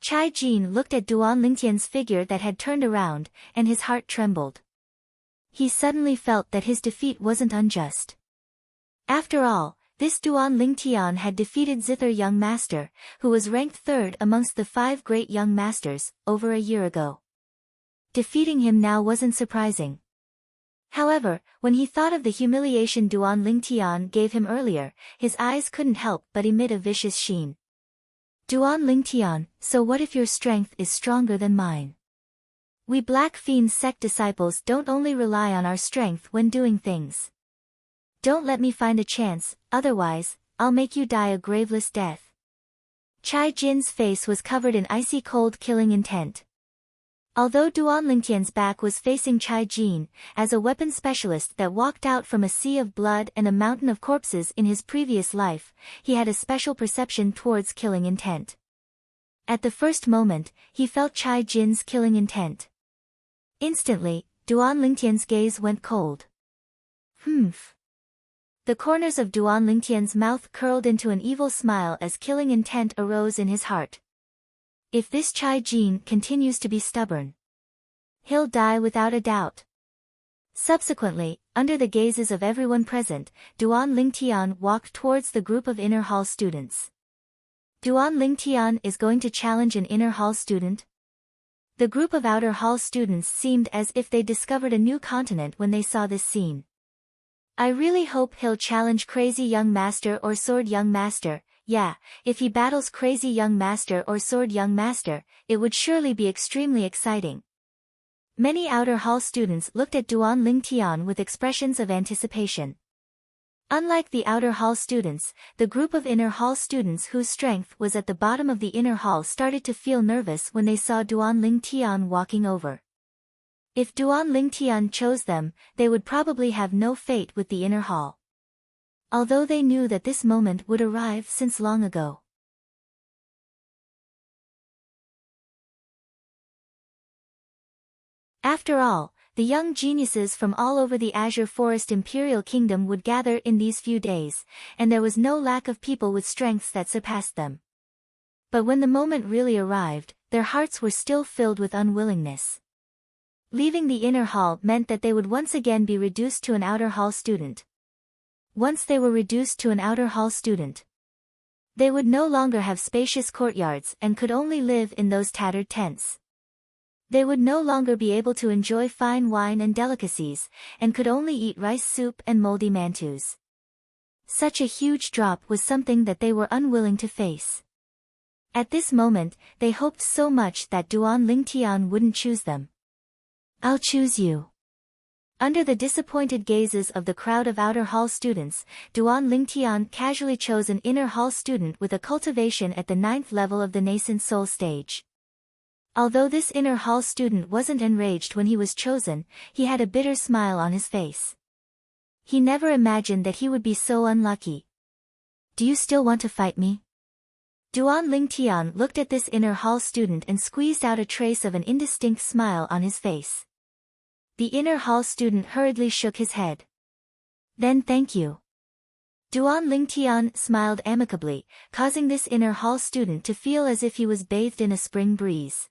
Chai Jin looked at Duan Lingtian's figure that had turned around, and his heart trembled. He suddenly felt that his defeat wasn't unjust. After all, this Duan Lingtian had defeated Zither Young Master, who was ranked 3rd amongst the 5 great young masters, over a year ago. Defeating him now wasn't surprising. However, when he thought of the humiliation Duan Lingtian gave him earlier, his eyes couldn't help but emit a vicious sheen. Duan Lingtian, so what if your strength is stronger than mine? We Black Fiend sect disciples don't only rely on our strength when doing things. Don't let me find a chance, otherwise, I'll make you die a graveless death. Chai Jin's face was covered in icy cold killing intent. Although Duan Lingtian's back was facing Chai Jin, as a weapon specialist that walked out from a sea of blood and a mountain of corpses in his previous life, he had a special perception towards killing intent. At the first moment, he felt Chai Jin's killing intent. Instantly, Duan Lingtian's gaze went cold. Humph. The corners of Duan Lingtian's mouth curled into an evil smile as killing intent arose in his heart. If this Chai Jin continues to be stubborn, he'll die without a doubt. Subsequently, under the gazes of everyone present, Duan Lingtian walked towards the group of inner hall students. Duan Lingtian is going to challenge an inner hall student? The group of outer hall students seemed as if they discovered a new continent when they saw this scene. I really hope he'll challenge Crazy Young Master or Sword Young Master. Yeah, if he battles Crazy Young Master or Sword Young Master, it would surely be extremely exciting. Many outer hall students looked at Duan Lingtian with expressions of anticipation. Unlike the outer hall students, the group of inner hall students whose strength was at the bottom of the inner hall started to feel nervous when they saw Duan Lingtian walking over. If Duan Lingtian chose them, they would probably have no fate with the inner hall. Although they knew that this moment would arrive since long ago. After all, the young geniuses from all over the Azure Forest Imperial Kingdom would gather in these few days, and there was no lack of people with strengths that surpassed them. But when the moment really arrived, their hearts were still filled with unwillingness. Leaving the inner hall meant that they would once again be reduced to an outer hall student. Once they were reduced to an outer hall student, they would no longer have spacious courtyards and could only live in those tattered tents. They would no longer be able to enjoy fine wine and delicacies, and could only eat rice soup and moldy mantus. Such a huge drop was something that they were unwilling to face. At this moment, they hoped so much that Duan Lingtian wouldn't choose them. I'll choose you. Under the disappointed gazes of the crowd of outer hall students, Duan Lingtian casually chose an inner hall student with a cultivation at the 9th level of the nascent soul stage. Although this inner hall student wasn't enraged when he was chosen, he had a bitter smile on his face. He never imagined that he would be so unlucky. Do you still want to fight me? Duan Lingtian looked at this inner hall student and squeezed out a trace of an indistinct smile on his face. The inner hall student hurriedly shook his head. Then thank you. Duan Lingtian smiled amicably, causing this inner hall student to feel as if he was bathed in a spring breeze.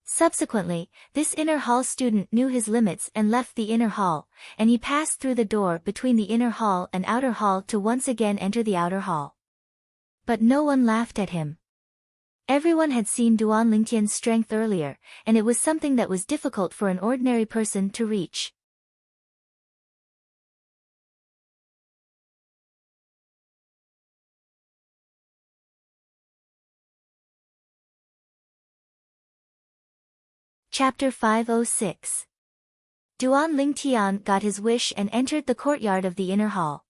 Subsequently, this inner hall student knew his limits and left the inner hall, and he passed through the door between the inner hall and outer hall to once again enter the outer hall. But no one laughed at him. Everyone had seen Duan Lingtian's strength earlier, and it was something that was difficult for an ordinary person to reach. Chapter 506. Duan Lingtian got his wish and entered the courtyard of the inner hall.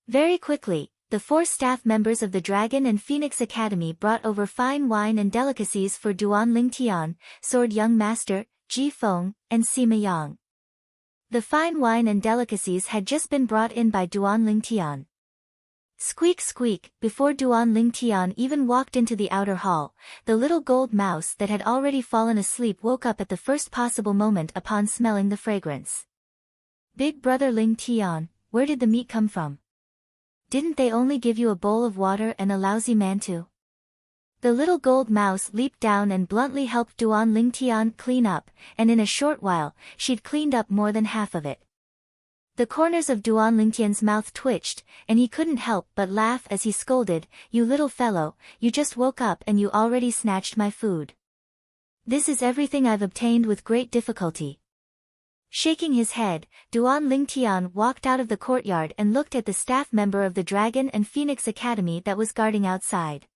Very quickly, the 4 staff members of the Dragon and Phoenix Academy brought over fine wine and delicacies for Duan Lingtian, Sword Young Master, Ji Feng, and Sima Yang. The fine wine and delicacies had just been brought in by Duan Lingtian. Squeak squeak, before Duan Lingtian even walked into the outer hall, the little gold mouse that had already fallen asleep woke up at the first possible moment upon smelling the fragrance. Big brother Lingtian, where did the meat come from? Didn't they only give you a bowl of water and a lousy mantu? The little gold mouse leaped down and bluntly helped Duan Lingtian clean up, and in a short while, she'd cleaned up more than half of it. The corners of Duan Lingtian's mouth twitched, and he couldn't help but laugh as he scolded, "You little fellow, you just woke up and you already snatched my food. This is everything I've obtained with great difficulty." Shaking his head, Duan Lingtian walked out of the courtyard and looked at the staff member of the Dragon and Phoenix Academy that was guarding outside.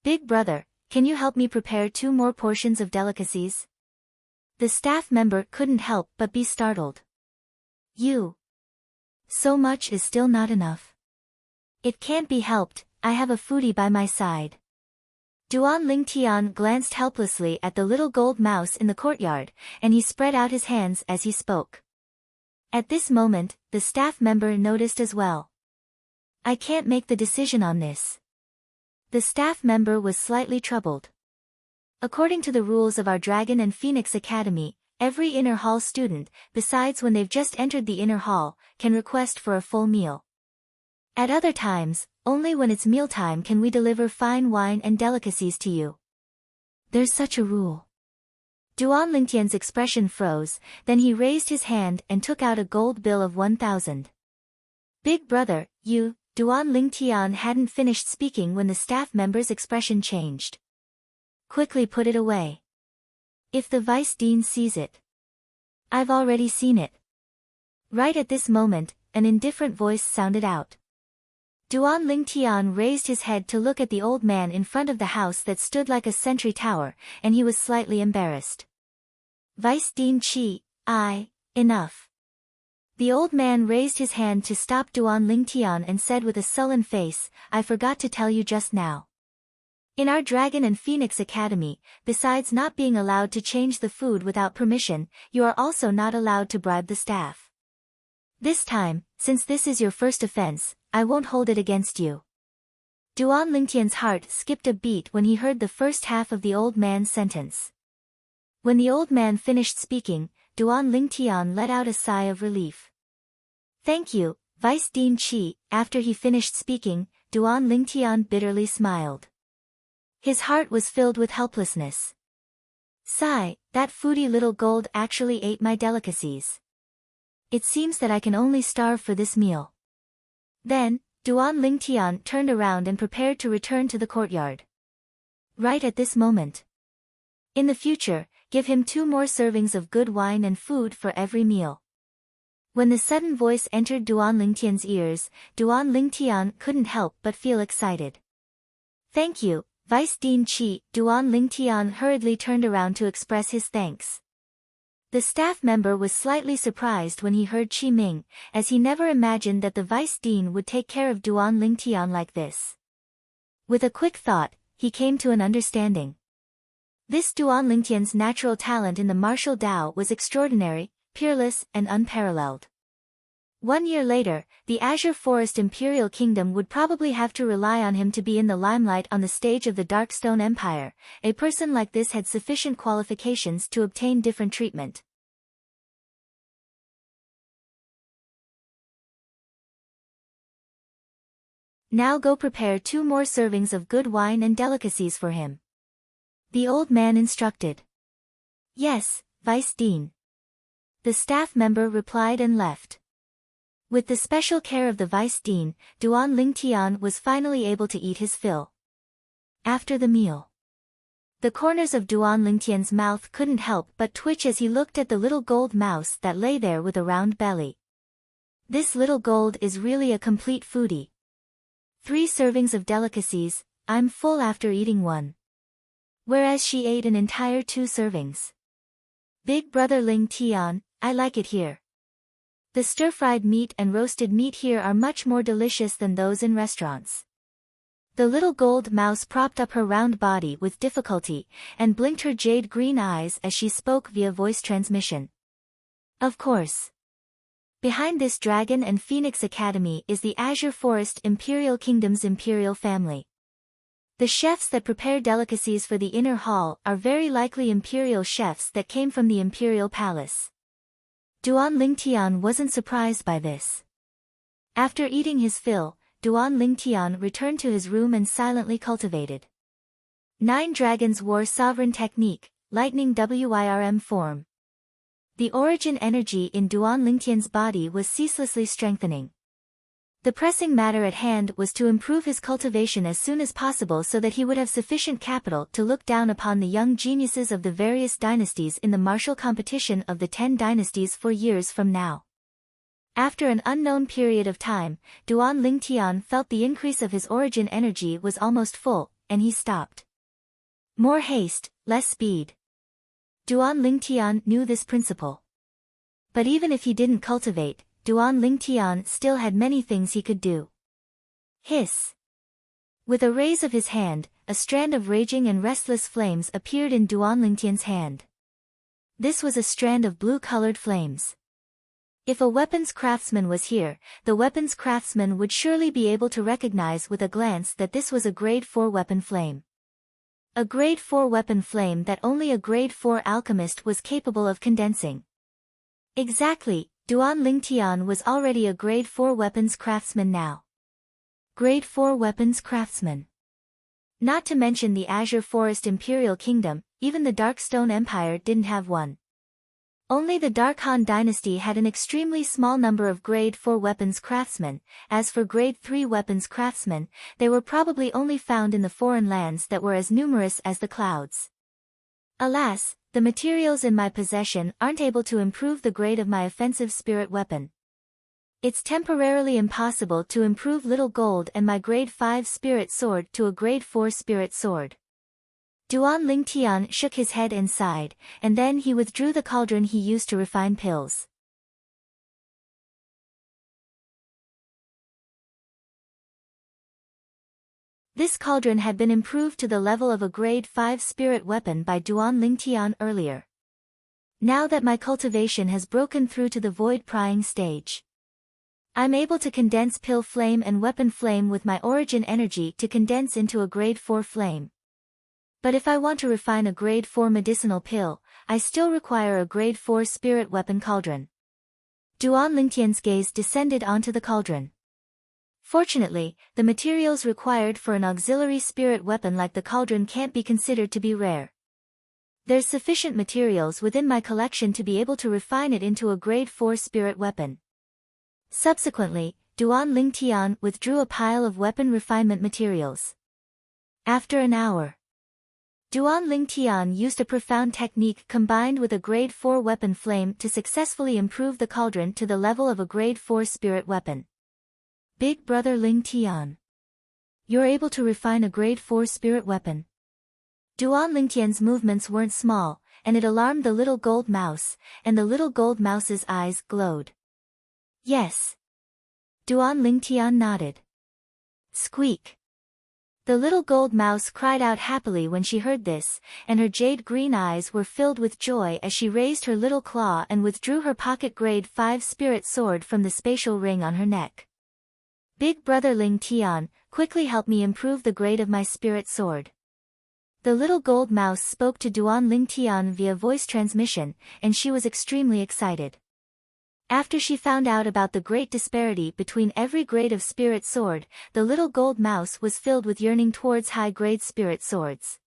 "Big brother, can you help me prepare 2 more portions of delicacies?" The staff member couldn't help but be startled. "You. So much is still not enough." "It can't be helped, I have a foodie by my side." Duan Lingtian glanced helplessly at the little gold mouse in the courtyard, and he spread out his hands as he spoke. At this moment, the staff member noticed as well. I can't make the decision on this. The staff member was slightly troubled. According to the rules of our Dragon and Phoenix Academy, every inner hall student, besides when they've just entered the inner hall, can request for a full meal. At other times, only when it's mealtime can we deliver fine wine and delicacies to you. There's such a rule. Duan Lingtian's expression froze, then he raised his hand and took out a gold bill of 1,000. Big brother, you, Duan Lingtian hadn't finished speaking when the staff member's expression changed. Quickly put it away. If the vice dean sees it. I've already seen it. Right at this moment, an indifferent voice sounded out. Duan Lingtian raised his head to look at the old man in front of the house that stood like a sentry tower, and he was slightly embarrassed. Vice Dean Qi, enough. The old man raised his hand to stop Duan Lingtian and said with a sullen face, I forgot to tell you just now. In our Dragon and Phoenix Academy, besides not being allowed to change the food without permission, you are also not allowed to bribe the staff. This time, since this is your first offense, I won't hold it against you. Duan Lingtian's heart skipped a beat when he heard the first half of the old man's sentence. When the old man finished speaking, Duan Lingtian let out a sigh of relief. Thank you, Vice Dean Qi. After he finished speaking, Duan Lingtian bitterly smiled. His heart was filled with helplessness. Sigh, that foodie little gold actually ate my delicacies. It seems that I can only starve for this meal. Then, Duan Lingtian turned around and prepared to return to the courtyard. Right at this moment. In the future, give him 2 more servings of good wine and food for every meal. When the sudden voice entered Duan Lingtian's ears, Duan Lingtian couldn't help but feel excited. Thank you, Vice Dean Qi. Duan Lingtian hurriedly turned around to express his thanks. The staff member was slightly surprised when he heard Qi Ming, as he never imagined that the vice dean would take care of Duan Lingtian like this. With a quick thought, he came to an understanding. This Duan Lingtian's natural talent in the martial Dao was extraordinary, peerless, and unparalleled. 1 year later, the Azure Forest Imperial Kingdom would probably have to rely on him to be in the limelight on the stage of the Darkstone Empire. A person like this had sufficient qualifications to obtain different treatment. Now go prepare 2 more servings of good wine and delicacies for him. The old man instructed. Yes, Vice Dean. The staff member replied and left. With the special care of the vice dean, Duan Lingtian was finally able to eat his fill. After the meal, the corners of Duan Lingtian's mouth couldn't help but twitch as he looked at the little gold mouse that lay there with a round belly. This little gold is really a complete foodie. 3 servings of delicacies, I'm full after eating 1. Whereas she ate an entire 2 servings. Big brother Lingtian, I like it here. The stir-fried meat and roasted meat here are much more delicious than those in restaurants. The little gold mouse propped up her round body with difficulty, and blinked her jade-green eyes as she spoke via voice transmission. Of course. Behind this Dragon and Phoenix Academy is the Azure Forest Imperial Kingdom's imperial family. The chefs that prepare delicacies for the inner hall are very likely imperial chefs that came from the imperial palace. Duan Lingtian wasn't surprised by this. After eating his fill, Duan Lingtian returned to his room and silently cultivated 9 dragons war sovereign technique, lightning WIRM form. The origin energy in Duan Lingtian's body was ceaselessly strengthening. The pressing matter at hand was to improve his cultivation as soon as possible so that he would have sufficient capital to look down upon the young geniuses of the various dynasties in the martial competition of the 10 dynasties 4 years from now. After an unknown period of time, Duan Lingtian felt the increase of his origin energy was almost full, and he stopped. More haste, less speed. Duan Lingtian knew this principle. But even if he didn't cultivate, Duan Lingtian still had many things he could do. Hiss. With a raise of his hand, a strand of raging and restless flames appeared in Duan Lingtian's hand. This was a strand of blue-colored flames. If a weapons craftsman was here, the weapons craftsman would surely be able to recognize with a glance that this was a grade 4 weapon flame. A grade 4 weapon flame that only a grade 4 alchemist was capable of condensing. Exactly, Duan Lingtian was already a grade 4 weapons craftsman now. Grade 4 weapons craftsman. Not to mention the Azure Forest Imperial Kingdom, even the Darkstone Empire didn't have one. Only the Dark Han dynasty had an extremely small number of grade 4 weapons craftsmen. As for grade 3 weapons craftsmen, they were probably only found in the foreign lands that were as numerous as the clouds. Alas, the materials in my possession aren't able to improve the grade of my offensive spirit weapon. It's temporarily impossible to improve Little Gold and my grade 5 spirit sword to a grade 4 spirit sword. Duan Lingtian shook his head and sighed, and then he withdrew the cauldron he used to refine pills. This cauldron had been improved to the level of a grade 5 spirit weapon by Duan Lingtian earlier. Now that my cultivation has broken through to the void prying stage, I'm able to condense pill flame and weapon flame with my origin energy to condense into a grade 4 flame. But if I want to refine a grade 4 medicinal pill, I still require a grade 4 spirit weapon cauldron. Duan Lingtian's gaze descended onto the cauldron. Fortunately, the materials required for an auxiliary spirit weapon like the cauldron can't be considered to be rare. There's sufficient materials within my collection to be able to refine it into a grade 4 spirit weapon. Subsequently, Duan Lingtian withdrew a pile of weapon refinement materials. After an hour, Duan Lingtian used a profound technique combined with a grade 4 weapon flame to successfully improve the cauldron to the level of a grade 4 spirit weapon. Big brother Lingtian, you're able to refine a grade 4 spirit weapon. Duan Lingtian's movements weren't small, and it alarmed the little gold mouse, and the little gold mouse's eyes glowed. Yes. Duan Lingtian nodded. Squeak. The little gold mouse cried out happily when she heard this, and her jade green eyes were filled with joy as she raised her little claw and withdrew her pocket grade 5 spirit sword from the spatial ring on her neck. Big brother Lingtian, quickly help me improve the grade of my spirit sword. The little gold mouse spoke to Duan Lingtian via voice transmission, and she was extremely excited. After she found out about the great disparity between every grade of spirit sword, the little gold mouse was filled with yearning towards high-grade spirit swords.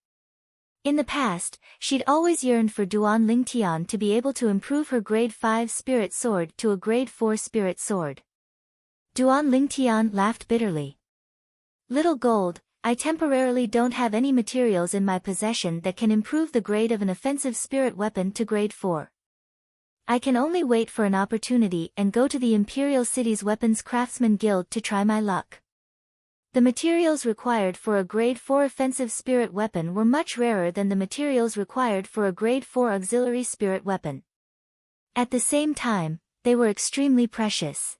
In the past, she'd always yearned for Duan Lingtian to be able to improve her grade 5 spirit sword to a grade 4 spirit sword. Duan Lingtian laughed bitterly. Little Gold, I temporarily don't have any materials in my possession that can improve the grade of an offensive spirit weapon to grade 4. I can only wait for an opportunity and go to the Imperial City's Weapons Craftsman Guild to try my luck. The materials required for a grade 4 offensive spirit weapon were much rarer than the materials required for a grade 4 auxiliary spirit weapon. At the same time, they were extremely precious.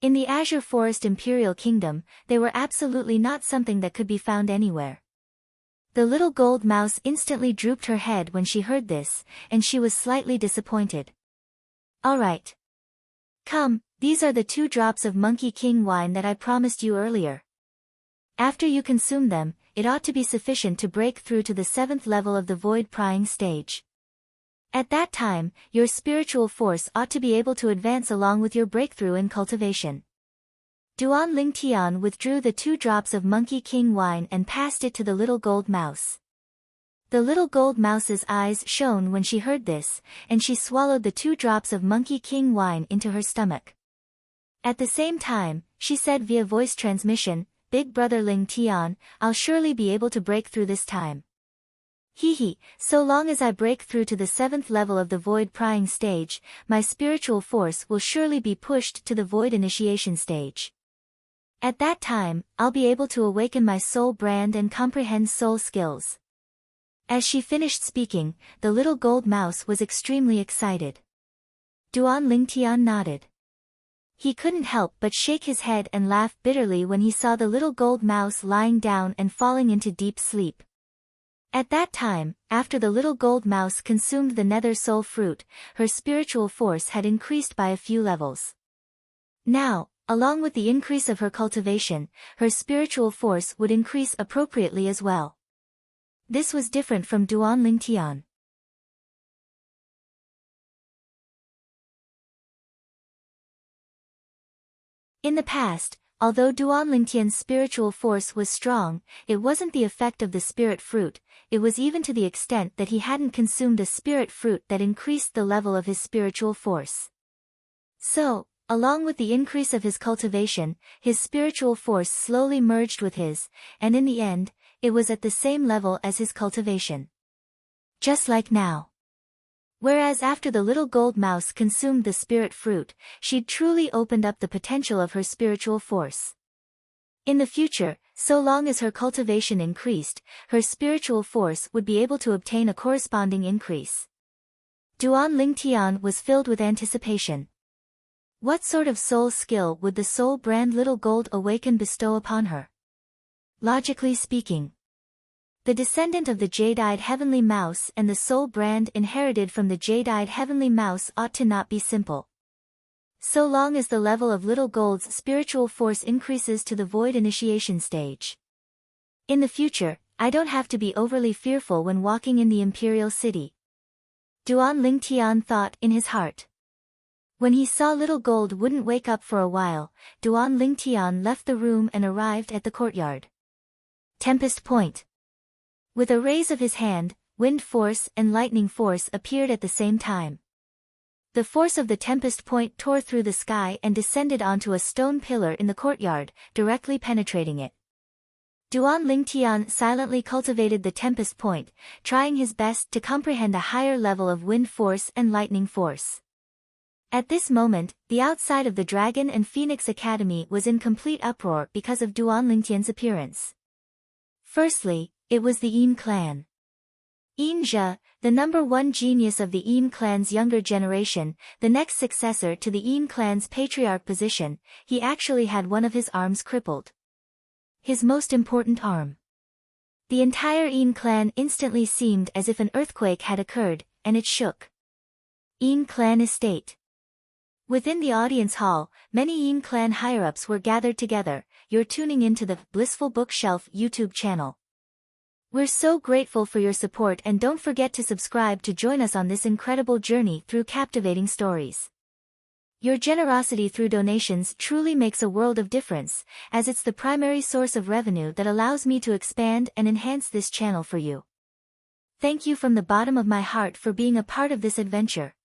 In the Azure Forest Imperial Kingdom, they were absolutely not something that could be found anywhere. The little gold mouse instantly drooped her head when she heard this, and she was slightly disappointed. Alright. Come, these are the 2 drops of Monkey King wine that I promised you earlier. After you consume them, it ought to be sufficient to break through to the 7th level of the void prying stage. At that time, your spiritual force ought to be able to advance along with your breakthrough in cultivation. Duan Lingtian withdrew the 2 drops of Monkey King wine and passed it to the little gold mouse. The little gold mouse's eyes shone when she heard this, and she swallowed the 2 drops of Monkey King wine into her stomach. At the same time, she said via voice transmission, Big brother Lingtian, I'll surely be able to break through this time. Hee, so long as I break through to the 7th level of the void prying stage, my spiritual force will surely be pushed to the void initiation stage. At that time, I'll be able to awaken my soul brand and comprehend soul skills. As she finished speaking, the little gold mouse was extremely excited. Duan Lingtian nodded. He couldn't help but shake his head and laugh bitterly when he saw the little gold mouse lying down and falling into deep sleep. At that time, after the little gold mouse consumed the nether soul fruit, her spiritual force had increased by a few levels. Now, along with the increase of her cultivation, her spiritual force would increase appropriately as well. This was different from Duan Lingtian. In the past, although Duan Lingtian's spiritual force was strong, it wasn't the effect of the spirit fruit, it was even to the extent that he hadn't consumed a spirit fruit that increased the level of his spiritual force. So, along with the increase of his cultivation, his spiritual force slowly merged with his, and in the end, it was at the same level as his cultivation. Just like now. Whereas after the little gold mouse consumed the spirit fruit, she'd truly opened up the potential of her spiritual force. In the future, so long as her cultivation increased, her spiritual force would be able to obtain a corresponding increase. Duan Lingtian was filled with anticipation. What sort of soul skill would the soul brand little gold awaken bestow upon her? Logically speaking, the descendant of the jade-eyed heavenly mouse and the soul brand inherited from the jade-eyed heavenly mouse ought to not be simple. So long as the level of little gold's spiritual force increases to the void initiation stage. In the future, I don't have to be overly fearful when walking in the imperial city. Duan Lingtian thought in his heart. When he saw little gold wouldn't wake up for a while, Duan Lingtian left the room and arrived at the courtyard. Tempest Point. With a raise of his hand, wind force and lightning force appeared at the same time. The force of the Tempest Point tore through the sky and descended onto a stone pillar in the courtyard, directly penetrating it. Duan Lingtian silently cultivated the Tempest Point, trying his best to comprehend a higher level of wind force and lightning force. At this moment, the outside of the Dragon and Phoenix Academy was in complete uproar because of Duan Lingtian's appearance. Firstly, it was the Yin clan. Yin Zhe, the #1 genius of the Yin clan's younger generation, the next successor to the Yin clan's patriarch position, he actually had one of his arms crippled. His most important arm. The entire Yin clan instantly seemed as if an earthquake had occurred, and it shook. Yin clan estate. Within the audience hall, many Yin clan higher-ups were gathered together. You're tuning into the Blissful Bookshelf YouTube channel. We're so grateful for your support, and don't forget to subscribe to join us on this incredible journey through captivating stories. Your generosity through donations truly makes a world of difference, as it's the primary source of revenue that allows me to expand and enhance this channel for you. Thank you from the bottom of my heart for being a part of this adventure.